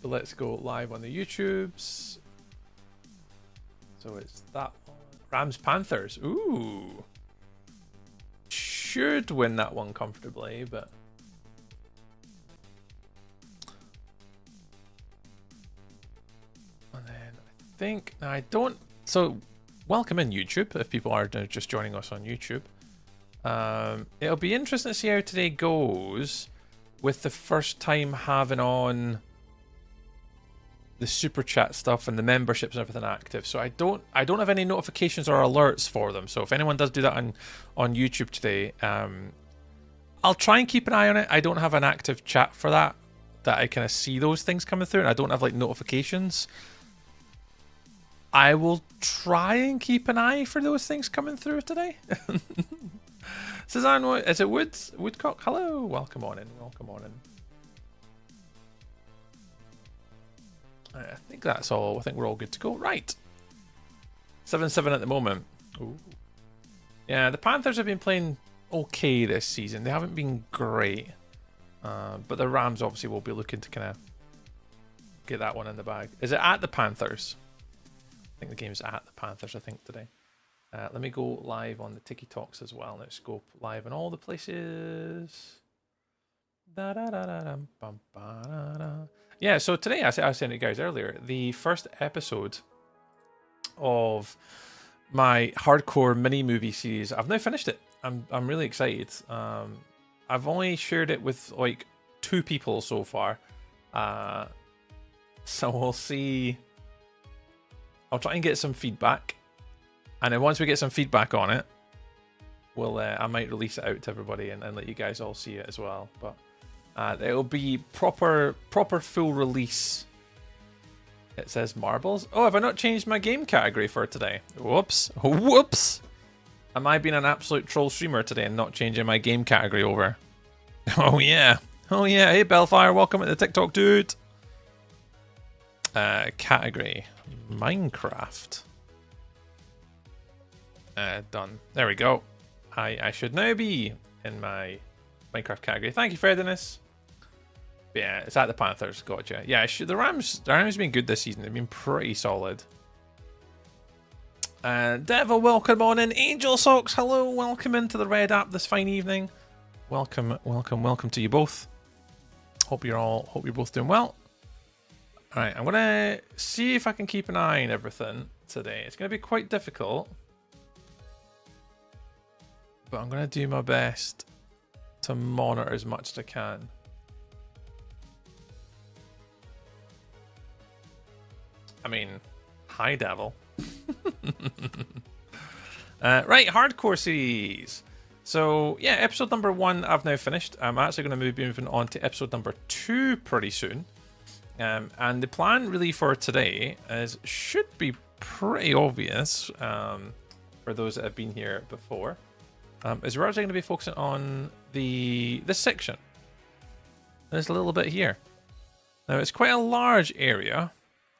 let's go live on the YouTubes. So it's that one. Rams Panthers. Ooh. Should win that one comfortably, but and then I think I don't. So welcome in YouTube if people are just joining us on YouTube. It'll be interesting to see how today goes with the first time having on the super chat stuff and the memberships and everything active. So I don't have any notifications or alerts for them. So if anyone does do that on YouTube today, I'll try and keep an eye on it. I don't have an active chat for that I kind of see those things coming through, and I don't have like notifications. I will try and keep an eye for those things coming through today. Suzanne, is it Woodcock? Hello, welcome on in. I think that's all. I think we're all good to go. Right. 7-7 at the moment. Ooh. Yeah, the Panthers have been playing okay this season. They haven't been great. But the Rams obviously will be looking to kind of get that one in the bag. Is it at the Panthers? I think the game's at the Panthers, I think, today. Let me go live on the Tiki Talks as well. Let's go live in all the places. Yeah, so today I was saying to you guys earlier, the first episode of my hardcore mini movie series. I've now finished it. I'm really excited. I've only shared it with like 2 people so far. So we'll see. I'll try and get some feedback. And then once we get some feedback on it, I might release it out to everybody and let you guys all see it as well. But it'll be proper full release. It says marbles. Oh, have I not changed my game category for today? Whoops. Whoops. Am I being an absolute troll streamer today and not changing my game category over? Oh yeah. Oh yeah. Hey Bellfire, welcome to the TikTok dude. Category. Minecraft. Done. There we go. I should now be in my Minecraft category. Thank you, Frediness. Yeah, it's at the Panthers. Gotcha. Yeah, the Rams have been good this season. They've been pretty solid. Devil, welcome on in. Angel Socks, hello. Welcome into the Red App this fine evening. Welcome to you both. Hope you're both doing well. All right, I'm gonna see if I can keep an eye on everything today. It's gonna be quite difficult, but I'm gonna do my best to monitor as much as I can. I mean, hi Devil. Right, hardcore series. So yeah, episode number 1 I've now finished. I'm actually going to be moving on to episode number 2 pretty soon. And the plan really for today should be pretty obvious for those that have been here before. Is we're actually going to be focusing on this section. There's a little bit here. Now it's quite a large area.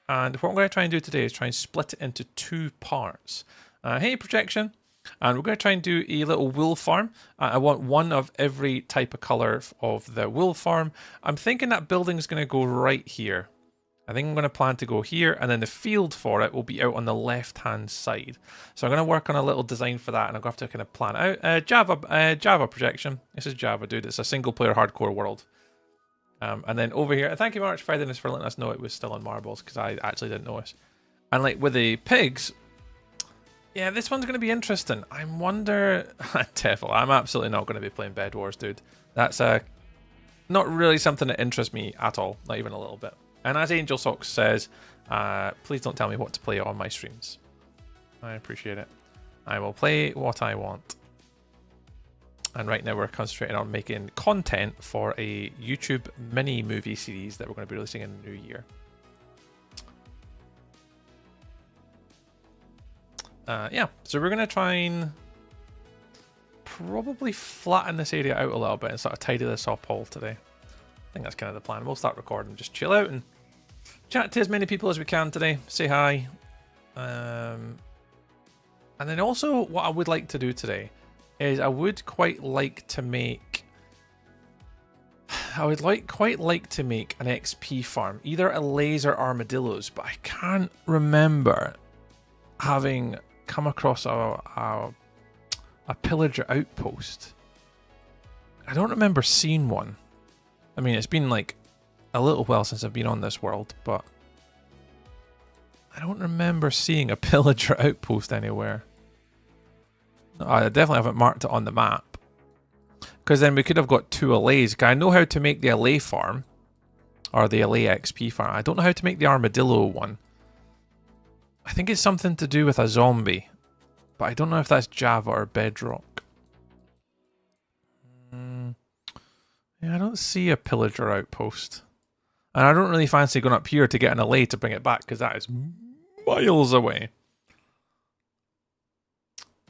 And what I'm going to try and do today is try and split it into 2 parts. Hey, projection. And we're going to try and do a little wool farm. I want one of every type of color of the wool farm. I'm thinking that building is going to go right here. I think I'm going to plan to go here, and then the field for it will be out on the left-hand side. So I'm going to work on a little design for that, and I'm going to have to kind of plan it out. Java projection. This is Java, dude. It's a single-player hardcore world. And then over here, thank you very much, Frediness, for letting us know it was still on marbles, because I actually didn't notice. And like with the pigs, yeah, this one's going to be interesting. I wonder, Devil, I'm absolutely not going to be playing Bed Wars, dude. That's not really something that interests me at all, not even a little bit. And as Angel Socks says, please don't tell me what to play on my streams. I appreciate it. I will play what I want. And right now we're concentrating on making content for a YouTube mini movie series that we're going to be releasing in the new year. Yeah, so we're going to try and probably flatten this area out a little bit and sort of tidy this up all today. I think that's kind of the plan. We'll start recording, just chill out and chat to as many people as we can today. Say hi. And then also what I would like to do today is I would quite like to make I would quite like to make an XP farm, either allays or armadillos, but I can't remember having come across a pillager outpost. I don't remember seeing one. I mean, it's been like a little while since I've been on this world, but I don't remember seeing a pillager outpost anywhere. No, I definitely haven't marked it on the map. Because then we could have got 2 allays. I know how to make the allay farm. Or the allay XP farm. I don't know how to make the armadillo one. I think it's something to do with a zombie. But I don't know if that's Java or Bedrock. Yeah, I don't see a pillager outpost. And I don't really fancy going up here to get an allay to bring it back. Because that is miles away.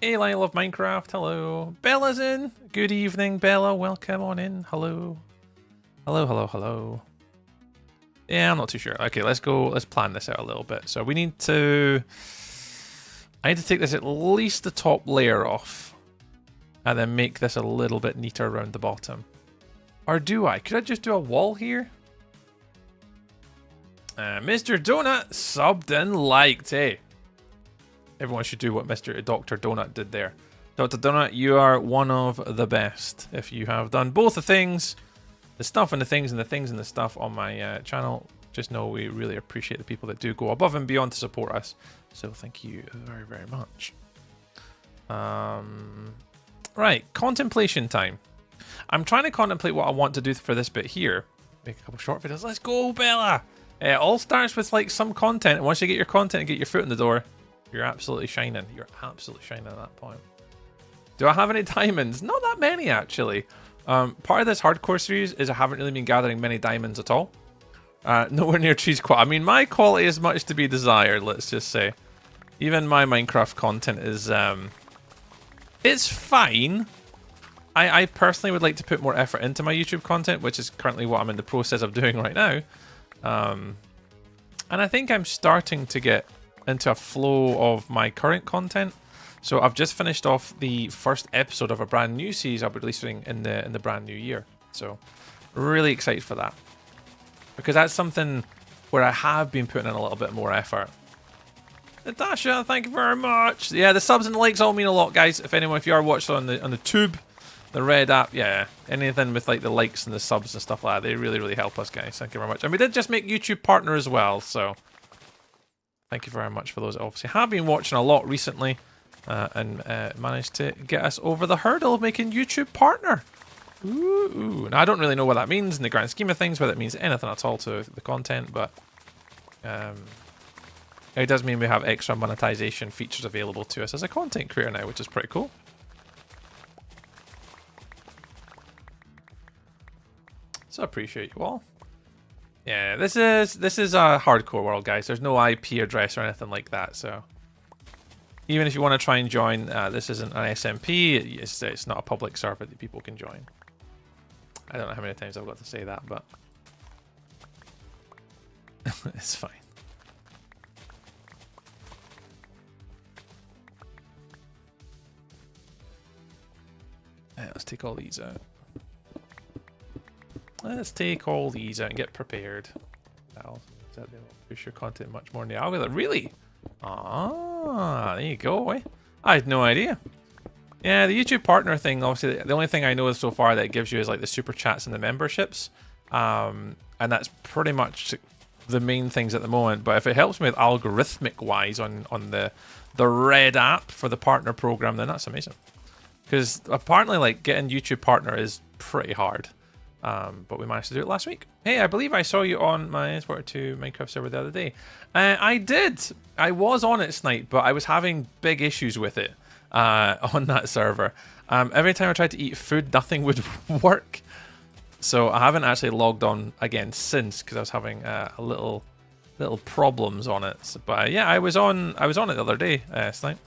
Hey, Lyle of Minecraft, hello. Bella's in. Good evening, Bella. Welcome on in. Hello. Hello, hello, hello. Yeah, I'm not too sure. Okay, let's go. Let's plan this out a little bit. So we need to... I need to take this at least the top layer off. And then make this a little bit neater around the bottom. Or do I? Could I just do a wall here? Mr. Donut subbed and liked, hey. Everyone should do what Dr. Donut did there. Dr. Donut, you are one of the best. If you have done both the things, the stuff and the things and the things and the stuff on my channel, just know we really appreciate the people that do go above and beyond to support us. So thank you very, very much. Right, contemplation time. I'm trying to contemplate what I want to do for this bit here. Make a couple short videos. Let's go, Bella! It all starts with like some content, and once you get your content and get your foot in the door, you're absolutely shining. You're absolutely shining at that point. Do I have any diamonds? Not that many, actually. Part of this hardcore series is I haven't really been gathering many diamonds at all. Nowhere near trees quality. I mean, my quality is much to be desired, let's just say. Even my Minecraft content is... it's fine. I personally would like to put more effort into my YouTube content, which is currently what I'm in the process of doing right now. And I think I'm starting to get into a flow of my current content. So I've just finished off the first episode of a brand new series I'll be releasing in the brand new year. So really excited for that. Because that's something where I have been putting in a little bit more effort. Natasha, thank you very much. Yeah, the subs and the likes all mean a lot, guys. If you are watching on the tube, the red app, yeah, anything with like the likes and the subs and stuff like that, they really, really help us, guys. Thank you very much. And we did just make YouTube partner as well, so thank you very much for those that obviously have been watching a lot recently and managed to get us over the hurdle of making YouTube partner. Ooh. Now, I don't really know what that means in the grand scheme of things, whether it means anything at all to the content, but it does mean we have extra monetization features available to us as a content creator now, which is pretty cool. So I appreciate you all. Yeah, this is a hardcore world, guys. There's no IP address or anything like that, so even if you want to try and join, this isn't an SMP. It's not a public server that people can join. I don't know how many times I've got to say that, but it's fine. Right, let's take all these out. Let's take all these out and get prepared. That'll push your content much more in the algorithm. Really? Ah, there you go. Eh? I had no idea. Yeah, the YouTube partner thing, obviously, the only thing I know so far that it gives you is like the super chats and the memberships. And that's pretty much the main things at the moment. But if it helps me with algorithmic wise on the red app for the partner program, then that's amazing. Because apparently, like, getting YouTube partner is pretty hard. But we managed to do it last week. Hey, I believe I saw you on my Sport 2 Minecraft server the other day. I did. I was on it, Snipe, but I was having big issues with it on that server. Every time I tried to eat food, nothing would work. So I haven't actually logged on again since because I was having little problems on it. So, but yeah, I was on it the other day, Snipe.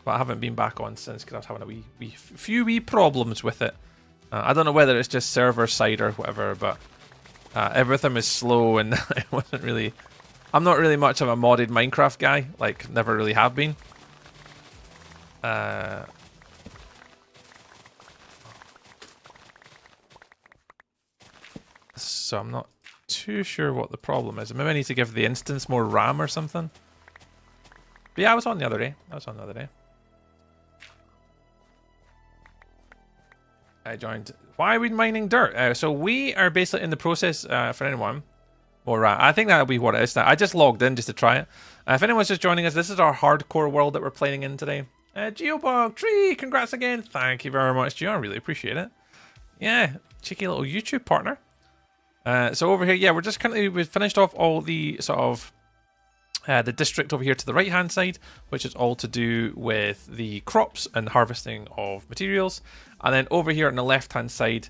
But I haven't been back on since because I was having a few wee problems with it. I don't know whether it's just server side or whatever, but everything was slow and it wasn't really... I'm not really much of a modded Minecraft guy, like never really have been. So I'm not too sure what the problem is. Maybe I need to give the instance more RAM or something. But yeah, I was on the other day. I joined. Why are we mining dirt? So we are basically in the process, for anyone, or I think that'll be what it is. I just logged in just to try it. If anyone's just joining us, this is our hardcore world that we're playing in today. Geobog Tree, congrats again. Thank you very much, Geo. I really appreciate it. Yeah, cheeky little YouTube partner. So over here, yeah, we're just currently, we've finished off all the sort of the district over here to the right hand side, which is all to do with the crops and harvesting of materials. And then over here on the left hand side,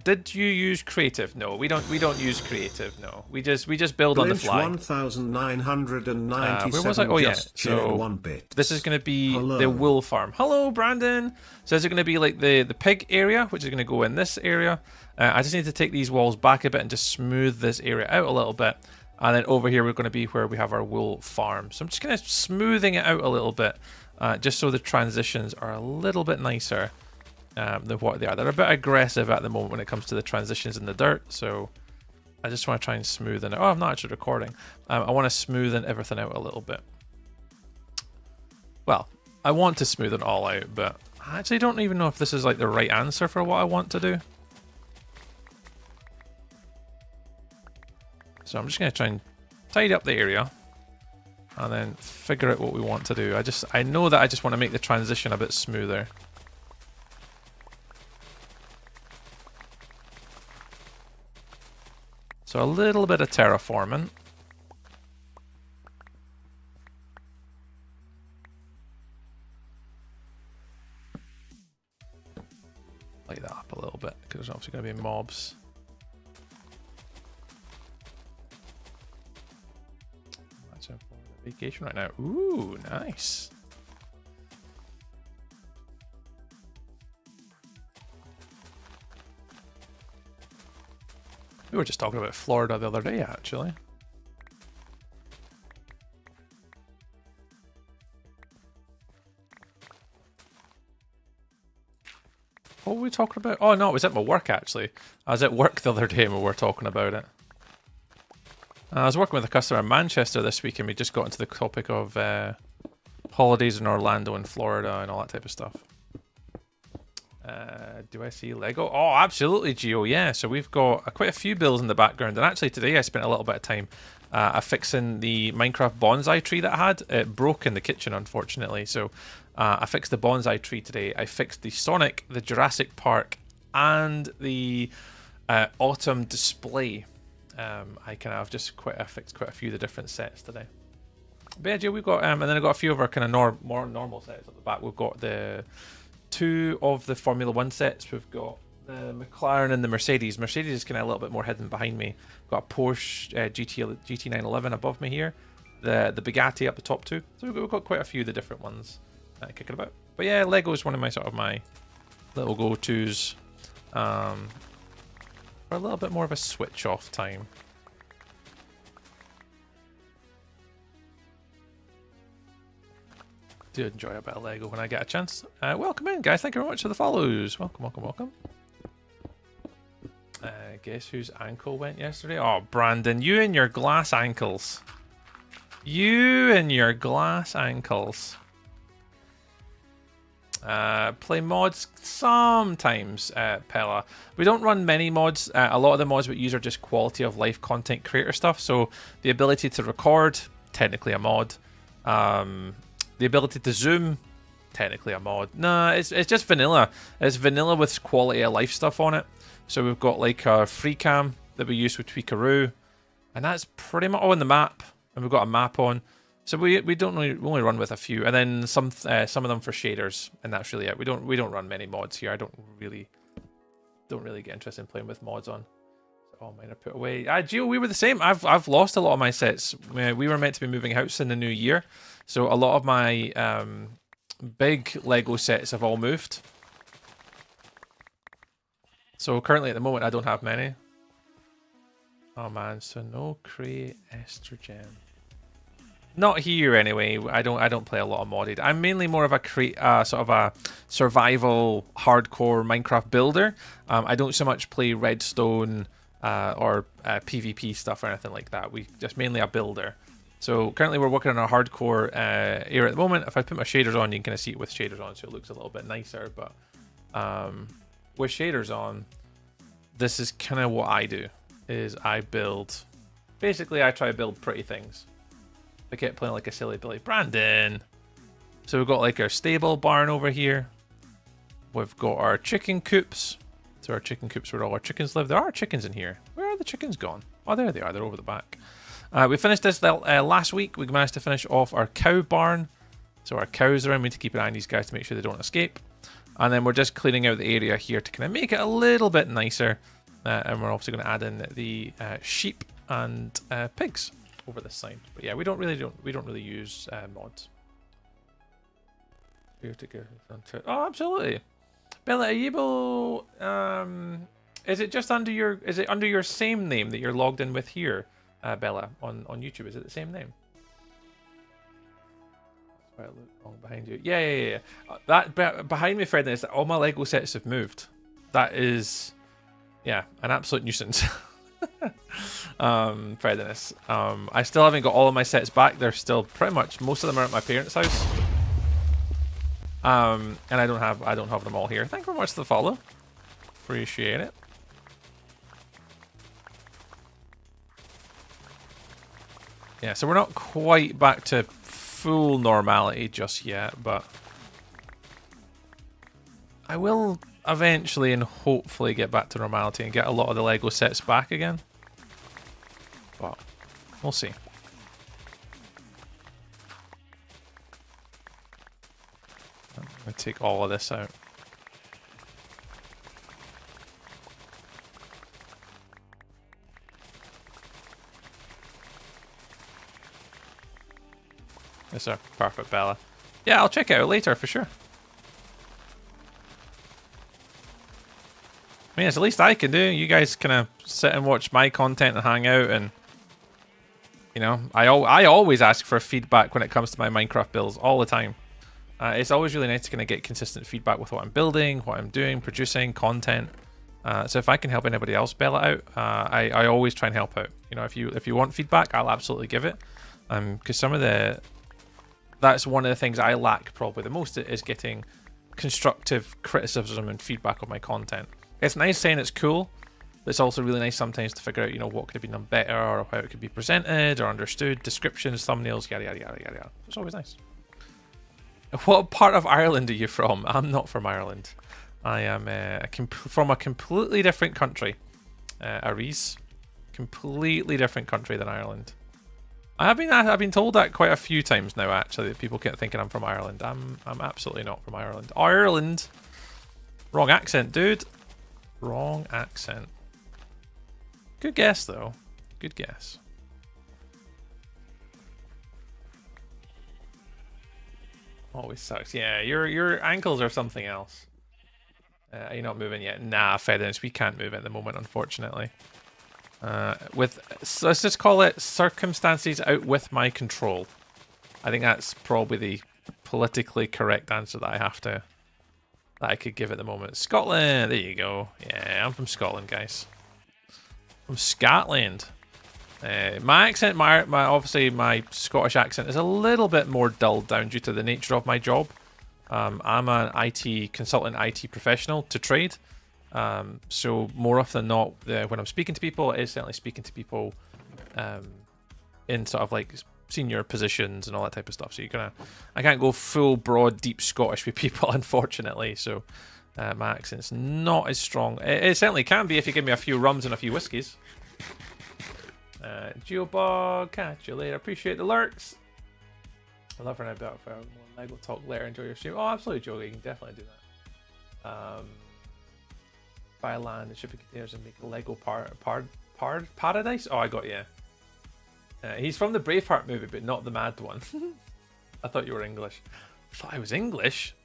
did you use creative? No, we don't use creative. No, we just build on the fly. 1997 where was I? Oh yeah, so 1 bit. this is going to be the wool farm. Hello, Brandon. So this is going to be like the pig area, which is going to go in this area. I just need to take these walls back a bit and just smooth this area out a little bit. And then over here we're going to be where we have our wool farm. So I'm just kind of smoothing it out a little bit, just so the transitions are a little bit nicer than what they are. They're a bit aggressive at the moment when it comes to the transitions in the dirt. So I just want to try and smoothen it. Oh, I'm not actually recording. I want to smoothen everything out a little bit. Well, I want to smoothen it all out, but I actually don't even know if this is like the right answer for what I want to do. So I'm just going to try and tidy up the area and then figure out what we want to do. I know that I just want to make the transition a bit smoother. So a little bit of terraforming. Light that up a little bit because there's obviously going to be mobs. Vacation right now. Ooh, nice. We were just talking about Florida the other day, actually. What were we talking about? Oh no, it was at my work actually. I was at work the other day and we were talking about it. I was working with a customer in Manchester this week and we just got into the topic of holidays in Orlando and Florida and all that type of stuff. Do I see Lego? Oh, absolutely, Geo. Yeah, so we've got quite a few builds in the background. And actually today I spent a little bit of time fixing the Minecraft bonsai tree that I had. It broke in the kitchen, unfortunately. So I fixed the bonsai tree today. I fixed the Sonic, the Jurassic Park, and the autumn display. I kind of just fixed quite a few of the different sets today. But yeah, Geo, we've got, and then I've got a few of our kind of more normal sets at the back. We've got the 2 of the Formula 1 sets. We've got the McLaren and the Mercedes. Mercedes is kind of a little bit more hidden behind me. We've got a Porsche GT911 above me here. The Bugatti up the top 2. So we've got quite a few of the different ones kicking about. But yeah, Lego is one of my little go-tos for a little bit more of a switch off time. Do enjoy a bit of Lego when I get a chance. Welcome in, guys. Thank you very much for the follows. Welcome, welcome, welcome. Guess whose ankle went yesterday? Oh, Brandon, you and your glass ankles. You and your glass ankles. Play mods sometimes, Pella. We don't run many mods. A lot of the mods we use are just quality of life content creator stuff. So the ability to record, technically a mod. The ability to zoom, technically a mod. Nah, it's just vanilla. It's vanilla with quality of life stuff on it. So we've got like a free cam that we use with Tweakaroo, and that's pretty much all in the map. And we've got a map on. So we don't really, we only run with a few, and then some of them for shaders, and that's really it. We don't run many mods here. I don't really get interested in playing with mods on. So all mine are put away. Gio, we were the same. I've lost a lot of my sets. We were meant to be moving house in the new year, so a lot of my big Lego sets have all moved. So currently at the moment I don't have many. Oh man, so no create estrogen. Not here anyway. I don't play a lot of modded. I'm mainly more of a sort of a survival hardcore Minecraft builder. I don't so much play redstone or PvP stuff or anything like that. We just mainly a builder. So currently we're working on a hardcore area at the moment. If I put my shaders on, you can kind of see it with shaders on, so it looks a little bit nicer. But with shaders on, this is kind of what I do. Is I build. Basically, I try to build pretty things. I kept playing like a silly Billy. Brandon. So we've got like our stable barn over here. We've got our chicken coops. So our chicken coops where all our chickens live. There are chickens in here. Where are the chickens gone? Oh, there they are. They're over the back. We finished this last week. We managed to finish off our cow barn. So our cows are in. We need to keep an eye on these guys to make sure they don't escape. And then we're just cleaning out the area here to kind of make it a little bit nicer. And we're also going to add in the sheep and pigs over this side. But yeah, we don't really use mods. Oh, absolutely. Bella, are you able? Is it just under your? Is it under your same name that you're logged in with here, Bella, on YouTube? Is it the same name? Right, look behind you. Yeah. That behind me, Fred, is that all my Lego sets have moved. That is, yeah, an absolute nuisance. Frediness. I still haven't got all of my sets back. They're still pretty much most of them are at my parents' house. And I don't have them all here. Thank you very much for the follow. Appreciate it. Yeah, so we're not quite back to full normality just yet, but I will eventually and hopefully get back to normality and get a lot of the Lego sets back again. But we'll see. I'm going to take all of this out. Yes, sir. Perfect, Bella. Yeah, I'll check it out later for sure. I mean, it's the least I can do. You guys kind of sit and watch my content and hang out, and you know, I always ask for feedback when it comes to my Minecraft builds all the time. It's always really nice to kind of get consistent feedback with what I'm building, what I'm doing, producing content. So if I can help anybody else bail it out, I always try and help out. You know, if you want feedback, I'll absolutely give it. Because that's one of the things I lack probably the most is getting constructive criticism and feedback on my content. It's nice saying it's cool, but it's also really nice sometimes to figure out, you know, what could have been done better or how it could be presented or understood, descriptions, thumbnails, yada, yada, yada, yada. It's always nice. What part of Ireland are you from? I'm not from Ireland. I am from a completely different country. Aries. Completely different country than Ireland. I've been told that quite a few times now, actually, that people keep thinking I'm from Ireland. I'm absolutely not from Ireland. Ireland. Wrong accent, dude. Wrong accent. Good guess, though. Good guess. Always sucks. Yeah, your ankles are something else. Are you not moving yet? Nah, Fedens, we can't move at the moment, unfortunately. So let's just call it circumstances out with my control. I think that's probably the politically correct answer that I could give at the moment. Scotland, there you go. Yeah, I'm from Scotland, guys. From Scotland. My accent, obviously my Scottish accent is a little bit more dulled down due to the nature of my job. I'm an IT consultant, IT professional to trade. So more often than not, when I'm speaking to people, it is certainly speaking to people in sort of like senior positions and all that type of stuff. So I can't go full broad deep Scottish with people, unfortunately. So my accent's not as strong. It certainly can be if you give me a few rums and a few whiskies. Geobog, catch you later. Appreciate the lurks. I love running about for more Lego talk later. Enjoy your stream. Oh, absolutely, Joe. You can definitely do that. Buy land and shipping containers and make a Lego paradise. Oh, I got you. He's from the Braveheart movie, but not the mad one. I thought you were English. I thought I was English.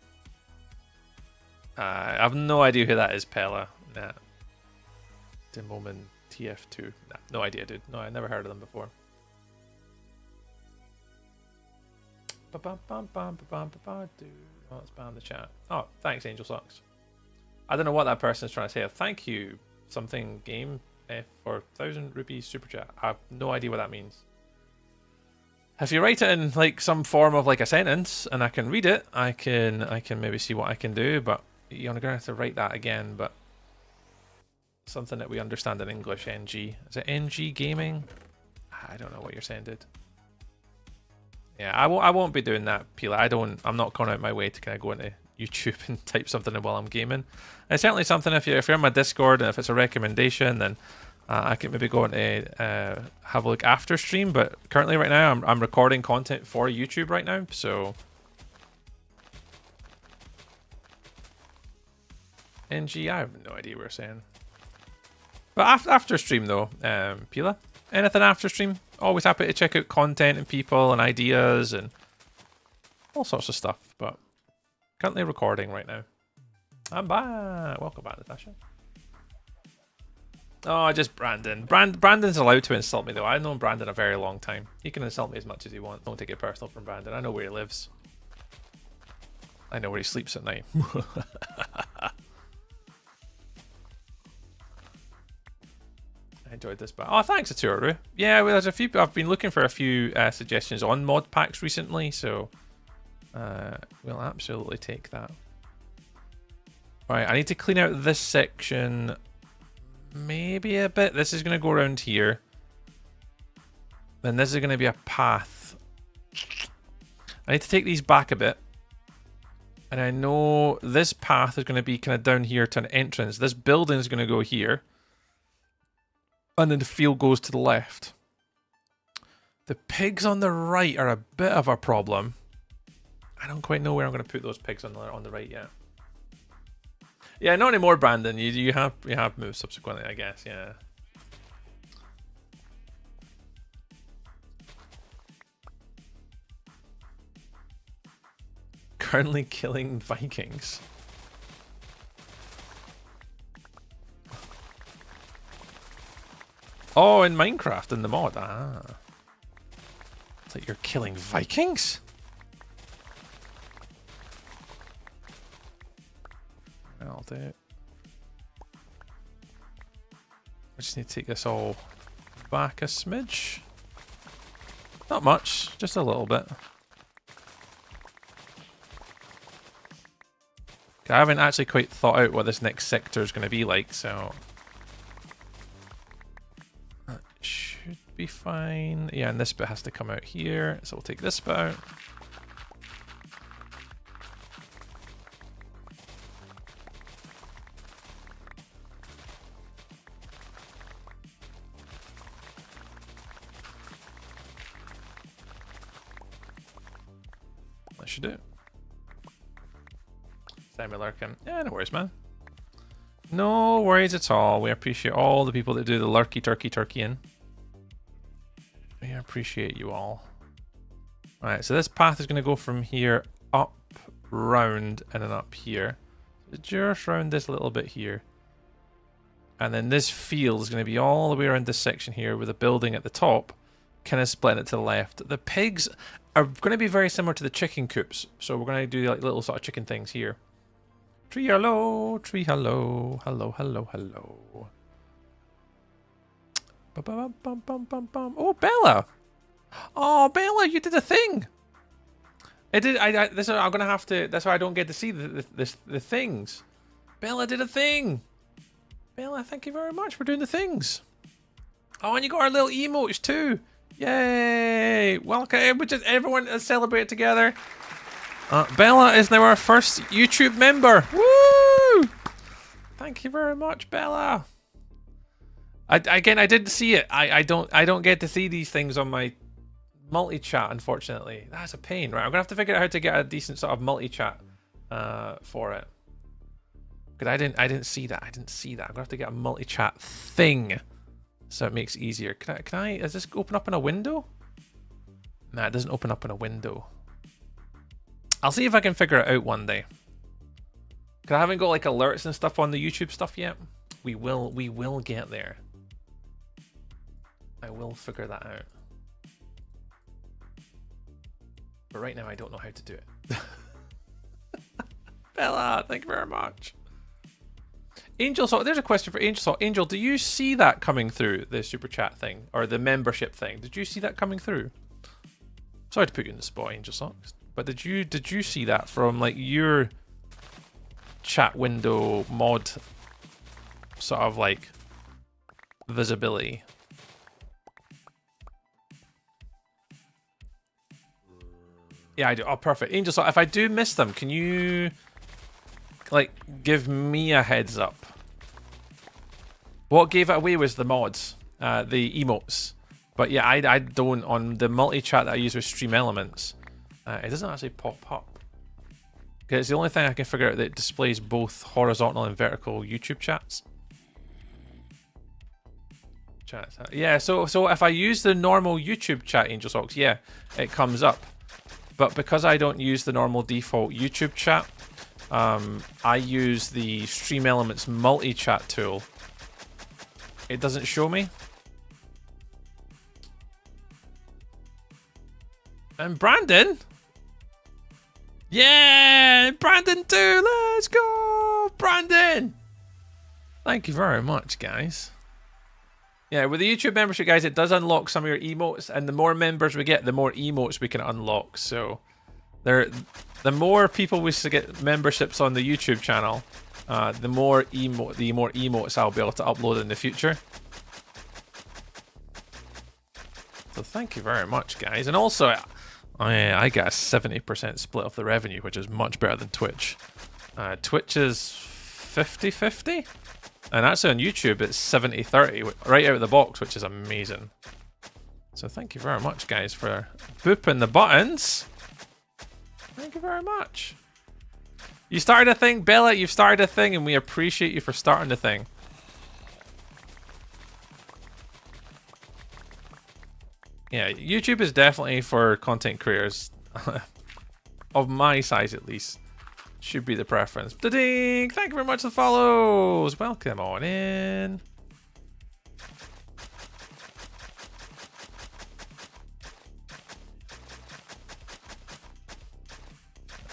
I have no idea who that is, Pella. Nah. Demoman TF2. Nah, no idea, dude. No, I never heard of them before. Oh, let's ban the chat. Oh, thanks, Angel Socks. I don't know what that person is trying to say. Thank you, something game. for 1,000 rupees super chat. I have no idea what that means. If you write it in like some form of like a sentence and I can read it, I can maybe see what I can do, but you're gonna have to write that again, but something that we understand in English. NG. Is it NG gaming? I don't know what you're saying, dude. Yeah, I won't be doing that, Pila. I'm not going out my way to kind of go into YouTube and type something in while I'm gaming. It's certainly something if you're on my Discord and if it's a recommendation, then I can maybe go and have a look after stream. But currently, right now, I'm recording content for YouTube right now, so. NG, I have no idea what we're saying. But after stream though, Pila, anything after stream? Always happy to check out content and people and ideas and all sorts of stuff. But currently recording right now. I'm back. Welcome back, Natasha. Oh, just Brandon. Brandon's allowed to insult me though. I've known Brandon a very long time. He can insult me as much as he wants. Don't take it personal from Brandon. I know where he lives. I know where he sleeps at night. I enjoyed this, but oh, thanks, Aturu. Yeah, well, there's a few. I've been looking for a few suggestions on mod packs recently, so we'll absolutely take that. All right, I need to clean out this section, maybe a bit. This is going to go around here. Then this is going to be a path. I need to take these back a bit, and I know this path is going to be kind of down here to an entrance. This building is going to go here. And then the field goes to the left. The pigs on the right are a bit of a problem. I don't quite know where I'm going to put those pigs on the right yet. Yeah, not anymore, Brandon. You have moved subsequently, I guess. Yeah. Currently killing Vikings. Oh, in Minecraft, in the mod. Ah. It's like you're killing Vikings? I'll do it. I just need to take this all back a smidge. Not much, just a little bit. I haven't actually quite thought out what this next sector is going to be like, so... should be fine. Yeah, and this bit has to come out here, so we'll take this bit out. That should do it. Sammy Lurkin. Yeah, no worries, man. No worries at all. We appreciate all the people that do the lurky turkey-in. We appreciate you all. Alright, so this path is going to go from here up, round, and then up here. Just round this little bit here. And then this field is going to be all the way around this section here with a building at the top, kind of splitting it to the left. The pigs are going to be very similar to the chicken coops, so we're going to do like little sort of chicken things here. Tree hello, hello, hello, hello. Oh, Bella! Oh, Bella, you did a thing. I did. This I'm gonna have to. That's why I don't get to see the things. Bella did a thing. Bella, thank you very much for doing the things. Oh, and you got our little emotes too. Yay! Welcome, we just everyone celebrate together. Bella is now our first YouTube member. Woo! Thank you very much, Bella. Again, I didn't see it. I don't get to see these things on my multi-chat, unfortunately. That's a pain, right? I'm gonna have to figure out how to get a decent sort of multi-chat for it. Because I didn't see that. I'm gonna have to get a multi-chat thing, so it makes it easier. Can I? Does this open up in a window? Nah, it doesn't open up in a window. I'll see if I can figure it out one day. Because I haven't got like alerts and stuff on the YouTube stuff yet. We will get there. I will figure that out. But right now I don't know how to do it. Bella, thank you very much. Angel Sock, there's a question for Angel Sock. Angel, do you see that coming through, the super chat thing, or the membership thing? Did you see that coming through? Sorry to put you in the spot, Angel Sock, but did you see that from like your chat window mod sort of like visibility? Yeah, I do. Oh, perfect. Angel Sock, if I do miss them, can you like give me a heads up? What gave it away was the mods, the emotes. But yeah, I don't, on the multi-chat that I use with Stream Elements, it doesn't actually pop up. Okay, it's the only thing I can figure out that displays both horizontal and vertical YouTube chats. Yeah, so if I use the normal YouTube chat, Angel Socks, yeah, it comes up. But because I don't use the normal default YouTube chat, I use the Stream Elements multi-chat tool. It doesn't show me. And Brandon? Yeah, Brandon too. Let's go, Brandon. Thank you very much, guys. Yeah, with the YouTube membership, guys, it does unlock some of your emotes, and the more members we get, the more emotes we can unlock. So, the more people we get memberships on the YouTube channel, the more emotes I'll be able to upload in the future. So thank you very much, guys. And also, I get a 70% split of the revenue, which is much better than Twitch. Twitch is 50-50, and actually on YouTube it's 70-30 right out of the box, which is amazing. So thank you very much, guys, for booping the buttons. Thank you very much. You started a thing, Bella. You've started a thing, and we appreciate you for starting the thing. Yeah, YouTube is definitely for content creators of my size, at least. Should be the preference. Da-ding! Thank you very much for the follows. Welcome on in.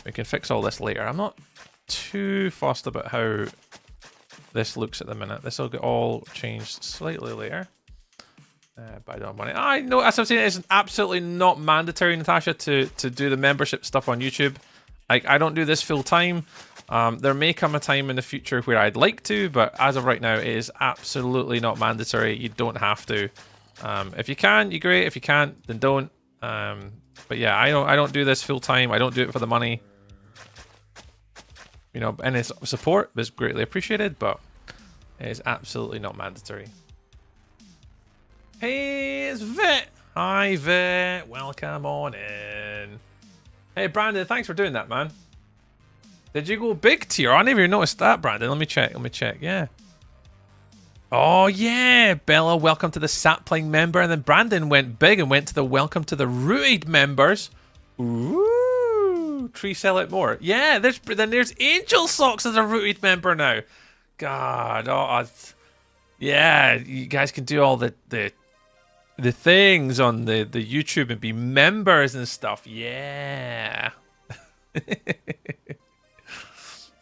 We can fix all this later. I'm not too fussed about how this looks at the minute. This will get all changed slightly later. But I don't want it. I know, as I'm saying, it's absolutely not mandatory, Natasha, to do the membership stuff on YouTube. I don't do this full time. There may come a time in the future where I'd like to, but as of right now, it is absolutely not mandatory. You don't have to. If you can, you're great. If you can't, then don't. But yeah, I don't do this full time. I don't do it for the money. You know, any support is greatly appreciated, but it is absolutely not mandatory. Hey, it's Vit. Hi, Vit. Welcome on in. Hey, Brandon, thanks for doing that, man. Did you go big tier? I never even noticed that, Brandon. Let me check. Yeah. Oh, yeah. Bella, welcome to the Sapling member. And then Brandon went big and went to the welcome to the Rooted members. Ooh. Tree sell it more. Yeah, there's Angel Socks as a Rooted member now. God. Oh, yeah, you guys can do all the things on the YouTube and be members and stuff. Yeah.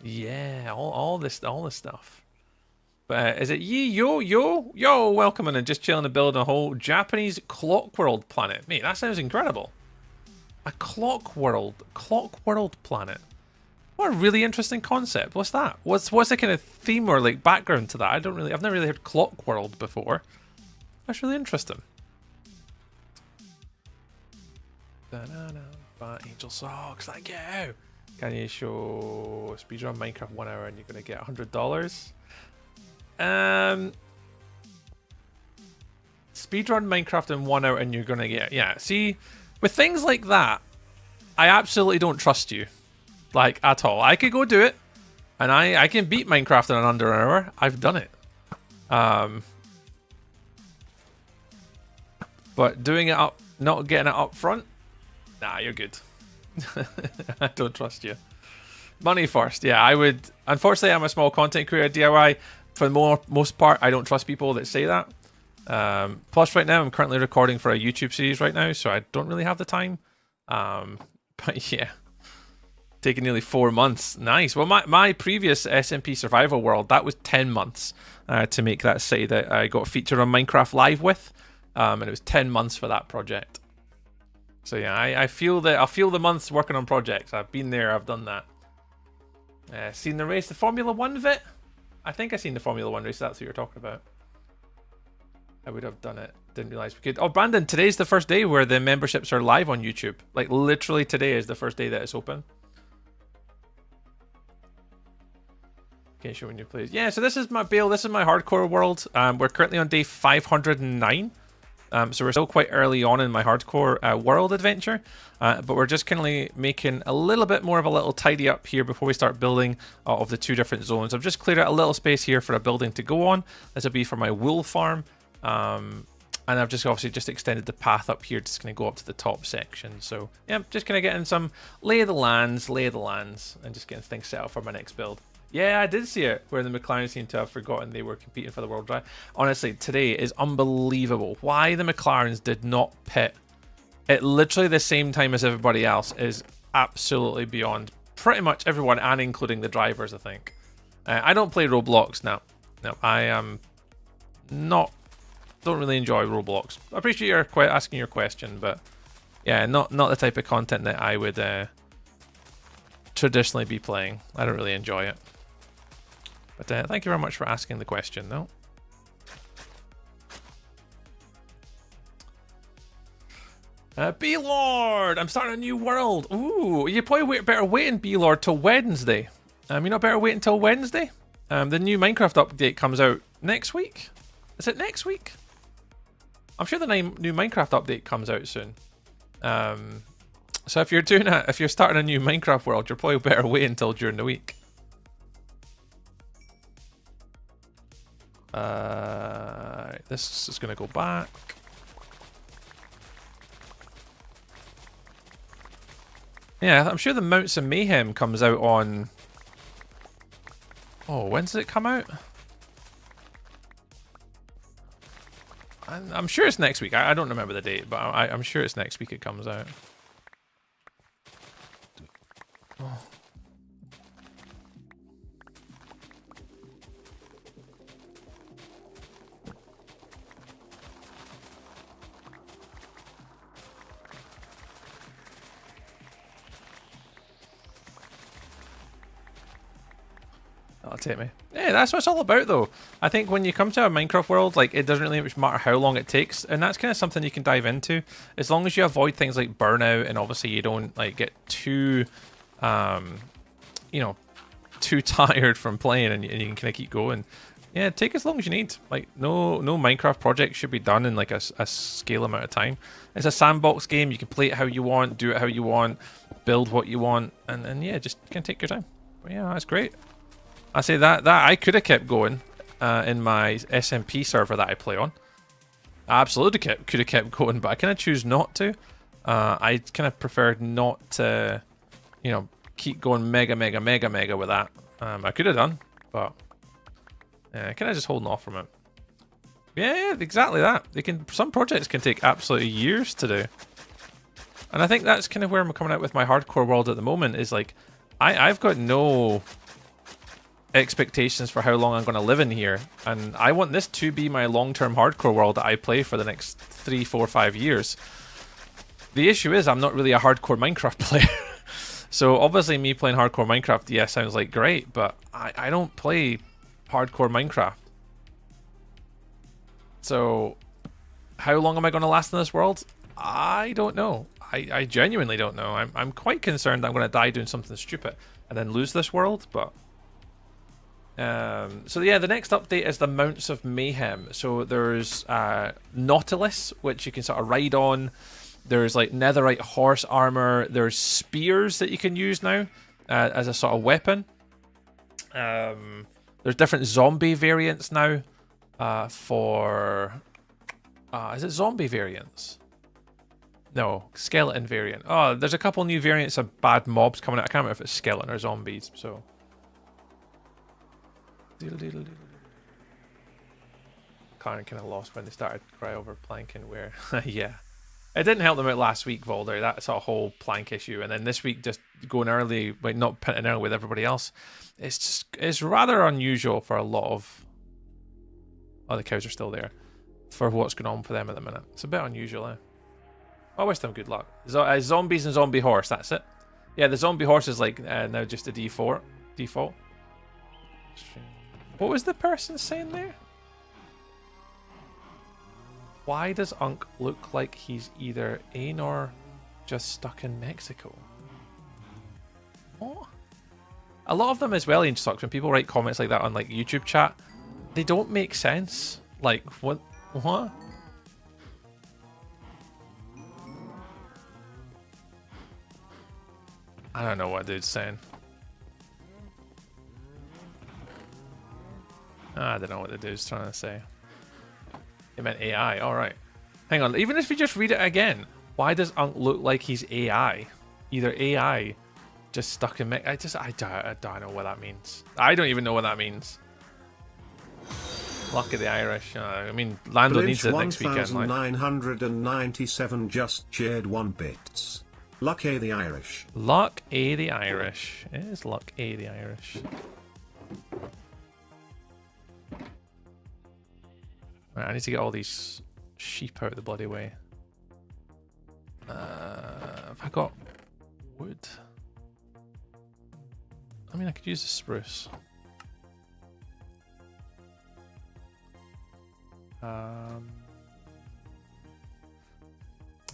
Yeah, all this stuff. But is it yo welcome in and just chilling and building a whole Japanese clock world planet? Mate, that sounds incredible. A clock world planet. What a really interesting concept. What's that? What's the kind of theme or like background to that? I've never really heard clock world before. That's really interesting. Angel Socks, thank you. Can you show speedrun Minecraft 1 hour and you're gonna get $100? Speedrun Minecraft in 1 hour and you're gonna get, yeah. See, with things like that, I absolutely don't trust you, like at all. I could go do it, and I can beat Minecraft in under an hour. I've done it. But doing it up, not getting it up front, nah, you're good. I don't trust you. Money first, yeah. I would. Unfortunately, I'm a small content creator, DIY. For the most part, I don't trust people that say that. Plus, right now, I'm currently recording for a YouTube series right now, so I don't really have the time. But yeah. Taking nearly 4 months. Nice. Well, my previous SMP survival world, that was 10 months to make that city that I got featured on Minecraft Live with. And it was 10 months for that project. So yeah, I feel the months working on projects. I've been there, I've done that. Seen the race, the Formula 1 vid? I think I seen the Formula 1 race, that's what you're talking about. I would have done it. Didn't realize we could. Oh, Brandon, today's the first day where the memberships are live on YouTube. Like, literally today is the first day that it's open. Can't show when you play. Yeah, so this is my Bale. This is my hardcore world. We're currently on day 509. So we're still quite early on in my hardcore world adventure. But we're just kind of making a little bit more of a little tidy up here before we start building of the 2 different zones. I've just cleared out a little space here for a building to go on. This will be for my wool farm. And I've just obviously just extended the path up here, just going to go up to the top section. So yeah, just kind of getting some lay of the lands, and just getting things set up for my next build. Yeah, I did see it, where the McLaren seemed to have forgotten they were competing for the World Drive. Honestly, today is unbelievable. Why the McLarens did not pit at literally the same time as everybody else is absolutely beyond pretty much everyone, and including the drivers, I think. I don't play Roblox now. No, I am don't really enjoy Roblox. I appreciate your asking your question, but yeah, not the type of content that I would traditionally be playing. I don't really enjoy it. But thank you very much for asking the question, though. B-Lord! I'm starting a new world! Ooh, you probably better wait in B-Lord till Wednesday. You not better wait until Wednesday? The new Minecraft update comes out next week. Is it next week? I'm sure the new Minecraft update comes out soon. So if you're if you're starting a new Minecraft world, you're probably better wait until during the week. This is gonna go back. Yeah, I'm sure the Mounts of Mayhem comes out on... Oh, when does it come out? I'm sure it's next week. I don't remember the date, but I'm sure it's next week it comes out. Oh. That'll take me. Yeah, that's what it's all about, though. I think when you come to a Minecraft world, like, it doesn't really matter how long it takes, and that's kind of something you can dive into, as long as you avoid things like burnout, and obviously you don't like get too, you know, too tired from playing, and you can kind of keep going. Yeah, take as long as you need. Like, no Minecraft project should be done in like a scale amount of time. It's a sandbox game. You can play it how you want, do it how you want, build what you want, and yeah, just kind of take your time. But yeah, that's great. I say that I could have kept going in my SMP server that I play on. I absolutely could have kept going, but I kind of choose not to. I kind of preferred not to, you know, keep going mega with that. I could have done, but kind of just holding off from it. Yeah, exactly that. Some projects can take absolutely years to do, and I think that's kind of where I'm coming out with my hardcore world at the moment. Is like I've got no expectations for how long I'm going to live in here, and I want this to be my long-term hardcore world that I play for the next 3, 4, 5 years. The issue is I'm not really a hardcore Minecraft player. So obviously me playing hardcore Minecraft, yeah, sounds like great, but I don't play hardcore Minecraft. So how long am I going to last in this world? I don't know. I genuinely don't know. I'm quite concerned I'm going to die doing something stupid and then lose this world, but so yeah, the next update is the Mounts of Mayhem. So there's Nautilus, which you can sort of ride on. There's like netherite horse armor. There's spears that you can use now as a sort of weapon. There's different zombie variants now for... is it zombie variants? No, skeleton variant. Oh, there's a couple new variants of bad mobs coming out. I can't remember if it's skeleton or zombies, so... Karen kind of lost when they started to cry over planking where yeah, it didn't help them out last week, Volder. That's a whole plank issue, and then this week just going early, like not pitting early with everybody else. It's rather unusual for a lot of. Oh, the cows are still there. For what's going on for them at the minute, it's a bit unusual. I wish them good luck. Zombies and zombie horse. That's it. Yeah, the zombie horse is like now just a default. What was the person saying there? Why does Unk look like he's either in or just stuck in Mexico? What? A lot of them as well, sucks when people write comments like that on like YouTube chat. They don't make sense. Like what? What? I don't know what dude's saying. I don't know what the dude's trying to say. It meant AI. All right. Hang on. Even if you just read it again, why does Unk look like he's AI? Either AI, just stuck in I don't know what that means. I don't even know what that means. Luck of the Irish. I mean, Lando needs it next weekend. 1997 just shared 1 bits. Luck A the Irish. Luck A the Irish. It is Luck A the Irish. Right, I need to get all these sheep out of the bloody way. Have I got wood? I mean, I could use the spruce. Let's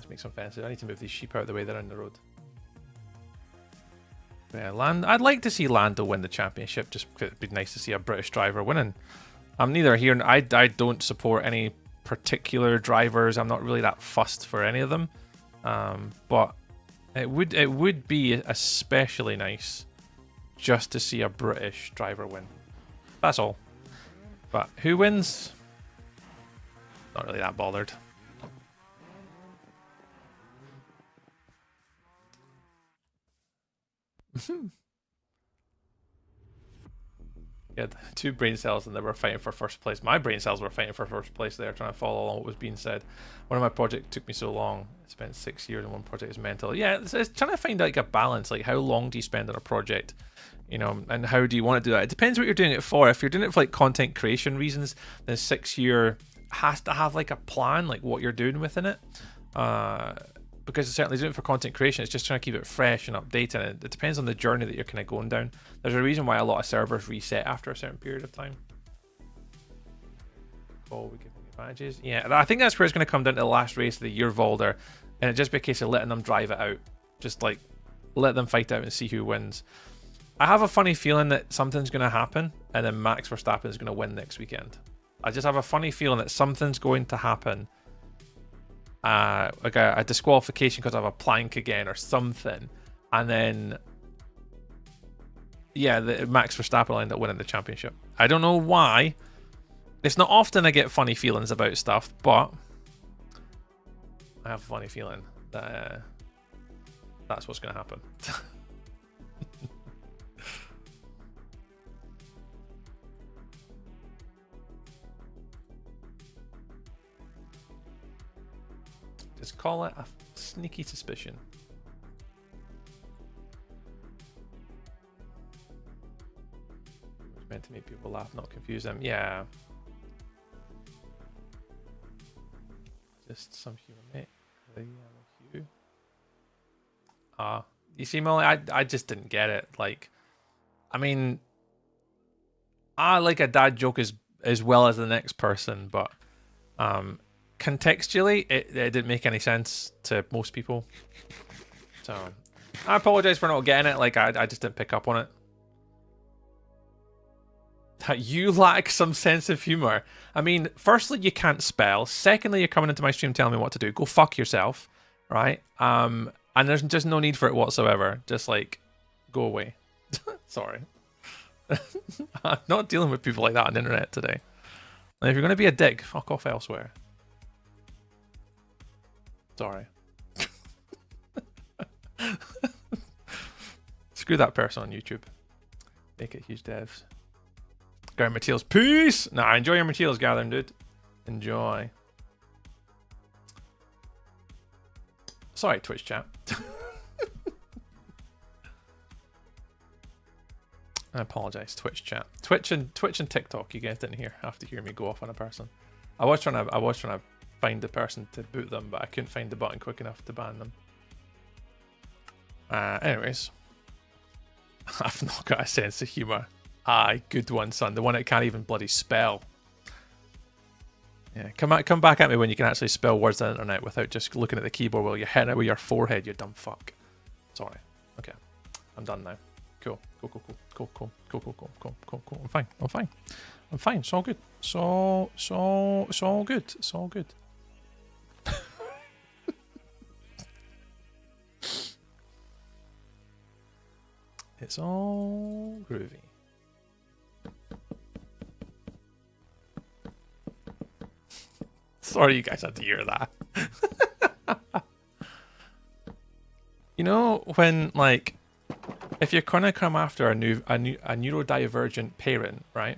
make some fences. I need to move these sheep out of the way. They're on the road. Yeah, I'd like to see Lando win the championship. Just it'd be nice to see a British driver winning. I'm neither here. I don't support any particular drivers. I'm not really that fussed for any of them. But it would be especially nice just to see a British driver win. That's all. But who wins? Not really that bothered. Yeah, 2 brain cells and they were fighting for first place. My brain cells were fighting for first place there, trying to follow along what was being said. One of my projects took me so long. I spent 6 years on one project. Is mental. Yeah, it's trying to find like a balance. Like, how long do you spend on a project? You know, and how do you want to do that? It depends what you're doing it for. If you're doing it for like content creation reasons, then 6 year has to have like a plan, like what you're doing within it. Because it's certainly doing it for content creation, it's just trying to keep it fresh and updated. And it depends on the journey that you're kind of going down. There's a reason why a lot of servers reset after a certain period of time. Oh, we give them advantages. Yeah, I think that's where it's going to come down to the last race of the year, Volder, and it just be a case of letting them drive it out. Just like let them fight out and see who wins. I have a funny feeling that something's going to happen, and then Max Verstappen is going to win next weekend. I just have a funny feeling that something's going to happen. Like a disqualification because of a plank again or something, and then yeah, Max Verstappen will end up winning the championship. I don't know why. It's not often I get funny feelings about stuff, but I have a funny feeling that that's what's going to happen. Just call it a sneaky suspicion. It's meant to make people laugh, not confuse them. Yeah. Just some humor, mate. You see, Molly, I just didn't get it. Like, I mean, I like a dad joke as well as the next person, but contextually, it didn't make any sense to most people. So, I apologize for not getting it. Like, I just didn't pick up on it. That you lack some sense of humor. I mean, firstly, you can't spell. Secondly, you're coming into my stream telling me what to do. Go fuck yourself, right? And there's just no need for it whatsoever. Just like, go away. Sorry. I'm not dealing with people like that on the internet today. And if you're going to be a dick, fuck off elsewhere. Sorry. Screw that person on YouTube. Make it huge devs. Gather materials. Peace! Nah, enjoy your materials gathering, dude. Enjoy. Sorry, Twitch chat. I apologize, Twitch chat. Twitch and TikTok, you guys didn't have to hear me go off on a person. I was trying to find the person to boot them, but I couldn't find the button quick enough to ban them. Anyways. I've not got a sense of humour. Aye, good one, son. The one that can't even bloody spell. Yeah, come back at me when you can actually spell words on the internet without just looking at the keyboard while you're hitting it with your forehead, you dumb fuck. Sorry. Okay. I'm done now. Cool. Cool. I'm fine. It's all good. It's all good. It's all good. It's all groovy. Sorry you guys had to hear that. You know when, like, if you're gonna come after a neurodivergent parent, right?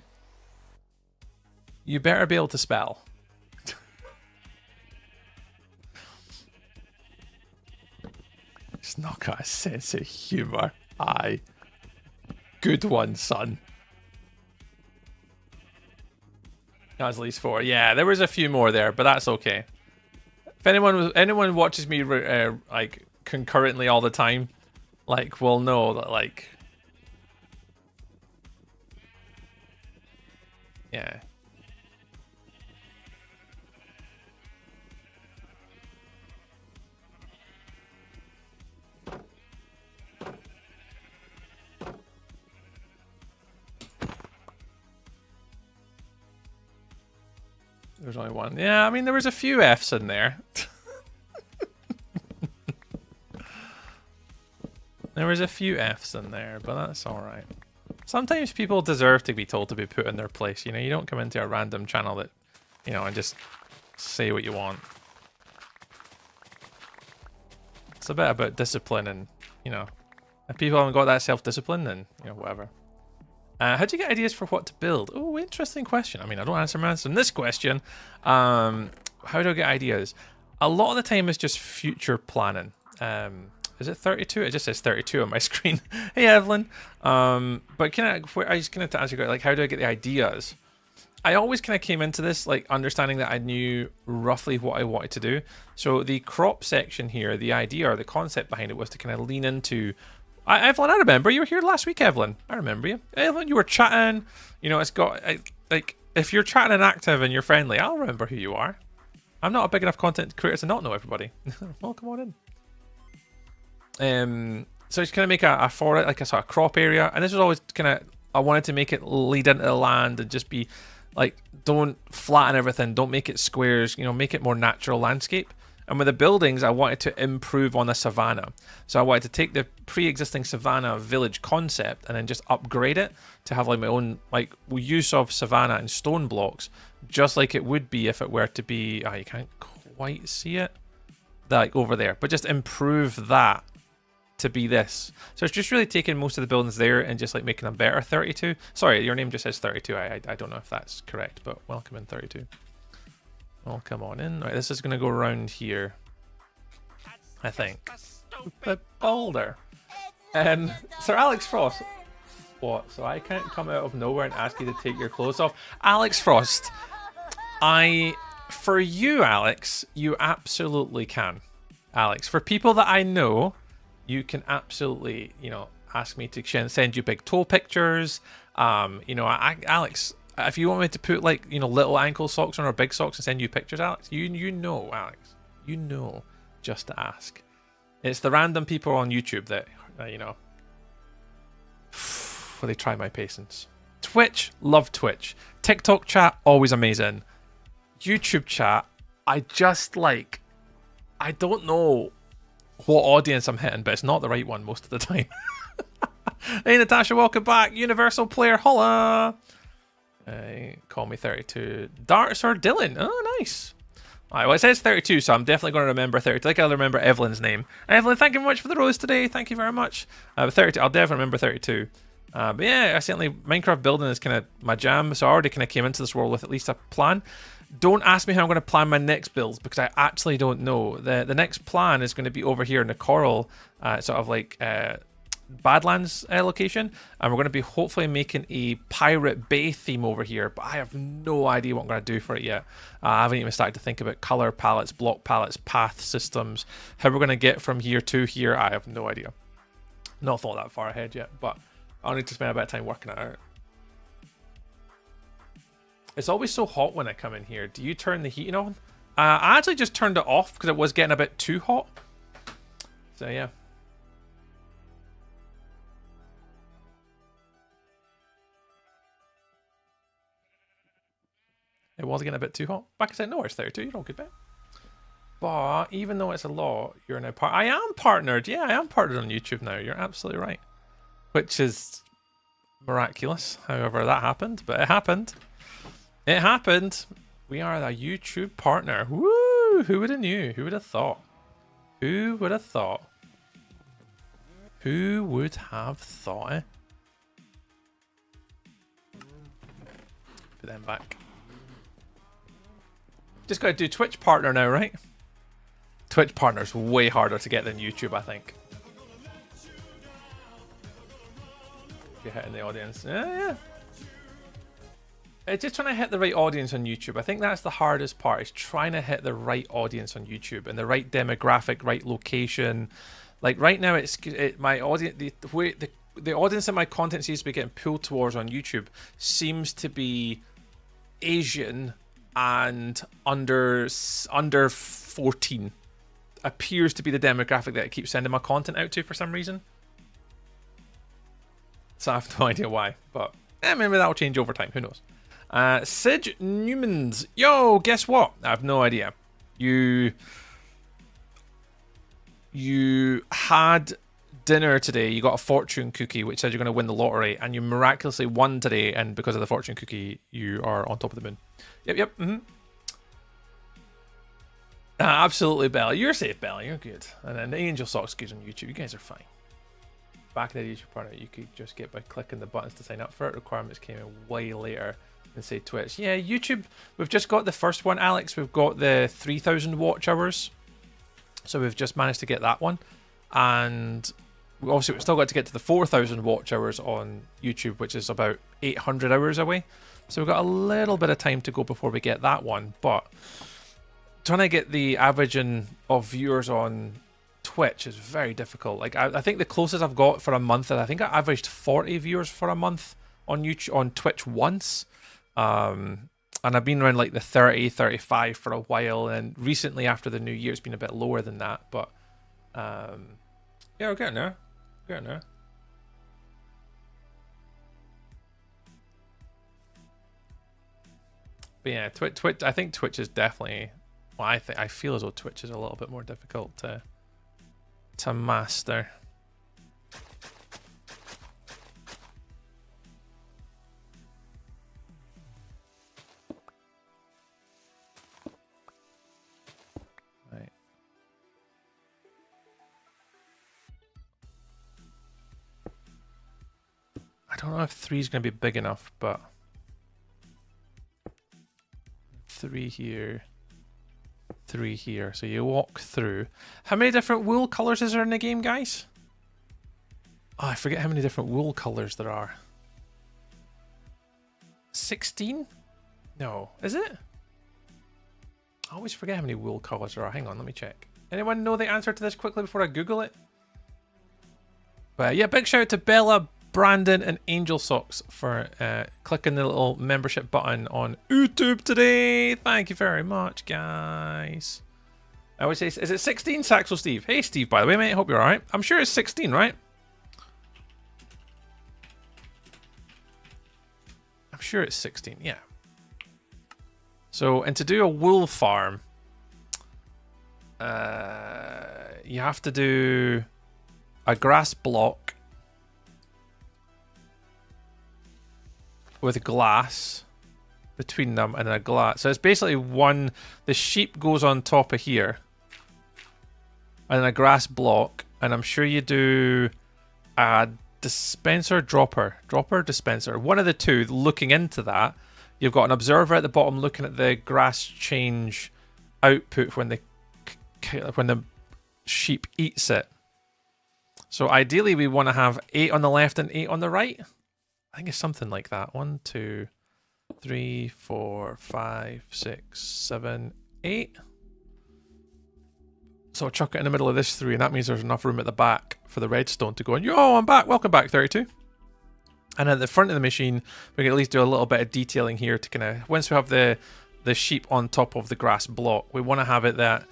You better be able to spell. It's not got a sense of humour. Aye. Good one, son. That was at least 4. Yeah, there was a few more there, but that's okay. If anyone watches me like concurrently all the time, like, will know that, like, yeah. There's only one. Yeah, I mean, there was a few F's in there. There was a few F's in there, but that's alright. Sometimes people deserve to be told to be put in their place. You know, you don't come into a random channel that, you know, and just say what you want. It's a bit about discipline and, you know, if people haven't got that self-discipline, then, you know, whatever. How do you get ideas for what to build? Oh, interesting question. I mean, I don't answer this question. How do I get ideas? A lot of the time it's just future planning. Is it 32? It just says 32 on my screen. Hey, Evelyn. But I just kind of to ask you, like, how do I get the ideas? I always kind of came into this, like, understanding that I knew roughly what I wanted to do. So the crop section here, the idea or the concept behind it was to kind of lean into... Evelyn, I remember. You were here last week, Evelyn. I remember you. Evelyn, you were chatting. You know, it's got... like, if you're chatting and active and you're friendly, I'll remember who you are. I'm not a big enough content creator to not know everybody. Well, come on in. So just kind of make a forest, like a sort of crop area, and this was always kind of, I wanted to make it lead into the land and just be like, don't flatten everything, don't make it squares, you know, make it more natural landscape. And with the buildings, I wanted to improve on the savannah. So I wanted to take the pre-existing savannah village concept and then just upgrade it to have like my own like use of savannah and stone blocks, just like it would be if it were to be, you can't quite see it, like over there, but just improve that to be this. So it's just really taking most of the buildings there and just like making them better. 32. Sorry, your name just says 32. I don't know if that's correct, but welcome in 32. Oh, come on in. Right, this is going to go around here, I think. Stupid boulder. Sir Alex Frost. What? So I can't come out of nowhere and ask you to take your clothes off? Alex Frost. For you, Alex, you absolutely can. Alex, for people that I know, you can absolutely, you know, ask me to send you big toe pictures. You know, Alex, if you want me to put like, you know, little ankle socks on or big socks and send you pictures, Alex, you know, Alex, you know, just to ask. It's the random people on YouTube that, you know, they try my patience. Twitch, love Twitch. TikTok chat, always amazing. YouTube chat, I don't know what audience I'm hitting, but it's not the right one most of the time. Hey, Natasha, welcome back. Universal player, holla. Call me 32. Darts or Dylan. Oh, nice. All right, well, it says 32, so I'm definitely going to remember 32. Like I'll remember Evelyn's name. Evelyn, thank you very much for the rose today. Thank you very much. 32, I'll definitely remember 32. But yeah, I certainly, Minecraft building is kind of my jam, so I already kind of came into this world with at least a plan. Don't ask me how I'm going to plan my next builds, because I actually don't know. The next plan is going to be over here in the coral, sort of like Badlands location, and we're going to be hopefully making a Pirate Bay theme over here, but I have no idea what I'm going to do for it yet. I haven't even started to think about color palettes, block palettes, path systems, how we're going to get from here to here. I have no idea. Not thought that far ahead yet, but I'll need to spend a bit of time working it out. It's always so hot when I come in here. Do you turn the heating on? I actually just turned it off because it was getting a bit too hot. So yeah. It was getting a bit too hot. Back I said, no, it's 32. You're all good, bet. But even though it's a lot, you're now I am partnered. Yeah, I am partnered on YouTube now. You're absolutely right. Which is miraculous. However, that happened. But it happened. It happened. We are a YouTube partner. Woo! Who would have knew? Who would have thought? Who would have thought? Who would have thought, eh? Put them back. Just got to do Twitch partner now, right? Twitch partner's way harder to get than YouTube, I think. If you're hitting the audience. Yeah. It's just trying to hit the right audience on YouTube. I think that's the hardest part, is trying to hit the right audience on YouTube and the right demographic, right location. Like right now, my audience, the audience that my content seems to be getting pulled towards on YouTube seems to be Asian and under 14. Appears to be the demographic that I keep sending my content out to for some reason. So I have no idea why, but maybe that'll change over time. Who knows? Sid Newmans. Yo, guess what? I have no idea. You had dinner today. You got a fortune cookie which said you're going to win the lottery, and you miraculously won today, and because of the fortune cookie, you are on top of the moon. Yep. Absolutely, Bella. You're safe, Bella. You're good. And then the Angel Socks good on YouTube. You guys are fine. Back in the YouTube partner, you could just get by clicking the buttons to sign up for it. Requirements came in way later than say Twitch. Yeah, YouTube. We've just got the first one, Alex. We've got the 3,000 watch hours. So we've just managed to get that one. And obviously we've still got to get to the 4,000 watch hours on YouTube, which is about 800 hours away. So we've got a little bit of time to go before we get that one. But trying to get the averaging of viewers on Twitch is very difficult. Like I think the closest I've got for a month, I think I averaged 40 viewers for a month on YouTube, on Twitch once. And I've been around like the 30, 35 for a while. And recently after the new year, it's been a bit lower than that. But yeah, we're getting there. But yeah, Twitch. I think Twitch is definitely. Well, I feel as though Twitch is a little bit more difficult to master. Right. I don't know if 3 is going to be big enough, but 3 here. 3 here. So you walk through. How many different wool colors is there in the game, guys? Oh, I forget how many different wool colors there are. 16? No. Is it? I always forget how many wool colors there are. Hang on, let me check. Anyone know the answer to this quickly before I Google it? But yeah, big shout out to Bella, Brandon, and Angel Socks for clicking the little membership button on YouTube today. Thank you very much, guys. I would say, is it 16, Saxo Steve? Hey, Steve, by the way, mate. Hope you're all right. I'm sure it's 16, right? I'm sure it's 16, yeah. So, and to do a wool farm, you have to do a grass block with glass between them, and then a glass. So it's basically one, the sheep goes on top of here, and then a grass block, and I'm sure you do a dispenser, dropper, dispenser, one of the two. Looking into that, you've got an observer at the bottom looking at the grass change output when the sheep eats it. So ideally we want to have 8 on the left and 8 on the right. I think it's something like that. 1, 2, 3, 4, 5, 6, 7, 8. So I'll chuck it in the middle of this 3, and that means there's enough room at the back for the redstone to go in. Yo, I'm back. Welcome back, 32. And at the front of the machine, we can at least do a little bit of detailing here to kind of, once we have the sheep on top of the grass block, we want to have it that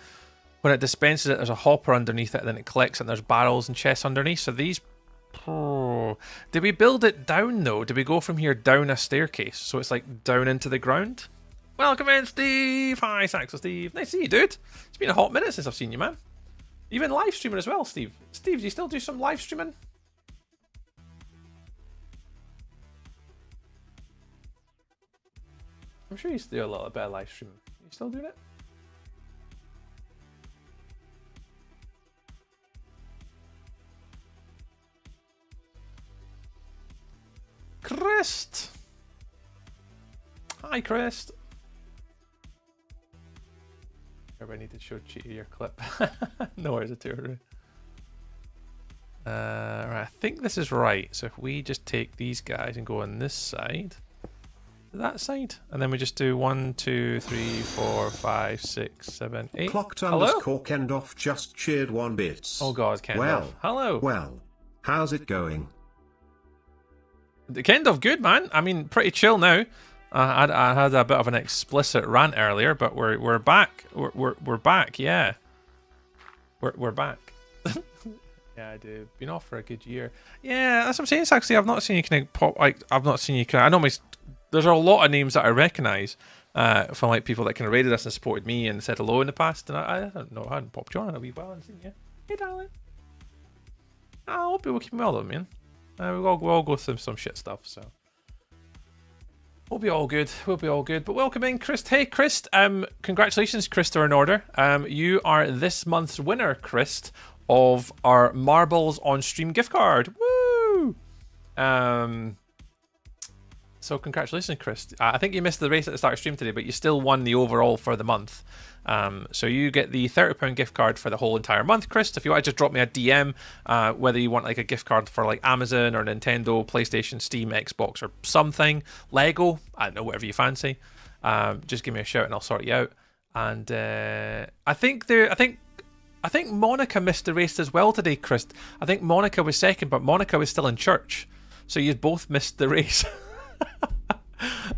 when it dispenses it, there's a hopper underneath it, and then it collects it, and there's barrels and chests underneath. So these... Oh, did we build it down, though? Did we go from here down a staircase? So it's like down into the ground? Welcome in, Steve. Hi, Saxo Steve. Nice to see you, dude. It's been a hot minute since I've seen you, man. You've been live streaming as well, Steve. Steve, do you still do some live streaming? I'm sure you still do a little bit of live streaming. You still doing it? Christ. Hi, Christ. I need to show Cheaty your clip. No worries at all. Right, I think this is right. So if we just take these guys and go on this side, that side, and then we just do 1, 2, 3, 4, 5, 6, 7, 8. Clocked Hello? underscore Kendoff just cheered 1 bits. Oh God, Kendall. Well, hello. Well, how's it going? Kendall, good man. I mean, pretty chill now. I had a bit of an explicit rant earlier, but we're back. We're back. Yeah, we're back. Yeah, I do. Been off for a good year. Yeah, that's what I'm saying. Actually, I've not seen you kind of pop. Like, I've not seen you kind of. I know there's a lot of names that I recognise from like people that kind of rated us and supported me and said hello in the past. And I don't know. I hadn't popped you on in a wee while. I haven't seen you. Hey, darling. I hope you're keeping well, though, man. We'll all go through some shit stuff. So. We'll be all good. We'll be all good. But welcome in, Chris. Hey, Chris. Congratulations, Chris, are in order. You are this month's winner, Chris, of our Marbles on Stream gift card. Woo! So congratulations, Chris. I think you missed the race at the start of stream today, but you still won the overall for the month. So you get the £30 gift card for the whole entire month, Chris. If you want to just drop me a DM, whether you want like a gift card for like Amazon or Nintendo, PlayStation, Steam, Xbox, or something, Lego, I don't know, whatever you fancy. Just give me a shout and I'll sort you out. And I think Monica missed the race as well today, Chris. I think Monica was second, but Monica was still in church, so you both missed the race.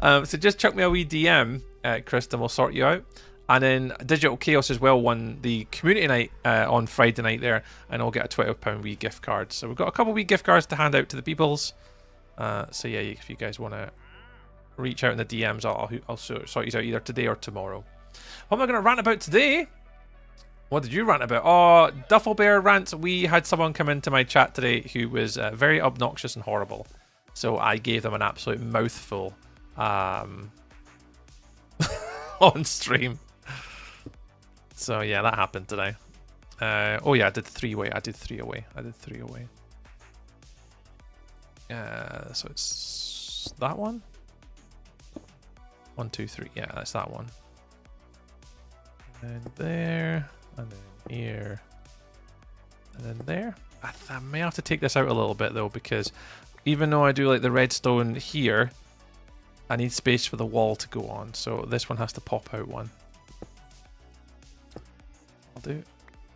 So just chuck me a wee DM, Chris, and we'll sort you out. And then Digital Chaos as well won the community night on Friday night there, and I'll get a £20 wee gift card. So we've got a couple wee gift cards to hand out to the peoples. So yeah, if you guys want to reach out in the DMs, I'll sort you out either today or tomorrow. What am I going to rant about today? What did you rant about? Oh, Duffel Bear rant. We had someone come into my chat today who was very obnoxious and horrible. So I gave them an absolute mouthful on stream. So yeah, that happened today. Oh yeah, I did 3 away. I did 3 away. So it's that one. 1, 2, 3. Yeah, that's that one. And then there, and then here, and then there. I may have to take this out a little bit though, because even though I do like the redstone here, I need space for the wall to go on. So this one has to pop out one. I'll do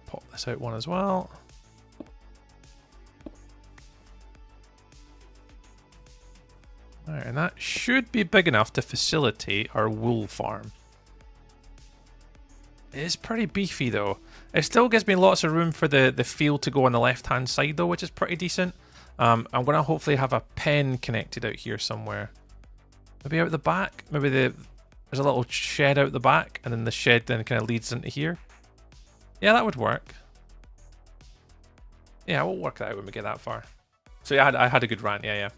pop this out one as well. Alright, and that should be big enough to facilitate our wool farm. It is pretty beefy though. It still gives me lots of room for the field to go on the left hand side though, which is pretty decent. I'm going to hopefully have a pen connected out here somewhere. Maybe out the back. Maybe there's a little shed out the back, and then the shed then kind of leads into here. Yeah, that would work. Yeah, we'll work that out when we get that far. So yeah, I had a good rant. Yeah.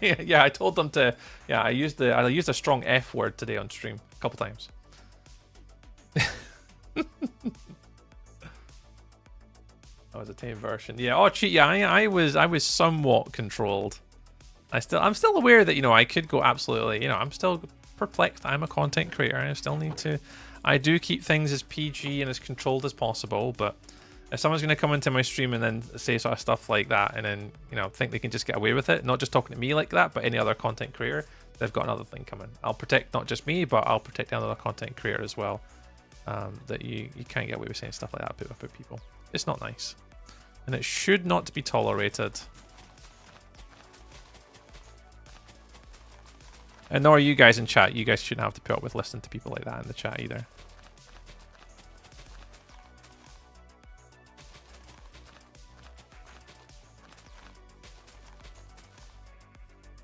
Yeah, I told them to. Yeah, I used a strong F word today on stream a couple times. That was a tame version. Yeah. Oh, cheat. Yeah, I was somewhat controlled. I'm still aware that I could go absolutely. I'm still perplexed. I'm a content creator. I still need to. I do keep things as PG and as controlled as possible, but If someone's going to come into my stream and then say sort of stuff like that, and then, you know, think they can just get away with it, not just talking to me like that, but any other content creator, they've got another thing coming. I'll protect not just me, but I'll protect another content creator as well. That you can't get away with saying stuff like that about people. It's not nice. And it should not be tolerated. And nor are you guys in chat. You guys shouldn't have to put up with listening to people like that in the chat either.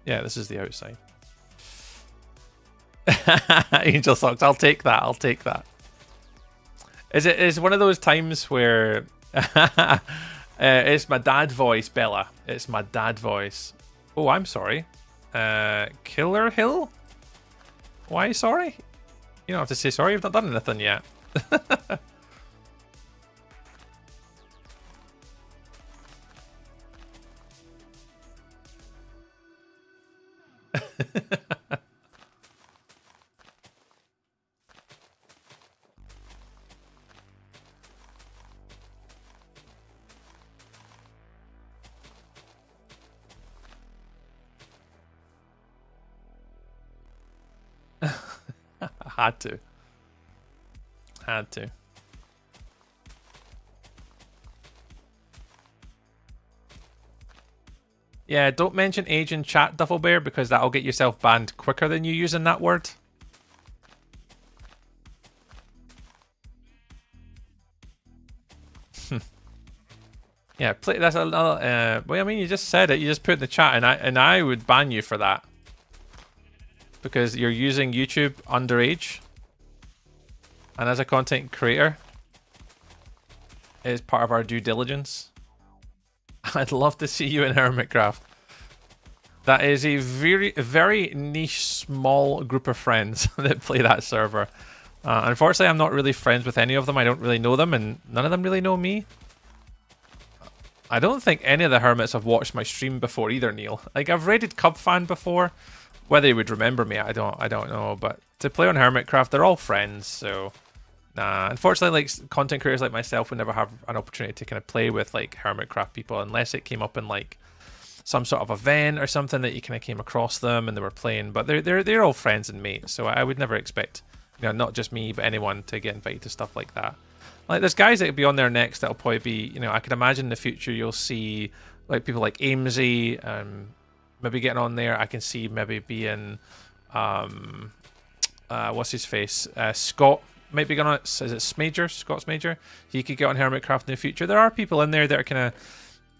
Yeah, this is the outside. Angel socks. I'll take that. I'll take that. Is one of those times where it's my dad voice, Bella. It's my dad voice. Oh, I'm sorry. Killer Hill? Why sorry? You don't have to say sorry. You've not done anything yet. Had to. Had to. Yeah, don't mention age in chat, Duffelbear, because that'll get yourself banned quicker than you using that word. Yeah, play. That's another. Well, I mean, you just said it. You just put it in the chat, and I would ban you for that because you're using YouTube underage, and as a content creator, it is part of our due diligence. I'd love to see you in Hermitcraft. That is a very niche, small group of friends that play that server. Unfortunately, I'm not really friends with any of them. I don't really know them, and none of them really know me. I don't think any of the hermits have watched my stream before either, Neil. Like, I've raided Cub Fan before. Whether he would remember me, I don't know. But to play on Hermitcraft, they're all friends, so nah. Unfortunately, like, content creators like myself would never have an opportunity to kind of play with like Hermitcraft people unless it came up in like some sort of event or something that you kind of came across them and they were playing. But they're all friends and mates, so I would never expect, you know, not just me but anyone to get invited to stuff like that. Like, there's guys that'll be on there next that'll probably be, you know, I could imagine in the future you'll see like people like Amesy, maybe getting on there. I can see maybe being what's his face, Scott might be going on. Is it Smager? Scott's Major? He could get on Hermitcraft in the future. There are people in there that are kind of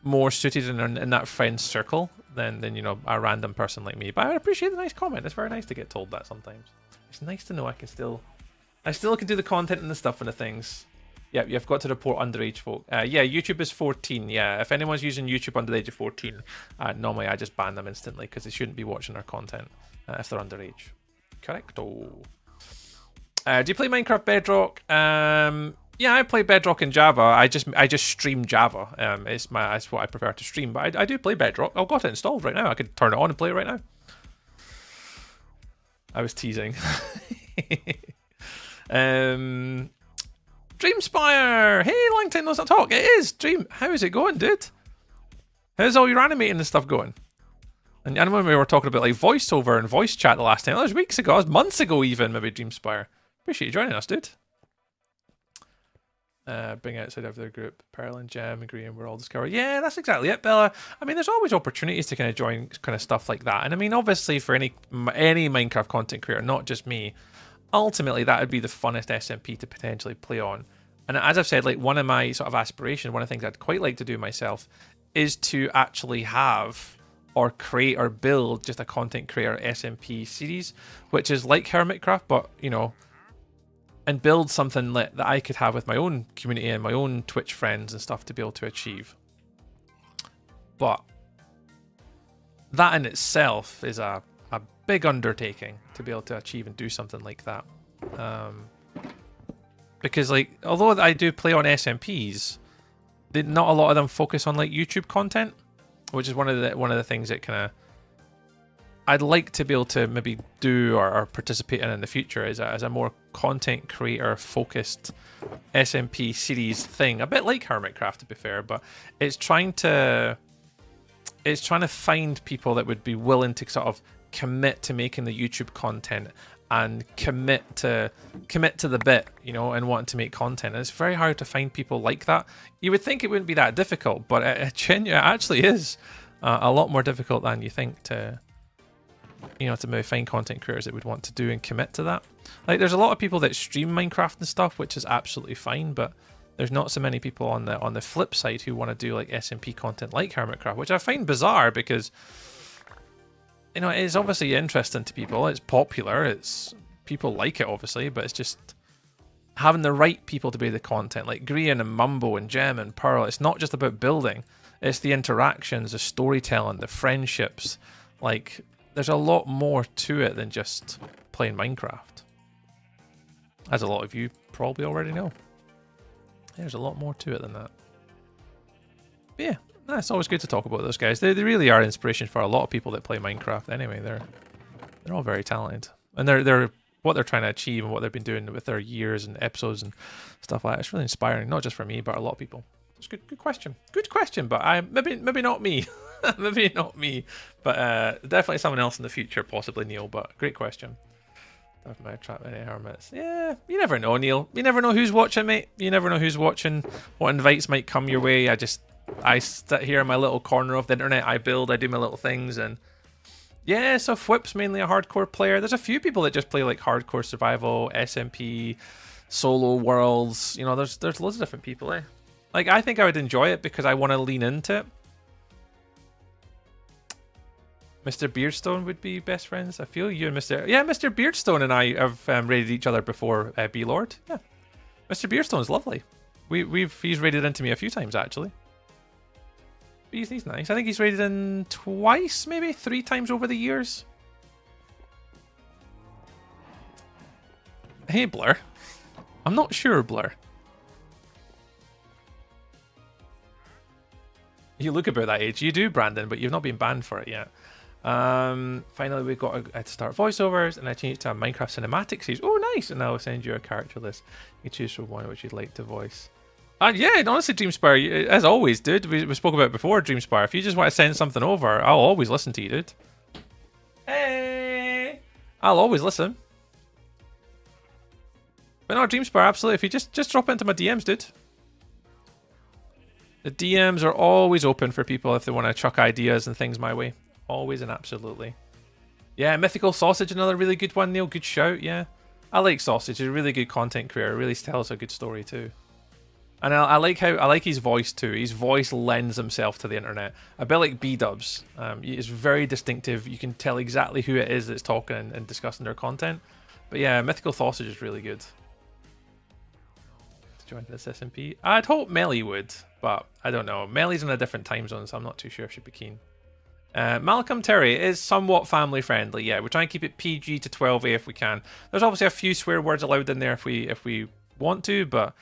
more suited in that friend circle than you know, a random person like me. But I appreciate the nice comment. It's very nice to get told that sometimes. It's nice to know I still can do the content and the stuff and the things. Yeah, you've got to report underage folk. Yeah, YouTube is 14. Yeah, if anyone's using YouTube under the age of 14, normally I just ban them instantly because they shouldn't be watching our content if they're underage. Correcto. Do you play Minecraft Bedrock? Yeah, I play Bedrock in Java. I just stream Java. It's what I prefer to stream. But I do play Bedrock. I've got it installed right now. I could turn it on and play it right now. I was teasing. Dreamspire! Hey, long time no talk. It is Dream. How's it going, dude? How's all your animating and stuff going? And I remember we were talking about like voiceover and voice chat the last time. That was weeks ago. That was months ago even. Maybe Dreamspire. Appreciate you joining us, dude. Bring outside of their group. Pearl and Gem agree, and we're all discovered. Yeah, that's exactly it, Bella. I mean, there's always opportunities to kind of join kind of stuff like that. And I mean, obviously, for any Minecraft content creator, not just me, ultimately that would be the funnest SMP to potentially play on. And as I've said, like, one of my sort of aspirations, one of the things I'd quite like to do myself is to actually have or create or build just a content creator SMP series, which is like Hermitcraft, but, you know, and build something that I could have with my own community and my own Twitch friends and stuff to be able to achieve. But that in itself is a big undertaking to be able to achieve and do something like that. Because, like, although I do play on SMPs, not a lot of them focus on like YouTube content, which is one of the things that kind of I'd like to be able to maybe do or participate in the future as a more content creator focused SMP series thing, a bit like Hermitcraft to be fair, but it's trying to find people that would be willing to sort of commit to making the YouTube content and commit to the bit, you know, and wanting to make content. And it's very hard to find people like that. You would think it wouldn't be that difficult, but it actually is a lot more difficult than you think to, you know, to maybe find content creators that would want to do and commit to that. Like, there's a lot of people that stream Minecraft and stuff, which is absolutely fine, but there's not so many people on the flip side who want to do like SMP content like Hermitcraft, which I find bizarre because, you know, it's obviously interesting to people. It's popular. It's people like it obviously, but it's just having the right people to be the content, like Grian and Mumbo and Gem and Pearl. It's not just about building. It's the interactions, the storytelling, the friendships. Like, there's a lot more to it than just playing Minecraft, as a lot of you probably already know. There's a lot more to it than that. But yeah, it's always good to talk about those guys. They really are inspiration for a lot of people that play Minecraft. Anyway, they're all very talented, and they're what they're trying to achieve and what they've been doing with their years and episodes and stuff like that. It's really inspiring, not just for me, but a lot of people. It's good question. Good question, but maybe not me. Maybe not me, but definitely someone else in the future, possibly Neil. But great question. I've might trap any hermits. Yeah, you never know, Neil. You never know who's watching, mate. You never know who's watching. What invites might come your way. I sit here in my little corner of the internet. I build. I do my little things, and yeah. So Fwip's mainly a hardcore player. There's a few people that just play like hardcore survival, SMP, solo worlds. You know, there's loads of different people. Like, I think I would enjoy it because I want to lean into it. Mr. Beardstone would be best friends. I feel you and Mr. Beardstone and I have raided each other before. B-Lord, yeah. Mr. Beardstone's lovely. He's raided into me a few times actually. He's nice. I think he's raided in twice, maybe 3 times over the years. Hey, Blur. I'm not sure, Blur. You look about that age. You do, Brandon, but you've not been banned for it yet. Finally, we've got to start voiceovers, and I changed to a Minecraft cinematic series. Oh, nice! And I'll send you a character list. You choose from one which you'd like to voice. Yeah, honestly, Dreamspire, as always, dude. We spoke about it before, Dreamspire. If you just want to send something over, I'll always listen to you, dude. Hey! I'll always listen. But no, Dreamspire, absolutely. If you just drop into my DMs, dude. The DMs are always open for people if they want to chuck ideas and things my way. Always and absolutely. Yeah, Mythical Sausage, another really good one, Neil. Good shout, yeah. I like Sausage. He's a really good content creator. Really tells a good story too. And I like his voice too. His voice lends himself to the internet. A bit like B-Dubs. It's very distinctive. You can tell exactly who it is that's talking and discussing their content. But yeah, Mythical Sausage is really good. To join this SMP. I'd hope Melly would, but I don't know. Melly's in a different time zone, so I'm not too sure if she'd be keen. Malcolm Terry is somewhat family friendly. Yeah, we're trying to keep it PG to 12A if we can. There's obviously a few swear words allowed in there if we want to, but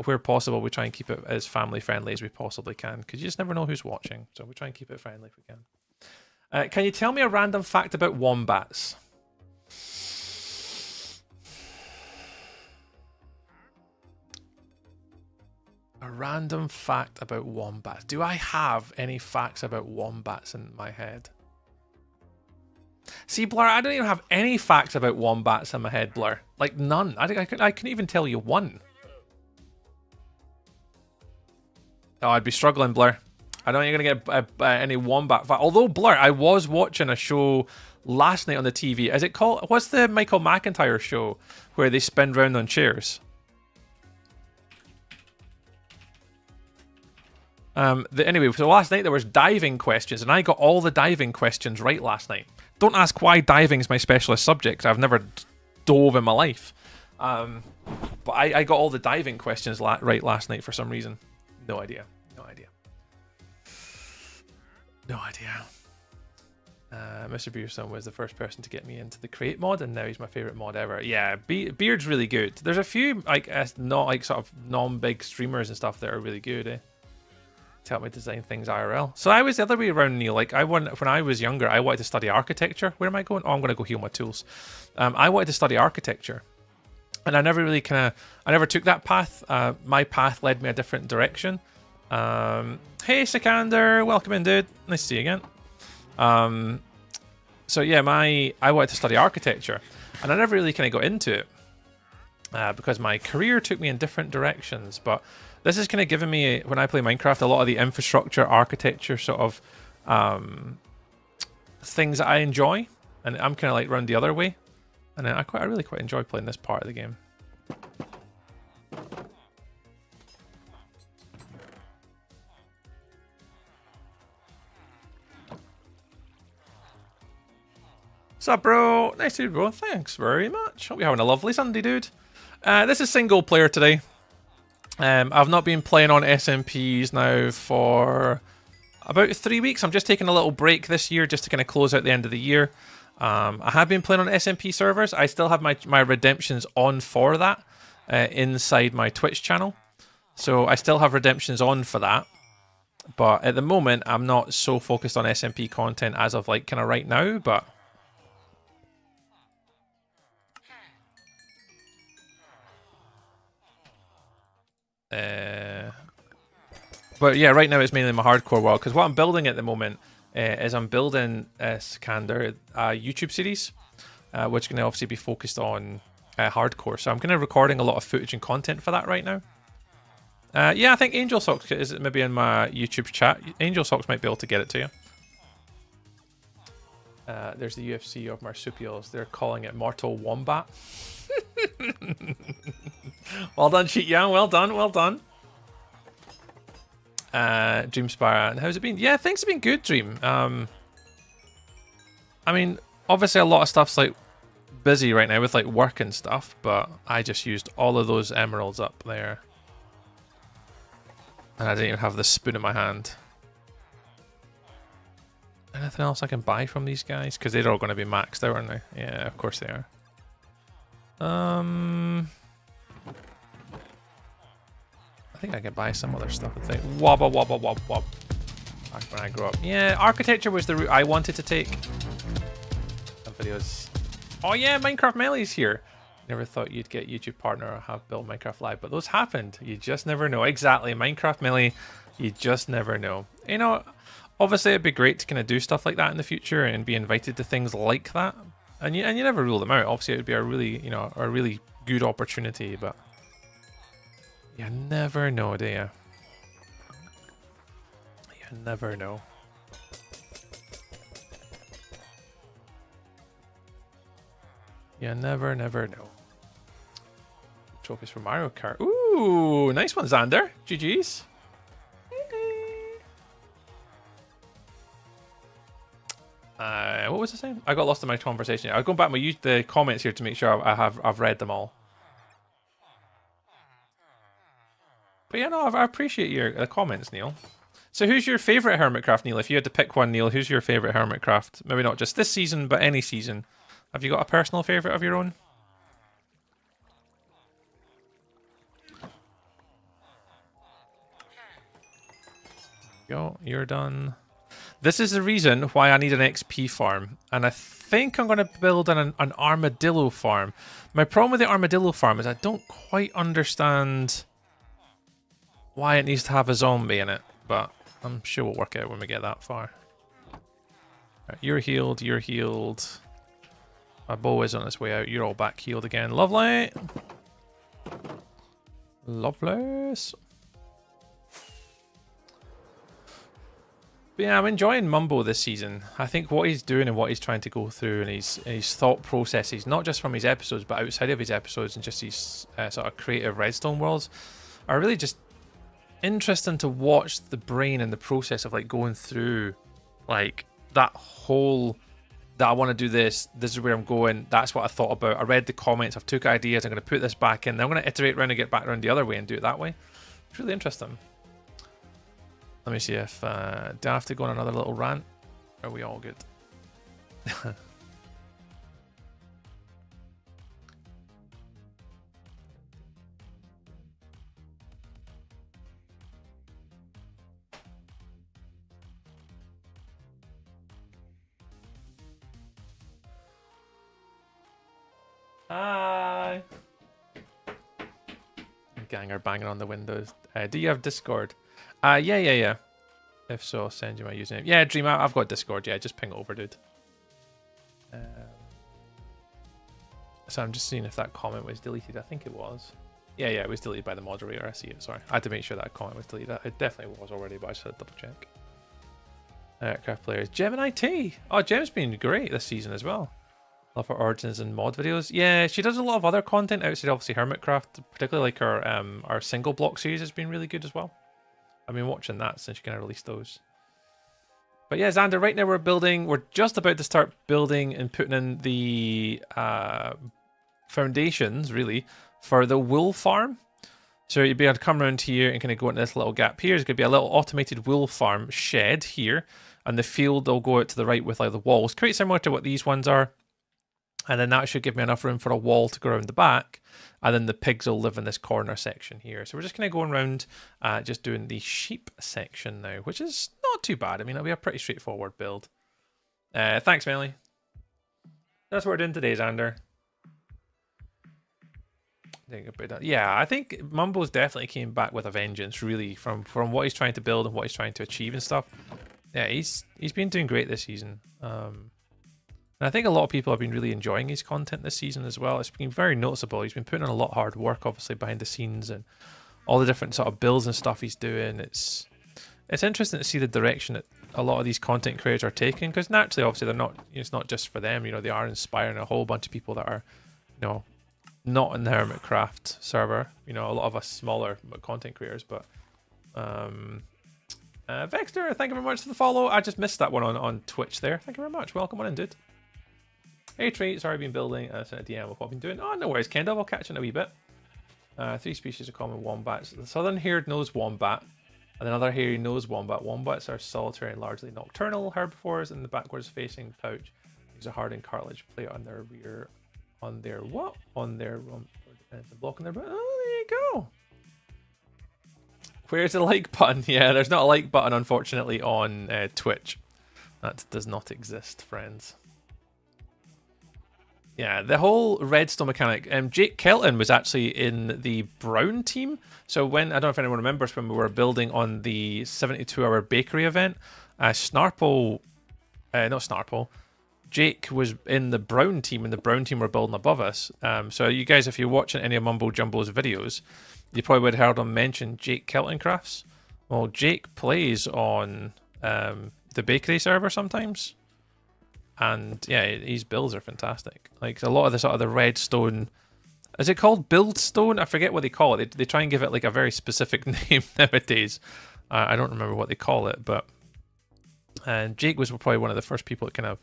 where possible, we try and keep it as family friendly as we possibly can, because you just never know who's watching. So we try and keep it friendly if we can. Can you tell me a random fact about wombats? A random fact about wombats. Do I have any facts about wombats in my head? See, Blur, I don't even have any facts about wombats in my head, Blur. Like, none. I couldn't even tell you one. Oh, I'd be struggling, Blur. I don't think you're going to get any wombat fact. Although, Blur, I was watching a show last night on the TV. Is it called... What's the Michael McIntyre show where they spin round on chairs? Anyway, so last night there was diving questions, and I got all the diving questions right last night. Don't ask why diving is my specialist subject, 'cause I've never dove in my life. But I got all the diving questions right last night for some reason. No idea. Mr. Beerstone was the first person to get me into the Create mod, and now he's my favourite mod ever. Yeah, Beard's really good. There's a few not like sort of non-big streamers and stuff that are really good, eh? To help me design things IRL. So I was the other way around, Neil. Like when I was younger, I wanted to study architecture. Where am I going? Oh, I'm going to go heal my tools. I wanted to study architecture, And I never really I never took that path. My path led me a different direction. Hey, Sikander, welcome in, dude. Nice to see you again. So yeah, I wanted to study architecture, and I never really kind of got into it because my career took me in different directions. But this is kind of giving me, when I play Minecraft, a lot of the infrastructure, architecture sort of things that I enjoy, and I'm kind of like run the other way. And I really quite enjoy playing this part of the game. Sup, bro? Nice to meet you, bro. Thanks very much. Hope you're having a lovely Sunday, dude. This is single player today. I've not been playing on SMPs now for about 3 weeks. I'm just taking a little break this year just to kind of close out the end of the year. I have been playing on SMP servers. I still have my redemptions on for that inside my Twitch channel. So I still have redemptions on for that. But at the moment, I'm not so focused on SMP content as of like kind of right now, but... But yeah, right now it's mainly my hardcore world, because what I'm building at the moment is I'm building Sikander, a YouTube series, which can obviously be focused on hardcore. So I'm kind of recording a lot of footage and content for that right now. Yeah, I think Angel Socks is maybe in my YouTube chat. Angel Socks might be able to get it to you. There's the UFC of marsupials. They're calling it Mortal Wombat. Well done, Cheat Yang. Well done, well done. Dream Spire, and how's it been? Yeah, things have been good, Dream. I mean, obviously a lot of stuff's like busy right now with like work and stuff, but I just used all of those emeralds up there. And I didn't even have the spoon in my hand. Anything else I can buy from these guys? Because they're all going to be maxed out, aren't they? Yeah, of course they are. I think I can buy some other stuff. It's like wobba wobba wob wob. Back when I grew up. Yeah, architecture was the route I wanted to take. Some videos. Oh yeah, Minecraft Melee's here. Never thought you'd get YouTube partner or have built Minecraft Live, but those happened. You just never know. Exactly, Minecraft Melee. You just never know. You know, obviously it'd be great to kind of do stuff like that in the future and be invited to things like that. And you never rule them out. Obviously, it would be a really, you know, a really good opportunity, but you never know, do you? You never know. You never know. Trophies for Mario Kart. Ooh, nice one, Xander. GG's. What was I saying? I got lost in my conversation. I'll go back to the comments here to make sure I've read them all. But yeah, no, I appreciate the comments, Neil. So who's your favourite Hermitcraft, Neil? If you had to pick one, Neil, who's your favourite Hermitcraft? Maybe not just this season, but any season. Have you got a personal favourite of your own? Go, you're done. This is the reason why I need an XP farm, and I think I'm going to build an armadillo farm. My problem with the armadillo farm is I don't quite understand why it needs to have a zombie in it, but I'm sure we'll work out when we get that far. Right, you're healed, you're healed. My bow is on its way out, you're all back healed again. Lovely! Loveless! But yeah, I'm enjoying Mumbo this season. I think what he's doing and what he's trying to go through and his thought processes, not just from his episodes, but outside of his episodes and just his sort of creative Redstone worlds, are really just interesting to watch the brain and the process of like going through like that whole, that I want to do this is where I'm going, that's what I thought about, I read the comments, I've took ideas, I'm going to put this back in, then I'm going to iterate around and get back around the other way and do it that way. It's really interesting. Let me see if do I have to go on another little rant? Are we all good? Hi. gang are banging on the windows. Do you have Discord? Yeah. If so, I'll send you my username. Yeah, Dream, I've got Discord. Yeah, just ping it over, dude. So I'm just seeing if that comment was deleted. I think it was. Yeah, it was deleted by the moderator. I see it. Sorry. I had to make sure that comment was deleted. It definitely was already, but I just had to double check. Aircraft players. Gemini T. Oh, Gem's been great this season as well. Love her Origins and mod videos. Yeah, she does a lot of other content outside, obviously, Hermitcraft. Particularly like our single block series has been really good as well. I've been watching that since she kind of released those. But yeah, Xander, right now we're just about to start building and putting in the foundations, really, for the wool farm. So you'd be able to come around here and kind of go into this little gap here. There's going to be a little automated wool farm shed here. And the field will go out to the right with like the walls. Quite similar to what these ones are. And then that should give me enough room for a wall to go around the back. And then the pigs will live in this corner section here. So we're just kind of going around just doing the sheep section now, which is not too bad. I mean, it'll be a pretty straightforward build. Thanks, Melly. That's what we're doing today, Xander. Yeah, I think Mumbo's definitely came back with a vengeance, really, from what he's trying to build and what he's trying to achieve and stuff. Yeah, he's been doing great this season. And I think a lot of people have been really enjoying his content this season as well. It's been very noticeable. He's been putting in a lot of hard work, obviously, behind the scenes and all the different sort of builds and stuff he's doing. It's interesting to see the direction that a lot of these content creators are taking, because naturally, obviously, they're not. It's not just for them. You know, they are inspiring a whole bunch of people that are, you know, not in the Hermitcraft server. You know, a lot of us smaller content creators, but. Vexter, thank you very much for the follow. I just missed that one on Twitch there. Thank you very much. Welcome on in, dude. Hey, Trey. Sorry, I've been building. Sent a DM with what I've been doing. Oh, no worries, Kendall. I'll catch you in a wee bit. 3 species of common wombats. The southern haired nose wombat, and another hairy nose wombat. Wombats are solitary and largely nocturnal herbivores in the backwards facing pouch. Use a hardened cartilage plate on their rear, on their what? On their rump, blocking their butt. Oh, there you go. Where's the like button? Yeah, there's not a like button, unfortunately, on Twitch. That does not exist, friends. Yeah, the whole redstone mechanic. Jake Kelton was actually in the brown team. So when, I don't know if anyone remembers, when we were building on the 72-hour bakery event, Jake was in the brown team, and the brown team were building above us. So you guys, if you're watching any of Mumbo Jumbo's videos, you probably would have heard him mention Jake Kelton Crafts. Well, Jake plays on the bakery server sometimes. And yeah, his builds are fantastic. Like a lot of the sort of the redstone, is it called buildstone? I forget what they call it. They try and give it like a very specific name nowadays. I don't remember what they call it, but Jake was probably one of the first people that kind of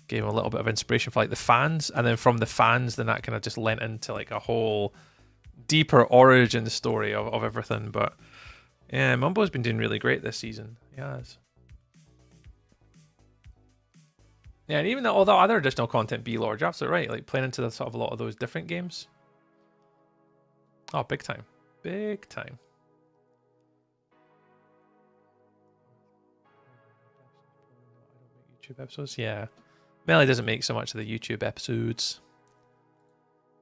gave him a little bit of inspiration for like the fans, and then from the fans, then that kind of just lent into like a whole deeper origin story of everything. But yeah, Mumbo's been doing really great this season. He has. Yeah, and even though all the other additional content, B-Lord, you're absolutely right. Like playing into the sort of a lot of those different games. Oh, big time. Big time. YouTube episodes, yeah. Melly doesn't make so much of the YouTube episodes.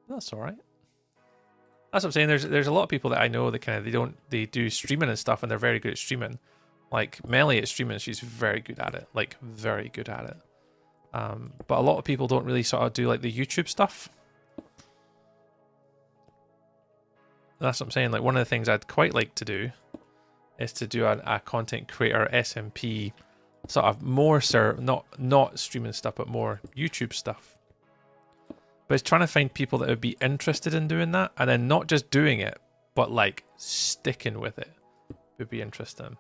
That's all right. That's what I'm saying. There's a lot of people that I know that kind of they do streaming and stuff, and they're very good at streaming. Like Melly at streaming, she's very good at it. Like very good at it. But a lot of people don't really sort of do like the YouTube stuff. That's what I'm saying. Like one of the things I'd quite like to do is to do a content creator SMP sort of more not streaming stuff, but more YouTube stuff. But it's trying to find people that would be interested in doing that, and then not just doing it, but like sticking with it would be interesting.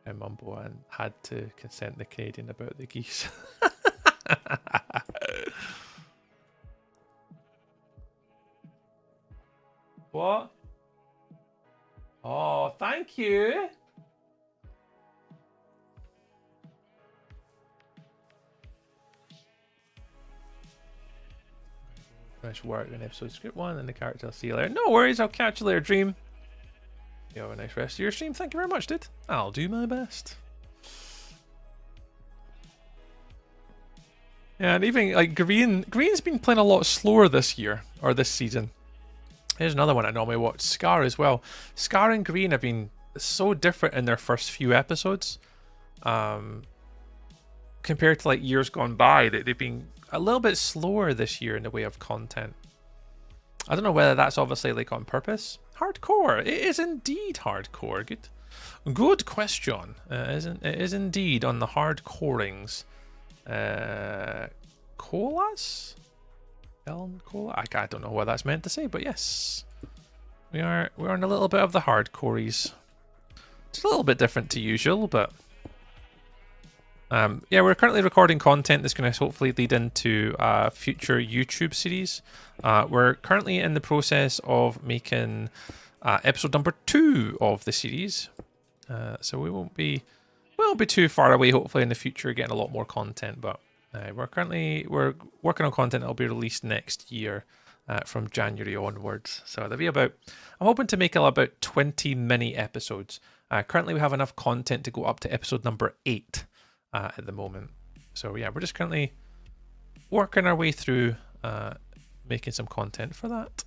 And Mumbo had to consent the Canadian about the geese. What? Oh, thank you. Finish work in episode script 1 and the character I'll see you later. No worries, I'll catch you later, Dream. You have a nice rest of your stream. Thank you very much, dude. I'll do my best. Yeah, and even like Green's been playing a lot slower this year or this season. Here's another one I normally watch, Scar as well. Scar and Green have been so different in their first few episodes, compared to like years gone by. That they've been a little bit slower this year in the way of content. I don't know whether that's obviously like on purpose. Hardcore. It is indeed hardcore. Good question. It is indeed on the hardcorings. Colas? Elm Cola? I don't know what that's meant to say, but yes. We're on a little bit of the hardcories. It's a little bit different to usual, but yeah, we're currently recording content that's going to hopefully lead into a future YouTube series. We're currently in the process of making episode number 2 of the series. So we won't be too far away, hopefully, in the future, getting a lot more content. But we're working on content that'll be released next year, from January onwards. So there'll be I'm hoping to make about 20 mini episodes. Currently, we have enough content to go up to episode number 8 at the moment. So yeah, we're just currently working our way through making some content for that.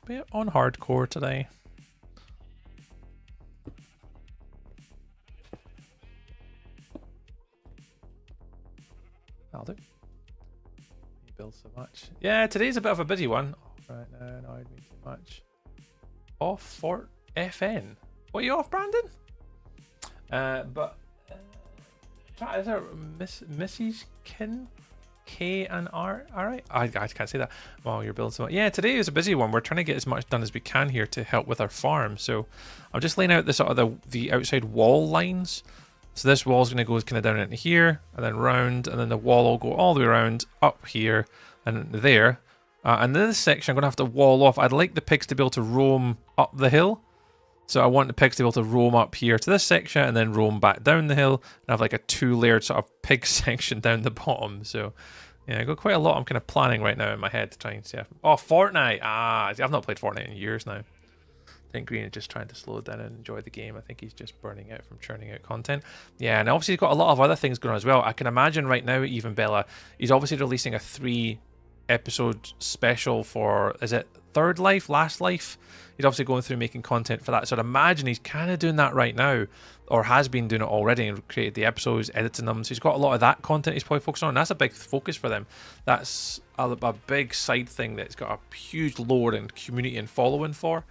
Bit on hardcore today. That'll do. You build so much. Yeah, today's a bit of a busy one. Oh, right now, annoyed me too much. Off for FN. What are you off, Brandon? Is there Mrs. Kin? K and R. All right, I can't say that. Well, you're building so much. Yeah, today is a busy one. We're trying to get as much done as we can here to help with our farm. So I'm just laying out the sort of the outside wall lines. So this wall's going to go kind of down into here and then round, and then the wall will go all the way around up here and there. And in this section, I'm going to have to wall off. I'd like the pigs to be able to roam up the hill. So I want the pigs to be able to roam up here to this section and then roam back down the hill and have like a 2-layered sort of pig section down the bottom. So yeah, I got quite a lot I'm kind of planning right now in my head to try and see. Oh, Fortnite! I've not played Fortnite in years now. I think Green is just trying to slow down and enjoy the game. I think he's just burning out from churning out content. Yeah, and obviously he's got a lot of other things going on as well. I can imagine right now, even Bella, he's obviously releasing a 3-episode special for, is it Third Life, Last Life? He's obviously going through making content for that. So I'd imagine he's kind of doing that right now, or has been doing it already and created the episodes, editing them. So he's got a lot of that content he's probably focused on. And that's a big focus for them. That's a big side thing that's got a huge lore and community and following for.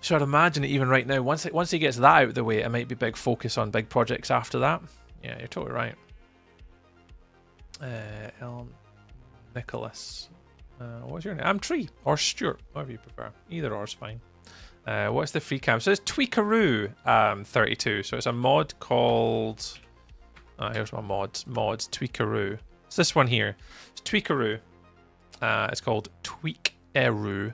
So I'd imagine that even right now, once he gets that out of the way, it might be big focus on big projects after that. Yeah, you're totally right. Nicholas. What's your name? I'm Tree or Stuart, whatever you prefer. Either or is fine. What's the free cam? So it's Tweakaroo 32. So it's a mod called. Here's my mods. Tweakaroo. It's this one here. It's Tweakaroo. It's called Tweakaroo.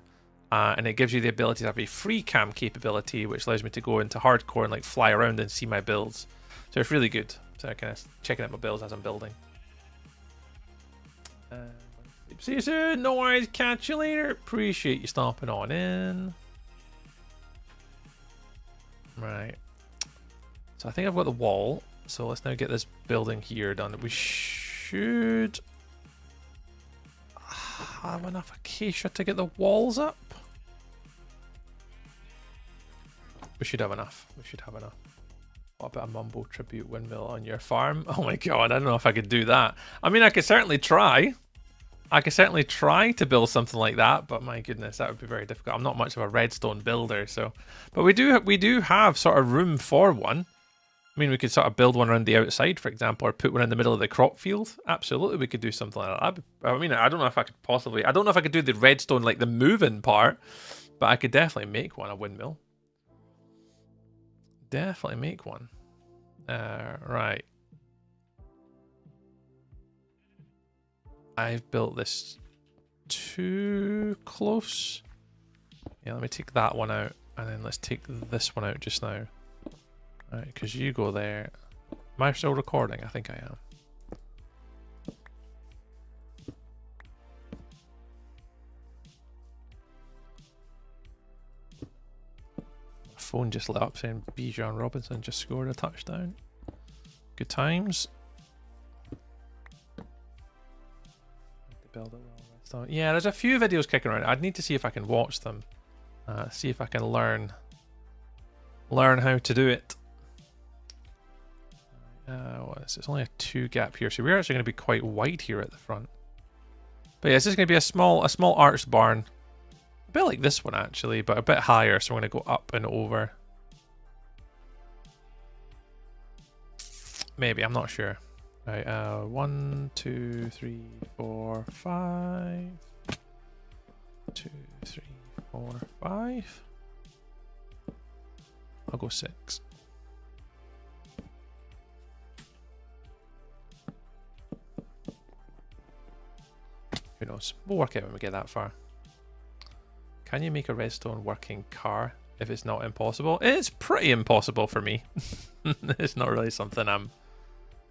And it gives you the ability to have a free cam capability, which allows me to go into hardcore and like fly around and see my builds. So it's really good. So I'm kind of checking out my builds as I'm building. See you soon. No worries. Catch you later. Appreciate you stomping on in. Right. So I think I've got the wall. So let's now get this building here done. We should have enough acacia to get the walls up. We should have enough. We should have enough. What about a Mumbo tribute windmill on your farm? Oh my god, I don't know if I could do that. I mean, I could certainly try. I could certainly try to build something like that, but my goodness, that would be very difficult. I'm not much of a redstone builder, so. But we do have sort of room for one. I mean, we could sort of build one around the outside, for example, or put one in the middle of the crop field. Absolutely, we could do something like that. I mean, I don't know if I could possibly. I don't know if I could do the redstone, like the moving part, but I could definitely make one, a windmill. Definitely make one. Right. I've built this too close. Yeah, let me take that one out, and then let's take this one out just now. Alright, because you go there. Am I still recording? I think I am. phone just lit up saying Bijan Robinson just scored a touchdown. Good times. Yeah, there's a few videos kicking around. I'd need to see if I can watch them. See if I can learn how to do it. What is this? It's only a 2 gap here, so we're actually going to be quite wide here at the front. But yeah, it's just going to be a small arched barn. A bit like this one actually, but a bit higher, so we're going to go up and over. Maybe, I'm not sure. Right, 1, 2, 3, 4, 5. 2, 3, 4, 5. I'll go 6. Who knows? We'll work it when we get that far. Can you make a redstone working car if it's not impossible? It's pretty impossible for me. It's not really something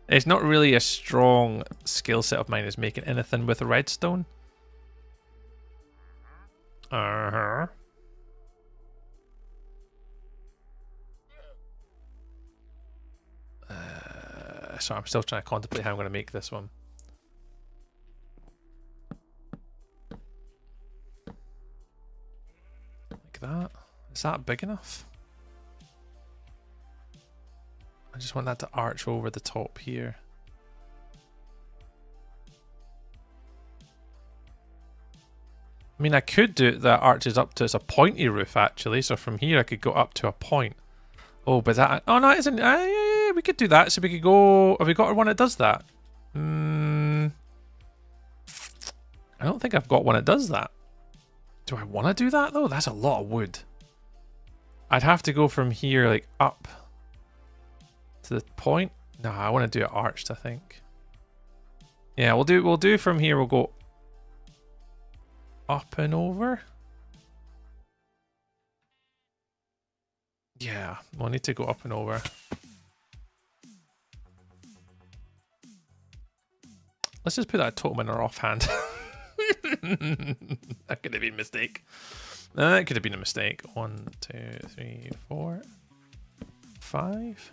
it's not really a strong skill set of mine is making anything with redstone. Sorry, I'm still trying to contemplate how I'm going to make this one. Like that. Is that big enough? I just want that to arch over the top here. I mean, I could do it that arches up to it's a pointy roof actually, so from here I could go up to a point. Oh, but that... Oh, no, it isn't... yeah, we could do that. So we could go... Have we got one that does that? I don't think I've got one that does that. Do I want to do that, though? That's a lot of wood. I'd have to go from here, like, up to the point. No, I want to do it arched, I think. Yeah, we'll do from here. We'll go up and over. Yeah, we'll need to go up and over. Let's just put that totem in our offhand. That could have been a mistake. That could have been a mistake. 1, 2, 3, 4, 5.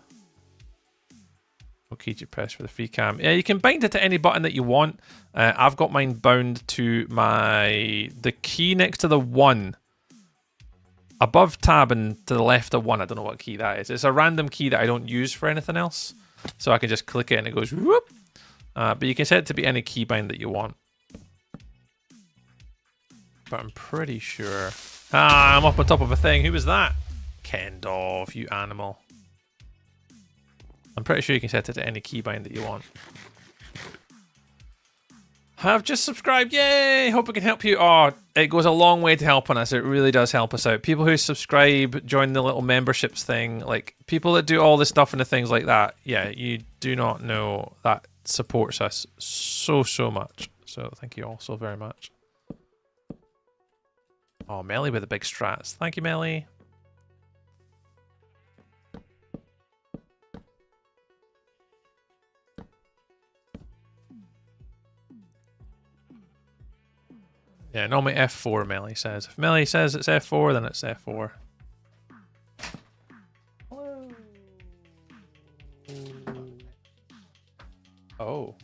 Okay, you press for the free cam. Yeah, you can bind it to any button that you want. I've got mine bound to the key next to the 1. Above tab and to the left of 1. I don't know what key that is. It's a random key that I don't use for anything else. So I can just click it and it goes whoop. But you can set it to be any keybind that you want. But I'm pretty sure... Ah, I'm up on top of a thing. Who was that? Kendorf, you animal. I'm pretty sure you can set it to any keybind that you want. I've just subscribed. Yay! Hope it can help you. Oh, it goes a long way to helping us. It really does help us out. People who subscribe, join the little memberships thing, like people that do all this stuff and the things like that. Yeah, you do not know that supports us so much. So thank you all so very much. Oh, Melly with the big strats. Thank you, Melly. Yeah, normally F4, Melly says. If Melly says it's F4, then it's F4. Hello. Oh.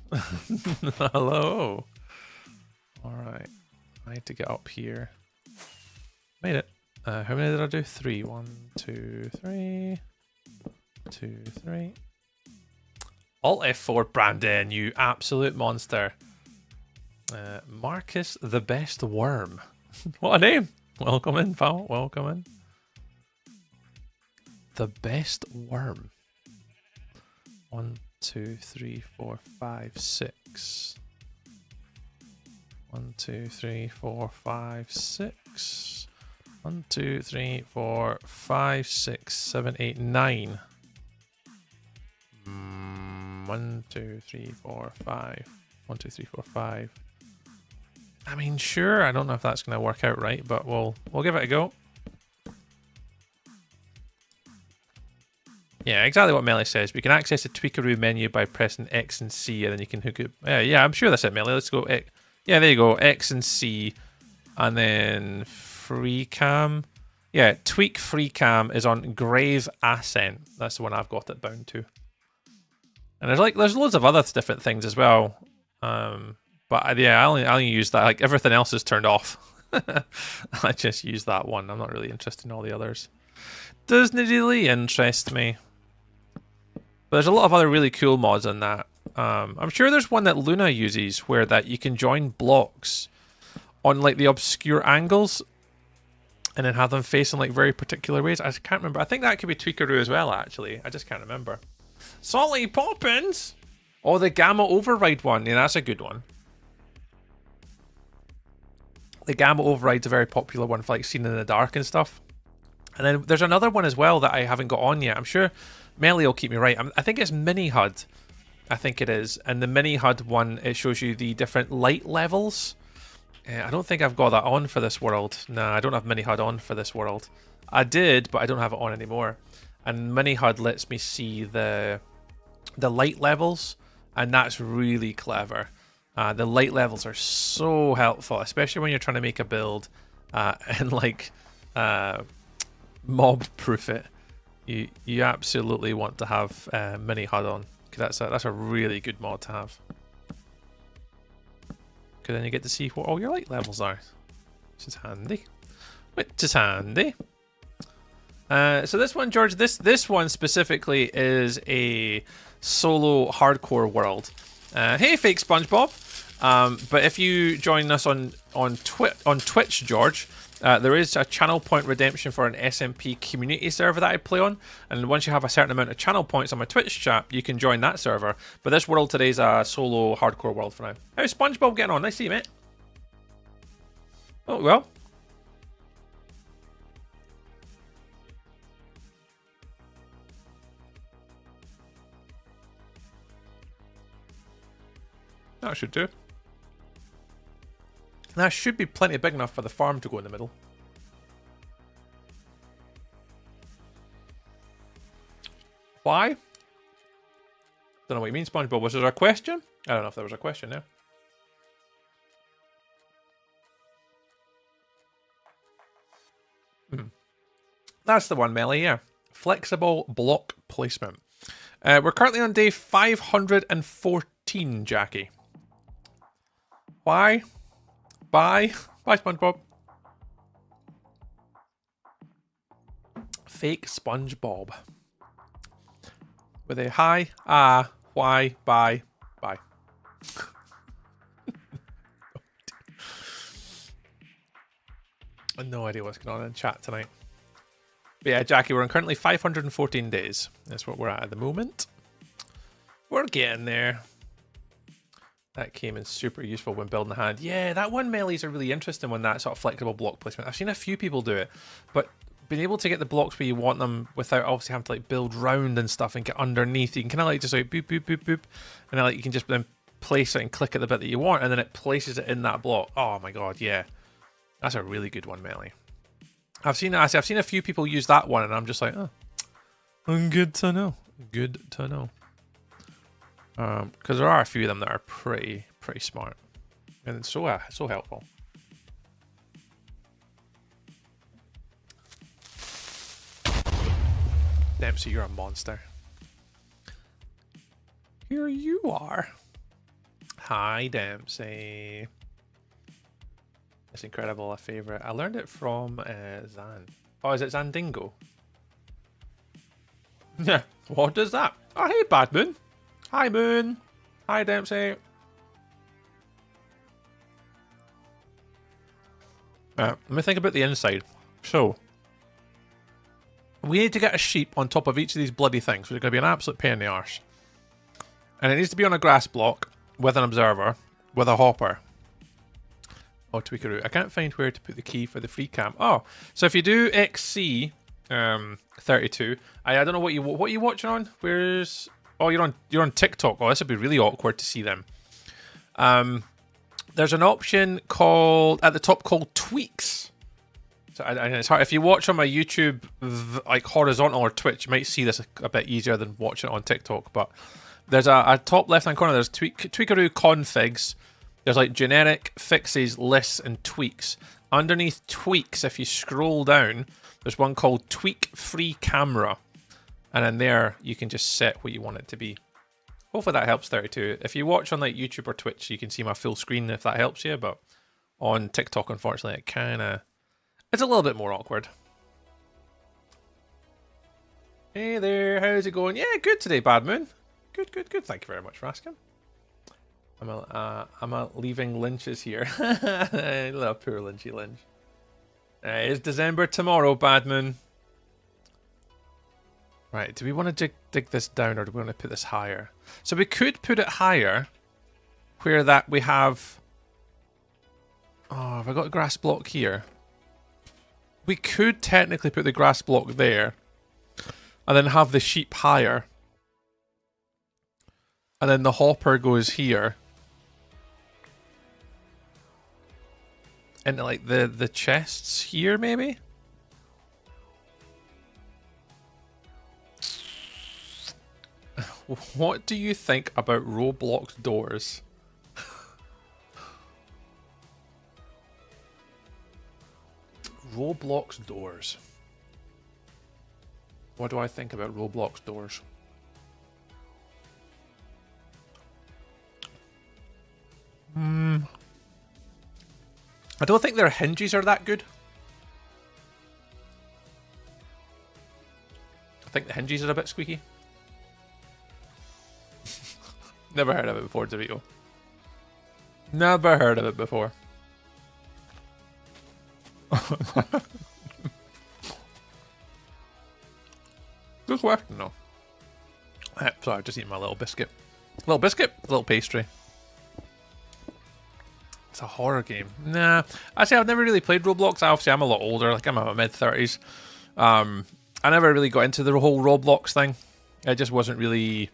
Hello. Alright. I need to get up here. Made it. How many did I do? 3. 1, 2, 3. 2, 3. Alt F4, Brandon, you absolute monster. Marcus the Best Worm. What a name. Welcome in, pal. Welcome in. The Best Worm. 1, 2, 3, 4, 5, 6. 1, 2, 3, 4, 5, 6. 1, 2, 3, 4, 5, 6, 7, 8, 9. 1, 2, 3, 4, 5. 1, 2, 3, 4, 5. I mean, sure. I don't know if that's going to work out right, but we'll give it a go. Yeah, exactly what Melly says. We can access the Tweakaroo menu by pressing X and C, and then you can hook it. Yeah, I'm sure that's it, Melly. Let's go. Yeah, there you go. X and C, and then free cam. Yeah, Tweak Free Cam is on Grave Ascent. That's the one I've got it bound to. And there's loads of other different things as well. But yeah, I only use that. Like everything else is turned off. I just use that one. I'm not really interested in all the others. Doesn't really interest me. But there's a lot of other really cool mods on that. I'm sure there's one that Luna uses where that you can join blocks on like the obscure angles and then have them facing like very particular ways. I can't remember. I think that could be Tweakaroo as well, actually. I just can't remember. Salty Poppins! Oh, the Gamma Override one. Yeah, that's a good one. The Gamma Override's a very popular one for like Seen in the Dark and stuff. And then there's another one as well that I haven't got on yet. I'm sure Melly will keep me right. I think it's Mini HUD. I think it is. And the Mini HUD one, it shows you the different light levels. I don't think I've got that on for this world. Nah, I don't have Mini HUD on for this world. I did, but I don't have it on anymore. And Mini HUD lets me see the light levels, and that's really clever. The light levels are so helpful, especially when you're trying to make a build and like mob proof it. You absolutely want to have Mini HUD on, because that's a really good mod to have. Because then you get to see what all your light levels are, which is handy. Which is handy. So this one, George, this one specifically is a solo hardcore world. Hey, fake SpongeBob. But if you join us on Twitch, George, there is a channel point redemption for an SMP community server that I play on, and once you have a certain amount of channel points on my Twitch chat, you can join that server. But this world today is a solo hardcore world for now. How's SpongeBob getting on? Nice to see you, mate. Oh, well. That should do. That should be plenty big enough for the farm to go in the middle. Why? Don't know what you mean, SpongeBob. Was there a question? I don't know if there was a question there. That's the one, Melly, yeah. Flexible block placement. We're currently on day 514, Jackie. Why? Bye. Bye, SpongeBob. Fake SpongeBob. With a hi, why, bye, bye. I have no idea what's going on in chat tonight. But yeah, Jackie, we're on currently 514 days. That's what we're at the moment. We're getting there. That came in super useful when building a hand. Yeah, that one Melly's a really interesting one, that sort of flexible block placement. I've seen a few people do it, but being able to get the blocks where you want them without obviously having to like build round and stuff and get underneath, you can kind of like just like boop, boop, boop, boop, and then like you can just then place it and click at the bit that you want, and then it places it in that block. Oh my god, yeah. That's a really good one, Melly. I've seen a few people use that one, and I'm just like, oh, good to know. Good to know. Because there are a few of them that are pretty smart, and it's so helpful. Dempsey, you're a monster. Here you are. Hi, Dempsey. It's incredible, a favourite. I learned it from Zan. Oh, is it Zandingo? Yeah, what is that? Oh, hey, Bad Moon. Hi, Moon. Hi, Dempsey. Let me think about the inside. So, we need to get a sheep on top of each of these bloody things, which is going to be an absolute pain in the arse. And it needs to be on a grass block with an observer, with a hopper. Oh, Tweakaroo. I can't find where to put the key for the free cam. Oh, so if you do XC 32, I don't know what are you watching on? Where's... Oh, you're on TikTok. Oh, this would be really awkward to see them. There's an option called at the top called tweaks. So it's hard if you watch on my YouTube like horizontal or Twitch, you might see this a bit easier than watching it on TikTok. But there's a top left hand corner. There's Tweakaroo configs. There's like generic fixes, lists, and tweaks. Underneath tweaks, if you scroll down, There's one called Tweak Free Camera. And in there, you can just set what you want it to be. Hopefully that helps 32. If you watch on like YouTube or Twitch, you can see my full screen if that helps you. But on TikTok, unfortunately, it's a little bit more awkward. Hey there, how's it going? Yeah, good today, Bad Moon. Good. Thank you very much for asking. I'm a leaving Lynch's here. I love poor Lynchy Lynch. It's December tomorrow, Bad Moon. Right, do we want to dig this down or do we want to put this higher? So we could put it higher where that we have... Oh, have I got a grass block here? We could technically put the grass block there and then have the sheep higher. And then the hopper goes here. Into like the chests here, maybe? What do you think about Roblox doors? Roblox doors. What do I think about Roblox doors? I don't think their hinges are that good. I think the hinges are a bit squeaky. Never heard of it before, DeVito. Never heard of it before. Good question, though. Sorry, just eating my little biscuit. Little biscuit, little pastry. It's a horror game. Nah. Actually, I've never really played Roblox. Obviously, I'm a lot older. Like, I'm in my mid-30s. I never really got into the whole Roblox thing. It just wasn't really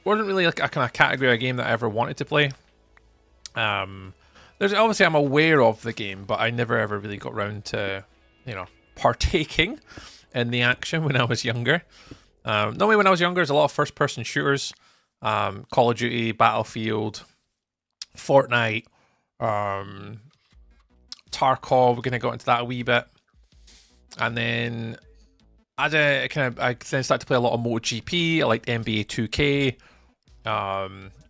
like a kind of category of game that I ever wanted to play. There's obviously I'm aware of the game, but I never ever really got around to, you know, partaking in the action when I was younger. Normally when I was younger, there's a lot of first-person shooters, Call of Duty, Battlefield, Fortnite, Tarkov. We're gonna go into that a wee bit, and then I then started to play a lot of MotoGP. I liked NBA 2K,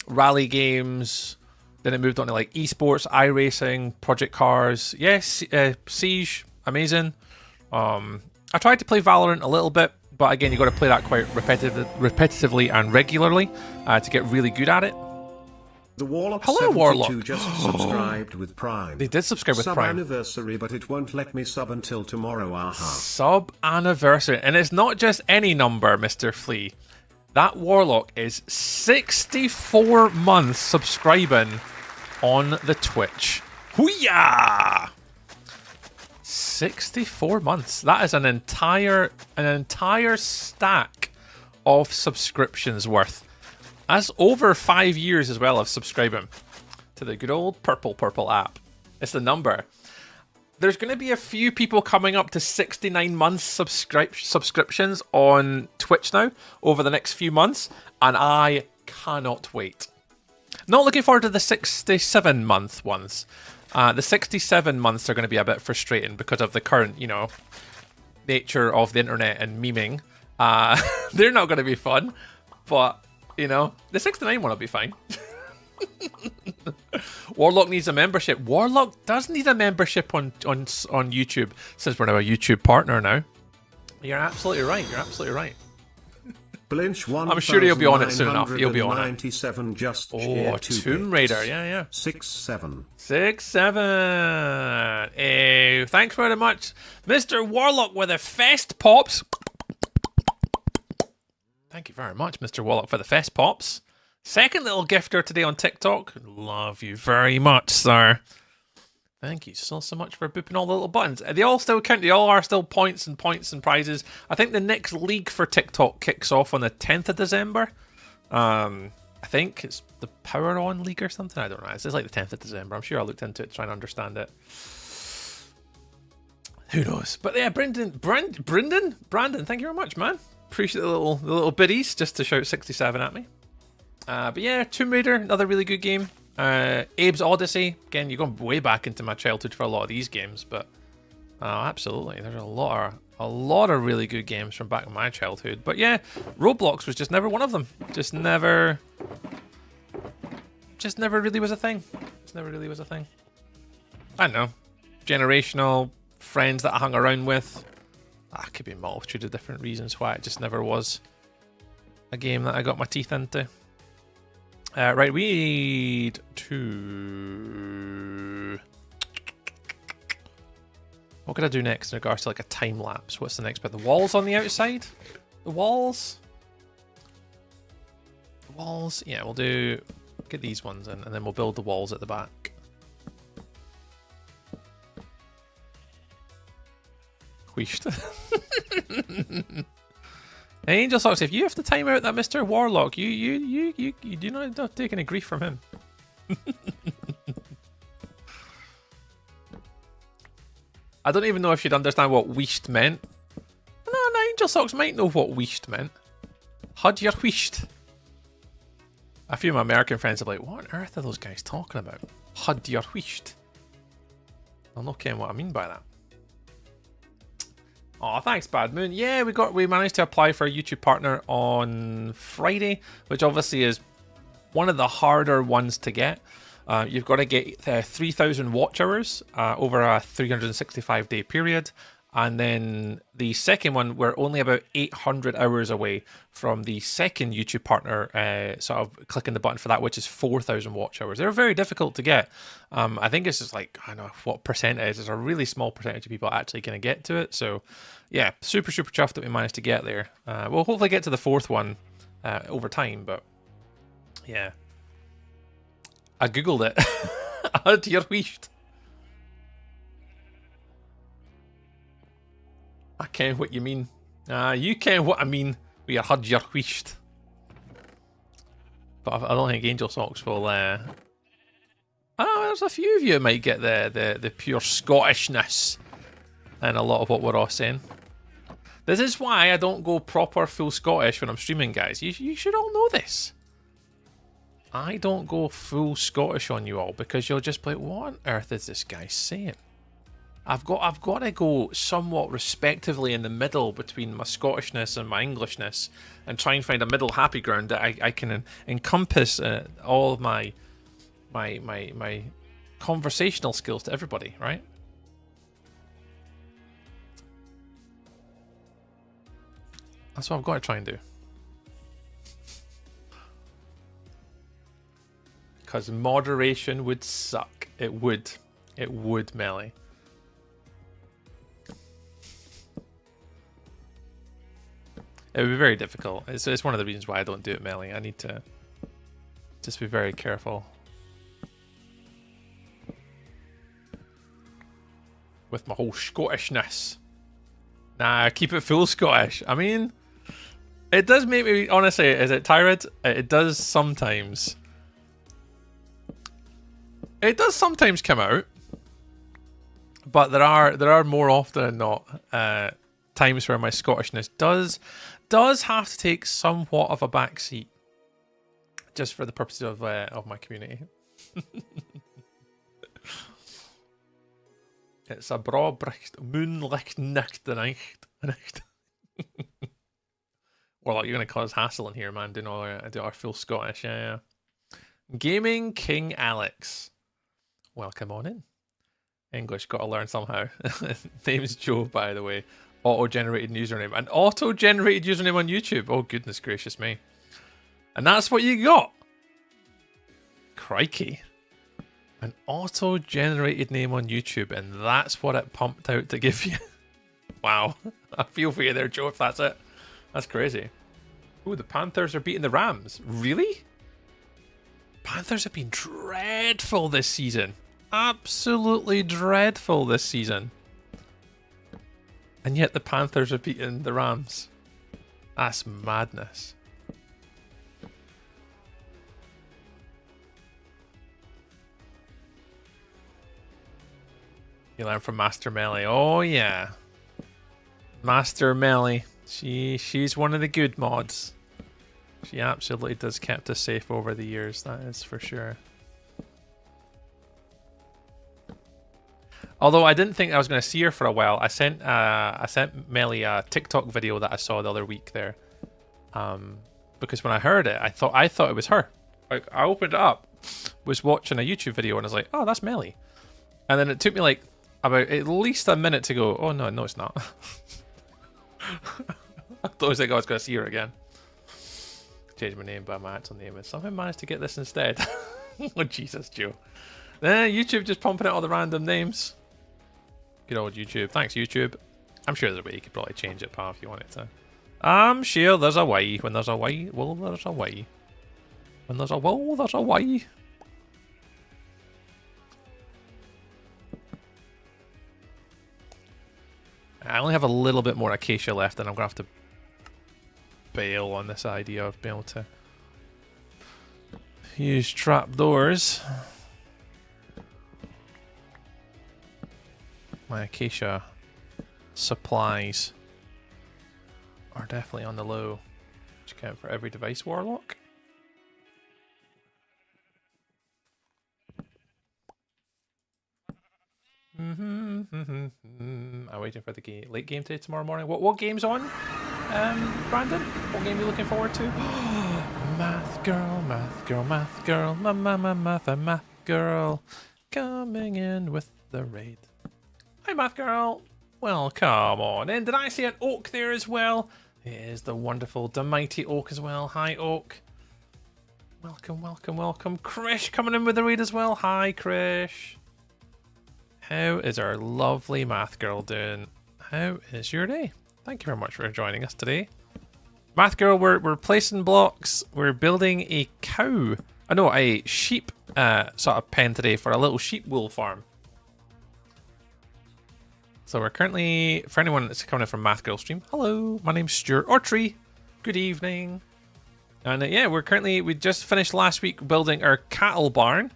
rally games. Then it moved on to like esports, iRacing, Project Cars. Yes, Siege, amazing. I tried to play Valorant a little bit, but again, you got to play that quite repetitively and regularly to get really good at it. The Warlock Hello, Warlock. just subscribed with Prime. They did subscribe with Prime. Sub-anniversary, but it won't let me sub until tomorrow, aha. Sub-anniversary. And it's not just any number, Mr. Flea. That Warlock is 64 months subscribing on the Twitch. Hoo-yah! 64 months. That is an entire stack of subscriptions worth. That's over 5 years as well of subscribing to the good old Purple app. It's the number. There's going to be a few people coming up to 69 months subscriptions on Twitch now over the next few months, and I cannot wait. Not looking forward to the 67-month ones. The 67 months are going to be a bit frustrating because of the current, you know, nature of the internet and memeing. They're not going to be fun, but, you know, the 69 one will be fine. Warlock needs a membership. Warlock does need a membership on YouTube, since we're now a YouTube partner now. You're absolutely right. You're absolutely right. I'm sure he'll be on it soon enough. He'll be on it. Just Tomb Raider. Yeah. 6-7. 6-7. Hey, thanks very much, Mr. Warlock with the fest pops. Thank you very much, Mr. Warlock, for the fest pops. Second little gifter today on TikTok. Love you very much, sir. Thank you so much for booping all the little buttons. They all still count. They all are still points and prizes. I think the next league for TikTok kicks off on the 10th of December. I think it's the Power On League or something. I don't know. It's like the 10th of December. I'm sure I looked into it trying to understand it. Who knows? But yeah, Brandon, thank you very much, man. Appreciate the little biddies just to shout 67 at me. But yeah, Tomb Raider, another really good game. Abe's Odyssey, again, you're going way back into my childhood for a lot of these games, but Oh, absolutely. There's a lot of really good games from back in my childhood. But yeah, Roblox was just never one of them. Just never really was a thing. Just never really was a thing. I don't know. Generational friends that I hung around with. Could be a multitude of different reasons why it just never was a game that I got my teeth into. Right, we need to... What could I do next in regards to like a time lapse? What's the next bit? The walls on the outside? The walls? The walls? Yeah, we'll do... Get these ones in, and then we'll build the walls at the back. Wheeshed. Hey, Angel Socks, if you have to time out that Mr. Warlock, you do not take any grief from him. I don't even know if you'd understand what wheeshed meant. No, Angel Socks might know what wheeshed meant. Hud your wheeshed. A few of my American friends are like, what on earth are those guys talking about? Hud your wheeshed. I'll not care what I mean by that. Oh, thanks, Bad Moon. Yeah, we managed to apply for a YouTube partner on Friday, which obviously is one of the harder ones to get. You've got to get 3,000 watch hours over a 365-day period. And then the second one, we're only about 800 hours away from the second YouTube partner, sort of clicking the button for that, which is 4,000 watch hours. They're very difficult to get. I think it's just like, I don't know what percentage. There's a really small percentage of people actually going to get to it. So yeah, super chuffed that we managed to get there. We'll hopefully get to the fourth one over time, but yeah. I googled it. Hud your wheeshed. I ken what you mean. You ken what I mean. We are hud your wheeshed. But I don't think Angel Socks will. There's a few of you that might get the pure Scottishness and a lot of what we're all saying. This is why I don't go proper full Scottish when I'm streaming, guys. You should all know this. I don't go full Scottish on you all because you'll just be like, what on earth is this guy saying? I've got to go somewhat respectively in the middle between my Scottishness and my Englishness and try and find a middle happy ground that I can encompass all of my conversational skills to everybody, right? That's what I've got to try and do. Because moderation would suck. It would. It would, Melly. It would be very difficult. It's one of the reasons why I don't do it, Melly. I need to just be very careful with my whole Scottishness. Nah, keep it full Scottish. I mean, it does make me, honestly, is it Tyrant? It does sometimes. It does sometimes come out, but there are more often than not times where my Scottishness does have to take somewhat of a back seat, just for the purposes of my community. It's a Brabrecht Moonlicht Nacht de Nacht. Or like you're gonna cause hassle in here, man. Do our full Scottish, yeah. Gaming King Alex. Welcome on in. English, gotta learn somehow. Name's Joe, by the way. Auto-generated username. An auto-generated username on YouTube. Oh, goodness gracious me. And that's what you got. Crikey. An auto-generated name on YouTube, and that's what it pumped out to give you. Wow. I feel for you there, Joe, if that's it. That's crazy. Ooh, the Panthers are beating the Rams. Really? Panthers have been dreadful this season. Absolutely dreadful this season. And yet the Panthers are beating the Rams. That's madness. You learn from Master Melly. Oh yeah. Master Melly. She's one of the good mods. She absolutely does kept us safe over the years, that is for sure. Although I didn't think I was going to see her for a while. I sent Melly a TikTok video that I saw the other week there. Because when I heard it, I thought it was her. Like, I opened it up, was watching a YouTube video, and I was like, oh, that's Melly. And then it took me like about at least a minute to go, oh no, it's not. I thought it was like I was going to see her again. Changed my name by my actual name and somehow managed to get this instead. Oh Jesus, Joe. YouTube just pumping out all the random names. Good old YouTube. Thanks, YouTube. I'm sure there's a way you could probably change it, pal, if you wanted to. I'm sure there's a way. When there's a way, well, there's a way. When there's a will, there's a way. I only have a little bit more acacia left, and I'm going to have to bail on this idea of being able to use trapdoors. My acacia supplies are definitely on the low, which account for every device warlock. I'm waiting for the late game today tomorrow morning. What game's on, Brandon? What game are you looking forward to? Math girl, math girl, math girl, math girl, coming in with the raid. Hi, math girl. Well, come on in. Did I see an Oak there as well? It is the wonderful, the mighty Oak as well. Hi, Oak. Welcome, welcome, welcome. Krish coming in with the raid as well. Hi, Krish. How is our lovely math girl doing? How is your day? Thank you very much for joining us today. Math girl, we're placing blocks. We're building a cow. I know, a sheep sort of pen today for a little sheep wool farm. So we're currently, for anyone that's coming in from Math Girl stream, hello, my name's Stuart Ortree. Good evening. And yeah, we just finished last week building our cattle barn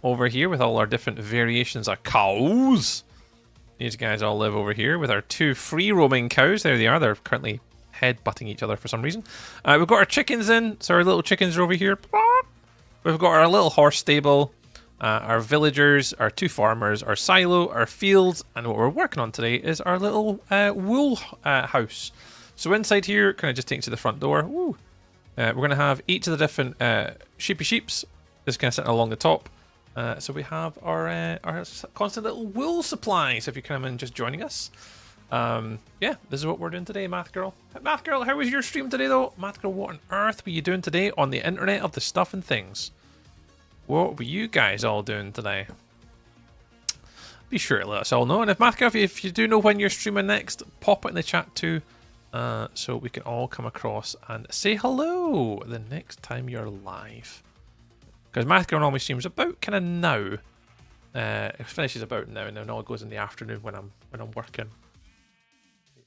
over here with all our different variations of cows. These guys all live over here with our two free roaming cows. There they are. They're currently head-butting each other for some reason. We've got our chickens in. So our little chickens are over here. We've got our little horse stable, our villagers, our two farmers, our silo, our fields, and what we're working on today is our little wool house. So inside here, kind of just takes you to the front door. Woo. We're going to have each of the different sheeps just kind of sitting along the top. So we have our constant little wool supplies, if you come in just joining us. Yeah, this is what we're doing today, Math Girl. Math Girl, how was your stream today, though? Math Girl, what on earth were you doing today on the internet of the stuff and things? What were you guys all doing today? Be sure to let us all know. And if Math Girl, if you do know when you're streaming next, pop it in the chat too. So we can all come across and say hello the next time you're live. Because Math Girl normally streams about kind of now. It finishes about now, and then all goes in the afternoon when I'm working.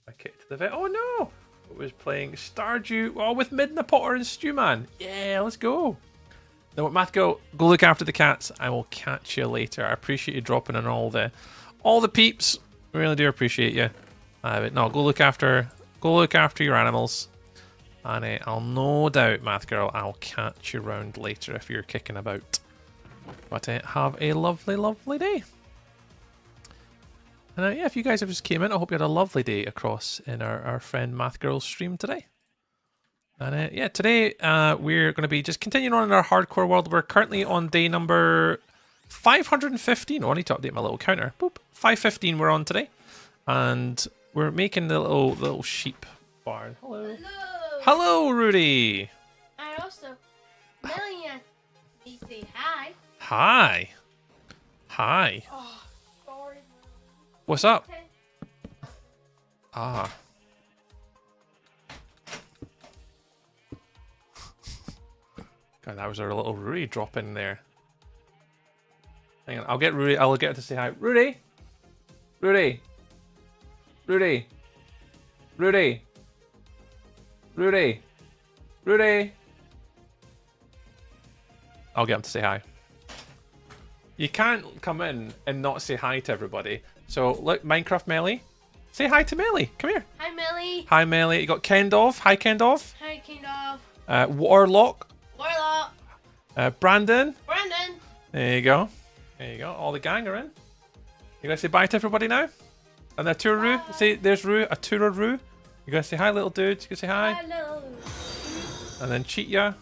I kicked to the vet. Oh no! I was playing Stardew with Midna Potter and Stewman. Yeah, let's go. Now, what, Math Girl, go look after the cats. I will catch you later. I appreciate you dropping in all the peeps. I really do appreciate you. But no, go look after your animals. And I'll no doubt, Math Girl, I'll catch you round later if you're kicking about. But have a lovely, lovely day. And yeah, if you guys have just came in, I hope you had a lovely day across in our friend Math Girl's stream today. And yeah, today we're going to be just continuing on in our hardcore world. We're currently on day number 515. Oh, I need to update my little counter. Boop. 515 we're on today. And we're making the little sheep barn. Hello. Hello. Hello, Rudy. And also, Million, they say hi. Hi. Hi. Oh, sorry. What's up? Okay. Ah. God, that was our little Rudy drop in there. Hang on, I'll get Rudy. I'll get her to say hi. Rudy. Rudy. Rudy. Rudy. Rudy. Rudy. I'll get him to say hi. You can't come in and not say hi to everybody. So, look, Minecraft Melly. Say hi to Melly. Come here. Hi, Millie. Hi, Melly. You got Kendov. Hi, Kendov. Hi, Kingdom. Warlock. Warlock. Brandon. Brandon. There you go. There you go. All the gang are in. You gonna say bye to everybody now? And a tour say there's Roo, a tourer. You gonna say hi, little dude. You can say hi. Hello. And then cheat ya.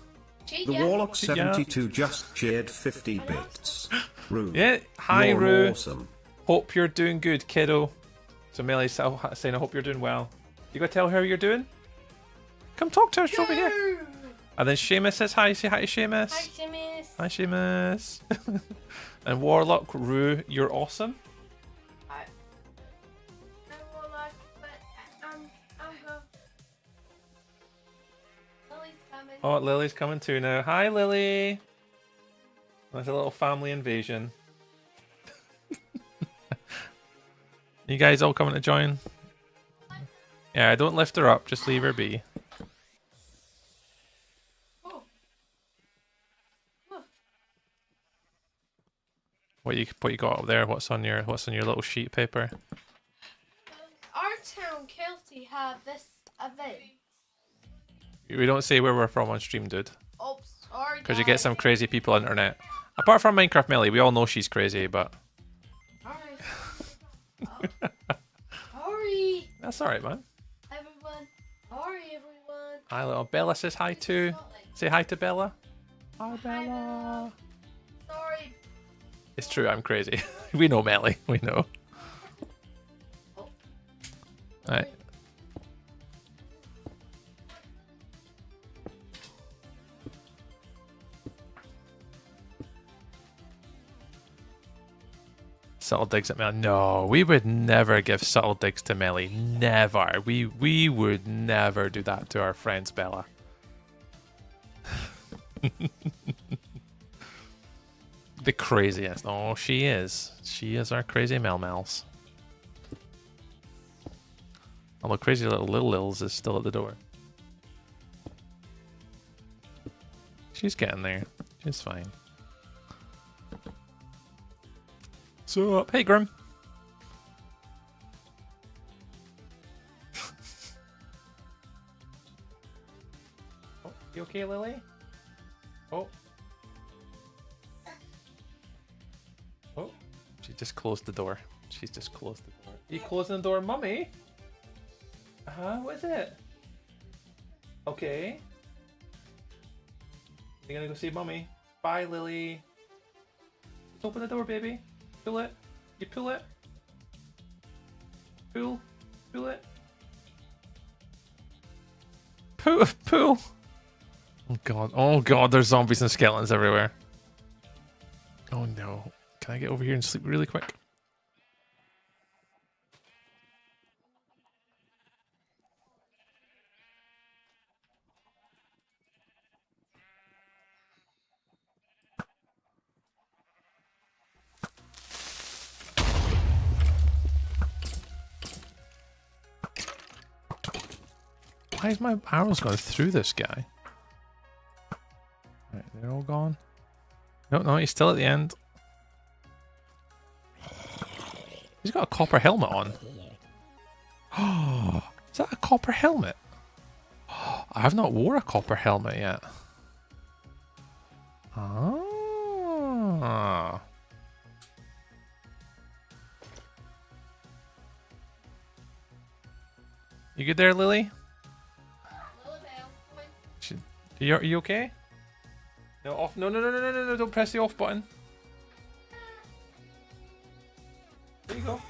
Cheat The ya. Warlock 72 just shared 50 bits. Rue. Yeah, hi You're Roo. awesome. Hope you're doing good, kiddo. So Melly's saying I hope you're doing well. You gotta tell her how you're doing? Come talk to us over here. And then Seamus says hi. Say hi to Seamus. Hi, Seamus. Hi, Seamus. And Warlock, Rue, you're awesome. I will like, but I hope Lily's coming. Oh, Lily's coming too now. Hi, Lily. There's a little family invasion. You guys all coming to join? Yeah, don't lift her up. Just leave her be. Oh. Oh. What you got up there? What's on your little sheet paper? Our town, Kelty, have this event. We don't say where we're from on stream, dude. Oh, sorry. Because you get some crazy people on the internet. Apart from Minecraft Melly, we all know she's crazy, but... Alright. Sorry. That's alright, man. Everyone. Sorry, everyone. Hi, little Bella says hi too. Say hi to Bella. Hi, Hi, Bella. Bella. Sorry. It's true, I'm crazy. We know Melly. We know. Oh. Alright. Subtle digs at Melly. No, we would never give subtle digs to Melly. Never. We would never do that to our friends, Bella. The craziest. Oh, she is. She is our crazy Melmels. Although crazy little Lils is still at the door. She's getting there. She's fine. So up. Hey, Grim. Oh, you okay, Lily? Oh. Oh. She just closed the door. She's just closed the door. You closing the door, Mummy? What is it? Okay. You gonna go see Mummy? Bye, Lily. Just open the door, baby. Pull it. You pull it. Pull. Pull it. Pull. Oh god. Oh god, there's zombies and skeletons everywhere. Oh no. Can I get over here and sleep really quick? Why is my arrows going through this guy? Right, they're all gone. No, he's still at the end. He's got a copper helmet on. Oh, is that a copper helmet? Oh, I have not wore a copper helmet yet. Ah. You good there, Lily? Are you okay? No, off. No, don't press the off button. There you go.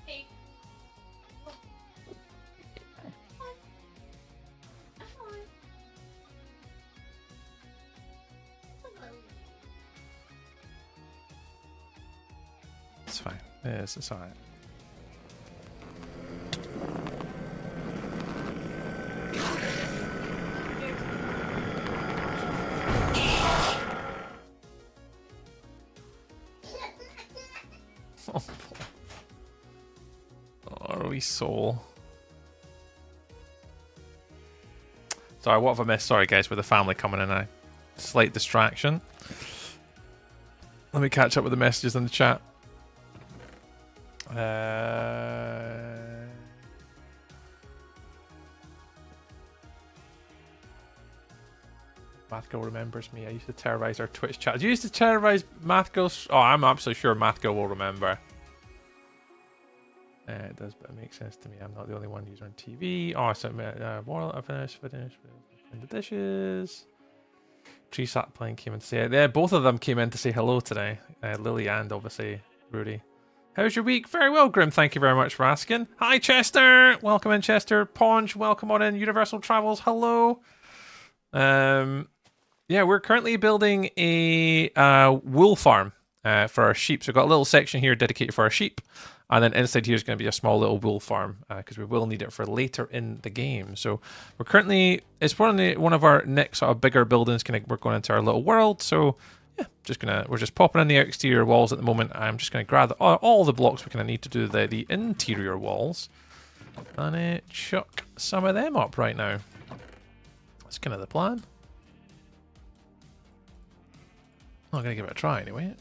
Hey. It's fine. Yes, it's alright. Oh, our wee soul. Sorry, what have I missed? Sorry, guys, with the family coming in. A slight distraction. Let me catch up with the messages in the chat. Mathgirl remembers me. I used to terrorize our Twitch chat. You used to terrorize Mathgirl? Oh, I'm absolutely sure Mathgirl will remember. does, but it makes sense to me. I'm not the only one user on TV. Oh, so I finished the dishes. Tree sat playing came in to say, yeah, both of them came in to say hello today. Lily and obviously Rudy. How's your week? Very well, Grim. Thank you very much for asking. Hi, Chester. Welcome in, Chester. Ponge, welcome on in. Universal Travels, hello. Yeah, we're currently building a wool farm for our sheep. So we've got a little section here dedicated for our sheep. And then inside here is going to be a small little wool farm because we will need it for later in the game. So we're currently, it's probably one of our next sort of bigger buildings. We're going into our little world. So yeah, we're just popping in the exterior walls at the moment. I'm just going to grab all the blocks we need to do the interior walls. And chuck some of them up right now. That's kind of the plan. I'm going to give it a try anyway.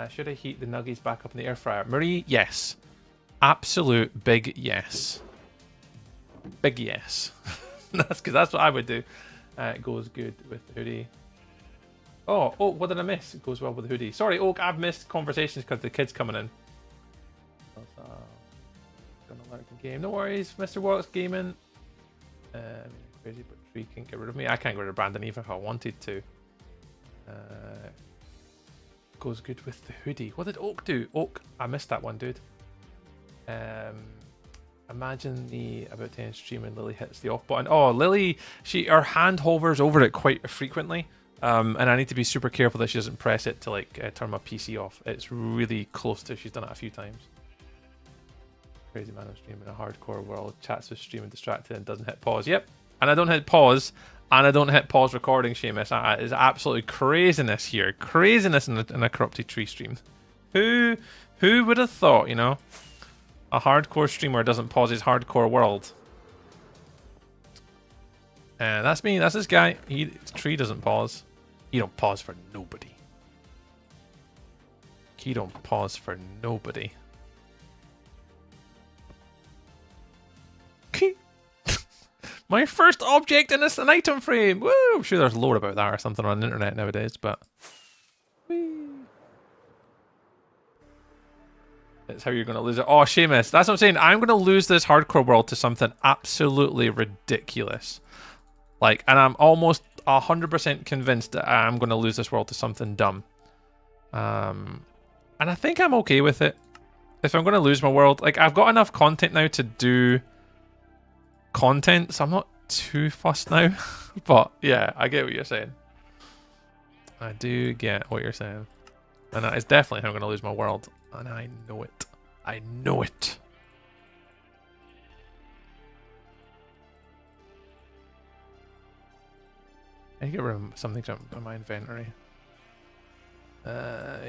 Should I heat the nuggies back up in the air fryer? Marie, yes. Absolute big yes. Big yes. That's what I would do. It goes good with the hoodie. Oh, what did I miss? It goes well with the hoodie. Sorry, Oak, I've missed conversations because the kid's coming in. Gonna learn the game. No worries, Mr. Warlock's gaming. Crazy, but Tree can't get rid of me. I can't get rid of Brandon even if I wanted to. Goes good with the hoodie. What did Oak do? Oak, I missed that one, dude. Imagine the about 10 stream and Lily hits the off button. Oh, Lily, her hand hovers over it quite frequently. And I need to be super careful that she doesn't press it to turn my PC off. It's really close to, she's done it a few times. Crazy man on stream in a hardcore world. Chats with stream and distracted and doesn't hit pause. Yep. And I don't hit pause. And I don't hit pause recording, Seamus. That is absolutely craziness here. Craziness in a corrupted tree stream. Who would have thought, you know? A hardcore streamer doesn't pause his hardcore world. That's me. That's this guy. Tree doesn't pause. He don't pause for nobody. He don't pause for nobody. My first object in an item frame. Woo! I'm sure there's lore about that or something on the internet nowadays, but whee. That's how you're going to lose it. Oh, Seamus. That's what I'm saying. I'm going to lose this hardcore world to something absolutely ridiculous. And I'm almost 100% convinced that I'm going to lose this world to something dumb. And I think I'm okay with it. If I'm going to lose my world, I've got enough content now to do content, so I'm not too fussed now. But yeah, I get what you're saying. I do get what you're saying. And that is definitely how I'm going to lose my world. And I know it. I know it. I get rid of some things in my inventory.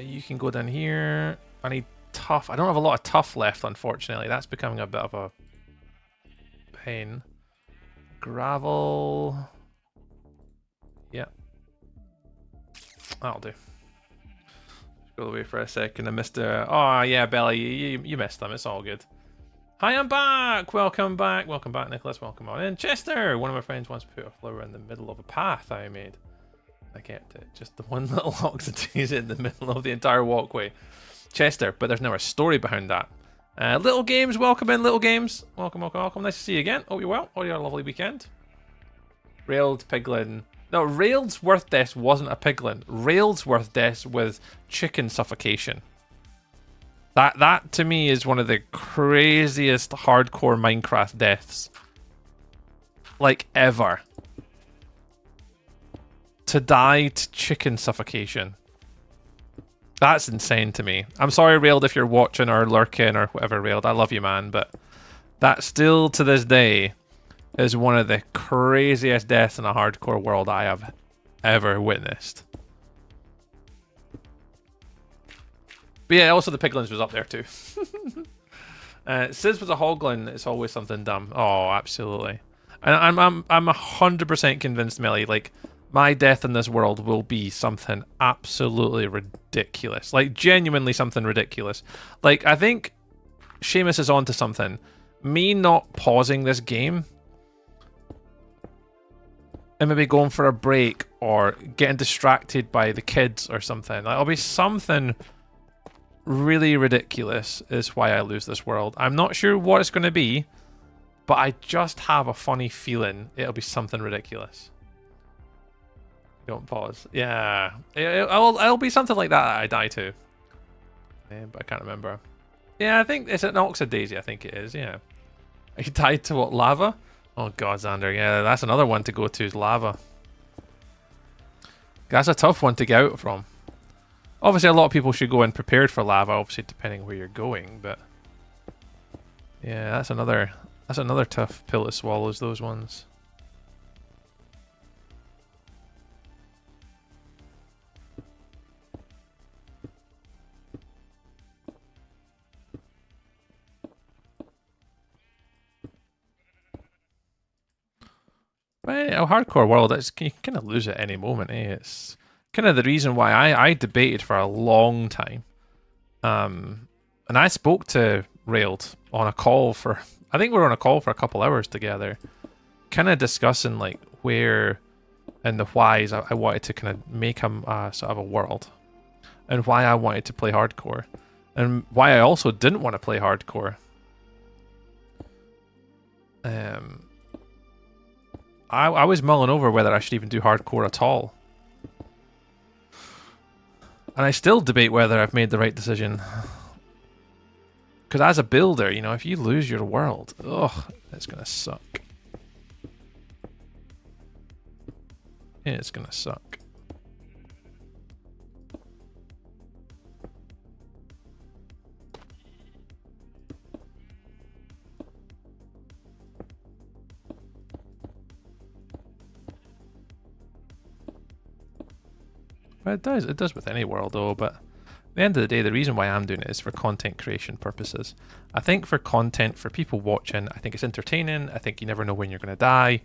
You can go down here. I need tough. I don't have a lot of tough left, unfortunately. That's becoming a bit of a pain. Gravel. Yeah. That'll do. Go away for a second. I missed oh yeah, Belly, you missed them. It's all good. Hi, I'm back. Welcome back. Welcome back, Nicholas. Welcome on in. Chester, one of my friends once put a flower in the middle of a path I made. I kept it. Just the one little lock to tease it in the middle of the entire walkway. Chester, but there's now a story behind that. Little Games, welcome in, Little Games. Welcome, welcome, welcome. Nice to see you again. Hope you're well. Hope you had a lovely weekend. Railed Piglin. No, Railsworth Death wasn't a piglin. Railsworth Death was chicken suffocation. That to me is one of the craziest hardcore Minecraft deaths. Ever. To die to chicken suffocation. That's insane to me. I'm sorry, Railed, if you're watching or lurking or whatever, Railed. I love you, man, but that still to this day is one of the craziest deaths in a hardcore world I have ever witnessed. But yeah, also the piglins was up there too. Sis was a hoglin. It's always something dumb. Oh, absolutely. And I'm 100% convinced, Melly. My death in this world will be something absolutely ridiculous. Genuinely something ridiculous. I think Seamus is onto something. Me not pausing this game and maybe going for a break or getting distracted by the kids or something. Like, it'll be something really ridiculous is why I lose this world. I'm not sure what it's going to be, but I just have a funny feeling it'll be something ridiculous. Don't pause. Yeah. It'll be something like that I die to. Yeah, but I can't remember. Yeah, I think it's an Oxidaisy, I think it is, yeah. You died to what, lava? Oh god, Xander, yeah, that's another one to go to, is lava. That's a tough one to get out from. Obviously, a lot of people should go in prepared for lava, obviously, depending where you're going, but... Yeah, that's another tough pill to swallow, is those ones. But a hardcore world, you can kind of lose at any moment. Eh? It's kind of the reason why I debated for a long time. And I spoke to Railed on a call for... I think we were on a call for a couple hours together. Kind of discussing like where and the whys I wanted to kind of make a sort of a world. And why I wanted to play hardcore. And why I also didn't want to play hardcore. I was mulling over whether I should even do hardcore at all. And I still debate whether I've made the right decision. Because as a builder, you know, if you lose your world, ugh, it's going to suck. It's going to suck. But it does with any world though, but at the end of the day, the reason why I'm doing it is for content creation purposes. I think for content, for people watching, I think it's entertaining. I think you never know when you're going to die.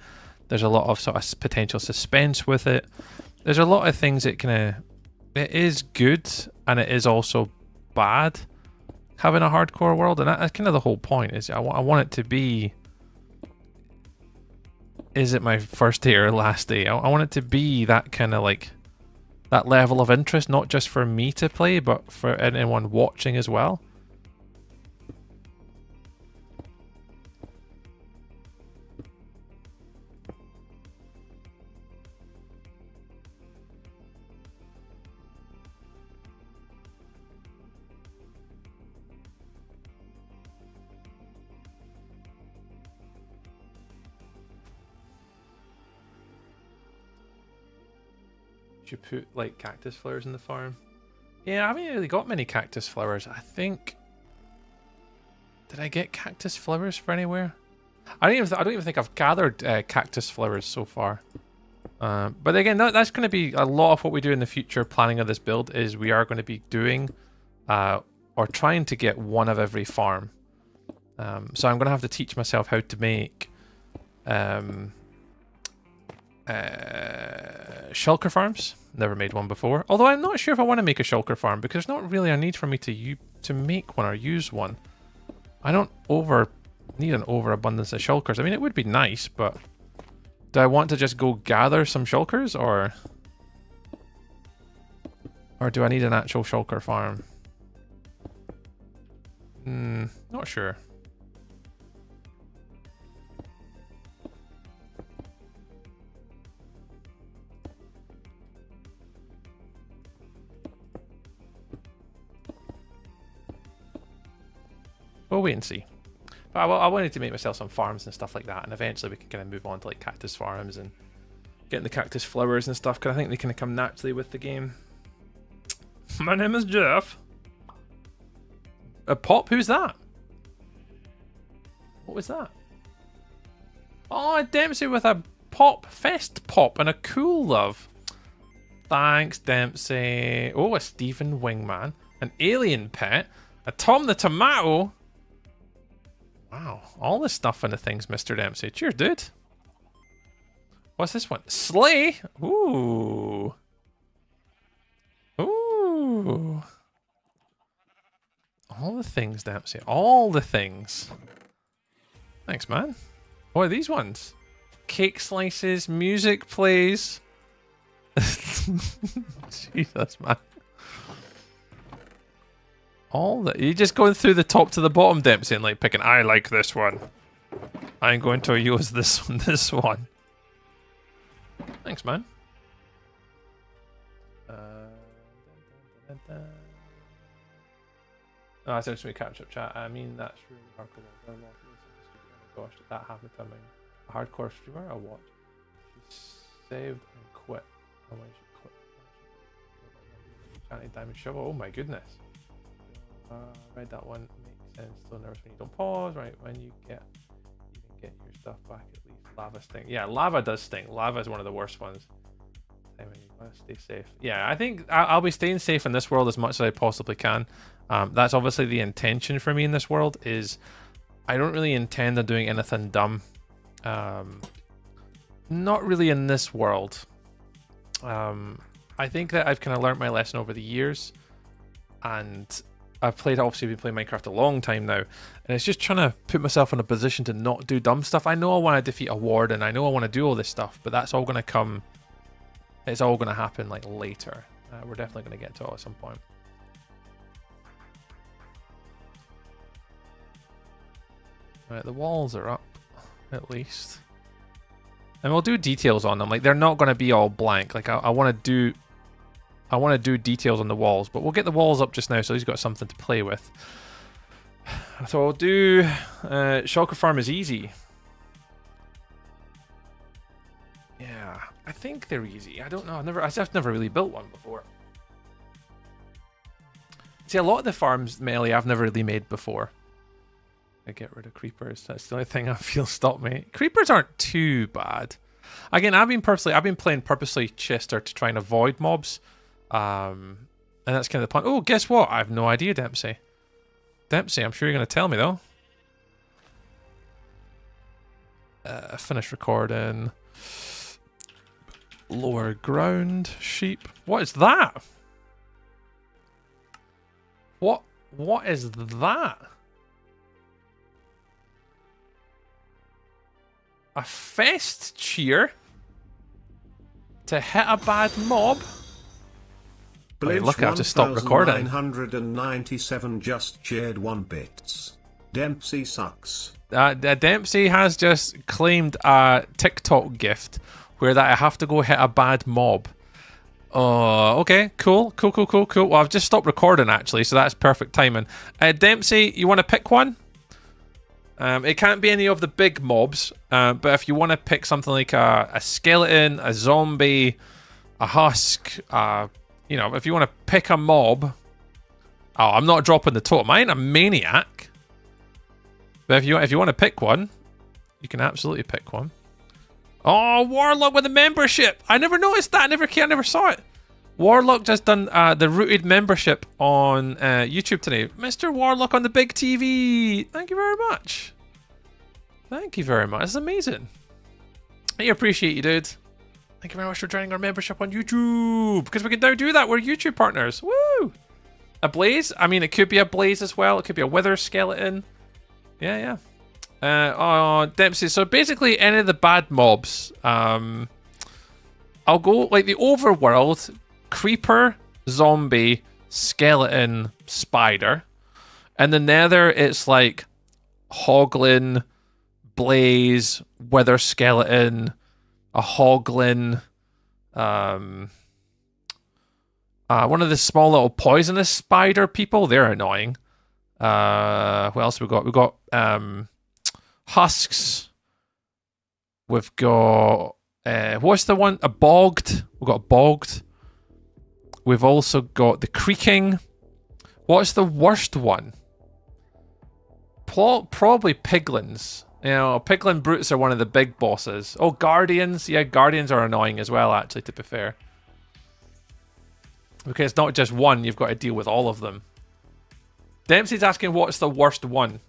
There's a lot of sort of potential suspense with it. There's a lot of things that it is good and it is also bad having a hardcore world, and that's kind of the whole point. Is I want it to be, is it my first day or last day? I want it to be that kind of like, that level of interest, not just for me to play, but for anyone watching as well. You put like cactus flowers in the farm? Yeah, I haven't really got many cactus flowers. I think, did I get cactus flowers for anywhere? I don't even think I've gathered cactus flowers so far. But again, that's going to be a lot of what we do in the future. Planning of this build is we are going to be doing or trying to get one of every farm. So I'm going to have to teach myself how to make shulker farms. Never made one before. Although I'm not sure if I want to make a shulker farm, because there's not really a need for me to make one or use one. I don't need an overabundance of shulkers. I mean, it would be nice, but do I want to just go gather some shulkers, or do I need an actual shulker farm? Not sure. We'll wait and see. But I wanted to make myself some farms and stuff like that, and eventually we can kind of move on to like cactus farms and getting the cactus flowers and stuff, because I think they kind of come naturally with the game. My name is Jeff. A pop? Who's that? What was that? Oh, a Dempsey with a fest pop and a cool love. Thanks, Dempsey. Oh, a Stephen Wingman. An alien pet. A Tom the Tomato. Wow, all this stuff in the things, Mr. Dempsey. Cheers, dude. What's this one? Slay? Ooh. Ooh. Oh All the things, Dempsey. All the things. Thanks, man. What are these ones? Cake slices, music plays. Jesus, man. All that. You're just going through the top to the bottom, Dempsey, and like picking, I like this one. I'm going to use this one, this one. Thanks, man. Oh, I said to me catch up chat. I mean, that's really hardcore. Oh my gosh, did that happen to me? A hardcore streamer I watched. She saved and quit. Oh, why she quit? Chanting Diamond Shovel. Oh my goodness. Read that one. Makes sense. Still nervous when you don't pause. Right, when you can get your stuff back at least. Lava sting. Yeah, lava does sting. Lava is one of the worst ones. You gotta stay safe. Yeah, I think I'll be staying safe in this world as much as I possibly can. That's obviously the intention for me in this world. Is I don't really intend on doing anything dumb. Not really in this world. I think that I've kind of learned my lesson over the years, and I've obviously been playing Minecraft a long time now, and it's just trying to put myself in a position to not do dumb stuff. I know I want to defeat a warden, I know I want to do all this stuff, but that's all going to come. It's all going to happen like later. We're definitely going to get to it at some point. Right, the walls are up, at least. And we'll do details on them. Like, they're not going to be all blank. Like, I want to do details on the walls, but we'll get the walls up just now so he's got something to play with. So I'll do Shulker Farm is easy. Yeah, I think they're easy. I don't know. I've never really built one before. See, a lot of the farms, Melly, I've never really made before. I get rid of creepers. That's the only thing I feel stop me. Creepers aren't too bad. Again, I've been playing purposely Chester to try and avoid mobs. And that's kind of the point. Oh, guess what? I have no idea, Dempsey. Dempsey, I'm sure you're going to tell me, though. Finish recording. Lower ground. Sheep. What is that? What is that? A fest cheer to hit a bad mob. Wait, look, I've just stopped recording. 997 just shared 1 bits. Dempsey sucks. Dempsey has just claimed a TikTok gift where that I have to go hit a bad mob. Oh, okay, cool. Well, I've just stopped recording actually, so that's perfect timing. Dempsey, you want to pick one? It can't be any of the big mobs, but if you want to pick something like a skeleton, a zombie, a husk, if you want to pick a mob. Oh, I'm not dropping the totem. I ain't a maniac. But if you want to pick one, you can absolutely pick one. Oh, Warlock with a membership. I never noticed that. I never saw it. Warlock just done the rooted membership on YouTube today. Mr. Warlock on the big TV. Thank you very much. Thank you very much. That's amazing. I appreciate you, dude. Thank you very much for joining our membership on YouTube. Because we can now do that. We're YouTube partners. Woo! A blaze? I mean, it could be a blaze as well. It could be a wither skeleton. Yeah. Oh, Dempsey. So basically, any of the bad mobs. I'll go like the overworld. Creeper, zombie, skeleton, spider. And the nether, it's like hoglin, blaze, wither skeleton, a hoglin, one of the small little poisonous spider people. They're annoying. What else have we got? We've got husks. We've got what's the one? A bogged. We've got bogged. We've also got the creaking. What's the worst one? Probably piglins. You know, piglin brutes are one of the big bosses. Oh, guardians. Yeah, guardians are annoying as well, actually, to be fair. Because it's not just one, you've got to deal with all of them. Dempsey's asking what's the worst one.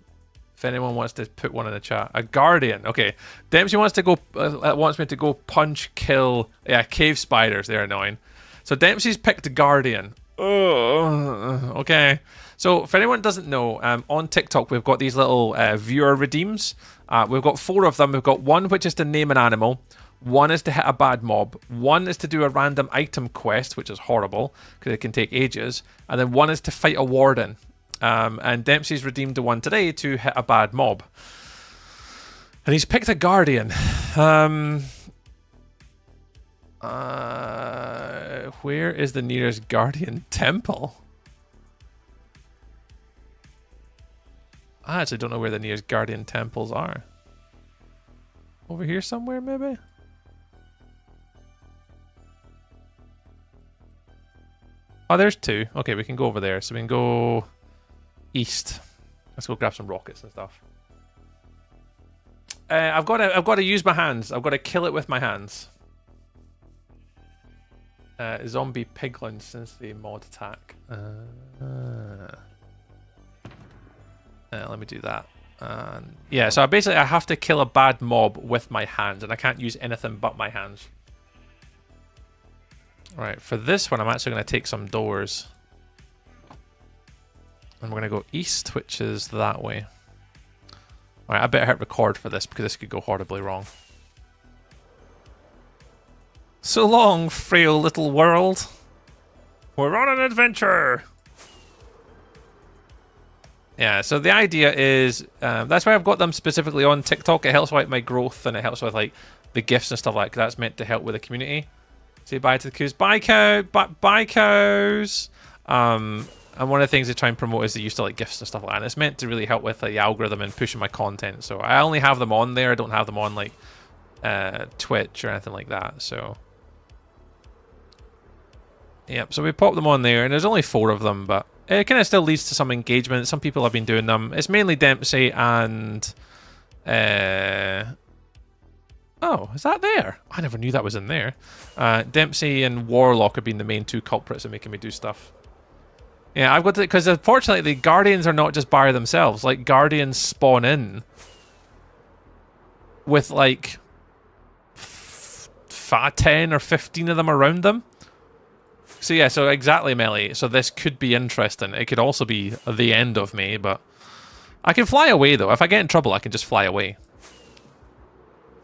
If anyone wants to put one in the chat. A guardian. Okay. Dempsey wants to go wants me to go punch, kill. Yeah, cave spiders. They're annoying. So Dempsey's picked a guardian. Oh, okay. So, if anyone doesn't know, on TikTok we've got these little viewer redeems. We've got 4 of them. We've got one which is to name an animal. One is to hit a bad mob. One is to do a random item quest, which is horrible because it can take ages. And then one is to fight a warden. And Dempsey's redeemed the one today to hit a bad mob. And he's picked a guardian. Where is the nearest guardian temple? I actually don't know where the nearest guardian temples are. Over here somewhere, maybe? Oh, there's 2. Okay, we can go over there. So we can go east. Let's go grab some rockets and stuff. I've got to use my hands. I've got to kill it with my hands. Zombie piglins since the mod attack. Let me do that. Yeah, so I have to kill a bad mob with my hands, and I can't use anything but my hands. Right, for this one, I'm actually going to take some doors. And we're going to go east, which is that way. Alright, I better hit record for this, because this could go horribly wrong. So long, frail little world. We're on an adventure. Yeah, so the idea is, that's why I've got them specifically on TikTok. It helps with my growth, and it helps with like the gifts and stuff like that. That's meant to help with the community. Say bye to the cows. Bye, cow. Bye, cows. And one of the things they try and promote is the use of like gifts and stuff like that. And it's meant to really help with like, the algorithm and pushing my content. So I only have them on there. I don't have them on like Twitch or anything like that. So yep. So we pop them on there, and there's only 4 of them, but it kind of still leads to some engagement. Some people have been doing them. It's mainly Dempsey and oh, is that there? I never knew that was in there. Dempsey and Warlock have been the main 2 culprits of making me do stuff. Yeah, I've got to, because unfortunately the Guardians are not just by themselves. Like, Guardians spawn in with like 10 or 15 of them around them. So yeah, so exactly, Melly. So this could be interesting. It could also be the end of me, but I can fly away though. If I get in trouble, I can just fly away.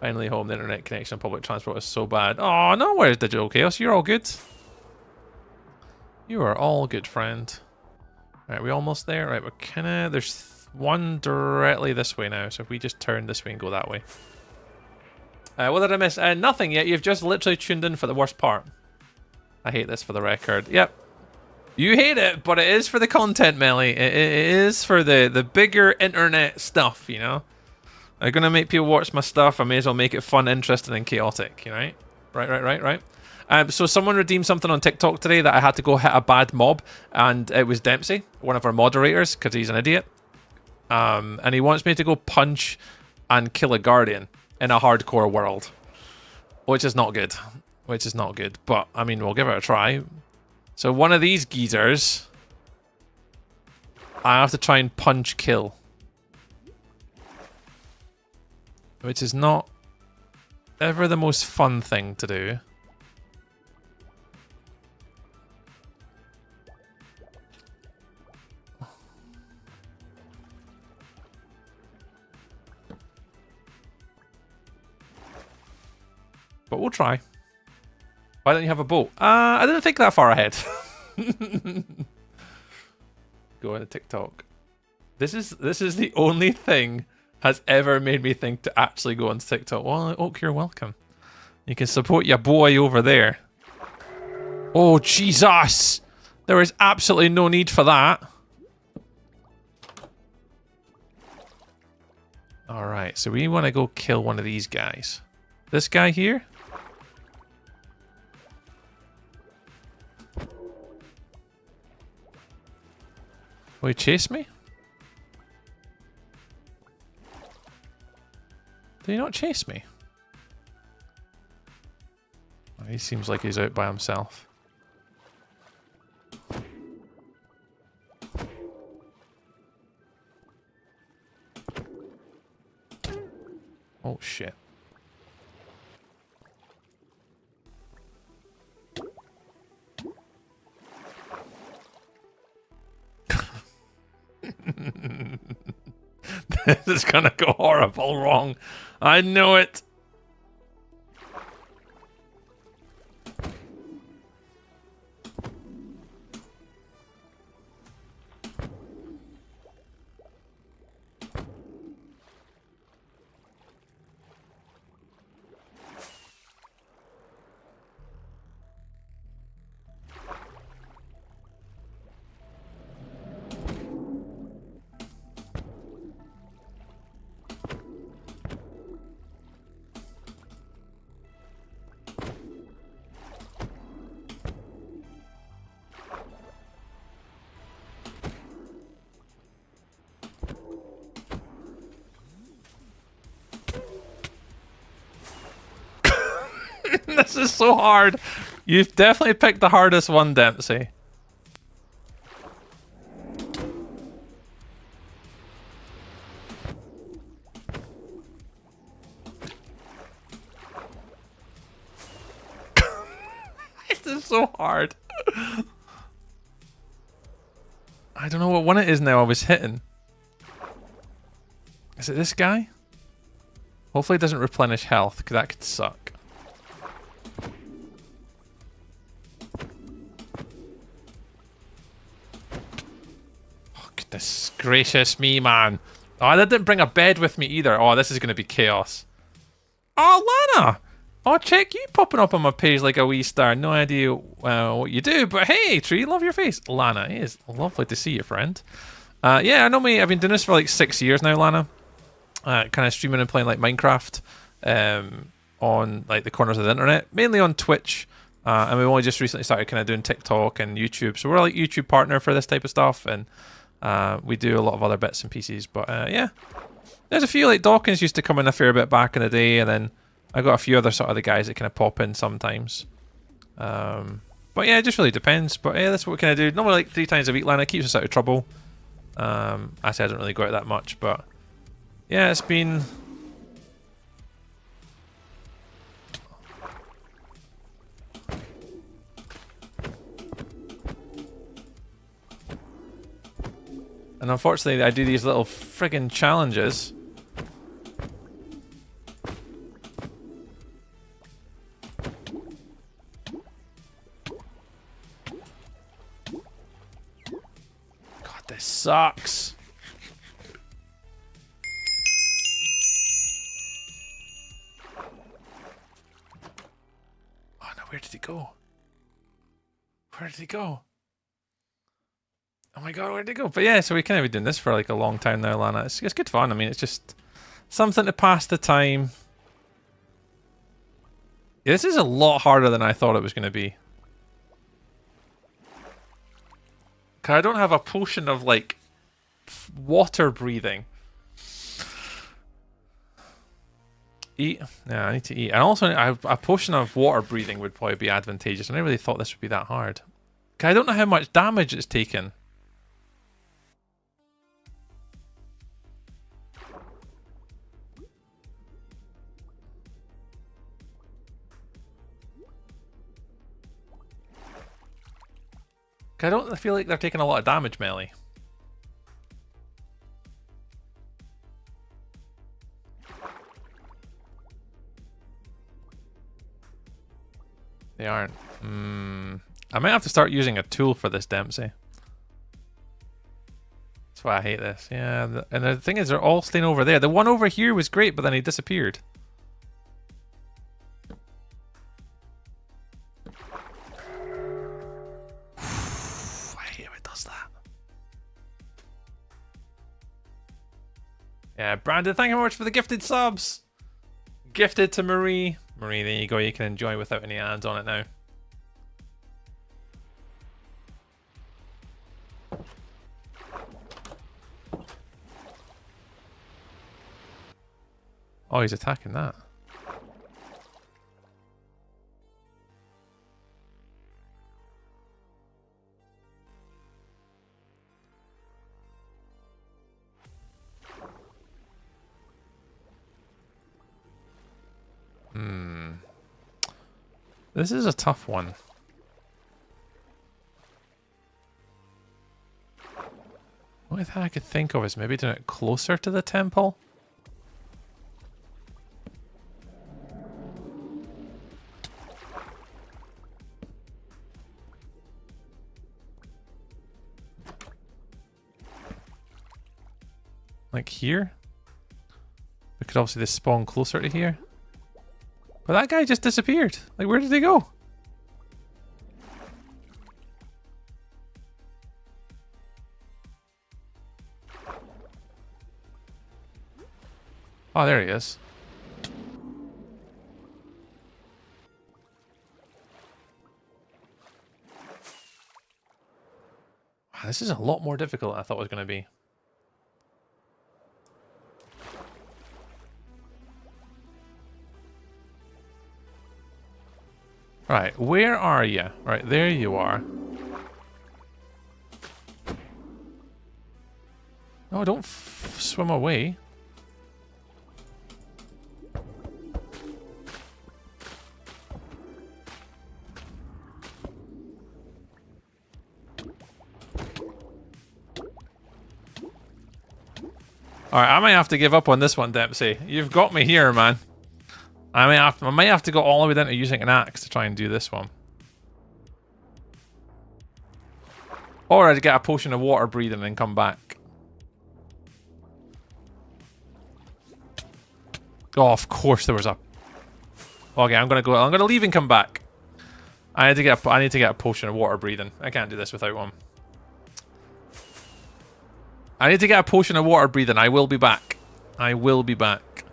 Finally home. The internet connection on public transport is so bad. Oh, no, where's Digital Chaos? You're all good. You are all good, friend. Right, we almost there? Right, we're kinda... There's one directly this way now, so if we just turn this way and go that way. What did I miss? Nothing yet. You've just literally tuned in for the worst part. I hate this for the record. Yep. You hate it, but it is for the content, Melly. It is for the bigger internet stuff, you know? I'm gonna make people watch my stuff. I may as well make it fun, interesting, and chaotic, you know? Right. So someone redeemed something on TikTok today that I had to go hit a bad mob, and it was Dempsey, one of our moderators, because he's an idiot. And he wants me to go punch and kill a guardian in a hardcore world, which is not good. But, I mean, we'll give it a try. So one of these geezers, I have to try and punch kill. Which is not ever the most fun thing to do. But we'll try. Why don't you have a boat? I didn't think that far ahead. Go into TikTok. This is the only thing has ever made me think to actually go on TikTok. Well, Oak, you're welcome. You can support your boy over there. Oh, Jesus! There is absolutely no need for that. Alright, so we want to go kill one of these guys. This guy here? Will he chase me? Did he not chase me? Oh, he seems like he's out by himself. Oh shit. This is gonna go horrible wrong. I know it. This is so hard. You've definitely picked the hardest one, Dempsey. This is so hard. I don't know what one it is now I was hitting. Is it this guy? Hopefully it doesn't replenish health, because that could suck. Oh, goodness gracious me, man. Oh, I didn't bring a bed with me either. Oh, this is going to be chaos. Oh, Lana! Oh, check you popping up on my page like a wee star. No idea what you do, but hey, Tree, love your face. Lana, it is lovely to see you, friend. Yeah, I know me. I've been doing this for like 6 years now, Lana. Kind of streaming and playing like Minecraft on like the corners of the internet, mainly on Twitch. And we've only just recently started kind of doing TikTok and YouTube. So we're like YouTube partner for this type of stuff, and we do a lot of other bits and pieces. But yeah, there's a few like Dawkins used to come in a fair bit back in the day, and then I got a few other sort of the guys that kind of pop in sometimes. But yeah, it just really depends. But yeah, that's what we kind of do. Normally like 3 times a week, Lana. Keeps us out of trouble. Actually, I don't really go out that much, but yeah, it's been... And unfortunately, I do these little friggin' challenges. God, this sucks. Oh no, where did he go? Where did he go? Oh my god, where'd he go? But yeah, so we kind of been doing this for like a long time now, Lana. It's good fun. I mean, it's just something to pass the time. Yeah, this is a lot harder than I thought it was going to be. Cause I don't have a potion of like water breathing. Eat. Yeah, I need to eat. And also, a potion of water breathing would probably be advantageous. I never really thought this would be that hard. Cause I don't know how much damage it's taken. I don't feel like they're taking a lot of damage, Melly. They aren't. I might have to start using a tool for this, Dempsey. That's why I hate this. Yeah, and the thing is, they're all staying over there. The one over here was great, but then he disappeared. Yeah, Brandon, thank you very much for the gifted subs. Gifted to Marie. Marie, there you go. You can enjoy without any ads on it now. Oh, he's attacking that. This is a tough one. The only thing I could think of is maybe doing it closer to the temple. Like here. We could obviously just spawn closer to here. But that guy just disappeared. Like, where did he go? Oh, there he is. Wow, this is a lot more difficult than I thought it was going to be. Right, where are you? Right, there you are. No, don't swim away. Alright, I might have to give up on this one, Dempsey. You've got me here, man. I might have to go all the way down to using an axe to try and do this one. Or I'd get a potion of water breathing and come back. Oh, of course there was a... Okay, I'm gonna leave and come back. I need to get a potion of water breathing. I can't do this without one. I need to get a potion of water breathing. I will be back. I will be back.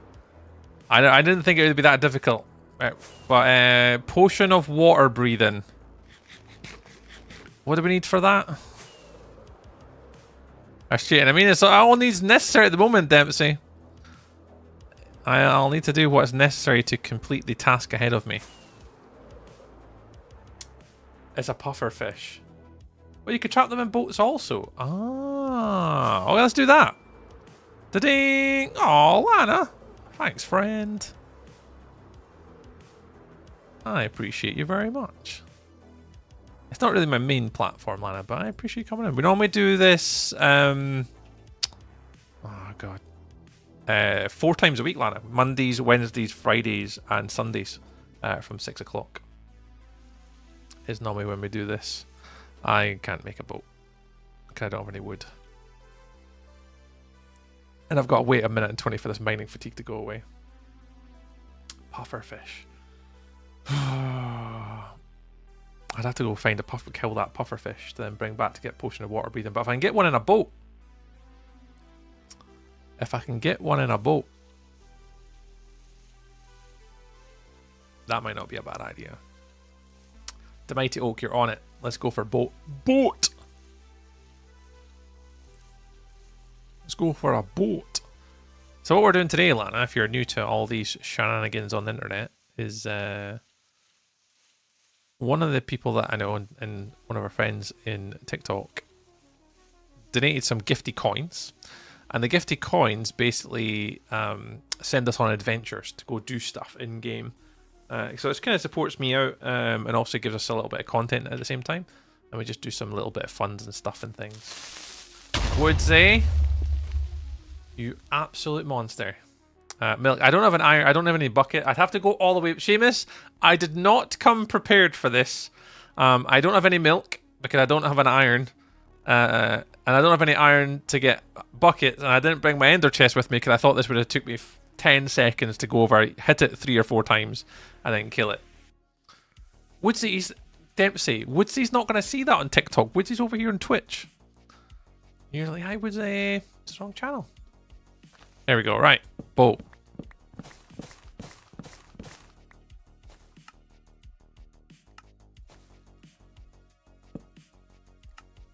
I didn't think it would be that difficult. Right, but potion of water breathing. What do we need for that? That's cheating. I mean, it's all needs necessary at the moment, Dempsey. I'll need to do what's necessary to complete the task ahead of me. It's a puffer fish. Well, you could trap them in boats also. Ah. Oh, let's do that. Da-ding! Oh, Lana. Thanks, friend. I appreciate you very much. It's not really my main platform, Lana, but I appreciate you coming in. We normally do this... oh, God. 4 times a week, Lana. Mondays, Wednesdays, Fridays, and Sundays from 6 o'clock. Is normally when we do this. I can't make a boat. Because I don't have any wood. And I've got to wait 1:20 for this mining fatigue to go away. Puffer fish. I'd have to go find a kill that puffer fish to then bring back to get potion of water breathing. But if I can get one in a boat. If I can get one in a boat. That might not be a bad idea. The Mighty Oak, you're on it. Let's go for boat. Boat! Let's go for a boat. So what we're doing today, Lana, if you're new to all these shenanigans on the internet, is one of the people that I know and one of our friends in TikTok donated some gifty coins. And the gifty coins basically send us on adventures to go do stuff in-game. So it kind of supports me out and also gives us a little bit of content at the same time. And we just do some little bit of funds and stuff and things. Would say... You absolute monster. Milk. I don't have an iron. I don't have any bucket. I'd have to go all the way. Seamus, I did not come prepared for this. I don't have any milk because I don't have an iron. And I don't have any iron to get buckets. And I didn't bring my ender chest with me because I thought this would have took me 10 seconds to go over, hit it 3 or 4 times, and then kill it. Woodsy's... Dempsey. Woodsy's not going to see that on TikTok. Woodsy's over here on Twitch. You're like, I was a strong channel. There we go. Right. Boat.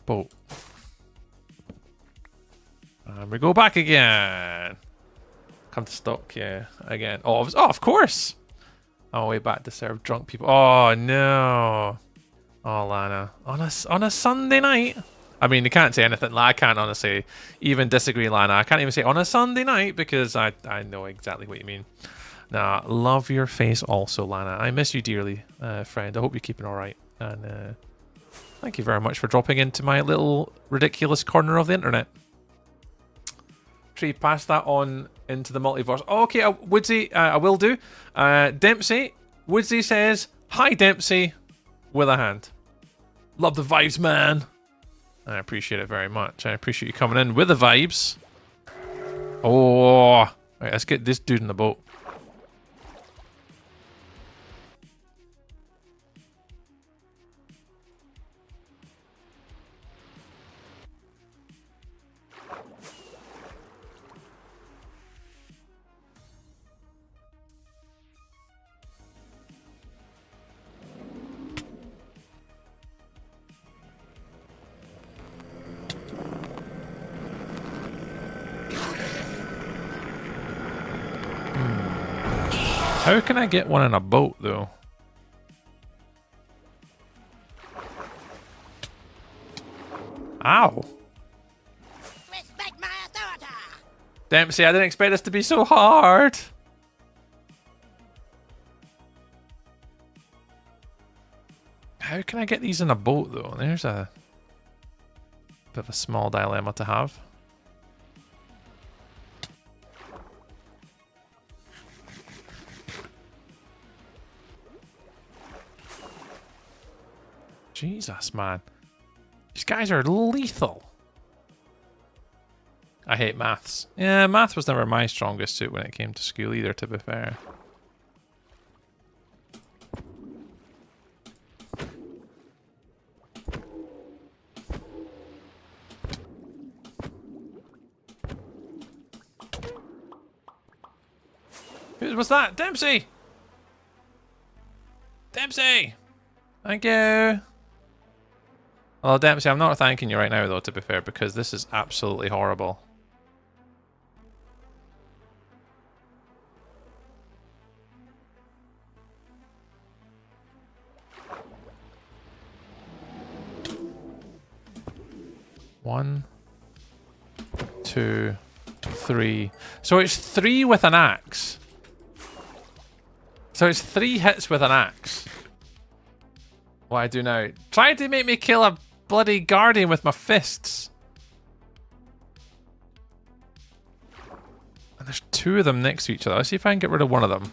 Boat. And we go back again. Come to stock, yeah. Again. Oh, of course. Oh, way back to serve drunk people. Oh, no. Oh, Lana. On a Sunday night. I mean, you can't say anything. I can't honestly even disagree, Lana. I can't even say on a Sunday night because I know exactly what you mean. Nah, love your face also, Lana. I miss you dearly, friend. I hope you're keeping all right. And thank you very much for dropping into my little ridiculous corner of the internet. Tree, pass that on into the multiverse. Oh, okay, Woodsy, I will do. Dempsey, Woodsy says, hi Dempsey, with a hand. Love the vibes, man. I appreciate it very much. I appreciate you coming in with the vibes. Oh, right, let's get this dude in the boat. How can I get one in a boat, though? Ow. Respect my authority. Dempsey, I didn't expect this to be so hard. How can I get these in a boat, though? There's a bit of a small dilemma to have. Jesus, man. These guys are lethal. I hate maths. Yeah, math was never my strongest suit when it came to school either, to be fair. Who was that? Dempsey! Dempsey! Thank you! Well, Dempsey, I'm not thanking you right now, though, to be fair, because this is absolutely horrible. One, two, three. So it's 3 with an axe. So it's 3 hits with an axe. What I do now? Try to make me kill a bloody guardian with my fists. And there's 2 of them next to each other. Let's see if I can get rid of one of them.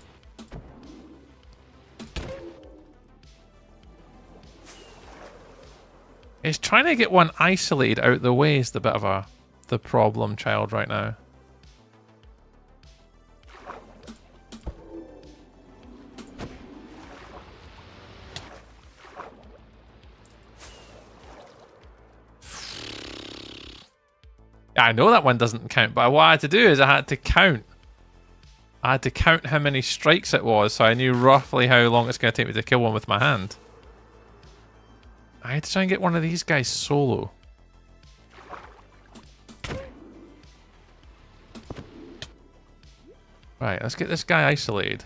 It's trying to get one isolated out the way is the bit of the problem child right now. I know that one doesn't count, but what I had to do is I had to count. I had to count how many strikes it was, so I knew roughly how long it's going to take me to kill one with my hand. I had to try and get one of these guys solo. Right, let's get this guy isolated.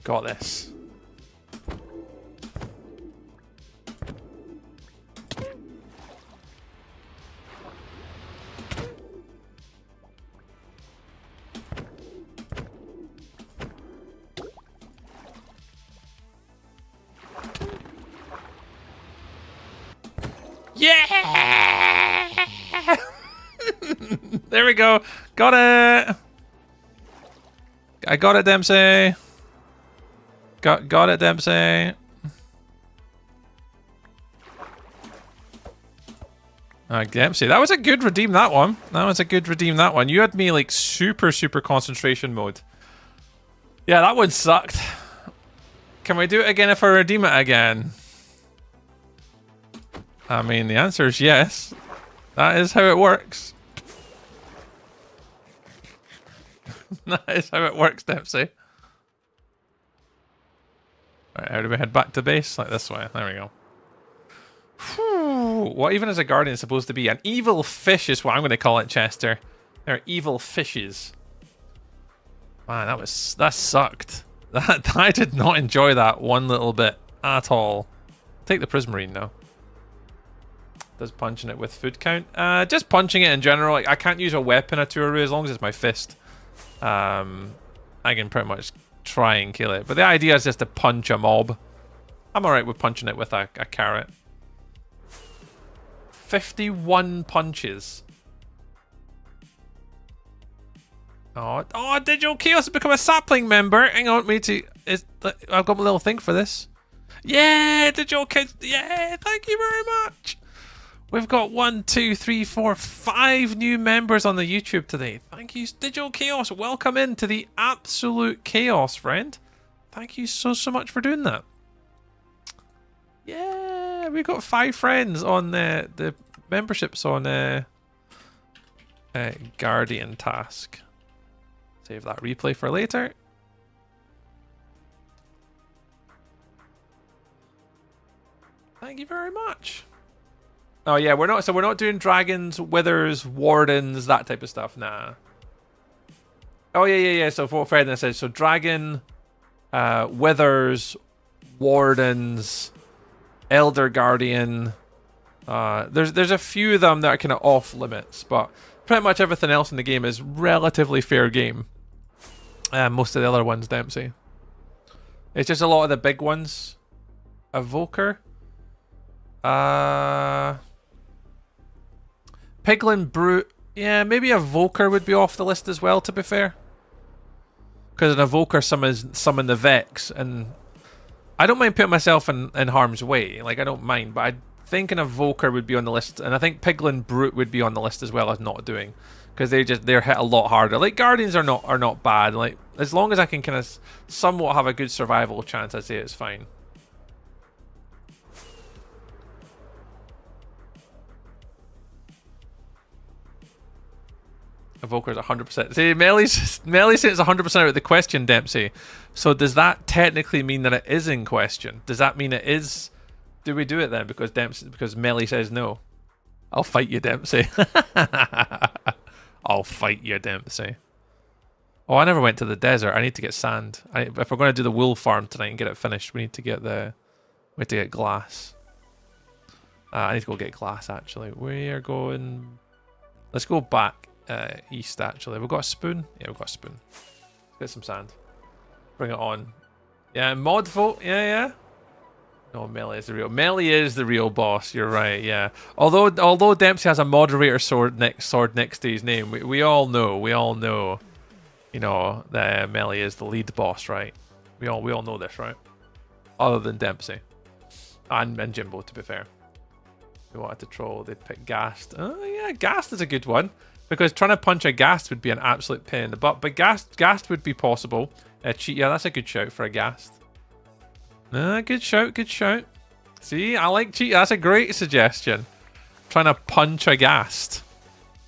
Got this. Yeah! There we go. Got it. I got it, Dempsey. Got it, Dempsey. Dempsey, that was a good redeem, that one. That was a good redeem, that one. You had me, like, super concentration mode. Yeah, that one sucked. Can we do it again if I redeem it again? I mean, the answer is yes. That is how it works. That is how it works, Dempsey. How do we head back to base? Like this way. There we go. Whew. What even is a guardian supposed to be? An evil fish is what I'm going to call it, Chester. They're evil fishes. Man, that sucked. I did not enjoy that one little bit at all. Take the Prismarine now. Does punching it with food count? Just punching it in general. Like, I can't use a weapon at Turu as long as it's my fist. I can pretty much try and kill it. But the idea is just to punch a mob. I'm alright with punching it with a carrot. 51 punches. Oh, Digital Chaos has become a sapling member. Hang on, I've got my little thing for this. Yeah, Digital Kids. Yeah, thank you very much. We've got 1, 2, 3, 4, 5 new members on the YouTube today. Thank you, Digital Chaos. Welcome into the absolute chaos, friend. Thank you so much for doing that. Yeah, we've got 5 friends on the memberships on Guardian task. Save that replay for later. Thank you very much. Oh yeah, we're not doing dragons, withers, wardens, that type of stuff. Nah. Oh yeah. So what Fred says, so dragon, withers, wardens, elder guardian. There's a few of them that are kind of off limits, but pretty much everything else in the game is relatively fair game. Most of the other ones, Dempsey. It's just a lot of the big ones. Evoker. Piglin Brute. Yeah, maybe Evoker would be off the list as well, to be fair. Because an Evoker summon the Vex, and I don't mind putting myself in harm's way. Like, I don't mind, but I think an Evoker would be on the list, and I think Piglin Brute would be on the list as well as not doing. Because they're hit a lot harder. Like, Guardians are not bad. Like, as long as I can kind of somewhat have a good survival chance, I'd say it's fine. Evoker's 100%. See, Melly's saying it's 100% out of the question, Dempsey. So does that technically mean that it is in question? Does that mean it is? Do we do it then? Because Melly says no. I'll fight you, Dempsey. I'll fight you, Dempsey. Oh, I never went to the desert. I need to get sand. If we're going to do the wool farm tonight and get it finished, we need to get glass. I need to go get glass, actually. We are going... Let's go back east, actually. We've got a spoon? Yeah, we've got a spoon. Let's get some sand. Bring it on. Yeah, mod vote. Yeah. No, Melly is the real boss. You're right. Yeah. Although Dempsey has a moderator sword next to his name, we all know. You know that Melly is the lead boss, right? We all know this, right? Other than Dempsey and Jimbo, to be fair. We wanted to troll. They picked Ghast. Oh yeah, Ghast is a good one because trying to punch a Ghast would be an absolute pain in the butt. But Ghast would be possible. Yeah, that's a good shout for a Ghast. Good shout. See, I like cheat. That's a great suggestion. Trying to punch a Ghast.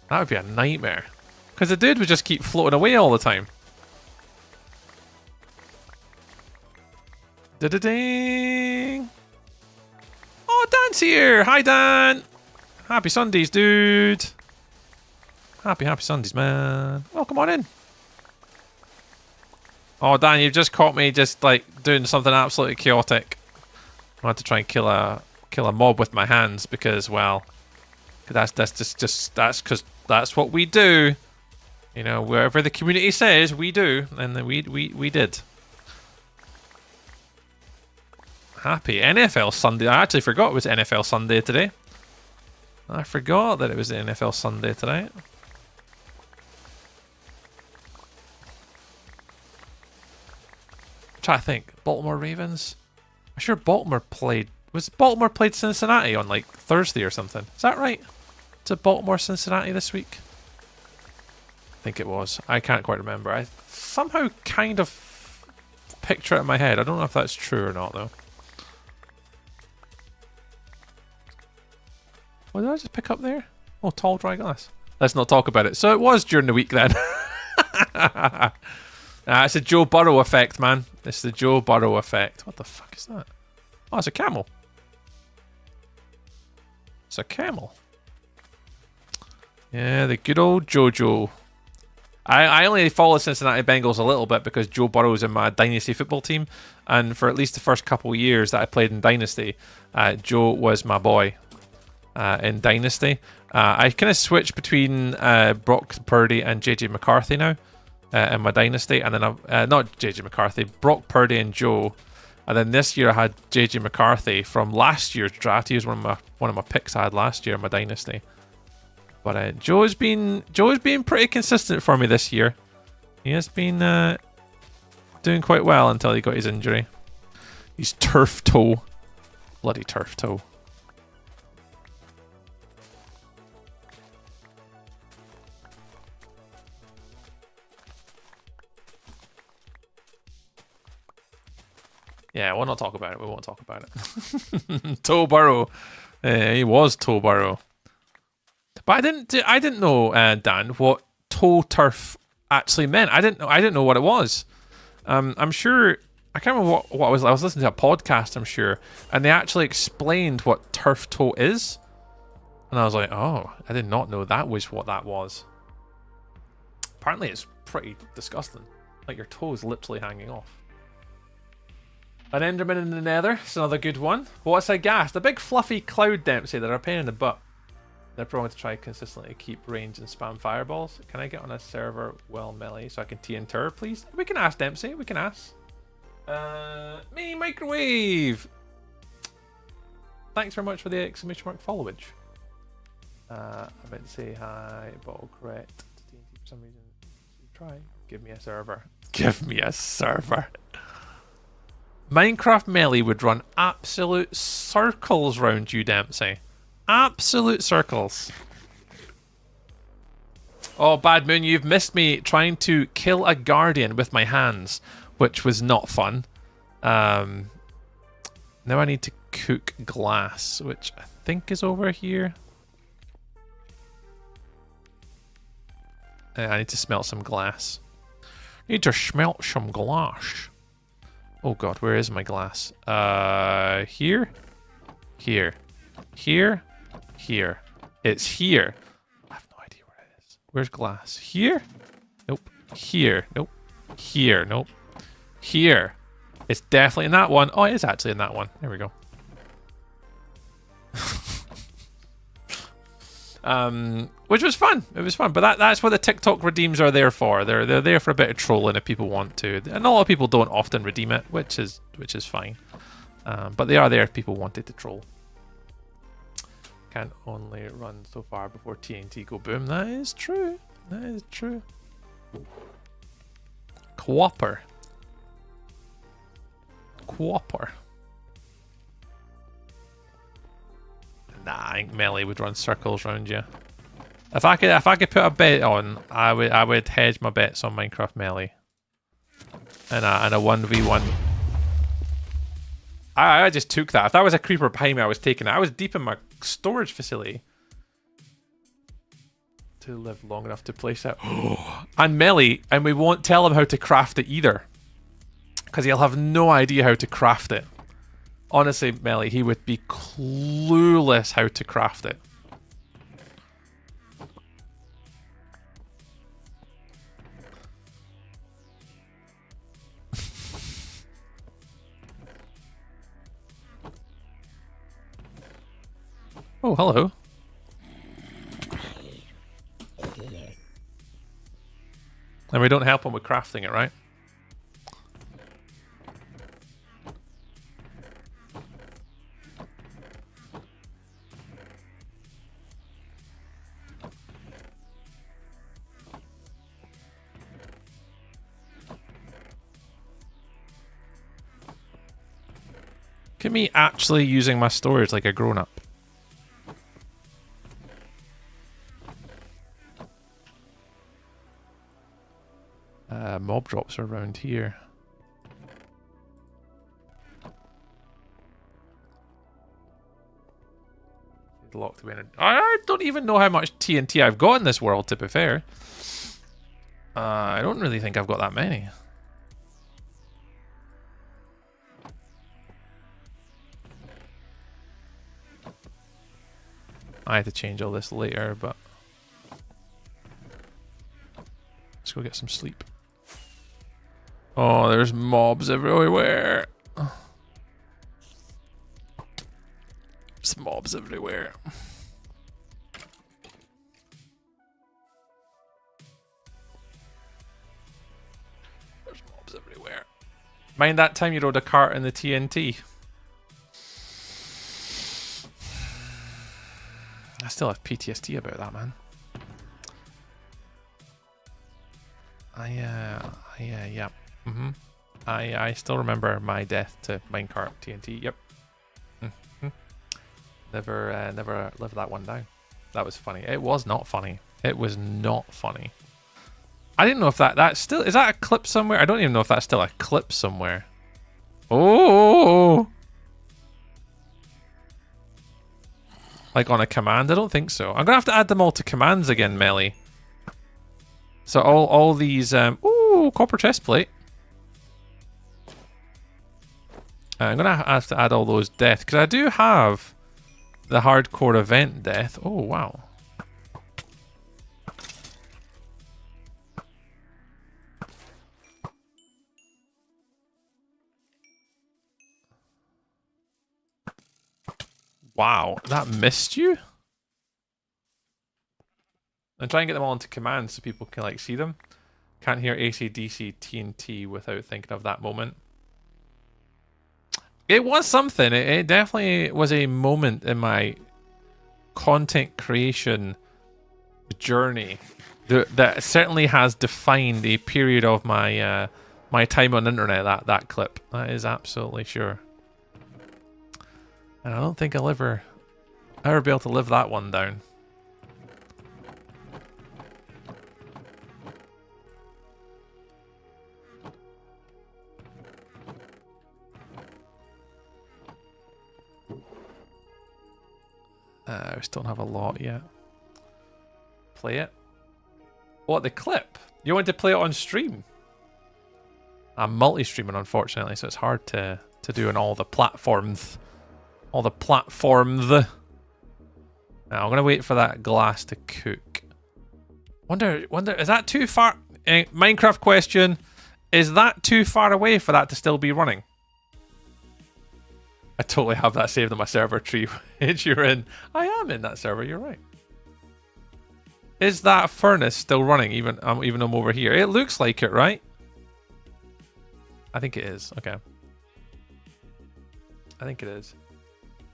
That would be a nightmare. Because the dude would just keep floating away all the time. Da-da-ding! Oh, Dan's here! Hi, Dan! Happy Sundays, dude! Happy Sundays, man. Welcome on in. Oh, Dan, you've just caught me just, like, doing something absolutely chaotic. I had to try and kill a mob with my hands because, well... That's because that's what we do. You know, wherever the community says, we do. And then we did. Happy NFL Sunday. I actually forgot it was NFL Sunday today. I forgot that it was NFL Sunday today. I'm trying to think. Baltimore Ravens? I'm sure Baltimore played... Baltimore played Cincinnati on, like, Thursday or something? Is that right? Is it Baltimore-Cincinnati this week? I think it was. I can't quite remember. I somehow kind of picture it in my head. I don't know if that's true or not, though. What did I just pick up there? Oh, tall dry glass. Let's not talk about it. So it was during the week then. It's a Joe Burrow effect, man. It's the Joe Burrow effect. What the fuck is that? Oh, it's a camel. It's a camel. Yeah, the good old Jojo. I only follow Cincinnati Bengals a little bit because Joe Burrow's in my Dynasty football team. And for at least the first couple of years that I played in Dynasty, Joe was my boy in Dynasty. I kind of switched between Brock Purdy and JJ McCarthy now in my Dynasty. And then, not JJ McCarthy, Brock Purdy and Joe. And then this year I had JJ McCarthy from last year's draft. He was one of my picks I had last year in my Dynasty. But Joe's been pretty consistent for me this year. He has been doing quite well until he got his injury. His turf toe. Bloody turf toe. Yeah, we'll not talk about it. We won't talk about it. Toe Burrow. He was Toe Burrow. But I didn't know, Dan, what toe turf actually meant. I didn't know what it was. I'm sure I can't remember what I was listening to a podcast, I'm sure, and they actually explained what turf toe is. And I was like, oh, I did not know that was what that was. Apparently it's pretty disgusting. Like your toe is literally hanging off. An Enderman in the Nether. It's another good one. What's a gas? The big fluffy cloud Dempsey. They're a pain in the butt. They're probably to try consistently keep range and spam fireballs. Can I get on a server well melee so I can TNT her, please? We can ask Dempsey. We can ask. Me microwave. Thanks very much for the exclamation mark followage. I meant to say hi, but I'll correct to TNT for some reason. Try. Give me a server. Give me a server. Minecraft Melee would run absolute circles round you, Dempsey. Absolute circles. Oh, Bad Moon, you've missed me trying to kill a guardian with my hands, which was not fun. Now I need to cook glass, which I think is over here. I need to smelt some glass. Need to smelt some glass. Oh god, where is my glass? Here? Here. Here? Here. It's here. I have no idea where it is. Where's glass? Here? Nope. Here. Nope. Here. Nope. Here. It's definitely in that one. Oh, it is actually in that one. There we go. Which was fun. It was fun, but that's what the TikTok redeems are there for. They're there for a bit of trolling if people want to, and a lot of people don't often redeem it, which is fine. But they are there if people wanted to troll. Can only run so far before TNT go boom. That is true. That is true. Quopper. Nah, I think Melee would run circles around you. If I could put a bet on, I would hedge my bets on Minecraft Melee. And a 1v1. I just took that. If that was a creeper behind me, I was taking it. I was deep in my storage facility. To live long enough to place it. And Melee, and we won't tell him how to craft it either. Because he'll have no idea how to craft it. Honestly, Melee, he would be clueless how to craft it. Oh, hello. And we don't help him with crafting it, right? Look at me actually using my storage like a grown-up. Mob drops are around here. Locked away. I don't even know how much TNT I've got in this world, to be fair. I don't really think I've got that many. I had to change all this later, but let's go get some sleep. Oh, there's mobs everywhere. There's mobs everywhere. There's mobs everywhere. Mind that time you rode a cart in the TNT. I still have PTSD about that, man. Yeah. I still remember my death to minecart TNT. Yep. Never lived that one down. That was funny. It was not funny. It was not funny. I didn't know if that's still... Is that a clip somewhere? I don't even know if that's still a clip somewhere. Oh! Like on a command? I don't think so. I'm going to have to add them all to commands again, Melly. So all these... ooh, copper chest plate. I'm going to have to add all those death. Because I do have the hardcore event death. Oh, wow. Wow, that missed you? And try and get them all into commands so people can like see them. Can't hear AC/DC TNT without thinking of that moment. It was something. It definitely was a moment in my content creation journey that certainly has defined a period of my my time on the internet. That clip. That is absolutely sure. And I don't think I'll ever be able to live that one down. We still don't have a lot yet. Play it. What, the clip? You want to play it on stream? I'm multi-streaming, unfortunately, so it's hard to do on all the platforms. All the platforms. Now, I'm going to wait for that glass to cook. Wonder, is that too far? Minecraft question. Is that too far away for that to still be running? I totally have that saved on my server tree, which you're in. I am in that server, you're right. Is that furnace still running, even though I'm over here? It looks like it, right? I think it is. Okay. I think it is.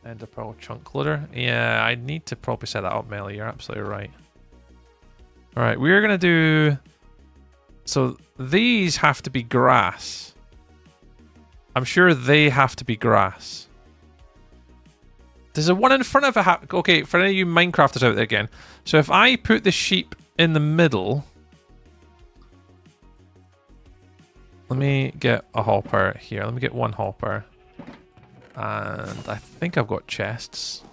Ender Pearl chunk loader. Yeah, I need to probably set that up, Melly. You're absolutely right. Alright, we're going to do... So, these have to be grass. I'm sure they have to be grass. Does the one in front of it okay, for any of you Minecrafters out there again. So if I put the sheep in the middle... Let me get a hopper here. Let me get one hopper. And I think I've got chests.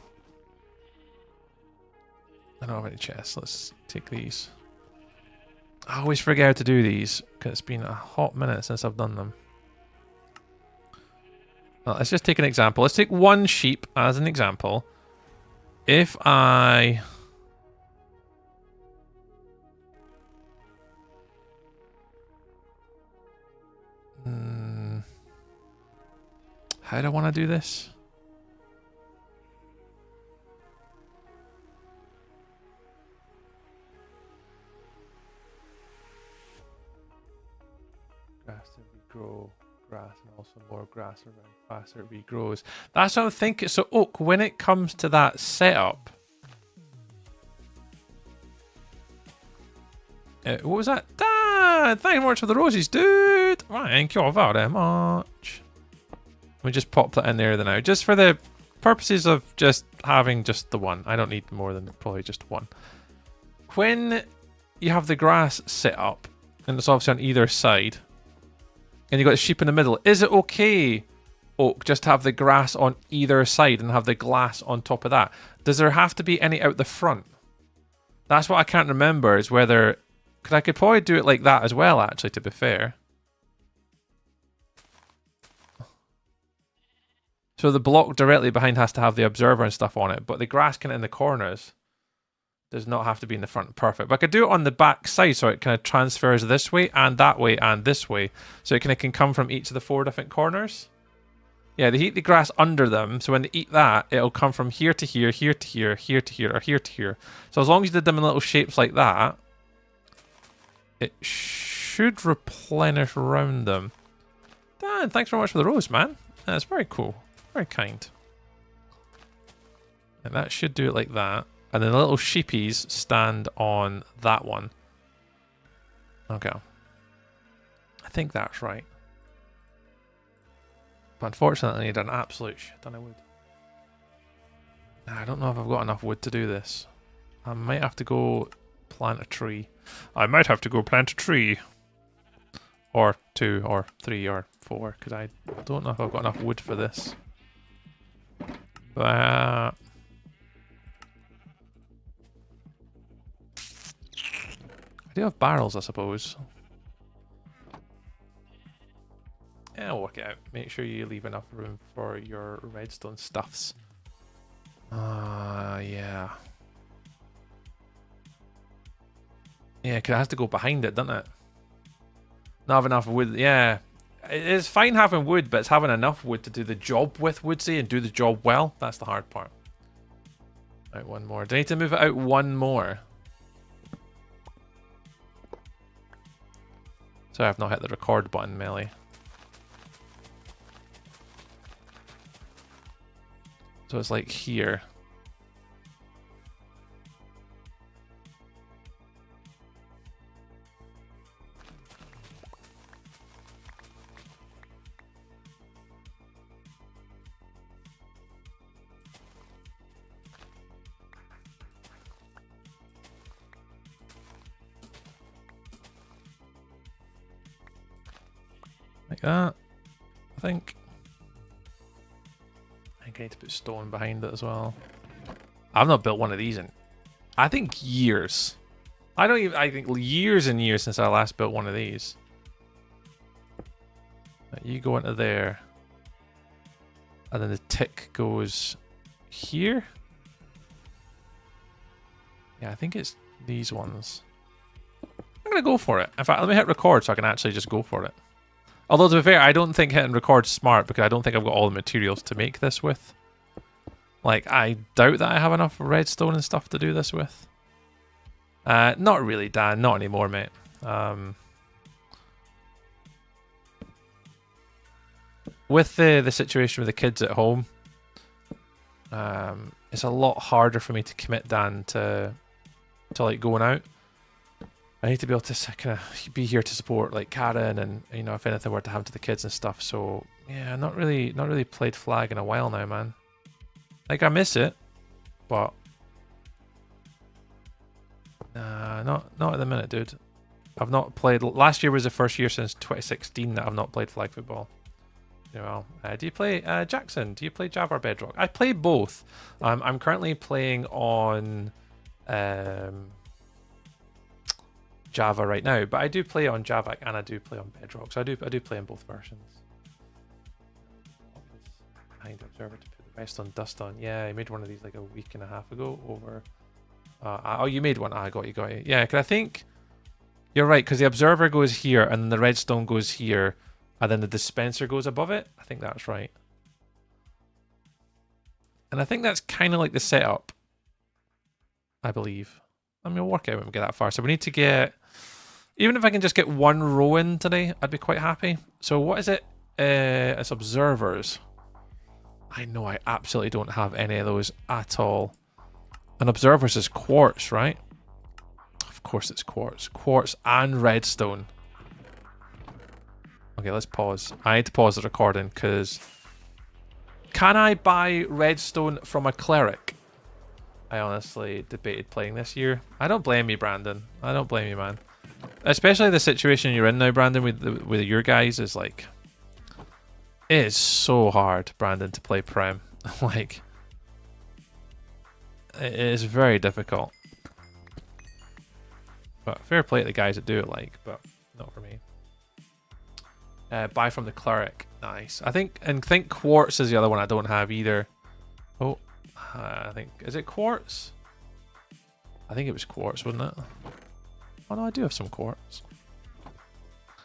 I don't have any chests. Let's take these. I always forget how to do these because it's been a hot minute since I've done them. Well, let's just take an example. Let's take one sheep as an example. If I... How do I want to do this? Grass to regrow. Grass and also more grass around faster it regrows. That's what I'm thinking. So Oak, when it comes to that setup, what was that? Dad, thank you much for the roses, dude. Thank you very much. Let me just pop that in there now, just for the purposes of just having just the one. I don't need more than probably just one. When you have the grass set up, and it's obviously on either side, and you got the sheep in the middle, is it okay, Oak, just to have the grass on either side and have the glass on top of that? Does there have to be any out the front? That's what I can't remember, is whether... Because I could probably do it like that as well, actually, to be fair. So So the block directly behind has to have the observer and stuff on it, but the grass kind of in the corners does not have to be in the front. Perfect. But I could do it on the back side so it kind of transfers this way and that way and this way. So it kind of can come from each of the 4 different corners. Yeah, they eat the grass under them, so when they eat that, it'll come from here to here, here to here, here to here, or here to here. So as long as you did them in little shapes like that, it should replenish around them. Dan, thanks very much for the rose, man. That's very cool. Very kind. And that should do it like that. And then the little sheepies stand on that one. Okay. I think that's right. But unfortunately, I need an absolute shit ton of wood. I don't know if I've got enough wood to do this. I might have to go plant a tree. I might have to go plant a tree. Or 2, or 3, or 4. Because I don't know if I've got enough wood for this. But... I do have barrels, I suppose. Yeah, I'll work it out. Make sure you leave enough room for your redstone stuffs. Yeah. Yeah, because it has to go behind it, doesn't it? Not have enough wood. Yeah. It's fine having wood, but it's having enough wood to do the job with, Woodsy, and do the job well. That's the hard part. Right, one more. Do I need to move it out one more? Sorry, I've not hit the record button, Melly. So it's like here. Like that, I think. I think I need to put stone behind it as well. I've not built one of these in, I think, years. I think years and years since I last built one of these. You go into there. And then the tick goes here. Yeah, I think it's these ones. I'm going to go for it. In fact, let me hit record so I can actually just go for it. Although, to be fair, I don't think hitting record's smart because I don't think I've got all the materials to make this with. Like, I doubt that I have enough redstone and stuff to do this with. Not really, Dan. Not anymore, mate. With the situation with the kids at home, it's a lot harder for me to commit, Dan, to like going out. I need to be able to kind of be here to support like Karen and, you know, if anything were to happen to the kids and stuff. So yeah, not really played Flag in a while now, man. Like, I miss it, but not at the minute, dude. I've not played. Last year was the first year since 2016 that I've not played Flag football. Well, do you play Jackson? Do you play Java or Bedrock? I play both. I'm currently playing on Java right now, but I do play on Java and I do play on Bedrock, so I do play in both versions. Behind the observer to put the rest on dust on. Yeah, I made one of these like a week and a half ago over. Oh, you made one. I got you. Yeah, because I think you're right, because the observer goes here and then the redstone goes here. And then the dispenser goes above it. I think that's right. And I think that's kind of like the setup. I believe. I mean, we'll work out when we get that far. So we need to get... Even if I can just get one row in today, I'd be quite happy. So what is it? It's observers. I know I absolutely don't have any of those at all. And observers is quartz, right? Of course it's quartz. Quartz and redstone. Okay, let's pause. I need to pause the recording because... Can I buy redstone from a cleric? I honestly debated playing this year. I don't blame you, Brandon. I don't blame you, man. Especially the situation you're in now, Brandon, with your guys is like... It is so hard, Brandon, to play Prem. Like... It is very difficult. But fair play to the guys that do it, like, but not for me. Buy from the cleric. Nice. I think quartz is the other one I don't have either. Oh, I think, is it quartz? I think it was quartz, wasn't it? Oh no, I do have some quartz.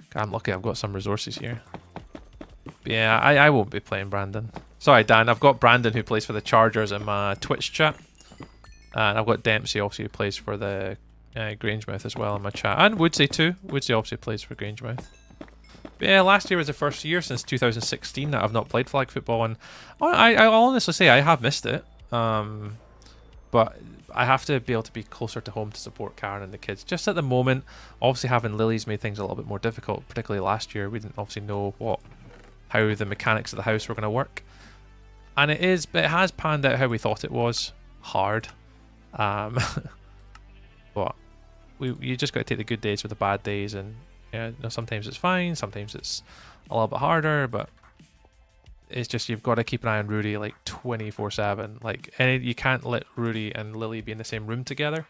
God, I'm lucky I've got some resources here. But yeah, I won't be playing Brandon. Sorry, Dan. I've got Brandon who plays for the Chargers in my Twitch chat. And I've got Dempsey, obviously, who plays for the Grangemouth as well in my chat. And Woodsy too. Woodsy obviously plays for Grangemouth. But yeah, last year was the first year since 2016 that I've not played flag football. And I'll honestly say I have missed it. But I have to be able to be closer to home to support Karen and the kids. Just at the moment, obviously having Lily's made things a little bit more difficult, particularly last year. We didn't obviously know how the mechanics of the house were going to work. And it has panned out how we thought it was. Hard. But you just got to take the good days with the bad days, and yeah, sometimes it's fine, sometimes it's a little bit harder, but it's just you've got to keep an eye on Rudy like 24/7. Like, you can't let Rudy and Lily be in the same room together.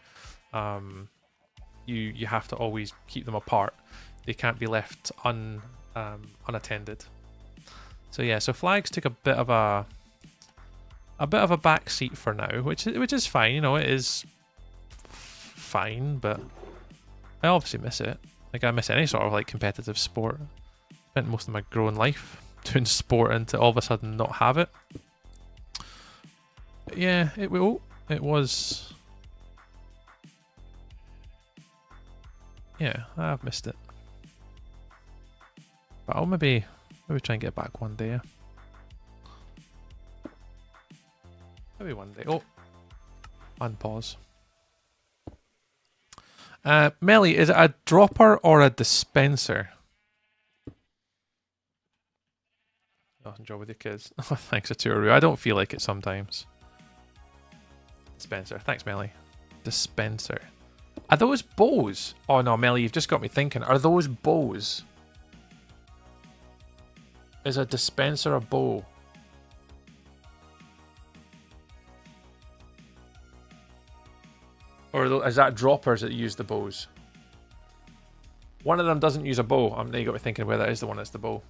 You have to always keep them apart. They can't be left unattended. So yeah, so flags took a bit of a back seat for now, which is fine. You know, it is fine, but I obviously miss it. Like, I miss any sort of like competitive sport. Spent most of my growing life doing sport, and to all of a sudden not have it. But yeah, it was. Yeah, I've missed it. But I'll maybe try and get back one day. Maybe one day. Oh, unpause. Melly, is it a dropper or a dispenser? Nothing job with your kids. Thanks, Aturu. I don't feel like it sometimes. Dispenser. Thanks, Melly. Dispenser. Are those bows? Oh no, Melly, you've just got me thinking. Are those bows? Is a dispenser a bow? Or is that droppers that use the bows? One of them doesn't use a bow. Now you got me thinking whether that is the one that's the bow.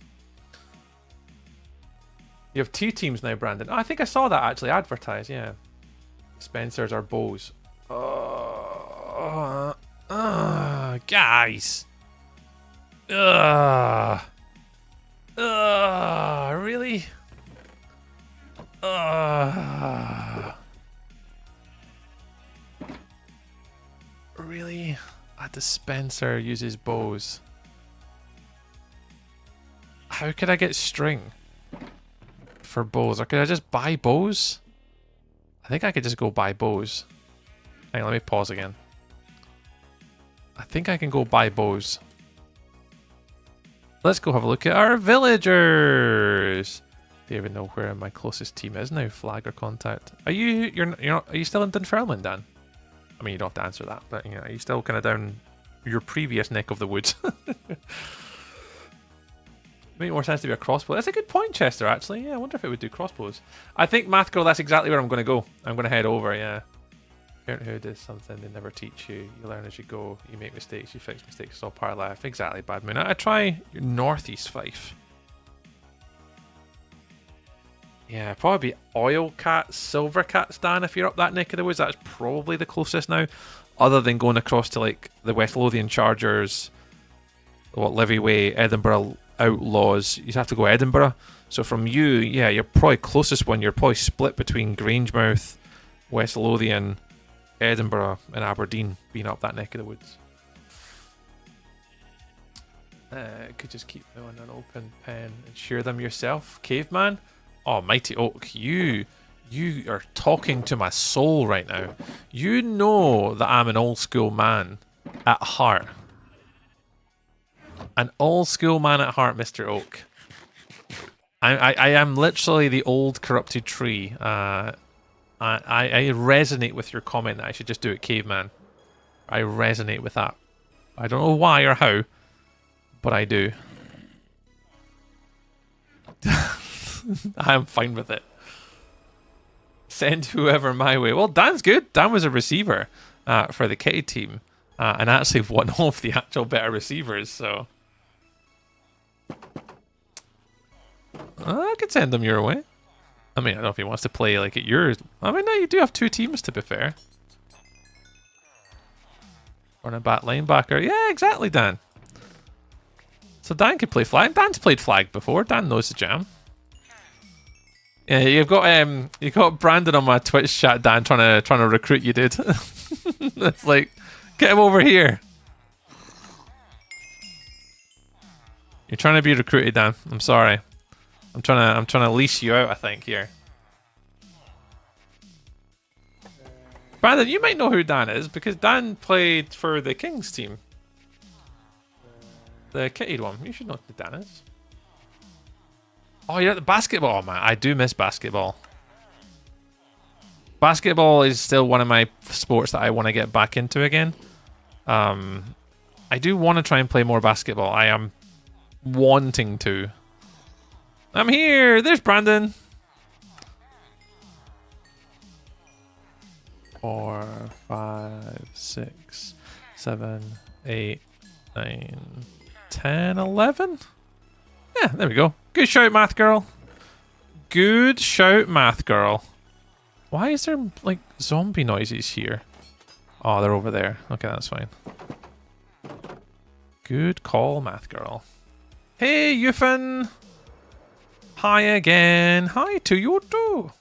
You have 2 teams now, Brandon. Oh, I think I saw that actually advertised, yeah. Dispensers are bows. Guys. Really? Really? A dispenser uses bows. How could I get string for bows? Or could I just buy bows? I think I could just go buy bows. Hang on, let me pause again. I think I can go buy bows. Let's go have a look at our villagers. Do you even know where my closest team is now? Flag or contact? Are you still in Dunfermline, Dan? I mean, you don't have to answer that, but you know, are you still kind of down your previous neck of the woods? Make more sense to be a crossbow. That's a good point, Chester, actually. Yeah, I wonder if it would do crossbows. I think, Math Girl, that's exactly where I'm going to go. I'm going to head over, yeah. Parenthood is something they never teach you. You learn as you go. You make mistakes. You fix mistakes. It's all part of life. Exactly, Bad Moon. I try Northeast Fife. Yeah, probably be Oil Cat, Silver Cat Stan if you're up that neck of the woods. That's probably the closest now. Other than going across to like the West Lothian Chargers, Livy Way, Edinburgh Outlaws. You'd have to go Edinburgh. So from you, yeah, you're probably closest one. You're probably split between Grangemouth, West Lothian, Edinburgh, and Aberdeen, being up that neck of the woods. Could just keep them on an open pen and share them yourself, Caveman. Oh, Mighty Oak, you are talking to my soul right now. You know that I'm an old school man at heart. An old school man at heart, Mr. Oak. I am literally the old corrupted tree. I resonate with your comment that I should just do it, Caveman. I resonate with that. I don't know why or how, but I do. I'm fine with it. Send whoever my way. Well, Dan's good. Dan was a receiver for the Kitty team, and actually one of the actual better receivers. So I could send him your way. I mean, I don't know if he wants to play like at yours. I mean, no, you do have 2 teams to be fair. Or a bat linebacker. Yeah, exactly, Dan. So Dan could play flag. Dan's played flag before. Dan knows the jam. Yeah, you've got Brandon on my Twitch chat, Dan, trying to recruit you, dude. It's like, get him over here. You're trying to be recruited, Dan. I'm sorry. I'm trying to leash you out, I think, here. Brandon, you might know who Dan is because Dan played for the Kings team. The kitted one. You should know who Dan is. Oh, you're at the basketball. Oh, man, I do miss basketball. Basketball is still one of my sports that I want to get back into again. I do want to try and play more basketball. I am wanting to. I'm here. There's Brandon. 4, 5, 6, 7, 8, 9, 10, 11. Yeah, there we go. Good shout, math girl. Good shout, math girl. Why is there, like, zombie noises here? Oh, they're over there. Okay, that's fine. Good call, math girl. Hey, Eufan. Hi again. Hi to you too.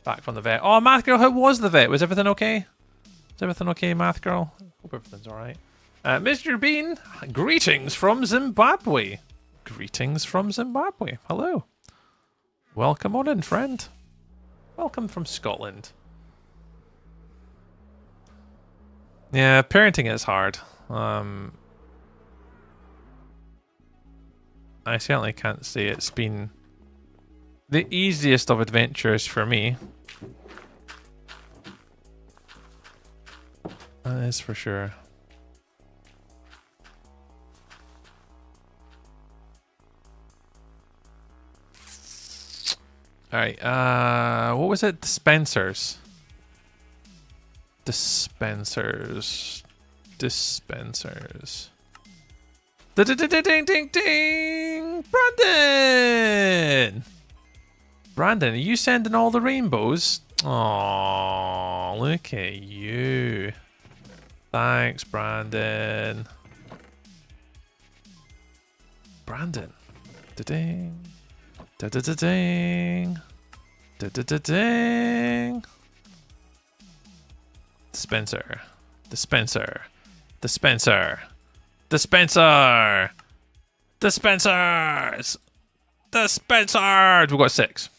Back from the vet. Oh, math girl, how was the vet? Was everything okay? Is everything okay, math girl? Hope everything's alright. Mr. Bean, greetings from Zimbabwe. Greetings from Zimbabwe. Hello. Welcome on in, friend. Welcome from Scotland. Yeah, parenting is hard. I certainly can't say it's been the easiest of adventures for me. That is for sure. Alright, what was it? Dispensers. Dispensers. Dispensers. Ding ding ding! Brandon! Brandon, are you sending all the rainbows? Oh, look at you. Thanks, Brandon. Brandon. Da-ding. Da-da-da-ding. Da-da-da-ding. Dispenser. Dispenser. Dispenser. Dispenser! Dispensers! Dispensers! We've got 6.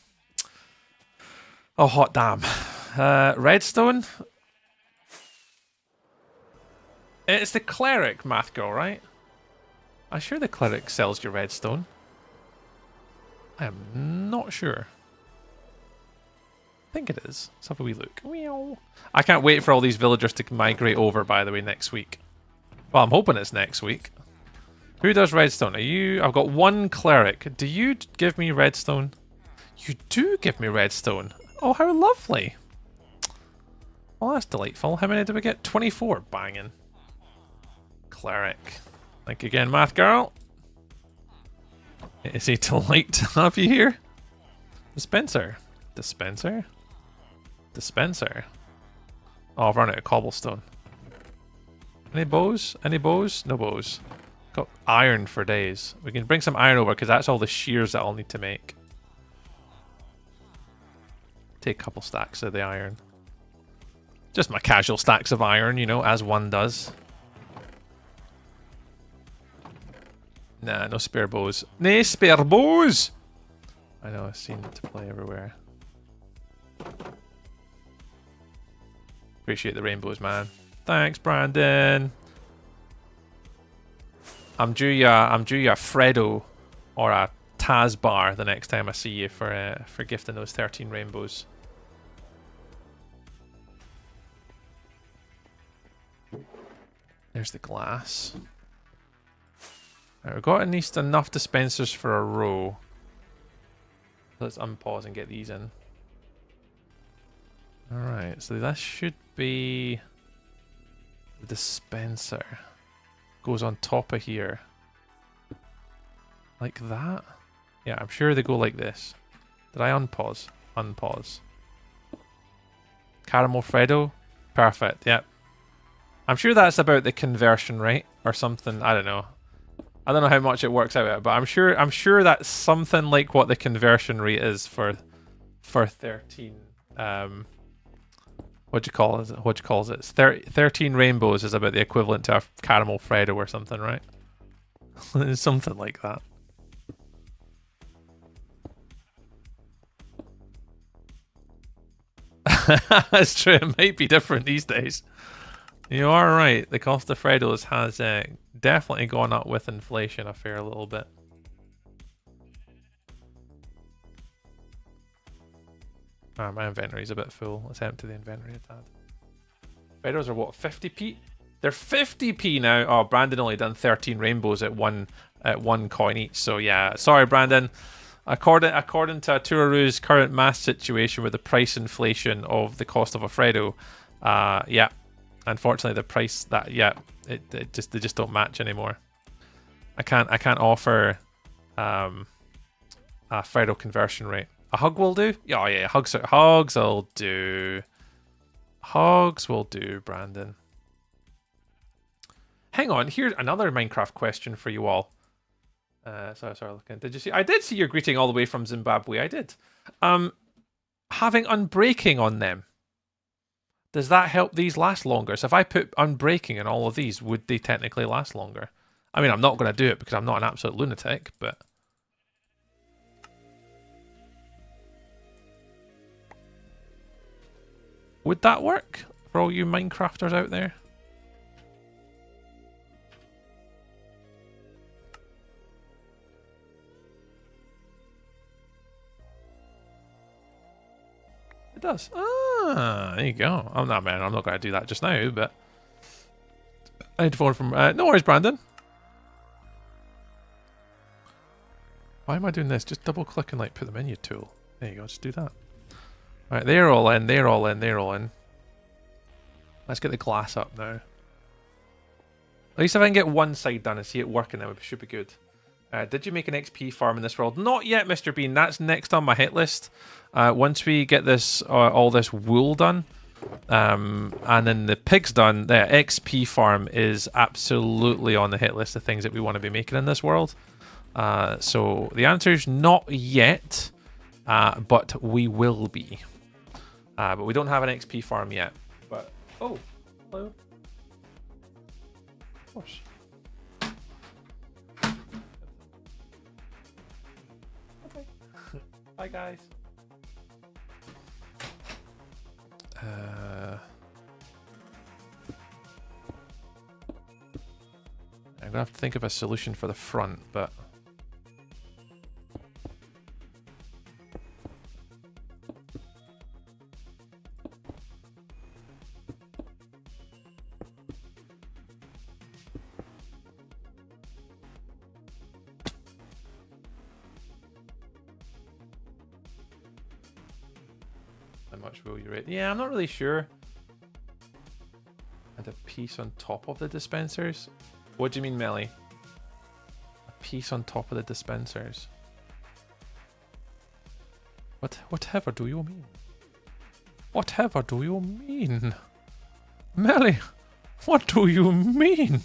Oh, hot damn. Redstone? It's the cleric, math girl, right? I'm sure the cleric sells your redstone. I am not sure. I think it is. Let's have a wee look. Meow. I can't wait for all these villagers to migrate over, by the way, next week. Well, I'm hoping it's next week. Who does redstone? Are you? I've got 1 cleric. Do you give me redstone? You do give me redstone. Oh, how lovely. Well, that's delightful. How many did we get? 24. Banging. Cleric. Thank you again, math girl. It's a delight to have you here. Dispenser. Dispenser. Dispenser. Oh, I've run out of cobblestone. Any bows? Any bows? No bows. Got iron for days. We can bring some iron over because that's all the shears that I'll need to make. Take a couple stacks of the iron. Just my casual stacks of iron, you know, as one does. Nah, no spare bows. No spare bows! I know, I've seen it to play everywhere. Appreciate the rainbows, man. Thanks, Brandon. I'm due you a Fredo or a Taz bar the next time I see you for gifting those 13 rainbows. There's the glass. Right, we've got at least enough dispensers for a row. Let's unpause and get these in. Alright, so that should be the dispenser. Goes on top of here. Like that? Yeah, I'm sure they go like this. Did I unpause? Unpause. Caramel Freddo? Perfect, yep. I'm sure that's about the conversion rate or something. I don't know. I don't know how much it works out at, but I'm sure that's something like what the conversion rate is for 13 what do you call it? 13 rainbows is about the equivalent to a caramel Freddo or something, right? Something like that. That's true. It might be different these days. You are right. The cost of Freddos has definitely gone up with inflation a fair little bit. My inventory's a bit full. Let's empty the inventory a tad. Freddos are what, 50p? They're 50p now. Oh, Brandon only done 13 rainbows at one coin each. So yeah, sorry, Brandon. According to Tururu's current math situation with the price inflation of the cost of a Freddo, yeah, unfortunately the price they just don't match anymore. I can't offer a Freddo conversion rate. A hug will do. Oh yeah, hugs will do. Hugs will do, Brandon. Hang on, here's another Minecraft question for you all. Sorry, looking. Did you see? I did see your greeting all the way from Zimbabwe. I did. Having unbreaking on them, does that help these last longer? So if I put unbreaking in all of these, would they technically last longer? I mean, I'm not going to do it because I'm not an absolute lunatic, but would that work for all you Minecrafters out there? It does. Ah, there you go. I'm not going to do that just now, but I need to phone from. No worries, Brandon. Why am I doing this? Just double click and like put the menu tool. There you go. Just do that. All right, they're all in. They're all in. They're all in. Let's get the glass up now. At least if I can get one side done and see it working, then it should be good. Did you make an XP farm in this world? Not yet, Mr. Bean. That's next on my hit list. Once we get this all this wool done, and then the pigs done, the XP farm is absolutely on the hit list of things that we want to be making in this world. So the answer is not yet, but we will be. But we don't have an XP farm yet. But oh, hello. Of course. Bye, guys. I'm gonna have to think of a solution for the front, but how much will you rate? Yeah, I'm not really sure. And a piece on top of the dispensers? What do you mean, Melly? A piece on top of the dispensers? Whatever do you mean? Whatever do you mean? Melly, what do you mean?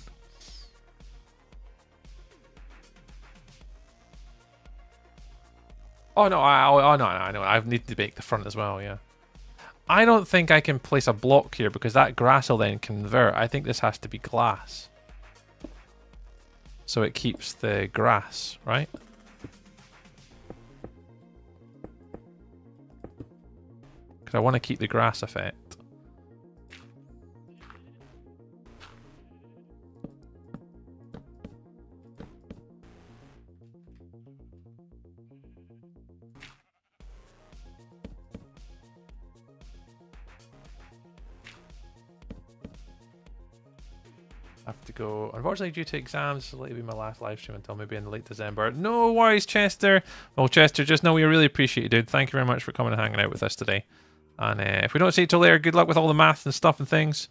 Oh no, I know. I need to bake the front as well, yeah. I don't think I can place a block here because that grass will then convert. I think this has to be glass. So it keeps the grass, right? Because I want to keep the grass effect. Have to go. Unfortunately, due to exams, this will likely be my last live stream until maybe in late December. No worries, Chester. Well, Chester, just know we really appreciate you, dude. Thank you very much for coming and hanging out with us today. And if we don't see you till later, good luck with all the math and stuff and things.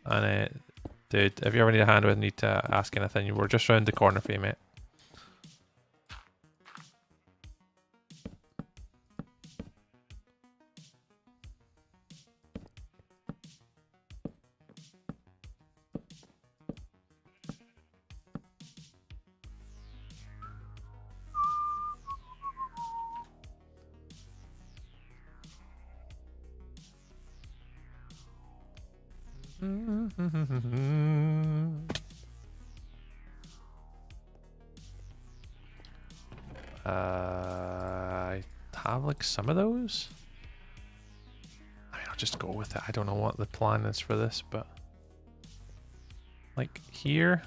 And dude, if you ever need a hand with, need to ask anything, we're just round the corner for you, mate. I have like some of those. I mean, I'll just go with it. I don't know what the plan is for this, but like here.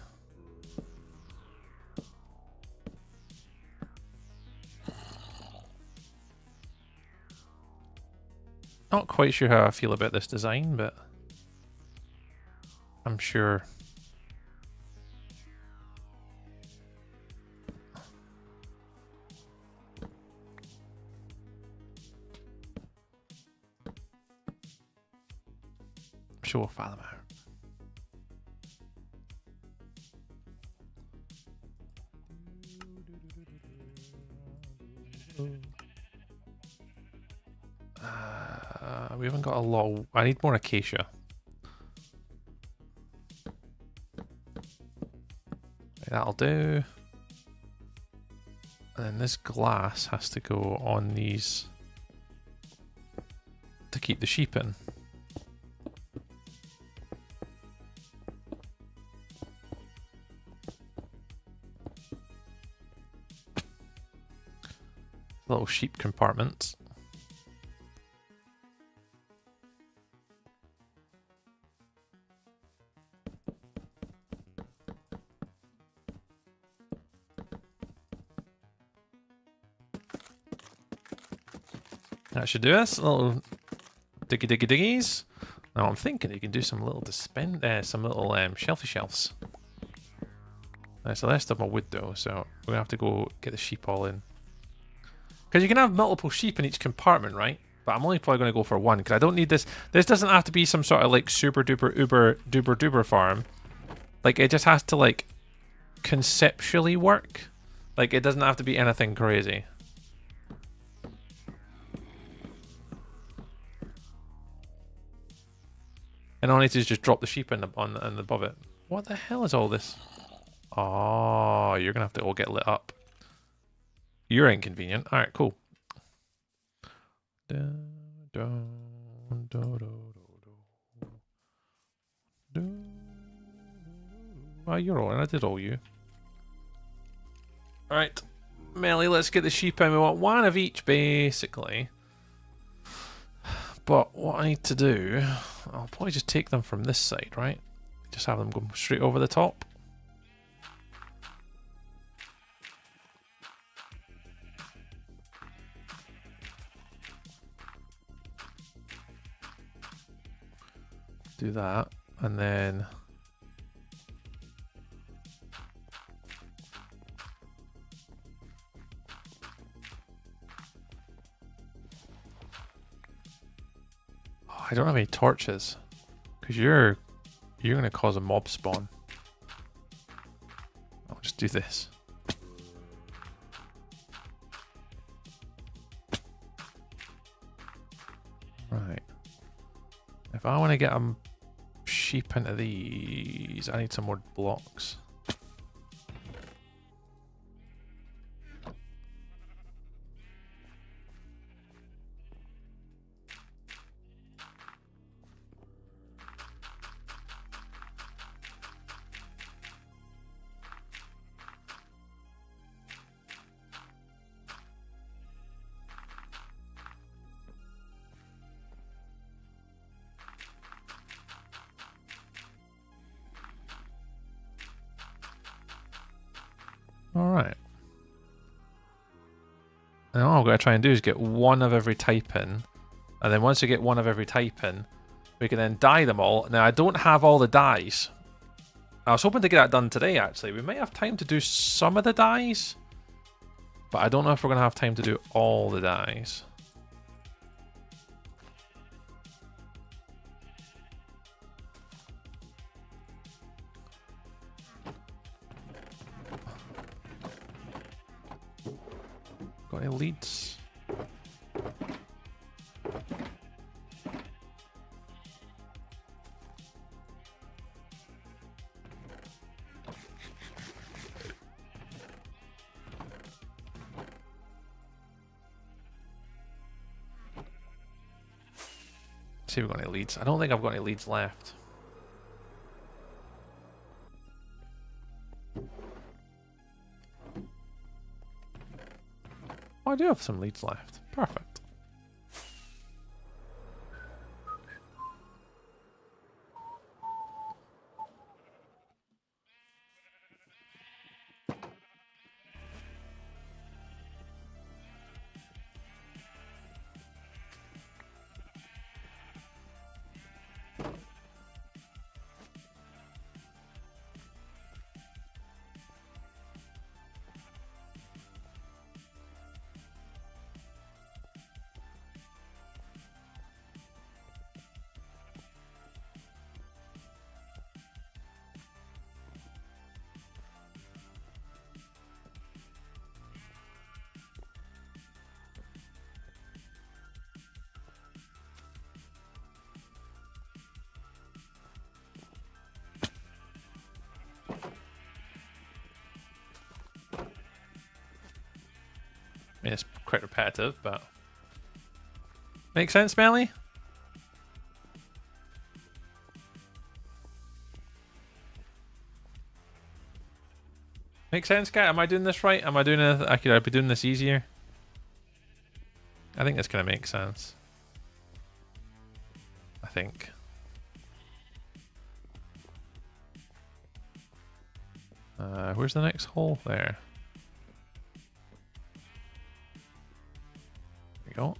Not quite sure how I feel about this design, but I'm sure. I'm sure we'll file them out. We haven't got a lot of, I need more acacia. That'll do. And then this glass has to go on these to keep the sheep in. Little sheep compartments. That should do us. A little diggies. Now I'm thinking you can do some little some little shelfy shelves. So the rest of my wood though, so we're gonna have to go get the sheep all in. Because you can have multiple sheep in each compartment, right? But I'm only probably gonna go for one because I don't need this. This doesn't have to be some sort of like super duper uber duper duper farm. Like it just has to like conceptually work. Like it doesn't have to be anything crazy. And all I need to do is just drop the sheep in on above it. What the hell is all this? Oh, you're gonna have to all get lit up. You're inconvenient. All right, cool. Oh, you're all in. I did all you. All right, Melly, let's get the sheep in. We want one of each, basically. But what I need to do, I'll probably just take them from this side, right? Just have them go straight over the top. Do that, and then I don't have any torches because you're gonna cause a mob spawn. I'll just do this. Right. If I want to get a sheep into these, I need some more blocks. Alright. Now all I've got to try and do is get one of every type in. And then once we get one of every type in, we can then dye them all. Now I don't have all the dyes. I was hoping to get that done today actually. We might have time to do some of the dyes. But I don't know if we're going to have time to do all the dyes. Got any leads? See if we've got any leads. I don't think I've got any leads left. Oh, I do have some leads left. Perfect. I mean, it's quite repetitive, but makes sense, Melly? Makes sense, guy? Am I doing this right? Am I doing it? Could I be doing this easier? I think this kind of makes sense. I think. Where's the next hole? There. There we go.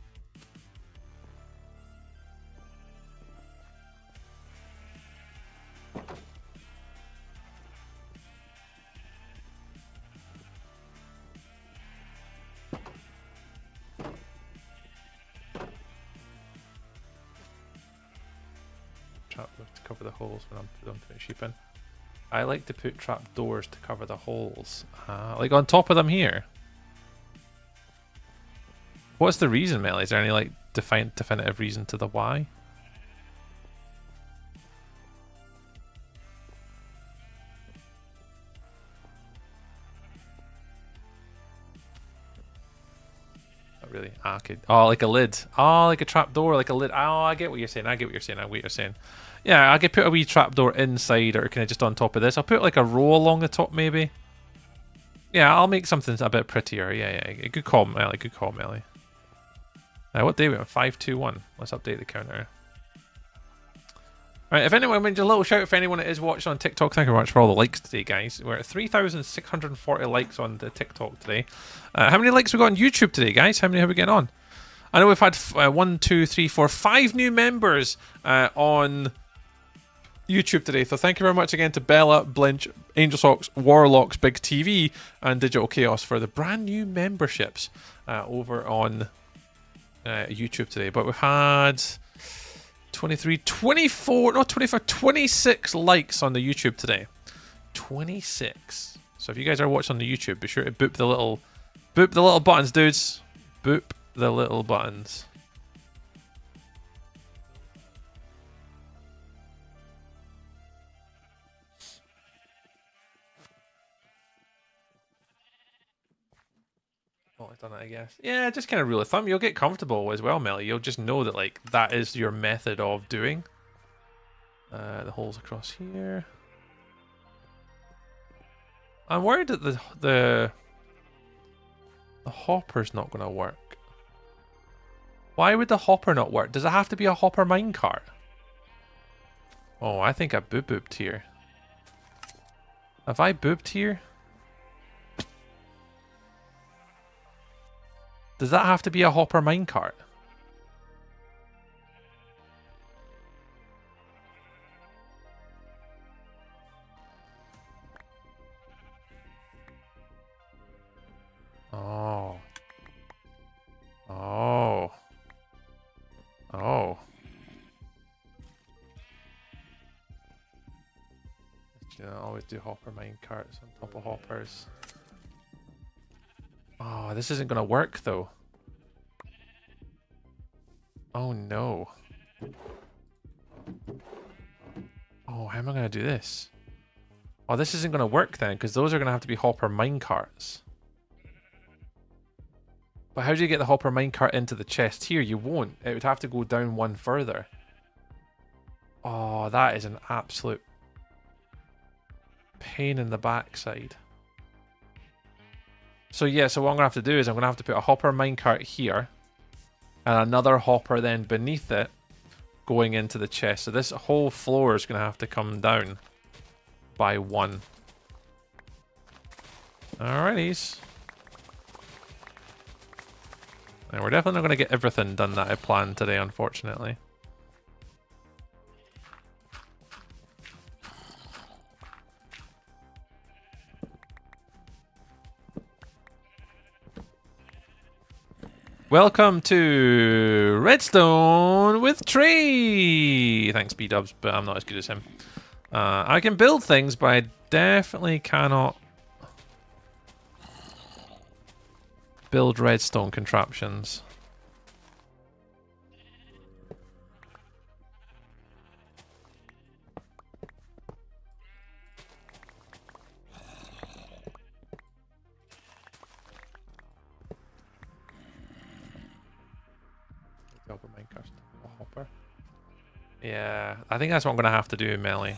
Trapdoors to cover the holes when I'm putting sheep in. I like to put trapdoors to cover the holes. Like on top of them here. What's the reason, Mel? Is there any like definitive reason to the why? Not really. Oh, like a lid. Oh, like a trapdoor, like a lid. Oh, I get what you're saying. I get what you're saying. Yeah, I could put a wee trapdoor inside, or kind of just on top of this. I'll put like a row along the top, maybe. Yeah, I'll make something a bit prettier. Yeah. Good call, Melly. Good call, Melly. What day are we on? 5-2-1. Let's update the counter. Right, if anyone, just a little shout if anyone is watching on TikTok. Thank you very much for all the likes today, guys. We're at 3,640 likes on the TikTok today. How many likes we got on YouTube today, guys? How many have we getting on? I know we've had 1, 2, 3, 4, 5 new members on YouTube today. So thank you very much again to Bella, Blinch, Angel Socks, Warlocks, Big TV, and Digital Chaos for the brand new memberships over on YouTube today. But we've had 23, 24, not 25, 26 likes on the YouTube today. 26. So if you guys are watching on the YouTube, be sure to boop the little buttons, dudes. Boop the little buttons. I've done it, I guess. Yeah, just kind of rule of thumb. You'll get comfortable as well, Melly. You'll just know that like that is your method of doing. The holes across here. I'm worried that the hopper's not going to work. Why would the hopper not work? Does it have to be a hopper minecart? Oh, I think I booped here. Have I booped here? Does that have to be a hopper minecart? Oh. Oh. Oh. You know, I always do hopper minecarts on top of hoppers. Oh, this isn't going to work, though. Oh, no. Oh, how am I going to do this? Oh, this isn't going to work then, because those are going to have to be hopper minecarts. But how do you get the hopper minecart into the chest here? You won't. It would have to go down one further. Oh, that is an absolute pain in the backside. So yeah, so what I'm going to have to do is I'm going to have to put a hopper minecart here. And another hopper then beneath it going into the chest. So this whole floor is going to have to come down by 1. Alrighties. And we're definitely not going to get everything done that I planned today, unfortunately. Welcome to Redstone with Tree! Thanks, B-dubs, but I'm not as good as him. I can build things, but I definitely cannot build redstone contraptions. Yeah, I think that's what I'm going to have to do, Melly.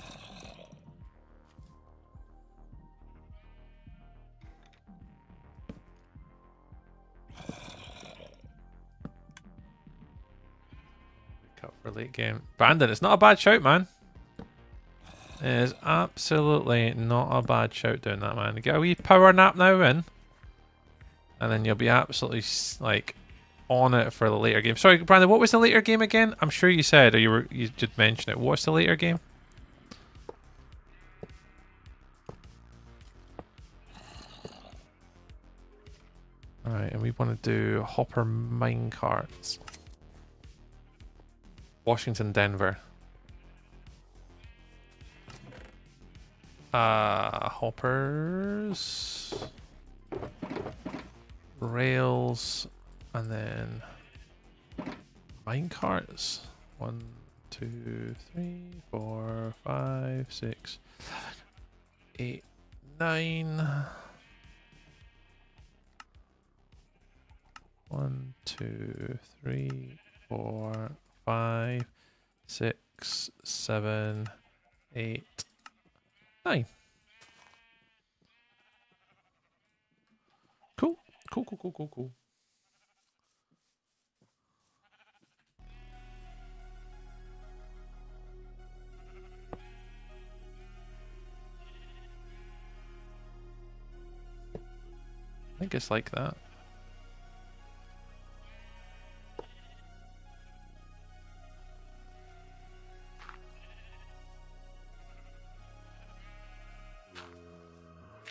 Cut for late game. Brandon, it's not a bad shout, man. It is absolutely not a bad shout doing that, man. Get a wee power nap now in. And then you'll be absolutely, like, on it for the later game. Sorry, Brandon, what was the later game again? I'm sure you said, or you did mention it. What's the later game? Alright, and we want to do hopper minecarts. Washington, Denver. Hoppers. Rails. And then minecarts. 1, 2, 3, 4, 5, 6, 8, 9. 1, 2, 3, 4, 5, 6, 7, 8, 9. Cool. Cool. I think it's like that.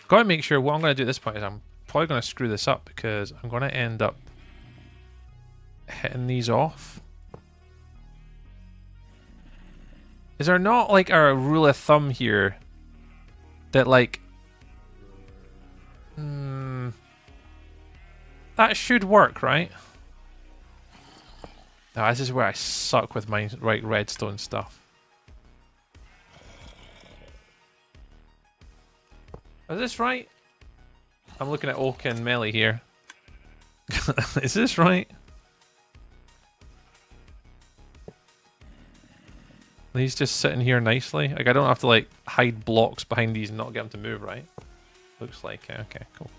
Gotta make sure what I'm going to do at this point is I'm probably going to screw this up because I'm going to end up hitting these off. Is there not like a rule of thumb here that like that should work, right? No, this is where I suck with my redstone stuff. Is this right? I'm looking at Oak and Melly here. Is this right? He's just sitting here nicely. Like I don't have to like hide blocks behind these and not get them to move, right? Looks like it. Okay, cool.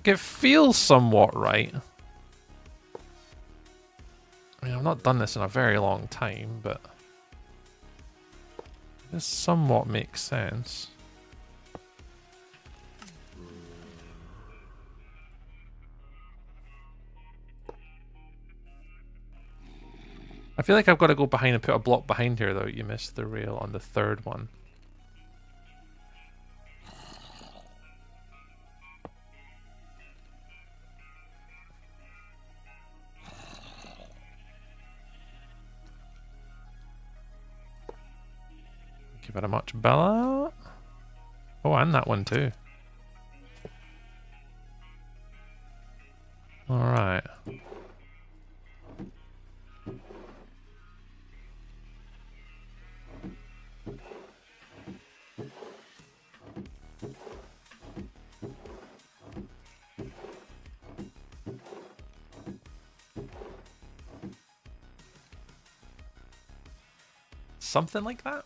It feels somewhat right. I mean, I've not done this in a very long time, but this somewhat makes sense. I feel like I've got to go behind and put a block behind here, though. You missed the rail on the third one. Thank you very much, Bella. Oh, and that one too. Alright. Something like that?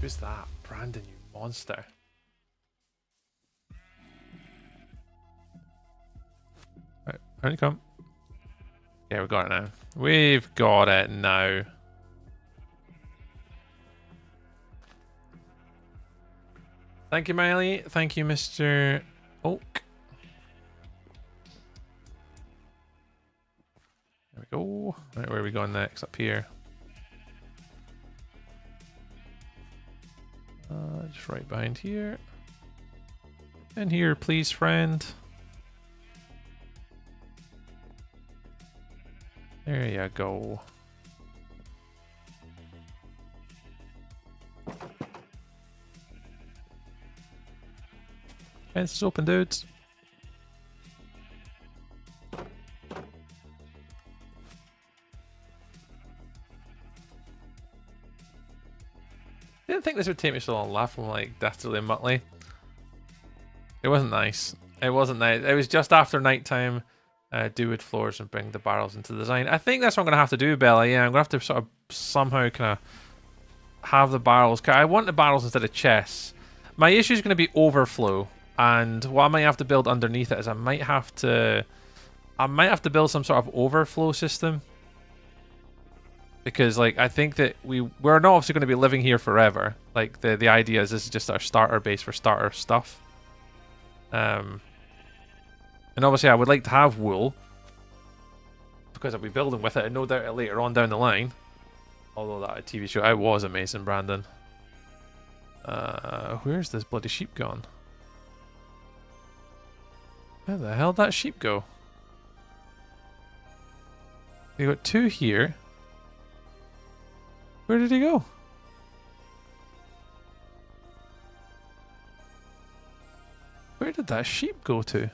Who's that? Brandon, you monster. Right, here you come. Yeah, we got it now. We've got it now. Thank you, Miley. Thank you, Mr. Oak. There we go. Right, where are we going next? Up here. Just right behind here. And here, please, friend. There you go. Fence is open, dudes. Didn't think this would take me so long laughing like Dastardly and Muttley. It wasn't nice. It wasn't nice. It was just after nighttime. Do wood floors and bring the barrels into the design. I think that's what I'm going to have to do, Bella. Yeah, I'm going to have to sort of somehow kind of have the barrels. I want the barrels instead of chests. My issue is going to be overflow. And what I might have to build underneath it is I might have to build some sort of overflow system. Because like I think that we're not obviously going to be living here forever. Like the idea is this is just our starter base for starter stuff. And obviously I would like to have wool because I'll be building with it and no doubt later on down the line. Although that TV show, it was amazing, Brandon. Where's this bloody sheep gone? Where the hell did that sheep go? We got two here. Where did he go? Where did that sheep go to?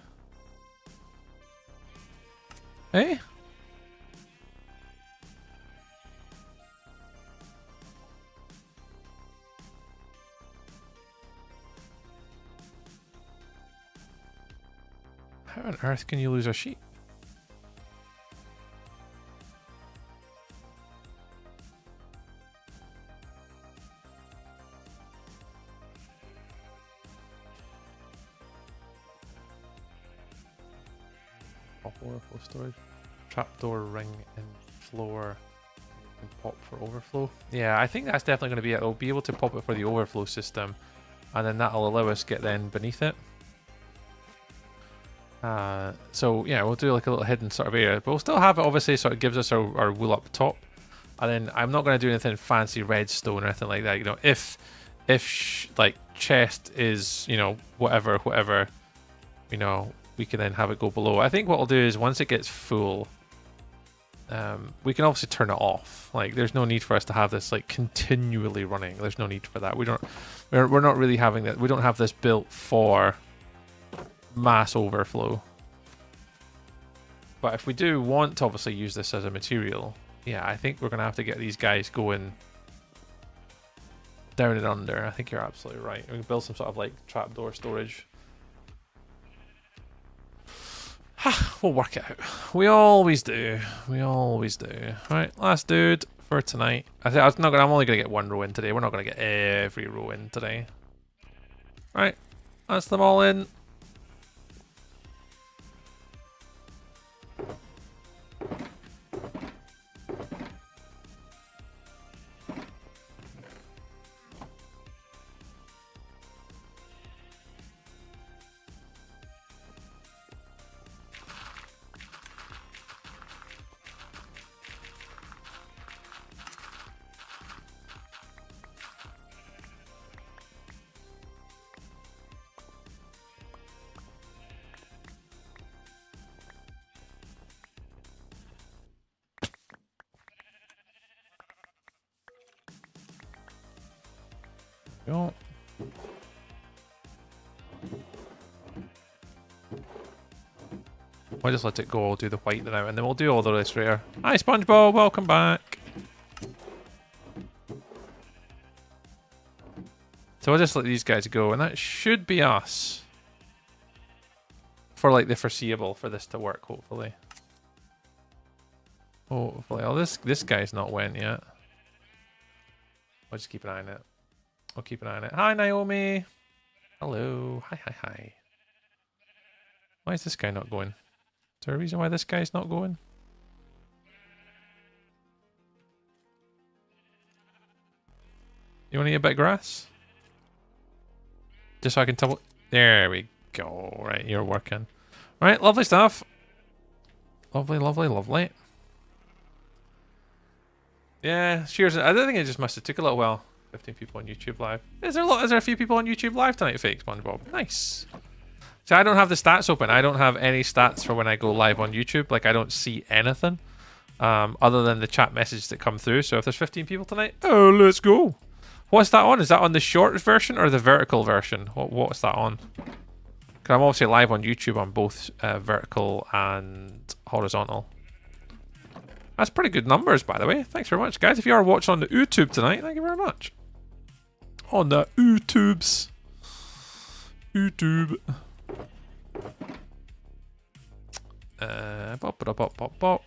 Eh? How on earth can you lose a sheep? Overflow storage. Trapdoor ring in floor. You can pop for overflow. Yeah, I think that's definitely going to be it. I'll be able to pop it for the overflow system. And then that'll allow us to get then beneath it. So yeah, we'll do like a little hidden sort of area. But we'll still have it obviously so it gives us our wool up top. And then I'm not going to do anything fancy redstone or anything like that. You know, if like chest is, you know, whatever, you know, we can then have it go below. I think what I'll do is once it gets full, we can obviously turn it off. Like there's no need for us to have this like continually running. There's no need for that. We're not really having that. We don't have this built for mass overflow. But if we do want to obviously use this as a material, yeah, I think we're gonna have to get these guys going down and under. I think you're absolutely right. We can build some sort of like trapdoor storage. We'll work it out. We always do. We always do. Right, last dude for tonight. I'm only gonna get one row in today. We're not gonna get every row in today. Right, that's them all in. Go. I'll just let it go. I'll do the white now, and then we'll do all the rest later. Hi, SpongeBob. Welcome back. So I'll just let these guys go, and that should be us for like the foreseeable for this to work. Hopefully. Hopefully. Oh, this guy's not went yet. I'll just keep an eye on it. I'll keep an eye on it. Hi, Naomi. Hello. Hi, hi, hi. Why is this guy not going? Is there a reason why this guy's not going? You want to eat a bit of grass? Just so I can tell. There we go. Right, you're working. Right, lovely stuff. Lovely, lovely, lovely. Yeah, cheers. I don't think it just must have took a little while. 15 people on YouTube live. Is there a few people on YouTube live tonight, fake SpongeBob? Nice. So I don't have the stats open. I don't have any stats for when I go live on YouTube. Like, I don't see anything other than the chat messages that come through. So if there's 15 people tonight, oh, let's go. What's that on? Is that on the short version or the vertical version? What's that on? Because I'm obviously live on YouTube on both vertical and horizontal. That's pretty good numbers, by the way. Thanks very much, guys. If you are watching on the YouTube tonight, thank you very much. On the YouTubes. YouTube. Bop, bop, bop, bop, bop.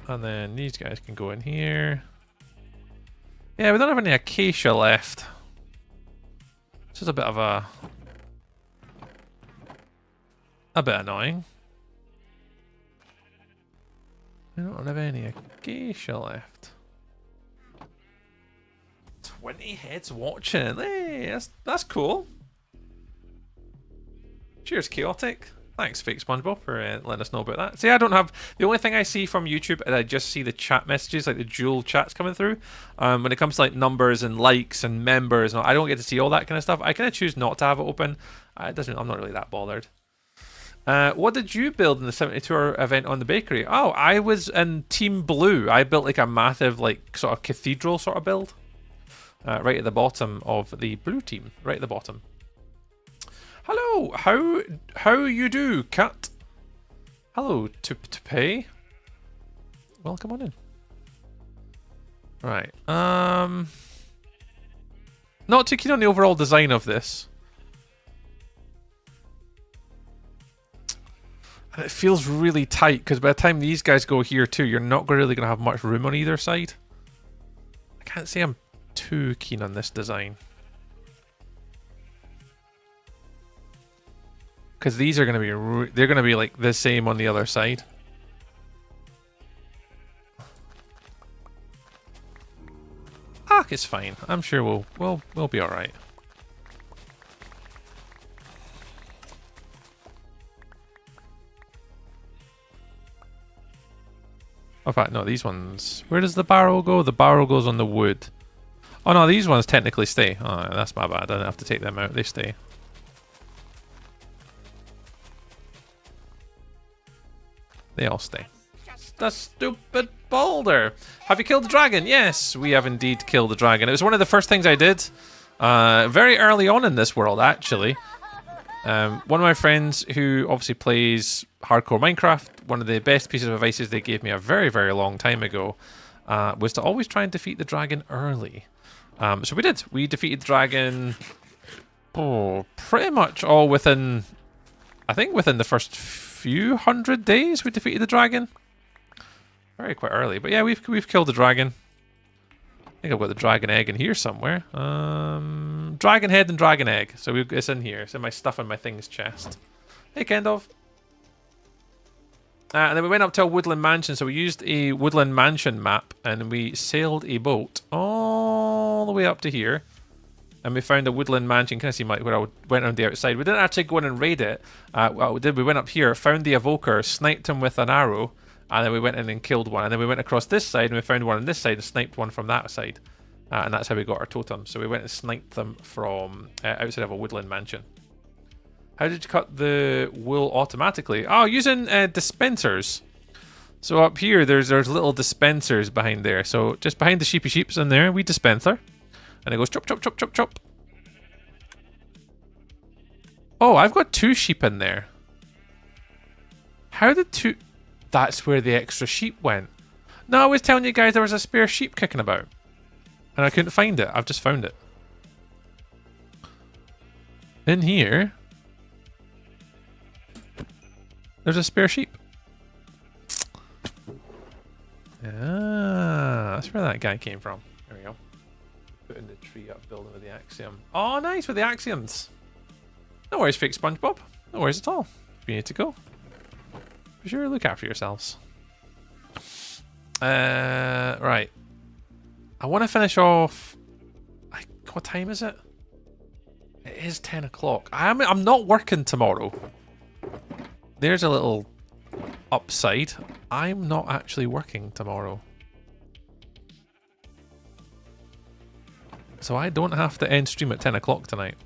And then these guys can go in here. Yeah, we don't have any acacia left. This is a bit of a bit annoying. We don't have any acacia left. 20 heads watching. Hey, that's cool. Cheers, Chaotic. Thanks, Fake SpongeBob, for letting us know about that. See, I don't have... The only thing I see from YouTube is I just see the chat messages, like the dual chats coming through. When it comes to like numbers and likes and members, I don't get to see all that kind of stuff. I kind of choose not to have it open. I'm not really that bothered. What did you build in the 72-hour event on the bakery? Oh, I was in Team Blue. I built like a massive, like, sort of cathedral sort of build. Right at the bottom of the blue team. Right at the bottom. Hello, how you do, cat? Hello, to pay. Welcome on in. Right. Not too keen on the overall design of this. And it feels really tight because by the time these guys go here too, you're not really going to have much room on either side. I can't say I'm too keen on this design. Because these are going to be, they're going to be like the same on the other side. Ah, it's fine. I'm sure we'll be all right. In fact, no, these ones. Where does the barrel go? The barrel goes on the wood. Oh no, these ones technically stay. Oh, that's my bad. I didn't have to take them out. They stay. They all stay. The stupid boulder. Have you killed the dragon? Yes, we have indeed killed the dragon. It was one of the first things I did. Very early on in this world, actually. One of my friends who obviously plays hardcore Minecraft, one of the best pieces of advice they gave me a very, very long time ago was to always try and defeat the dragon early. So we did. We defeated the dragon pretty much all within, I think within the first few 100 days we defeated the dragon. Quite early. But yeah, we've killed the dragon. I think I've got the dragon egg in here somewhere. Dragon head and dragon egg. So it's in here. It's in my stuff in my things chest. Hey, Kendov. And then we went up to a woodland mansion. So we used a woodland mansion map and we sailed a boat all the way up to here. And we found a woodland mansion. Can I see where I went on the outside? We didn't actually go in and raid it. What we did, we went up here, found the evoker, sniped him with an arrow, and then we went in and killed one. And then we went across this side and we found one on this side and sniped one from that side. And that's how we got our totem. So we went and sniped them from outside of a woodland mansion. How did you cut the wool automatically? Oh, using dispensers. So up here, there's little dispensers behind there. So just behind the sheeps in there, we dispenser. And it goes chop, chop, chop, chop, chop. Oh, I've got 2 sheep in there. How did 2... That's where the extra sheep went. No, I was telling you guys there was a spare sheep kicking about. And I couldn't find it. I've just found it. In here... There's a spare sheep. Ah, that's where that guy came from. There we go. Put in the tree up building with the axiom. Oh, nice with the axioms. No worries, fake SpongeBob. No worries at all. If you need to go, be sure to look after yourselves. Right. I want to finish off. What time is it? It is 10 o'clock. I'm not working tomorrow. There's a little upside. I'm not actually working tomorrow. So I don't have to end stream at 10 o'clock tonight.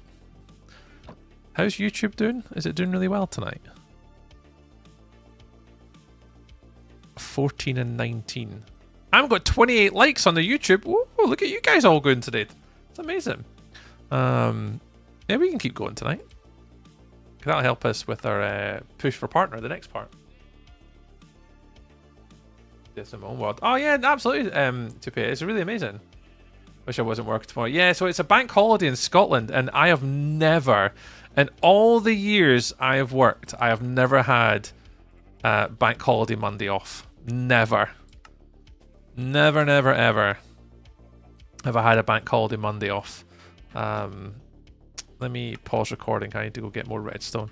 How's YouTube doing? Is it doing really well tonight? 14 and 19. I've got 28 likes on the YouTube. Whoa, look at you guys all going today. It's amazing. Yeah, we can keep going tonight. That'll help us with our push for partner, the next part. This in my own world. Oh yeah, absolutely. It's really amazing. Wish I wasn't working tomorrow. Yeah, so it's a bank holiday in Scotland, and I have never, in all the years I have worked, I have never had bank holiday Monday off. Never. Never, never, ever have I had a bank holiday Monday off. Let me pause recording. I need to go get more redstone.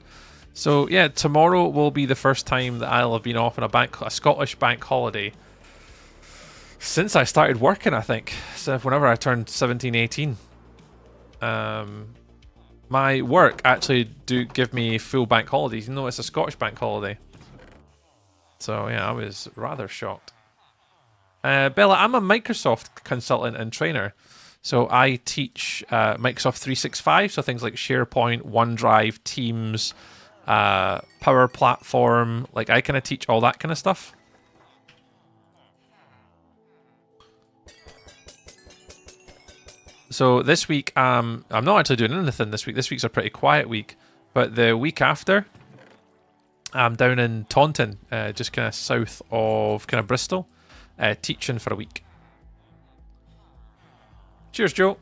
So yeah, tomorrow will be the first time that I'll have been off on a Scottish bank holiday since I started working, I think. So whenever I turned 17, 18. My work actually do give me full bank holidays, even though it's a Scottish bank holiday. So yeah, I was rather shocked. Bella, I'm a Microsoft consultant and trainer. So I teach Microsoft 365, so things like SharePoint, OneDrive, Teams, Power Platform. Like I kind of teach all that kind of stuff. So this week, I'm not actually doing anything this week. This week's a pretty quiet week. But the week after, I'm down in Taunton, just kind of south of kind of Bristol, teaching for a week. Cheers, Joe.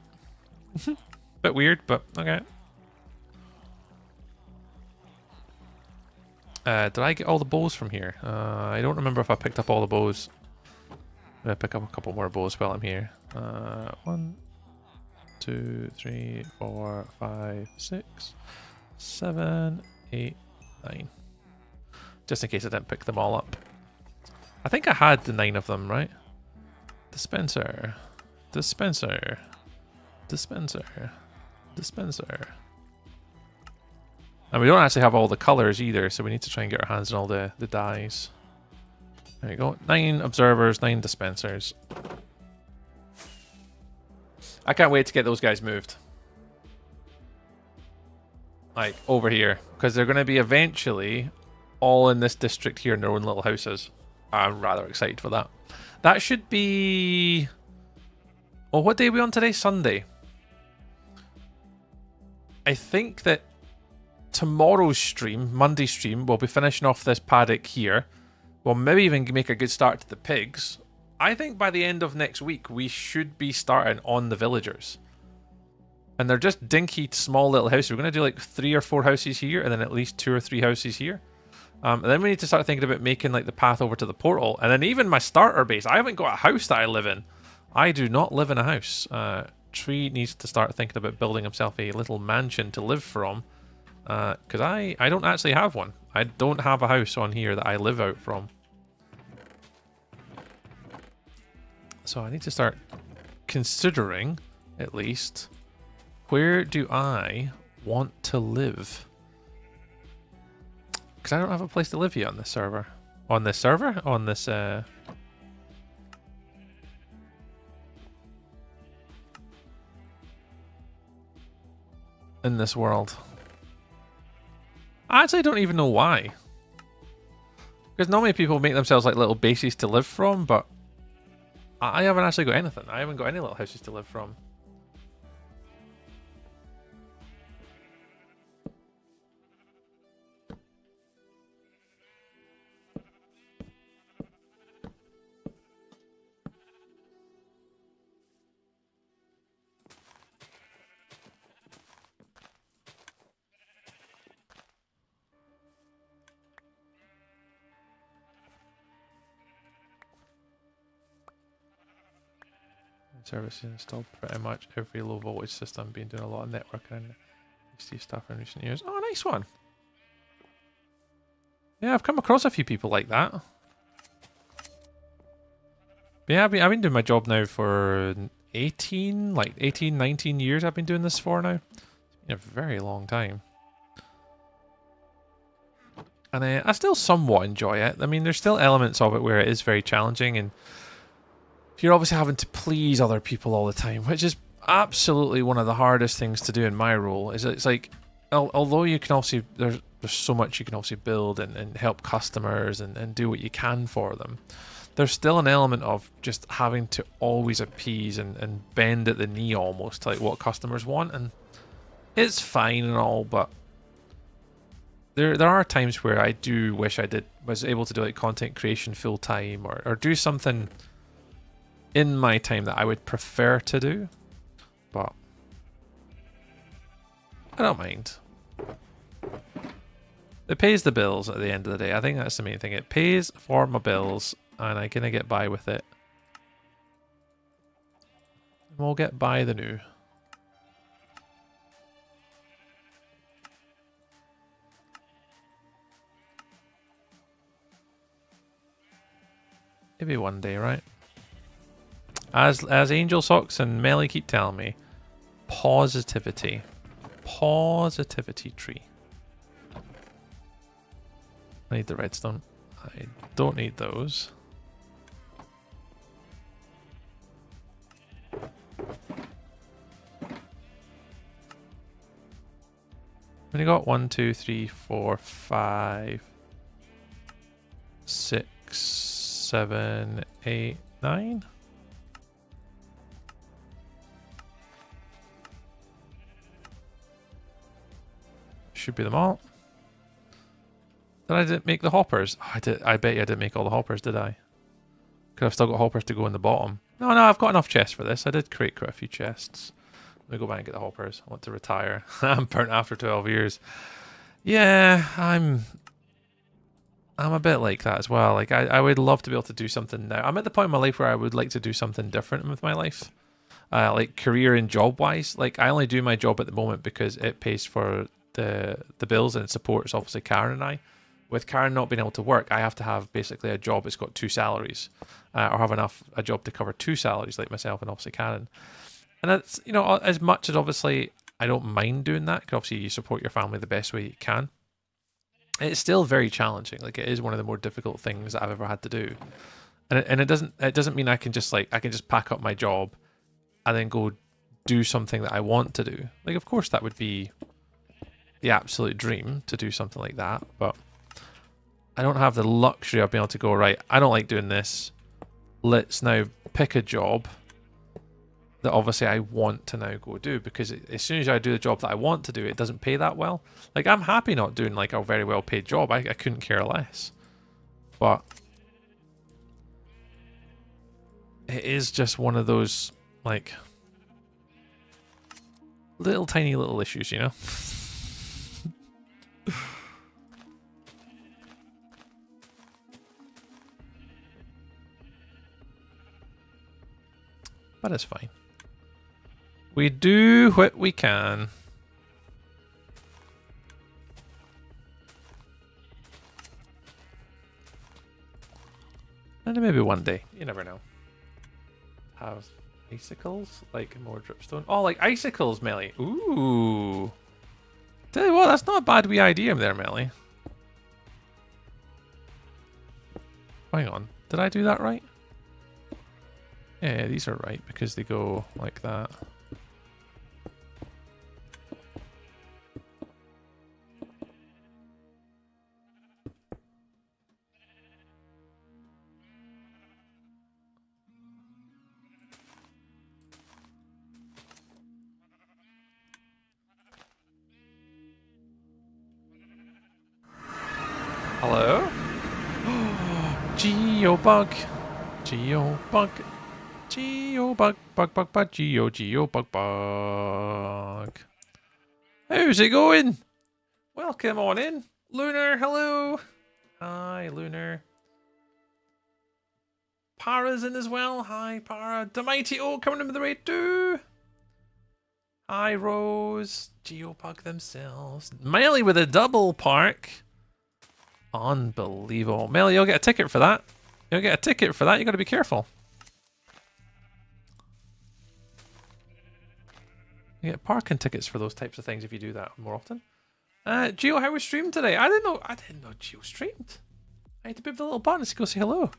Bit weird, but okay. Did I get all the bows from here? I don't remember if I picked up all the bows. I'm going to pick up a couple more bows while I'm here. 1, 2, 3, 4, 5, 6, 7, 8, 9. Just in case I didn't pick them all up. I think I had the 9 of them, right? Dispenser. Dispenser. Dispenser. Dispenser. And we don't actually have all the colors either, so we need to try and get our hands on all the dyes. There we go. 9 observers, 9 dispensers. I can't wait to get those guys moved. Like, over here. Because they're going to be eventually all in this district here in their own little houses. I'm rather excited for that. That should be... Well, what day are we on today? Sunday. I think that tomorrow's stream, Monday stream, we'll be finishing off this paddock here. We'll maybe even make a good start to the pigs. I think by the end of next week, we should be starting on the villagers. And they're just dinky, small little houses. We're going to do like 3 or 4 houses here, and then at least 2 or 3 houses here. And then we need to start thinking about making like the path over to the portal. And then even my starter base. I haven't got a house that I live in. I do not live in a house. Tree needs to start thinking about building himself a little mansion to live from. Because I don't actually have one. I don't have a house on here that I live out from. So I need to start considering, at least, where do I want to live? Because I don't have a place to live yet on this server. On this server? On this, in this world. I actually don't even know why. Because normally people make themselves like little bases to live from, but I haven't actually got anything. I haven't got any little houses to live from. services installed pretty much every low voltage system. Been doing a lot of networking and DC stuff in recent years. Oh, nice one. Yeah, I've come across a few people like that. Yeah, I've been doing my job now for 18, 19 years I've been doing this for now. It's been a very long time. And I still somewhat enjoy it. I mean, there's still elements of it where it is very challenging and you're obviously having to please other people all the time, which is absolutely one of the hardest things to do in my role. Is it's like, although you can obviously, there's so much you can obviously build and help customers and do what you can for them. There's still an element of just having to always appease and bend at the knee almost to like what customers want, and it's fine and all, but there are times where I do wish I was able to do like content creation full time or do something in my time that I would prefer to do, but I don't mind. It pays the bills at the end of the day. I think that's the main thing. It pays for my bills and I kind of get by with it. And we'll get by the new. Maybe one day, right? As Angel Socks and Melly keep telling me, positivity. Positivity tree. I need the redstone. I don't need those. When you got 1, 2, 3, 4, 5, 6, 7, 8, 9. Should be them all. Did I didn't make the hoppers? Oh, I did. I bet you I didn't make all the hoppers, did I? Could I've still got hoppers to go in the bottom. No, I've got enough chests for this. I did create quite a few chests. Let me go back and get the hoppers. I want to retire. I'm burnt after 12 years. Yeah, I'm a bit like that as well. Like I would love to be able to do something now. I'm at the point in my life where I would like to do something different with my life. Like career and job wise. Like I only do my job at the moment because it pays for the bills and it supports obviously Karen and I. With Karen not being able to work, I have to have basically a job that's got 2 salaries, or have a job to cover 2 salaries, like myself and obviously Karen. And that's, you know, as much as obviously I don't mind doing that, because obviously you support your family the best way you can. It's still very challenging. Like it is one of the more difficult things that I've ever had to do, and it doesn't mean I can just pack up my job and then go do something that I want to do. Like of course that would be the absolute dream to do something like that, but I don't have the luxury of being able to go, right, I don't like doing this. Let's now pick a job that obviously I want to now go do, because as soon as I do the job that I want to do, it doesn't pay that well. Like I'm happy not doing like a very well paid job. I couldn't care less. But it is just one of those like tiny little issues, you know? But it's fine. We do what we can. And maybe one day, you never know. Have icicles, like more dripstone. Oh, like icicles, Melly. Ooh. Tell you what, that's not a bad wee idea there, Melly. Hang on, did I do that right? Yeah, these are right because they go like that. Hello? Geobug. Geobug. Geobug. Bug. Geobug. How's it going? Welcome on in. Lunar, hello. Hi, Lunar. Para's in as well. Hi, Para. The Mighty O coming in with the raid too. Hi, Rose. Geopug themselves. Melly with a double park. Unbelievable. Melly, you'll get a ticket for that. You'll get a ticket for that. You got to be careful. You get parking tickets for those types of things if you do that more often. Geo, how was stream today? I didn't know Geo streamed. I had to move the little button to go say hello.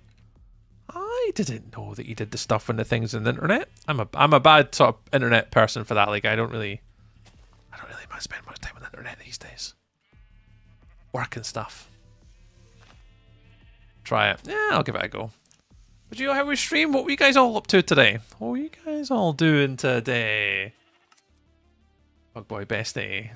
I didn't know that you did the stuff on the things on the internet. I'm a bad sort of internet person for that. Like I don't really spend much time on the internet these days. Work and stuff. Try it. Yeah, I'll give it a go. But Geo, how was stream? What were you guys all up to today? What were you guys all doing today? Bug boy bestie.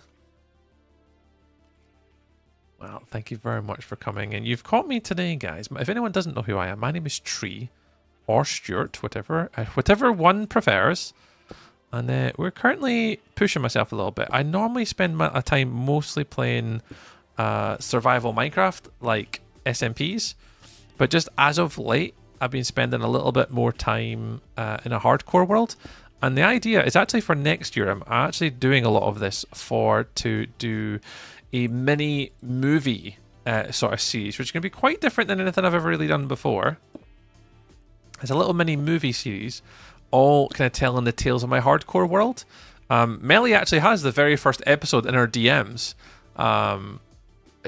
Well, thank you very much for coming in. You've caught me today, guys. If anyone doesn't know who I am, my name is Tree, or Stuart, whatever one prefers. And we're currently pushing myself a little bit. I normally spend my time mostly playing survival Minecraft, like SMPs. But just as of late, I've been spending a little bit more time in a hardcore world. And the idea is actually for next year, I'm actually doing a lot of this to do a mini movie sort of series, which is going to be quite different than anything I've ever really done before. It's a little mini movie series, all kind of telling the tales of my hardcore world. Melly actually has the very first episode in her DMs.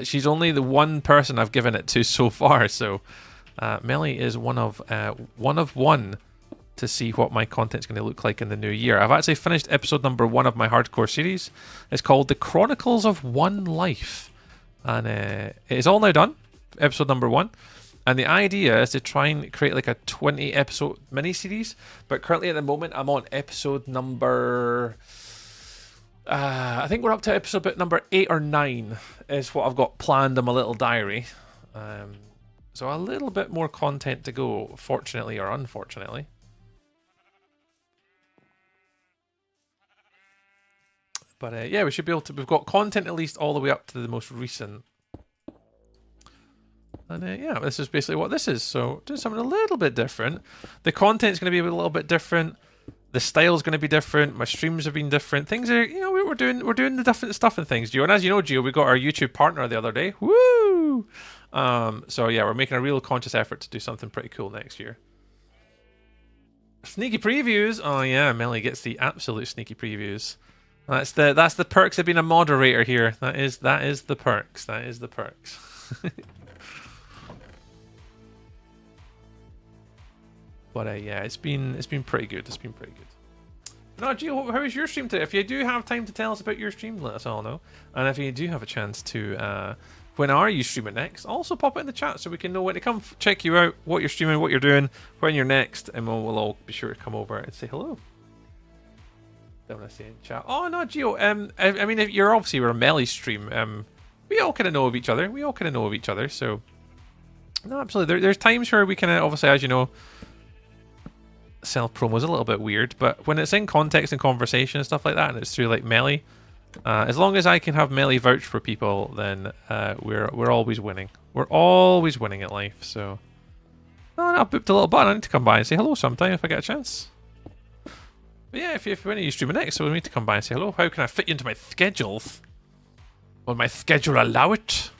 She's only the one person I've given it to so far, so Melly is one of one to see what my content's going to look like in the new year. I've actually finished episode number 1 of my hardcore series. It's called The Chronicles of One Life. And it is all now done, episode number 1. And the idea is to try and create like a 20 episode mini-series. But currently at the moment, I'm on episode number... I think we're up to episode number 8 or 9 is what I've got planned in my little diary. So a little bit more content to go, fortunately or unfortunately. But yeah, we should be able to... We've got content at least all the way up to the most recent. And yeah, this is basically what this is. So do something a little bit different. The content's going to be a little bit different. The style's going to be different. My streams have been different. Things are, you know, we're doing the different stuff and things, Gio. And as you know, Gio, we got our YouTube partner the other day. Woo! So yeah, we're making a real conscious effort to do something pretty cool next year. Sneaky previews. Oh yeah, Melly gets the absolute sneaky previews. That's the perks of being a moderator here. That is the perks. That is the perks. But yeah, it's been pretty good. It's been pretty good. No, Gio, how was your stream today? If you do have time to tell us about your stream, let us all know. And if you do have a chance to, when are you streaming next? Also pop it in the chat so we can know when to come check you out, what you're streaming, what you're doing, when you're next, and we'll all be sure to come over and say hello. Don't want to say in chat. Oh no, Gio. I mean, if you're obviously we're a Melly stream. We all kind of know of each other. So, no, absolutely. There's times where we kind of obviously, as you know, self promo is a little bit weird, but when it's in context and conversation and stuff like that, and it's through like Melly, as long as I can have Melly vouch for people, then we're always winning. We're always winning at life. So, no, I've booked a little button. I need to come by and say hello sometime if I get a chance. But yeah, if when are you streaming next, so we need to come by and say hello. How can I fit you into my schedules? Will my schedule allow it?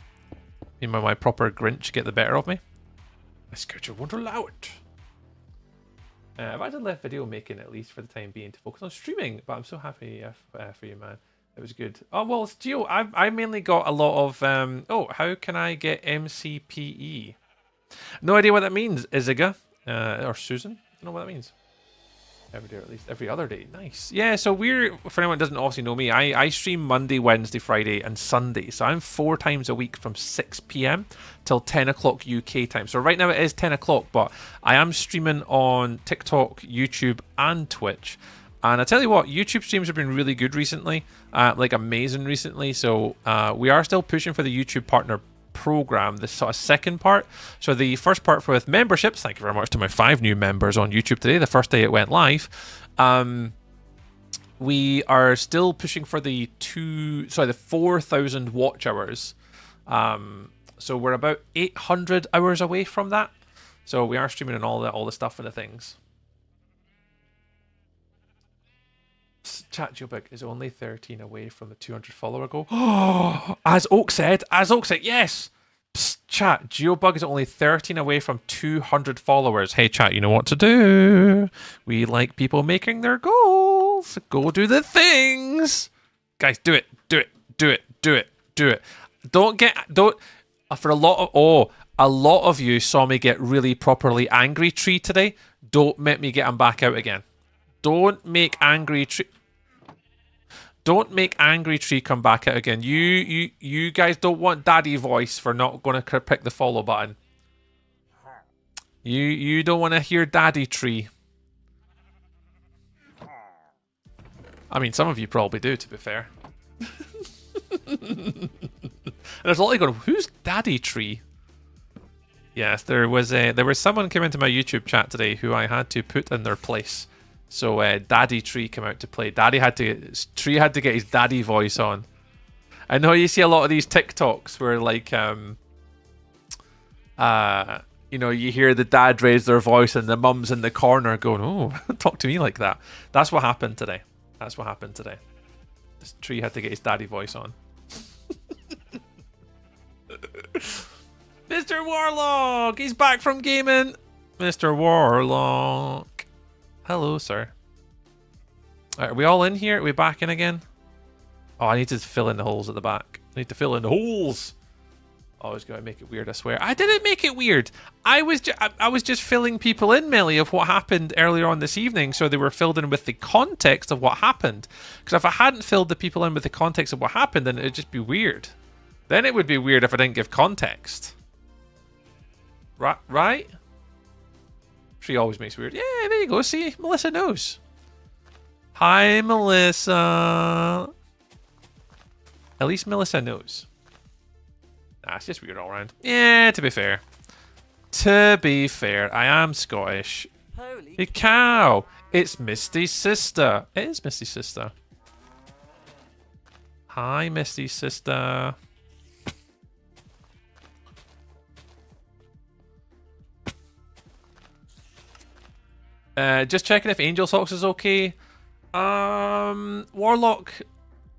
You know, my proper Grinch get the better of me. My schedule won't allow it. I've actually left video making at least for the time being to focus on streaming, but I'm so happy for you, man. It was good. Oh well, Gio, I mainly got a lot of oh, how can I get MCPE? No idea what that means, Iziga or Susan. Don't know what that means. Every day, or at least every other day. Nice. Yeah, so for anyone who doesn't obviously know me, I stream Monday, Wednesday, Friday, and Sunday. So I'm 4 times a week from 6 p.m. till 10 o'clock UK time. So right now it is 10 o'clock, but I am streaming on TikTok, YouTube, and Twitch. And I tell you what, YouTube streams have been really good recently, like amazing recently. So we are still pushing for the YouTube partner program, the sort of second part. So the first part with memberships, thank you very much to my 5 new members on YouTube today, the first day it went live. We are still pushing for the 4,000 watch hours. So we're about 800 hours away from that. So we are streaming and all the stuff and the things. Chat Jobig is only 13 away from the 200 follower goal. As Oak said, yes. Psst, chat, Geobug is only 13 away from 200 followers. Hey, chat, you know what to do. We like people making their goals. Go do the things. Guys, do it. For a lot of you saw me get really properly angry tree today. Don't make me get him back out again. Don't make angry tree come back out again. You guys don't want daddy voice for not going to pick the follow button. You don't want to hear daddy tree. I mean, some of you probably do, to be fair. And there's a lot of going, who's daddy tree? Yes, there was someone came into my YouTube chat today who I had to put in their place. So Daddy Tree came out to play. Tree had to get his daddy voice on. I know you see a lot of these TikToks where like you know, you hear the dad raise their voice and the mum's in the corner going, "Oh, talk to me like that." That's what happened today. This Tree had to get his daddy voice on. Mr. Warlock, he's back from gaming. Mr. Warlock. Hello, sir. Right, are we all in here? Are we back in again? Oh, I need to fill in the holes at the back. I need to fill in the holes. Oh, I was going to make it weird, I swear. I didn't make it weird. I was just filling people in, Melly, of what happened earlier on this evening, so they were filled in with the context of what happened. Because if I hadn't filled the people in with the context of what happened, then it would just be weird. Then it would be weird if I didn't give context. Right? She always makes weird. Yeah, there you go. See, Melissa knows. Hi, Melissa. At least Melissa knows. Nah, it's just weird all around. Yeah, to be fair. I am Scottish. Holy cow. It's Misty's sister. It is Misty's sister. Hi, Misty's sister. Just checking if Angel Socks is okay. Warlock,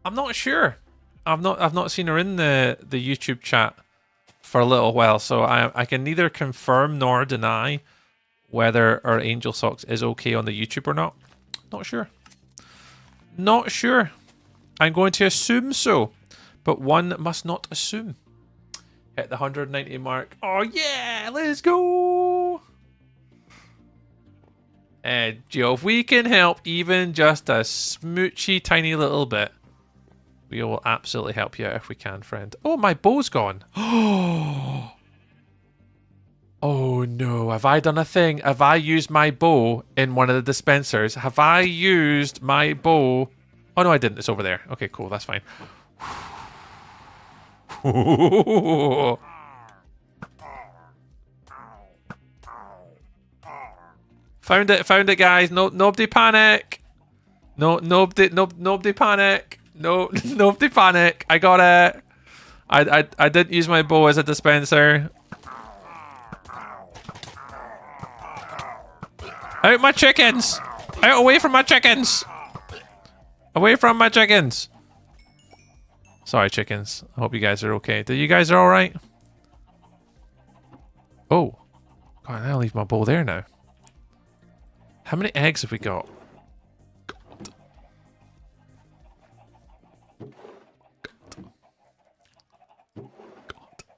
I'm not sure. I've not seen her in the YouTube chat for a little while, so I can neither confirm nor deny whether our Angel Socks is okay on the YouTube or not. Not sure. I'm going to assume so, but one must not assume. Hit the 190 mark. Oh yeah, let's go. Joe, if we can help even just a smoochy tiny little bit, we will absolutely help you out if we can, friend. Oh, my bow's gone. Oh no, have I done a thing? Have I used my bow in one of the dispensers? Have I used my bow? Oh no, I didn't. It's over there. Okay, cool. That's fine. Found it, guys. No, nobody panic. Nobody panic. No, nobody panic. I got it. I didn't use my bow as a dispenser. Out my chickens! Out, away from my chickens! Away from my chickens! Sorry, chickens. I hope you guys are okay. You guys are alright? Oh. God, I'll leave my bowl there now. How many eggs have we got? God.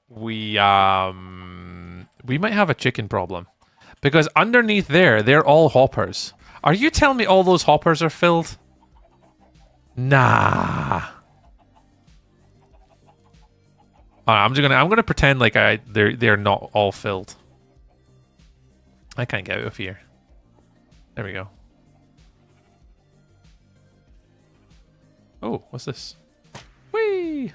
We might have a chicken problem. Because underneath there, they're all hoppers. Are you telling me all those hoppers are filled? Nah. I'm gonna pretend like they're not all filled. I can't get out of here. There we go. Oh, what's this? Whee!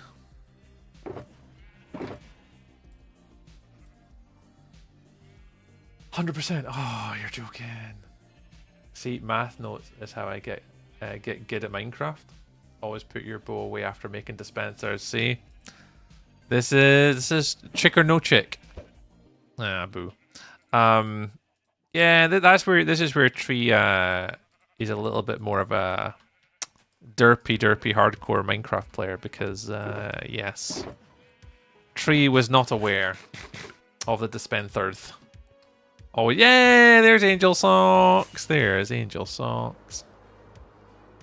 100%. Oh, you're joking. See, math notes is how I get good at Minecraft. Always put your bow away after making dispensers. See, this is chick or no chick. Ah, boo. Yeah, that's where this is where Tree is a little bit more of a derpy hardcore Minecraft player because yes, Tree was not aware of the Dispensers. Oh yeah, there's Angel Socks. There's Angel Socks.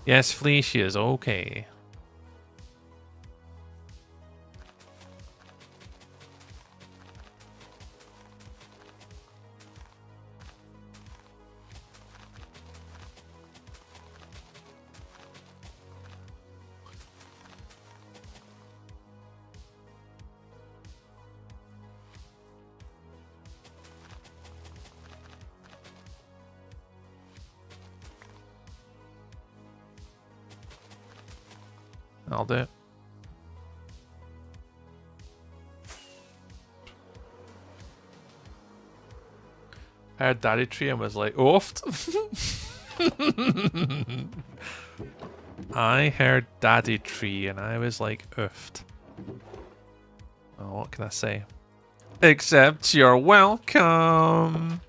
Yes, Flea, she is okay. I'll do it. I heard Daddy Tree and was like, oofed. I heard Daddy Tree and I was like, oofed. Oh, what can I say? Except you're welcome.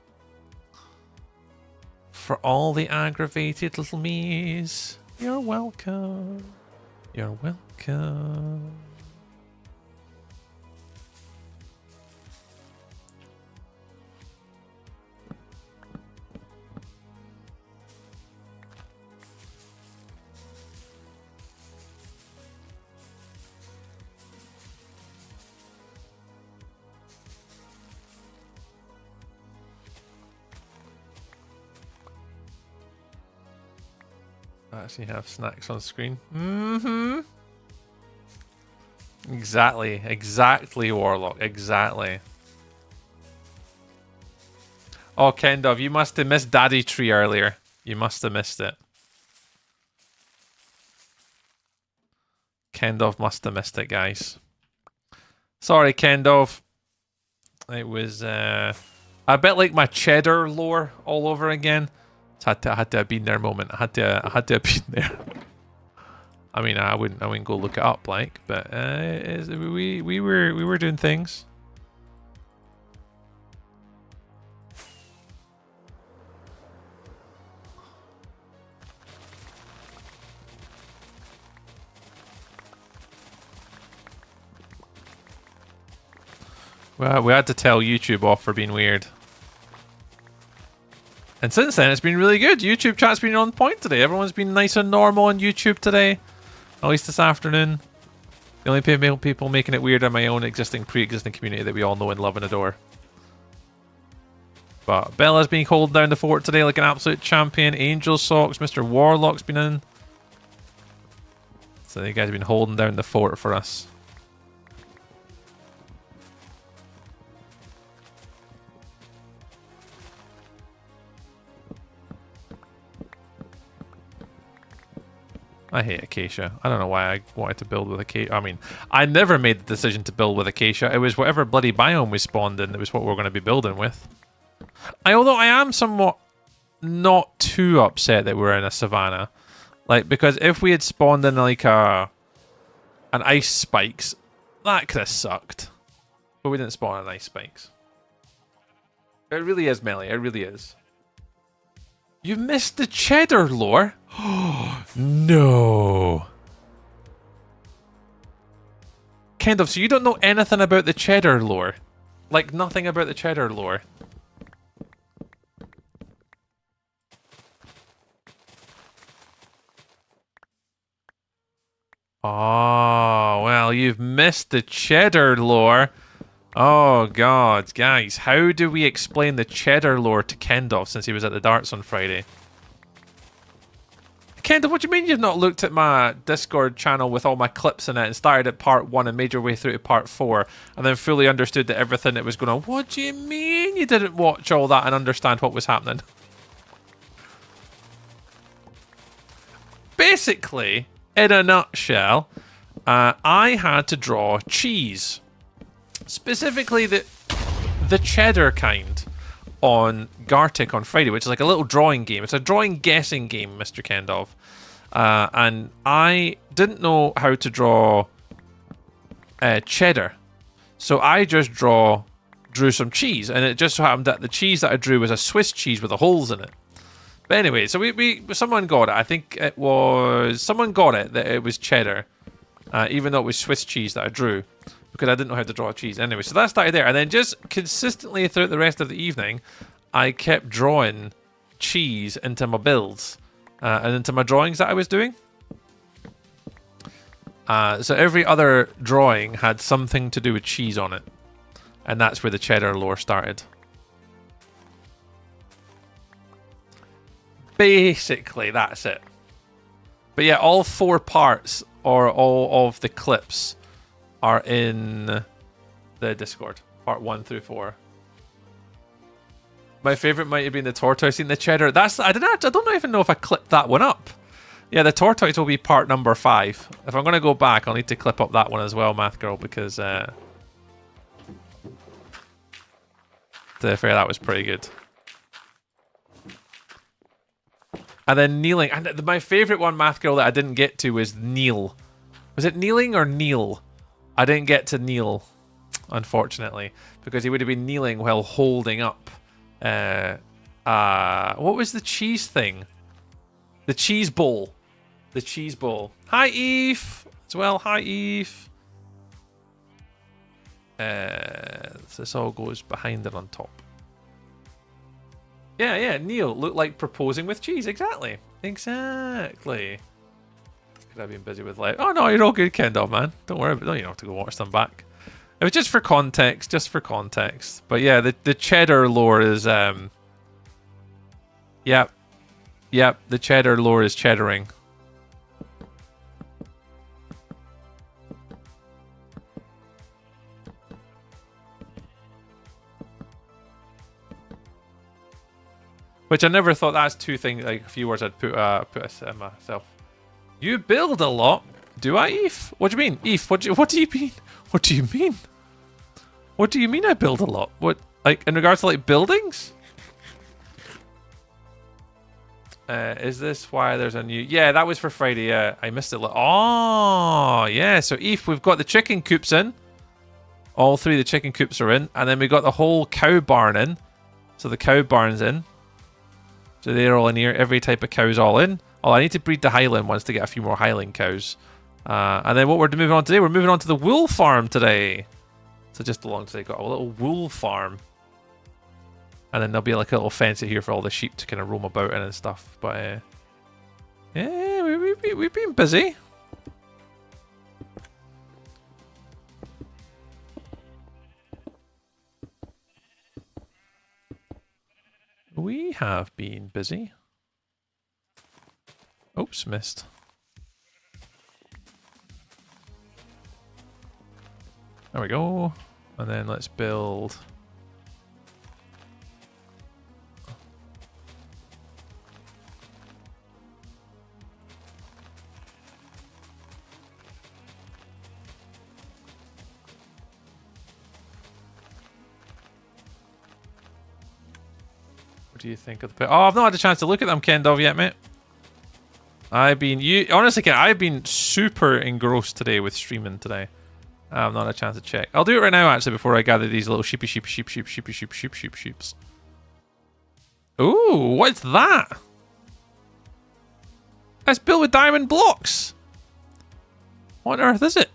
For all the aggravated little me's, you're welcome. You're welcome. I actually have snacks on screen. Mm-hmm. Exactly, Warlock. Exactly. Oh, Kendov, you must have missed Daddy Tree earlier. You must have missed it. Kendov must have missed it, guys. Sorry, Kendov. It was a bit like my cheddar lore all over again. I had to have been there moment. I had to have been there. I mean, I wouldn't go look it up, like, but we were doing things. Well, we had to tell YouTube off for being weird. And since then, it's been really good. YouTube chat's been on point today. Everyone's been nice and normal on YouTube today. At least this afternoon. The only people making it weird are my own pre-existing community that we all know and love and adore. But Bella's been holding down the fort today like an absolute champion. Angel Socks, Mr. Warlock's been in. So you guys have been holding down the fort for us. I hate Acacia. I don't know why I wanted to build with Acacia. I mean, I never made the decision to build with Acacia. It was whatever bloody biome we spawned in. It was what we were going to be building with. Although I am somewhat not too upset that we're in a savanna. Like, because if we had spawned in like an ice spikes, that could have sucked. But we didn't spawn in ice spikes. It really is, Melly. It really is. You missed the cheddar lore? Oh, no. Kendall, so you don't know anything about the cheddar lore? Like, nothing about the cheddar lore? Oh, well, you've missed the cheddar lore. Oh, God, guys, how do we explain the cheddar lore to Kendall since he was at the darts on Friday? Kendall, what do you mean you've not looked at my Discord channel with all my clips in it and started at part 1 and made your way through to part 4 and then fully understood that everything that was going on? What do you mean you didn't watch all that and understand what was happening? Basically, in a nutshell, I had to draw cheese. Specifically the cheddar kind on Gartic on Friday, which is like a little drawing game. It's a drawing guessing game, Mr. Kendov. And I didn't know how to draw cheddar. So I just draw drew some cheese, and it just so happened that the cheese that I drew was a Swiss cheese with the holes in it. But anyway, so someone got it. I think it was someone got it that it was cheddar, even though it was Swiss cheese that I drew, because I didn't know how to draw cheese. Anyway, so that started there, and then just consistently throughout the rest of the evening, I kept drawing cheese into my builds and into my drawings that I was doing. So every other drawing had something to do with cheese on it, and that's where the cheddar lore started. Basically, that's it. But yeah, all 4 parts or all of the clips are in the Discord. Part 1 through 4. My favorite might have been the tortoise and the cheddar. I don't even know if I clipped that one up. Yeah, the tortoise will be part number 5. If I'm going to go back, I'll need to clip up that one as well, Math Girl, because to be fair, that was pretty good. And then kneeling. And my favorite one, Math Girl, that I didn't get to was kneel. Was it kneeling or kneel? I didn't get to kneel, unfortunately, because he would have been kneeling while holding up. What was the cheese thing? The cheese bowl. The cheese bowl. Hi, Eve. As well. Hi, Eve. This all goes behind it on top. Yeah, Neil looked like proposing with cheese. Exactly. Exactly. Could have been busy with life. Oh, no, you're all good, Kendall, man. Don't worry about it. You don't have to go watch them back. It was just for context. Just for context. But yeah, the cheddar lore is... Yep. The cheddar lore is cheddaring. Which I never thought that's 2 things, like a few words I'd put myself. You build a lot. Do I, Eve? What do you mean? Eve, what do you mean? What do you mean? What do you mean I build a lot? What, like, in regards to, like, buildings? Is this why there's a new... Yeah, that was for Friday, yeah. I missed it. Oh, yeah. So, Eve, we've got the chicken coops in. All 3 of the chicken coops are in. And then we got the whole cow barn in. So, the cow barn's in. So they're all in here. Every type of cow's all in. Oh, I need to breed the Highland ones to get a few more Highland cows. And then what we're moving on today, we're moving on to the wool farm today. So just along today, got a little wool farm. And then there'll be like a little fence here for all the sheep to kind of roam about in and stuff. But yeah, we've been busy. We have been busy. Oops, missed. There we go. And then let's build... What do you think of the... Oh, I've not had a chance to look at them, Kendall, yet, mate. Honestly, Ken, I've been super engrossed today with streaming today. I've not had a chance to check. I'll do it right now, actually, before I gather these little sheepy. Ooh, what's that? It's built with diamond blocks. What on earth is it?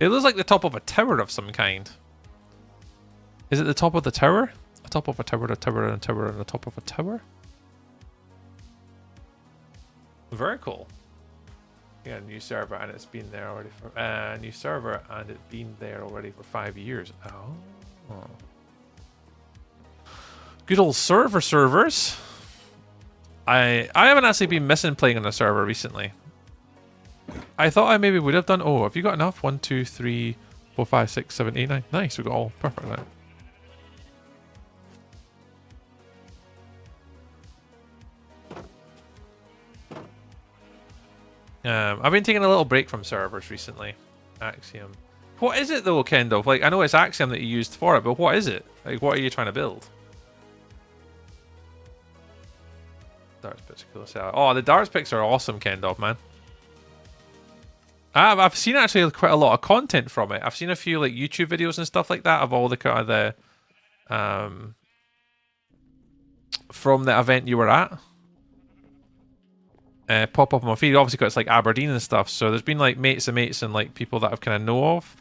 It looks like the top of a tower of some kind. Is it the top of the tower? A top of a tower, a tower, and a tower, and a top of a tower? Very cool. Yeah, new server, and it's been there already for... new server, and it's been there already for 5 years. Oh. Good old servers. I haven't actually been missing playing on a server recently. I thought I maybe would have done... Oh, have you got enough? 1, 2, 3, 4, 5, 6, 7, 8, 9. Nice, we got all perfect now. I've been taking a little break from servers recently. Axiom. What is it though, Kendall? Like, I know it's Axiom that you used for it, but what is it? Like, what are you trying to build? Darts picks are cool. Oh, the darts picks are awesome, Kendall, man. I've seen actually quite a lot of content from it. I've seen a few like YouTube videos and stuff like that of all the kind of from the event you were at. Pop up on my feed. Obviously, got it's like Aberdeen and stuff. So there's been like mates of mates and like people that I've kind of know of,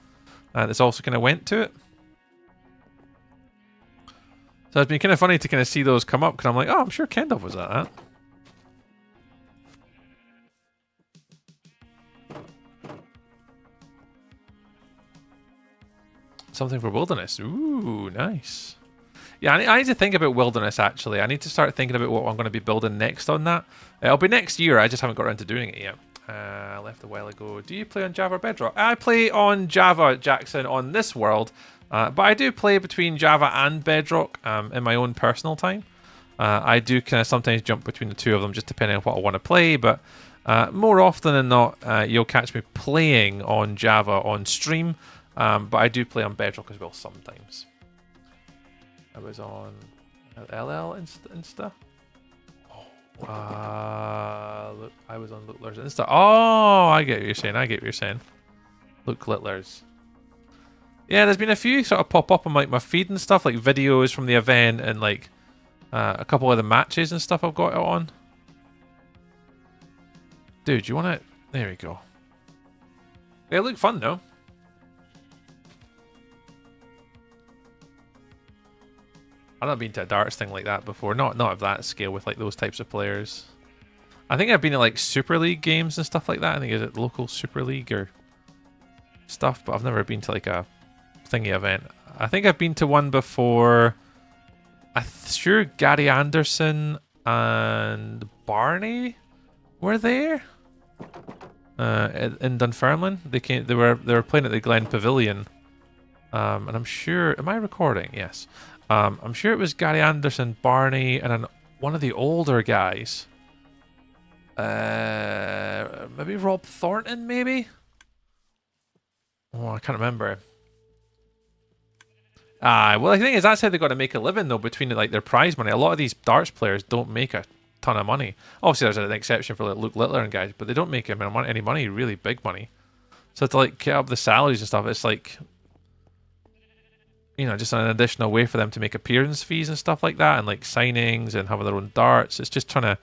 that's also kind of went to it. So it's been kind of funny to kind of see those come up because I'm like, oh, I'm sure Kendall was at that. Something for Wilderness. Ooh, nice. Yeah, I need to think about Wilderness, actually. I need to start thinking about what I'm going to be building next on that. It'll be next year. I just haven't got around to doing it yet. I left a while ago. Do you play on Java or Bedrock? I play on Java, Jackson, on this world. But I do play between Java and Bedrock in my own personal time. I do kind of sometimes jump between the two of them, just depending on what I want to play. But more often than not, you'll catch me playing on Java on stream. But I do play on Bedrock as well sometimes. I was on LL Insta. Look, I was on Luke Littler's Insta. Oh, I get what you're saying. Luke Littler's. Yeah, there's been a few sort of pop up on like my feed and stuff, like videos from the event and like a couple of the matches and stuff I've got it on. Dude, you want to? There we go. They look fun though. I've not been to a darts thing like that before. Not of that scale with like those types of players. I think I've been to like Super League games and stuff like that. I think is it local Super League or stuff, but I've never been to like a thingy event. I think I've been to one before. I'm sure Gary Anderson and Barney were there in Dunfermline. They were playing at the Glen Pavilion, and I'm sure. Am I recording? Yes. I'm sure it was Gary Anderson, Barney, and one of the older guys. Maybe Rob Thornton, maybe? Oh, I can't remember. Well, the thing is, that's how they got to make a living, though, between like their prize money. A lot of these darts players don't make a ton of money. Obviously, there's an exception for like Luke Littler and guys, but they don't make any money, really big money. So to like get up the salaries and stuff, it's like, you know, just an additional way for them to make appearance fees and stuff like that, and like signings and having their own darts. It's just trying to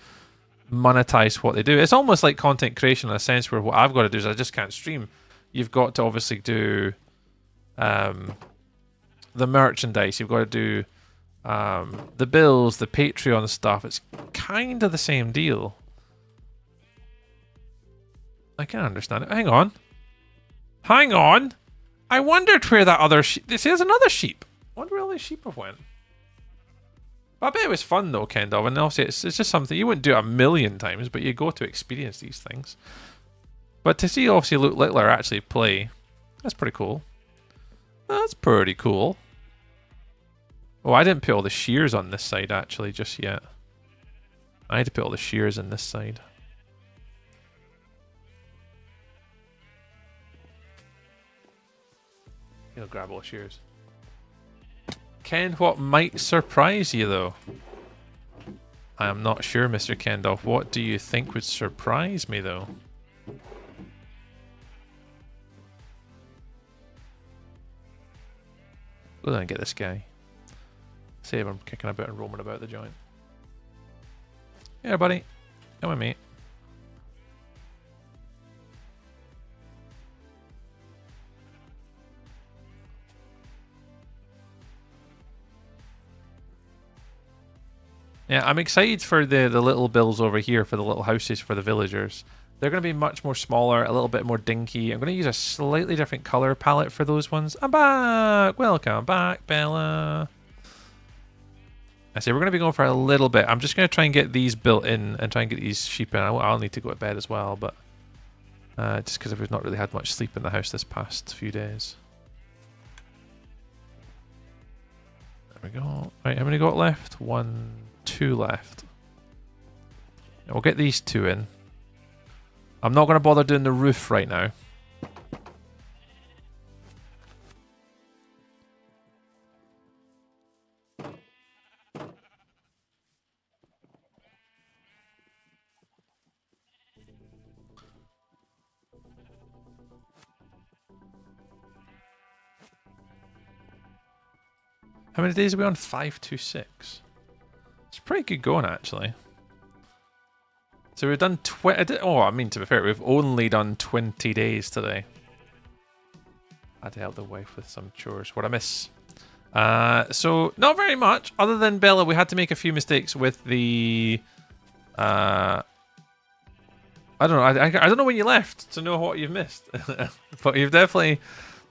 monetize what they do. It's almost like content creation in a sense where what I've got to do is I just can't stream. You've got to obviously do the merchandise. You've got to do the bills, the Patreon stuff. It's kind of the same deal. I can understand it. Hang on. I wondered where that other sheep... This is another sheep. I wonder where all these sheep have went. But I bet it was fun though, Kendall. And obviously it's just something you wouldn't do it a million times, but you go to experience these things. But to see obviously Luke Littler actually play, that's pretty cool. That's pretty cool. Oh, I didn't put all the shears on this side actually just yet. I had to put all the shears on this side. He'll grab all the shears. Ken, what might surprise you though? I am not sure, Mr. Kendall. What do you think would surprise me though? We're gonna get this guy. Save him kicking about and roaming about the joint. Yeah, buddy. Come with me. Yeah, I'm excited for the little bills over here, for the little houses for the villagers. They're going to be much more smaller, a little bit more dinky. I'm going to use a slightly different color palette for those ones. I'm back! Welcome back, Bella. I say we're going to be going for a little bit. I'm just going to try and get these built in and try and get these sheep in. I'll need to go to bed as well, but just because I've not really had much sleep in the house this past few days. There we go. Right, how many got left? 1, 2 left. And we'll get these 2 in. I'm not going to bother doing the roof right now. How many days are we on? 526. It's pretty good going, actually. So we've done I mean, to be fair, we've only done 20 days today. I had to help the wife with some chores. What I miss? So not very much, other than Bella. We had to make a few mistakes with the. I don't know. I don't know when you left to know what you've missed, but you've definitely.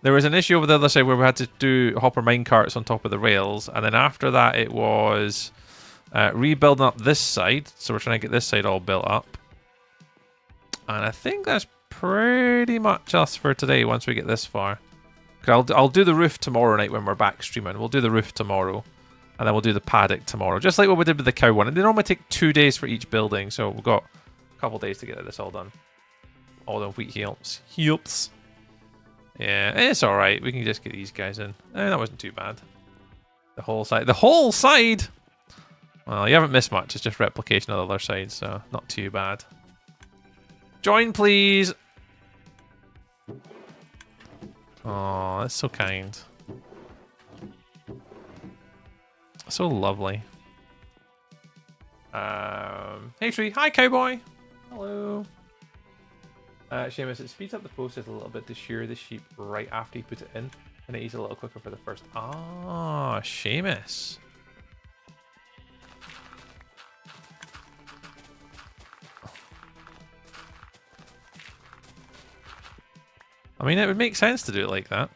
There was an issue over the other side where we had to do hopper minecarts on top of the rails, and then after that it was rebuilding up this side. So we're trying to get this side all built up, and I think that's pretty much us for today. Once we get this far, I'll do the roof tomorrow night when we're back streaming. We'll do the roof tomorrow, and then we'll do the paddock tomorrow, just like what we did with the cow one. And they normally take 2 days for each building, so we've got a couple days to get this all done. All the wheat helps. Yeah, it's alright. We can just get these guys in. That wasn't too bad. The whole side. The whole side! Well, you haven't missed much. It's just replication of the other side, so not too bad. Join, please! Oh, that's so kind. So lovely. Hey, Tree. Hi, Cowboy! Hello. Seamus, it speeds up the process a little bit to shear the sheep right after you put it in, and it is a little quicker for the first. Ah, Seamus. I mean, it would make sense to do it like that.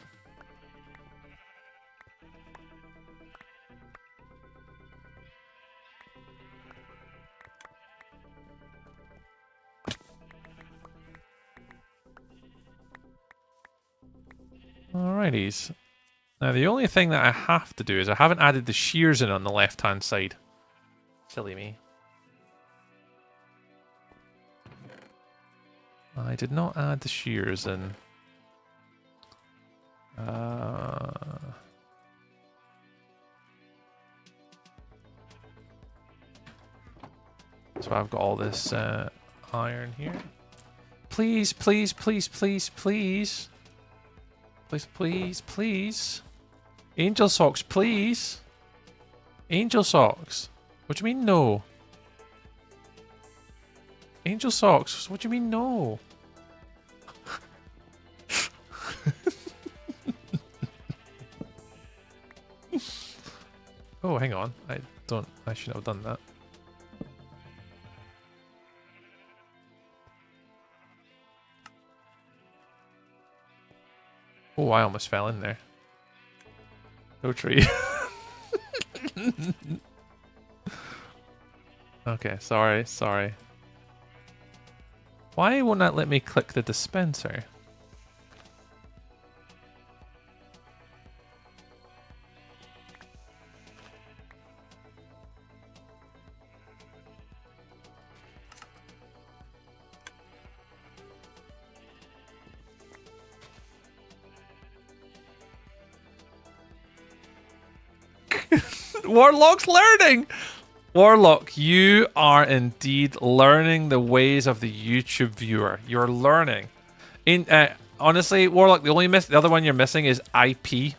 Alrighties. Now the only thing that I have to do is I haven't added the shears in on the left-hand side. Silly me. I did not add the shears in. So I've got all this iron here. Please, please, please, please, please. Please, please, please. Angel socks, please. Angel socks. What do you mean no? Angel socks. What do you mean no? Oh, hang on. I shouldn't have done that. Oh, I almost fell in there. No tree. Okay, sorry. Why won't that let me click the dispenser? Warlock's learning! Warlock, you are indeed learning the ways of the YouTube viewer. You're learning. Honestly, Warlock, the other one you're missing is IP.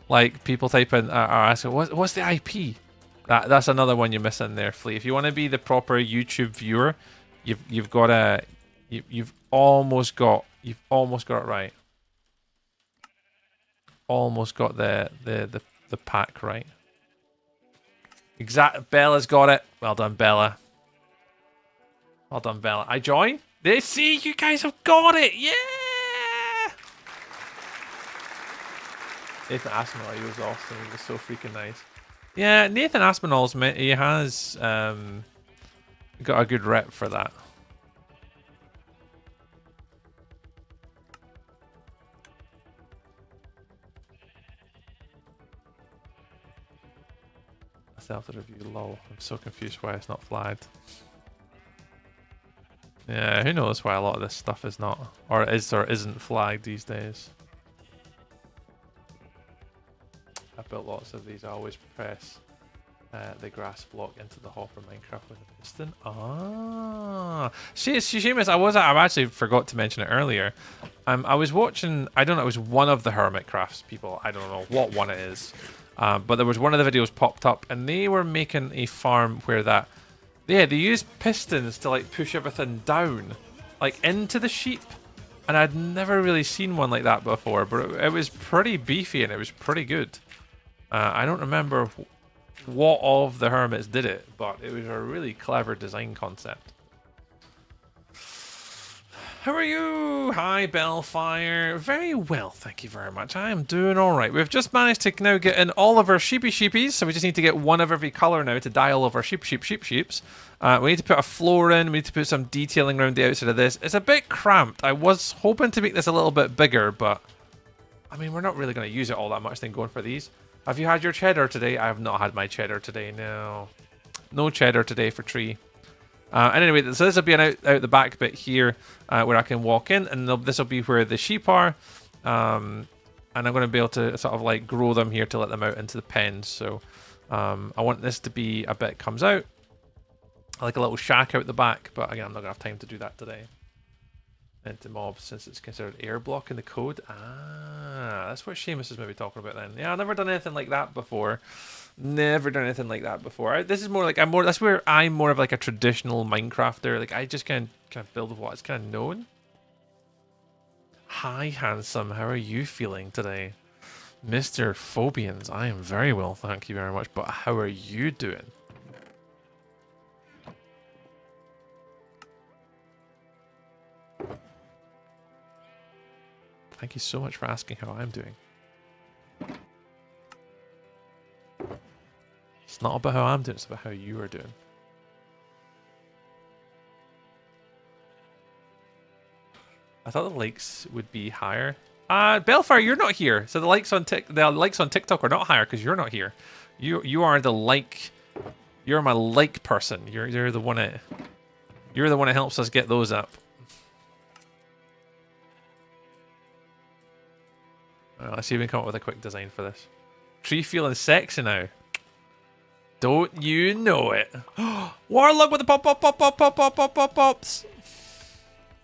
Like, people type in, are asking, what's the IP? That's another one you're missing there, Flea. If you want to be the proper YouTube viewer, you've got to, you've almost got it right. Almost got the pack right. Bella's got it. Well done, Bella. Well done, Bella. I join. They see you guys have got it. Yeah. Nathan Aspinall, he was awesome. He was so freaking nice. Yeah, Nathan Aspinall's he has got a good rep for that. After review, lol. I'm so confused why it's not flagged. Yeah, who knows why a lot of this stuff is not, or is or isn't flagged these days. I've built lots of these. I always press the grass block into the hopper Minecraft with a piston. Ah, Seamus, I actually forgot to mention it earlier. I was watching, I don't know, it was one of the Hermitcrafts people. I don't know what one it is. But there was one of the videos popped up, and they were making a farm where that, yeah, they used pistons to like push everything down, like into the sheep. And I'd never really seen one like that before, but it was pretty beefy and it was pretty good. I don't remember what of the hermits did it, but it was a really clever design concept. How are you? Hi, Bellfire. Very well, thank you very much. I am doing all right. We've just managed to now get in all of our sheepies, so we just need to get one of every colour now to dye all of our sheeps. We need to put a floor in. We need to put some detailing around the outside of this. It's a bit cramped. I was hoping to make this a little bit bigger, but I mean, we're not really going to use it all that much then going for these. Have you had your cheddar today? I have not had my cheddar today, no. No cheddar today for tree. And anyway, so this will be an out the back bit here where I can walk in, and this will be where the sheep are. And I'm going to be able to sort of like grow them here to let them out into the pens. So I want this to be a bit comes out, like a little shack out the back. But again, I'm not going to have time to do that today. Into mobs since it's considered air block in the code. Ah, that's what Seamus is maybe talking about then. Yeah, I've never done anything like that before. Never done anything like that before. This is more like that's where I'm more of like a traditional Minecrafter. Like I just kind of build what's kind of known. Hi, handsome. How are you feeling today, Mr. Phobians? I am very well, thank you very much. But how are you doing? Thank you so much for asking how I'm doing. It's not about how I'm doing, it's about how you are doing. I thought the likes would be higher. Bellfire, you're not here. So the likes on TikTok are not higher because you're not here. You are the like. You're my like person. You're the one that helps us get those up. Well, let's see if we can come up with a quick design for this. Tree feeling sexy now. Don't you know it? Warlock with the pops.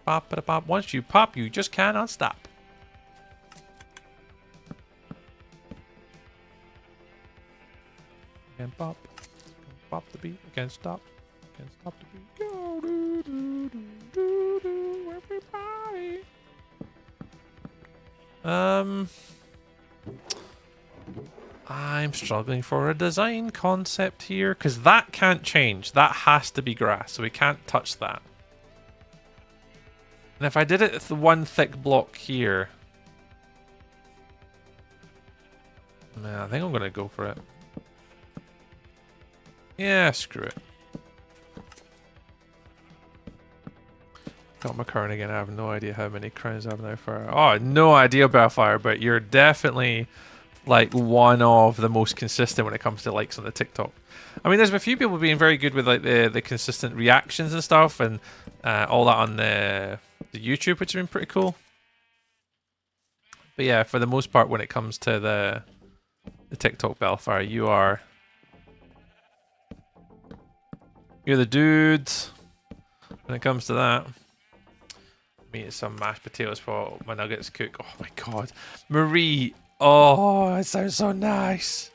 Pop. Once you pop, you just cannot stop. Again, pop. Pop the beat. Again, stop. Again, stop the beat. Go, do, everybody. I'm struggling for a design concept here because that can't change. That has to be grass, so we can't touch that. And if I did it with the one thick block here, man, I think I'm gonna go for it. Yeah, screw it. Got my crown again. I have no idea how many crowns I have now for. Oh, no idea, Bellfire, but you're definitely like one of the most consistent when it comes to likes on the TikTok. I mean, there's a few people being very good with like the consistent reactions and stuff, and all that on the YouTube, which has been pretty cool. But yeah, for the most part, when it comes to the TikTok, Bellfire, you're the dudes when it comes to that. Me some mashed potatoes for my nuggets cook. Oh my god, Marie. Oh, it sounds so nice.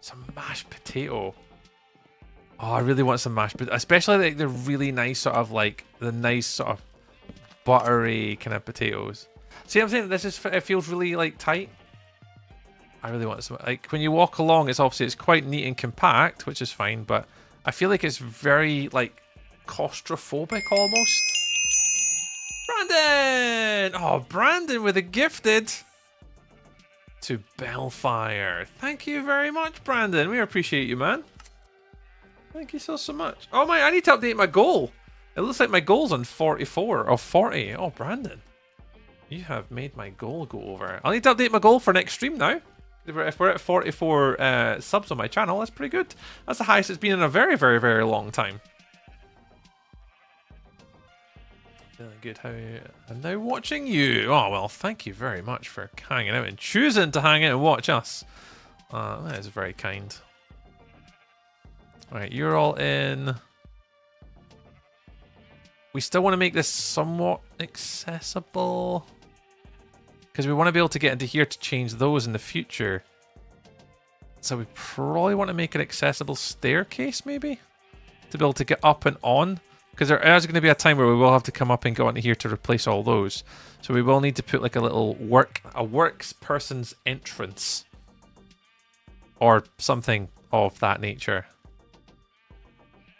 Some mashed potato. Oh, I really want some mashed potato, especially like the really nice sort of like the nice sort of buttery kind of potatoes. See what I'm saying? It feels really like tight. I really want some, like when you walk along, it's quite neat and compact, which is fine, but I feel like it's very like claustrophobic almost. Brandon! Oh, Brandon with a gifted to Bellfire. Thank you very much, Brandon. We appreciate you, man. Thank you so much. Oh my, I need to update my goal. It looks like my goal's on 44 or 40. Oh, Brandon. You have made my goal go over. I'll need to update my goal for next stream now. If we're at 44 subs on my channel, that's pretty good. That's the highest it's been in a very, very, very long time. Feeling good. How I'm now watching you. Oh, well, thank you very much for hanging out and choosing to hang out and watch us. That is very kind. Alright, you're all in. we still want to make this somewhat accessible. Because we want to be able to get into here to change those in the future. So we probably want to make an accessible staircase, maybe? To be able to get up and on. Because there is going to be a time where we will have to come up and go into here to replace all those. So we will need to put like a little works person's entrance. Or something of that nature.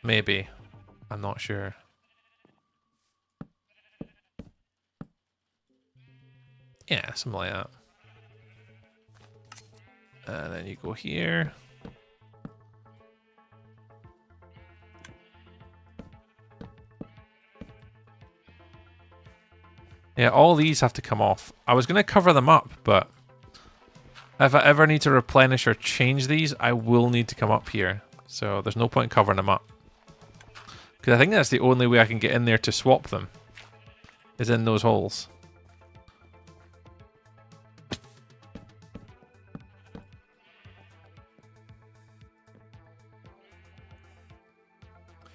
Maybe. I'm not sure. Yeah, something like that. And then you go here. Yeah, all these have to come off. I was going to cover them up, but if I ever need to replenish or change these, I will need to come up here. So there's no point in covering them up. Because I think that's the only way I can get in there to swap them. Is in those holes.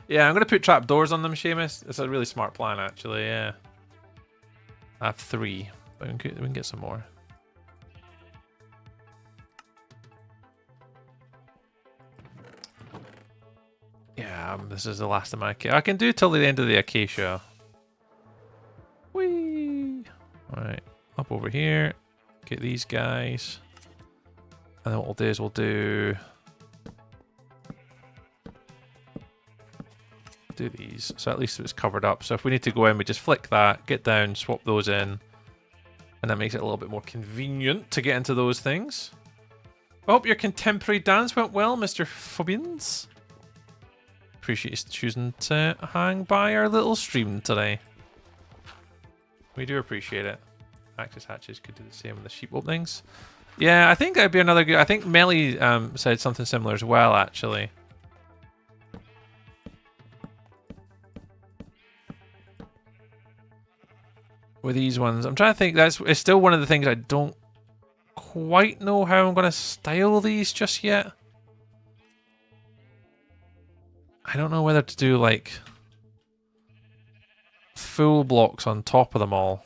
Yeah, I'm going to put trapdoors on them, Seamus. It's a really smart plan, actually, yeah. I have 3, but we can get some more. Yeah, this is the last of my... I can do till the end of the acacia. Whee! Alright, up over here. Get these guys. And then what we'll do is we'll do these. So at least it's covered up. So if we need to go in, we just flick that, get down, swap those in. And that makes it a little bit more convenient to get into those things. I hope your contemporary dance went well, Mr. Fabians. Appreciate you choosing to hang by our little stream today. We do appreciate it. Access hatches could do the same in the sheep openings. Yeah, I think that'd be another good... I think Melly said something similar as well, actually. With these ones. I'm trying to think. It's still one of the things I don't quite know how I'm going to style these just yet. I don't know whether to do, like, full blocks on top of them all.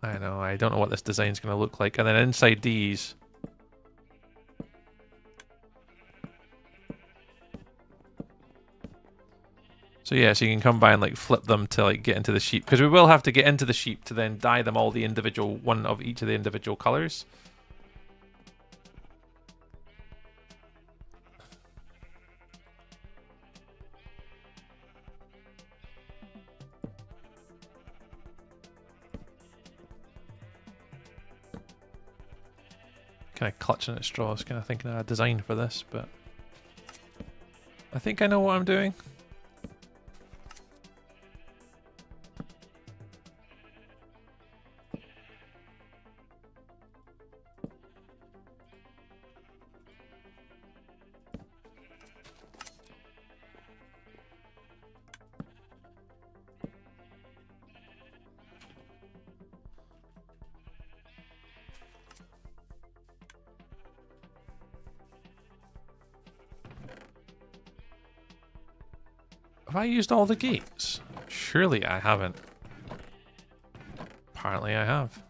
I know, I don't know what this design's going to look like. And then inside these... So yeah, so you can come by and like flip them to like get into the sheep. Because we will have to get into the sheep to then dye them all the individual, one of each of the individual colours. Kind of clutching at straws, kind of thinking of a design for this, but I think I know what I'm doing. Have I used all the gates? Surely I haven't. Apparently I have.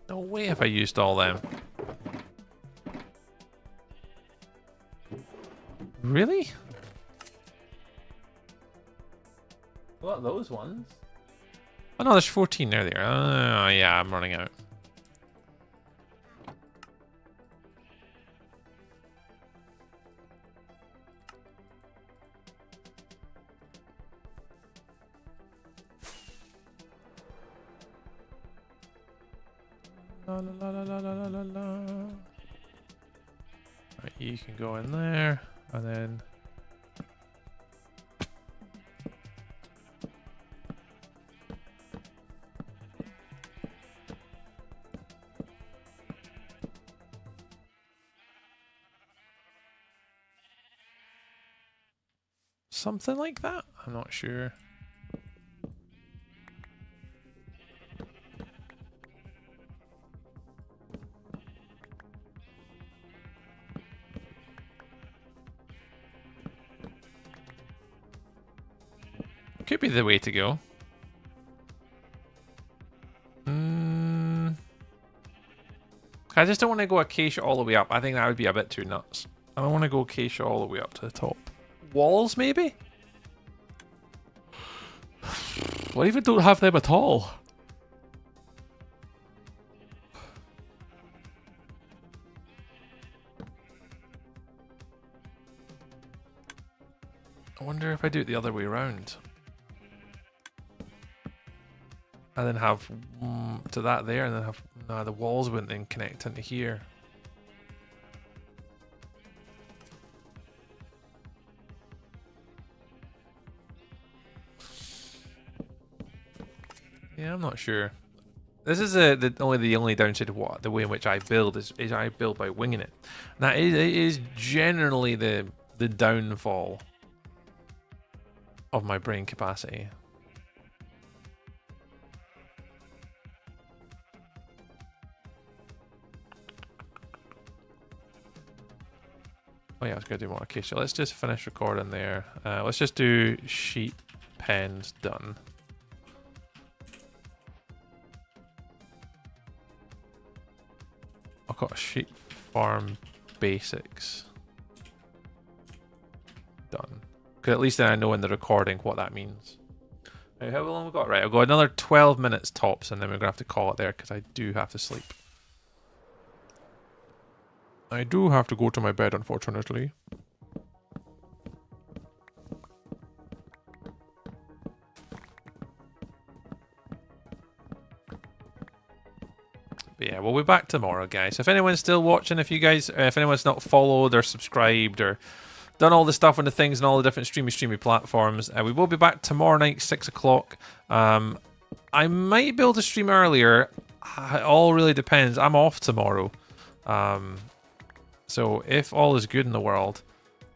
No way have I used all them. Really? What, those ones? Oh no, there's 14 there. Oh yeah, I'm running out. La, la, la, la, la, la, la. Right, you can go in there, and then something like that. I'm not sure. Could be the way to go. I just don't want to go Acacia all the way up. I think that would be a bit too nuts. I don't want to go Acacia all the way up to the top. Walls, maybe? What if we don't have them at all? I wonder if I do it the other way around. And then have to that there, and then have the walls wouldn't then connect into here. Yeah, I'm not sure. This is the only downside of what the way in which I build is I build by winging it. And that is generally the downfall of my brain capacity. Oh yeah, I was gonna do more. Okay, so let's just finish recording there. Let's just do sheep pens done. I've got a sheep farm basics done. Because at least then I know in the recording what that means. Right, how long have we got? Right, I've got another 12 minutes tops, and then we're gonna have to call it there because I do have to sleep. I do have to go to my bed, unfortunately. But yeah, we'll be back tomorrow, guys. If anyone's still watching, if anyone's not followed or subscribed or done all the stuff on the things and all the different streamy platforms, we will be back tomorrow night, 6 o'clock. I might be able to stream earlier. It all really depends. I'm off tomorrow. So if all is good in the world,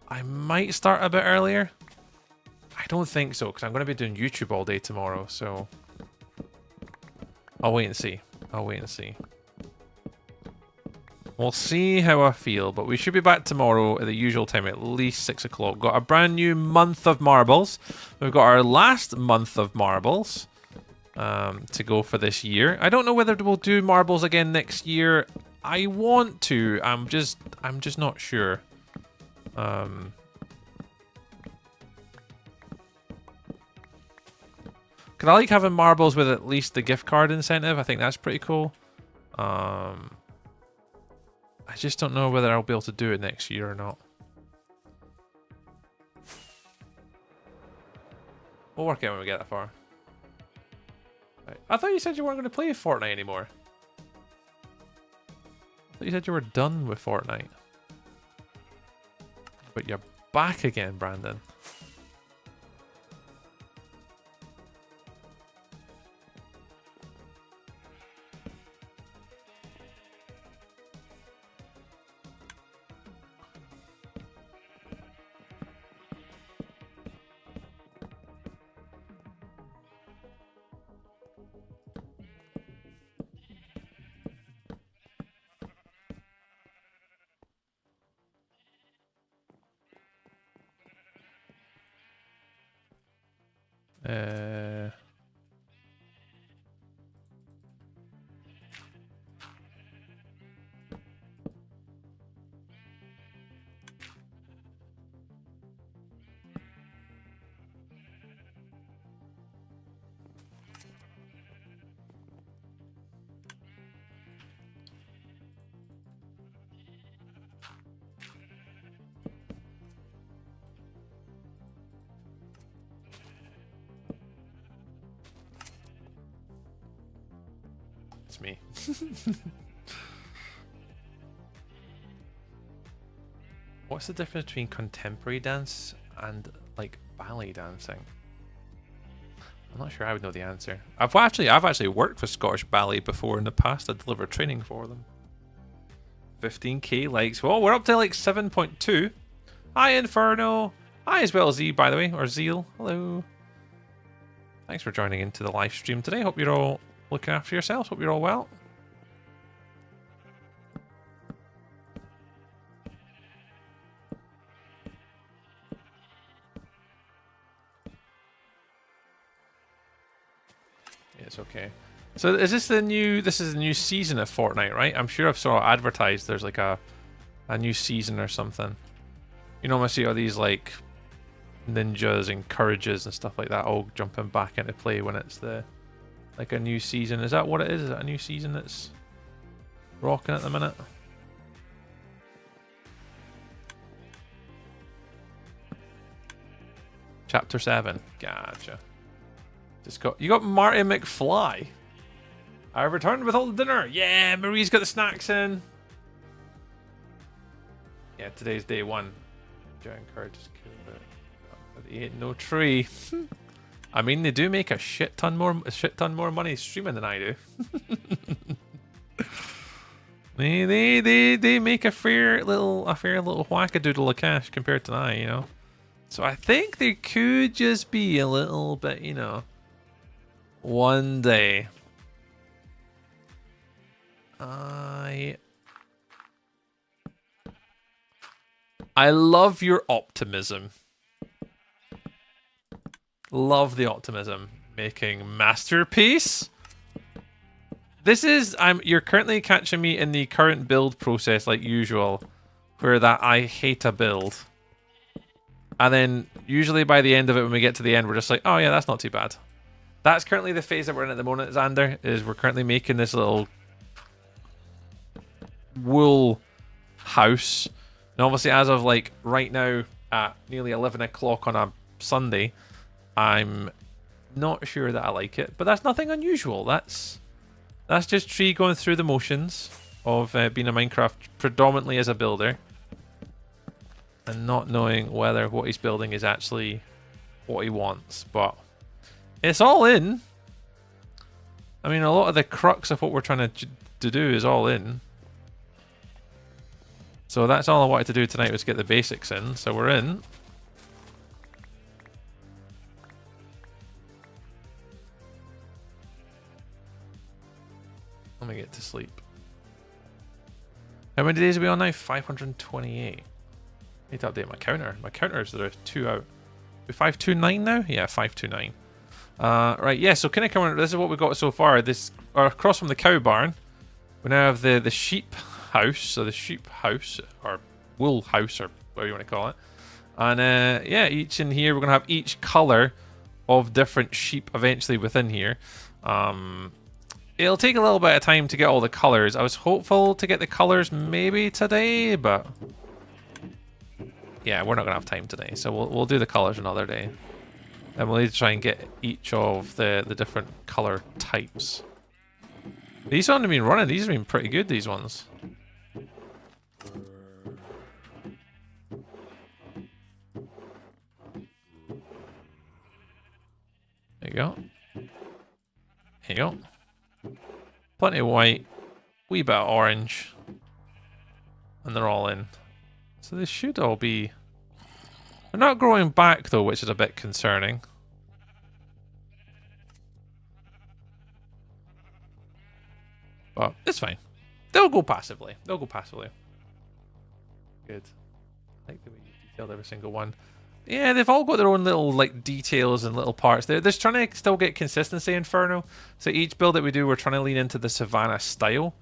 I might start a bit earlier. I don't think so, because I'm going to be doing YouTube all day tomorrow, so I'll wait and see. We'll see how I feel, but we should be back tomorrow at the usual time, at least 6 o'clock. Got a brand new month of marbles. We've got our last month of marbles to go for this year. I don't know whether we'll do marbles again next year. I want to. I'm just not sure. Cause I like having marbles with at least the gift card incentive. I think that's pretty cool. I just don't know whether I'll be able to do it next year or not. We'll work out when we get that far. Right. I thought you said you weren't going to play Fortnite anymore. I thought you said you were done with Fortnite. But you're back again, Brandon. It's me. What's the difference between contemporary dance and like ballet dancing? I'm not sure I would know the answer. I've actually worked for Scottish Ballet before in the past. I delivered training for them. 15k likes. Well, we're up to like 7.2. Hi Inferno. Hi as well Z, by the way, or Zeal. Hello. Thanks for joining into the live stream today. Hope you're all looking after yourselves. Hope you're all well. It's okay. So is this the new? This is the new season of Fortnite, right? I'm sure I've saw advertised. There's like a new season or something. You normally see all these like ninjas and courages and stuff like that all jumping back into play when it's the like a new season. Is that what it is? Is that a new season that's rocking at the minute? Chapter 7. Gotcha. You got Marty McFly. I returned with all the dinner. Yeah, Marie's got the snacks in. Yeah, today's day 1. Joe encourages kill but he ain't no tree. I mean, they do make a shit ton more money streaming than I do. they make a fair little whackadoodle of cash compared to I, you know. So I think there could just be a little bit, you know, one day. I love your optimism. Love the optimism. Making masterpiece. This is you're currently catching me in the current build process like usual, where that I hate a build. And then usually by the end of it, when we get to the end, we're just like, oh yeah, that's not too bad. That's currently the phase that we're in at the moment, Xander, is we're currently making this little wool house. And obviously as of like right now at nearly 11 o'clock on a Sunday, I'm not sure that I like it. But that's nothing unusual. That's just Tree going through the motions of being a Minecraft predominantly as a builder. And not knowing whether what he's building is actually what he wants. But it's all in. I mean, a lot of the crux of what we're trying to do is all in. So that's all I wanted to do tonight, was get the basics in. So we're in. Let me get to sleep. How many days are we on now? 528. Need to update my counter. My counters, there are 2 out. We're 529 now? Yeah, 529. Right, yeah, so kind of coming. This is what we got so far. This across from the cow barn, we now have the sheep house. So the sheep house, or wool house, or whatever you want to call it. And yeah, each in here, we're going to have each color of different sheep eventually within here. It'll take a little bit of time to get all the colors. I was hopeful to get the colors maybe today, but yeah, we're not gonna have time today, so we'll do the colors another day, and we'll need to try and get each of the different color types. These ones have been running. These have been pretty good. These ones. There you go. There you go. Plenty of white, wee bit of orange, and they're all in. So they should all be... They're not growing back though, which is a bit concerning. But it's fine. They'll go passively. They'll go passively. Good. I like the way you detailed every single one. Yeah, they've all got their own little like details and little parts. They're just trying to still get consistency, Inferno. So each build that we do, we're trying to lean into the Savannah style.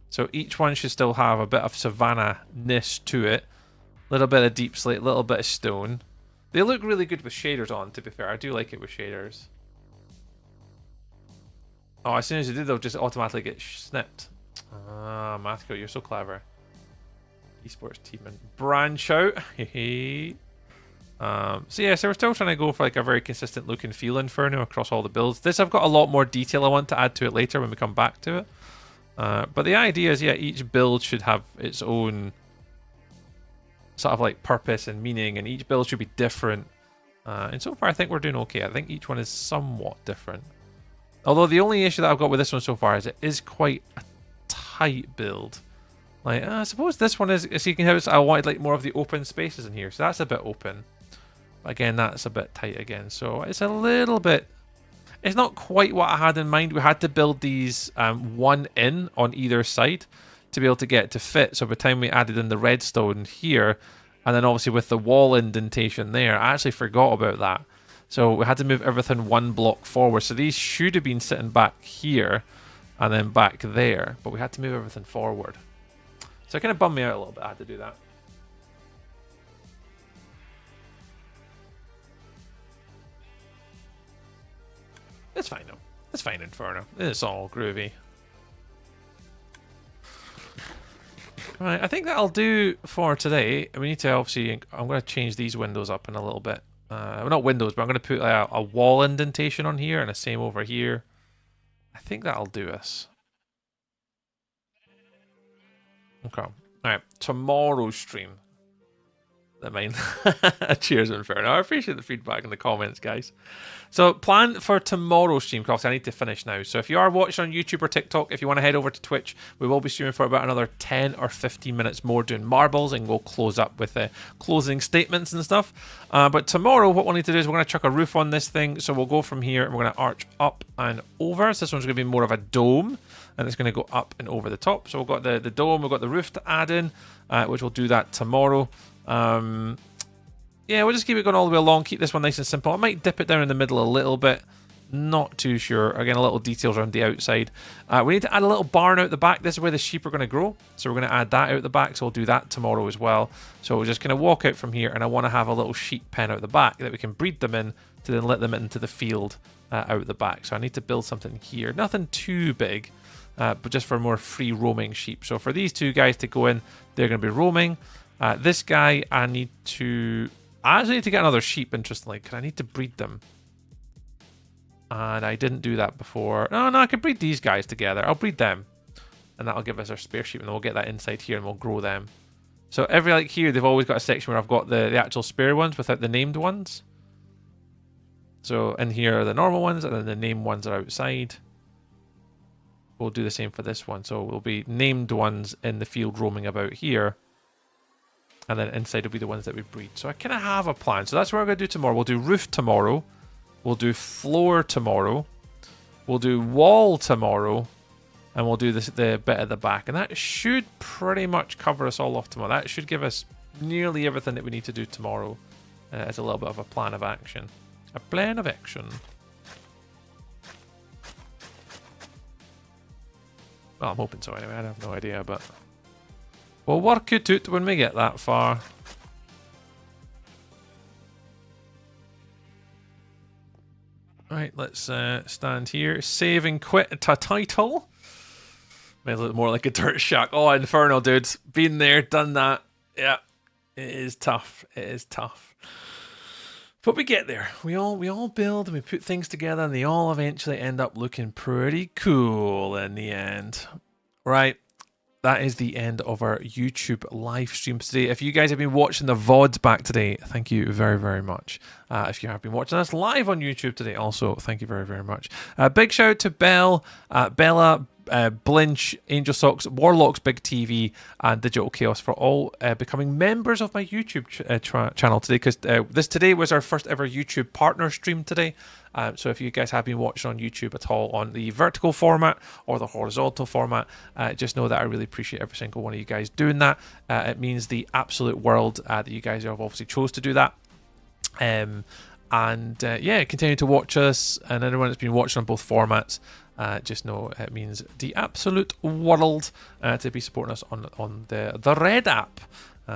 So each one should still have a bit of Savannah-ness to it. A little bit of deep slate, a little bit of stone. They look really good with shaders on, to be fair. I do like it with shaders. Oh, as soon as you do, they'll just automatically get snipped. Ah, Mathco, you're so clever. Esports team and branch out. So yeah, so we're still trying to go for like a very consistent look and feel Inferno across all the builds. This I've got a lot more detail I want to add to it later when we come back to it. But the idea is, yeah, each build should have its own sort of like purpose and meaning, and each build should be different. And so far I think we're doing okay. I think each one is somewhat different. Although the only issue that I've got with this one so far is it is quite a tight build. Like, I suppose this one is, so you can have, I wanted like more of the open spaces in here, so that's a bit open. But again, that's a bit tight again, so it's a little bit, it's not quite what I had in mind. We had to build these one in on either side to be able to get it to fit. So by the time we added in the redstone here, and then obviously with the wall indentation there, I actually forgot about that. So we had to move everything one block forward. So these should have been sitting back here and then back there, but we had to move everything forward. So it kind of bummed me out a little bit. I had to do that. It's fine though. It's fine, Inferno. It's all groovy. Right, I think that'll do for today. We need to obviously, I'm going to change these windows up in a little bit. Well, not windows, but I'm going to put a wall indentation on here and the same over here. I think that'll do us. Okay. Alright, tomorrow's stream. I mean, cheers, Inferno. I appreciate the feedback in the comments, guys. So, plan for tomorrow's stream, because I need to finish now. So, if you are watching on YouTube or TikTok, if you want to head over to Twitch, we will be streaming for about another 10 or 15 minutes more doing marbles, and we'll close up with closing statements and stuff. But tomorrow, what we'll need to do is we're going to chuck a roof on this thing. So, we'll go from here and we're going to arch up and over. So, this one's going to be more of a dome, and it's going to go up and over the top. So, we've got the dome, we've got the roof to add in, which we'll do that tomorrow. Yeah, we'll just keep it going all the way along, keep this one nice and simple. I might dip it down in the middle a little bit, not too sure. Again, a little details around the outside. We need to add a little barn out the back. This is where the sheep are going to grow, so we're going to add that out the back, so we'll do that tomorrow as well. So we're just going to walk out from here, and I want to have a little sheep pen out the back that we can breed them in to then let them into the field out the back. So I need to build something here, nothing too big, but just for more free roaming sheep. So for these two guys to go in, they're going to be roaming. This guy, I actually need to get another sheep, interestingly, because I need to breed them. And I didn't do that before. No, I could breed these guys together. I'll breed them. And that'll give us our spare sheep, and then we'll get that inside here and we'll grow them. So every, like here, they've always got a section where I've got the actual spare ones without the named ones. So in here are the normal ones, and then the named ones are outside. We'll do the same for this one. So we'll be named ones in the field roaming about here. And then inside will be the ones that we breed. So I kind of have a plan. So that's what we're going to do tomorrow. We'll do roof tomorrow. We'll do floor tomorrow. We'll do wall tomorrow. And we'll do the bit at the back. And that should pretty much cover us all off tomorrow. That should give us nearly everything that we need to do tomorrow. As a little bit of a plan of action. A plan of action. Well, I'm hoping so anyway. I have no idea, but... we'll work it out when we get that far. Right, let's stand here. Save and quit a title. Made it look more like a dirt shack. Oh, Inferno, dude. Been there, done that. Yeah, it is tough. It is tough. But we get there. We all build and we put things together, and they all eventually end up looking pretty cool in the end. Right. That is the end of our YouTube live stream today. If you guys have been watching the VODs back today, thank you very, very much. If you have been watching us live on YouTube today, also, thank you very, very much. Big shout out to Bella, Blinch, Angel Socks, Warlocks, Big TV, and Digital Chaos for all becoming members of my YouTube channel today, because today was our first ever YouTube partner stream today. So if you guys have been watching on YouTube at all on the vertical format or the horizontal format, just know that I really appreciate every single one of you guys doing that. It means the absolute world that you guys have obviously chose to do that. Yeah, continue to watch us, and anyone that's been watching on both formats, just know it means the absolute world to be supporting us on the Red app.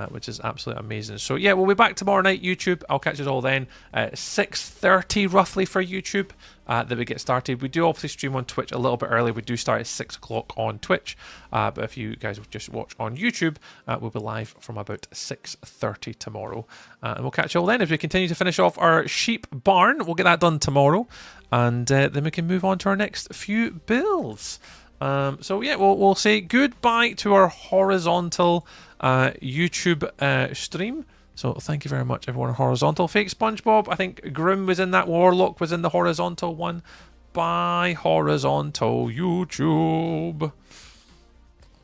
Which is absolutely amazing. So yeah, we'll be back tomorrow night, YouTube. I'll catch you all then. 6:30 roughly for YouTube that we get started. We do obviously stream on Twitch a little bit early. We do start at 6 o'clock on Twitch. But if you guys just watch on YouTube, we'll be live from about 6:30 tomorrow. And we'll catch you all then as we continue to finish off our sheep barn. We'll get that done tomorrow. And then we can move on to our next few builds. So yeah, we'll say goodbye to our horizontal YouTube stream. So thank you very much, everyone on horizontal. Fake SpongeBob, I think Grim was in that. Warlock was in the horizontal one. Bye, horizontal YouTube.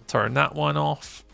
Turn that one off.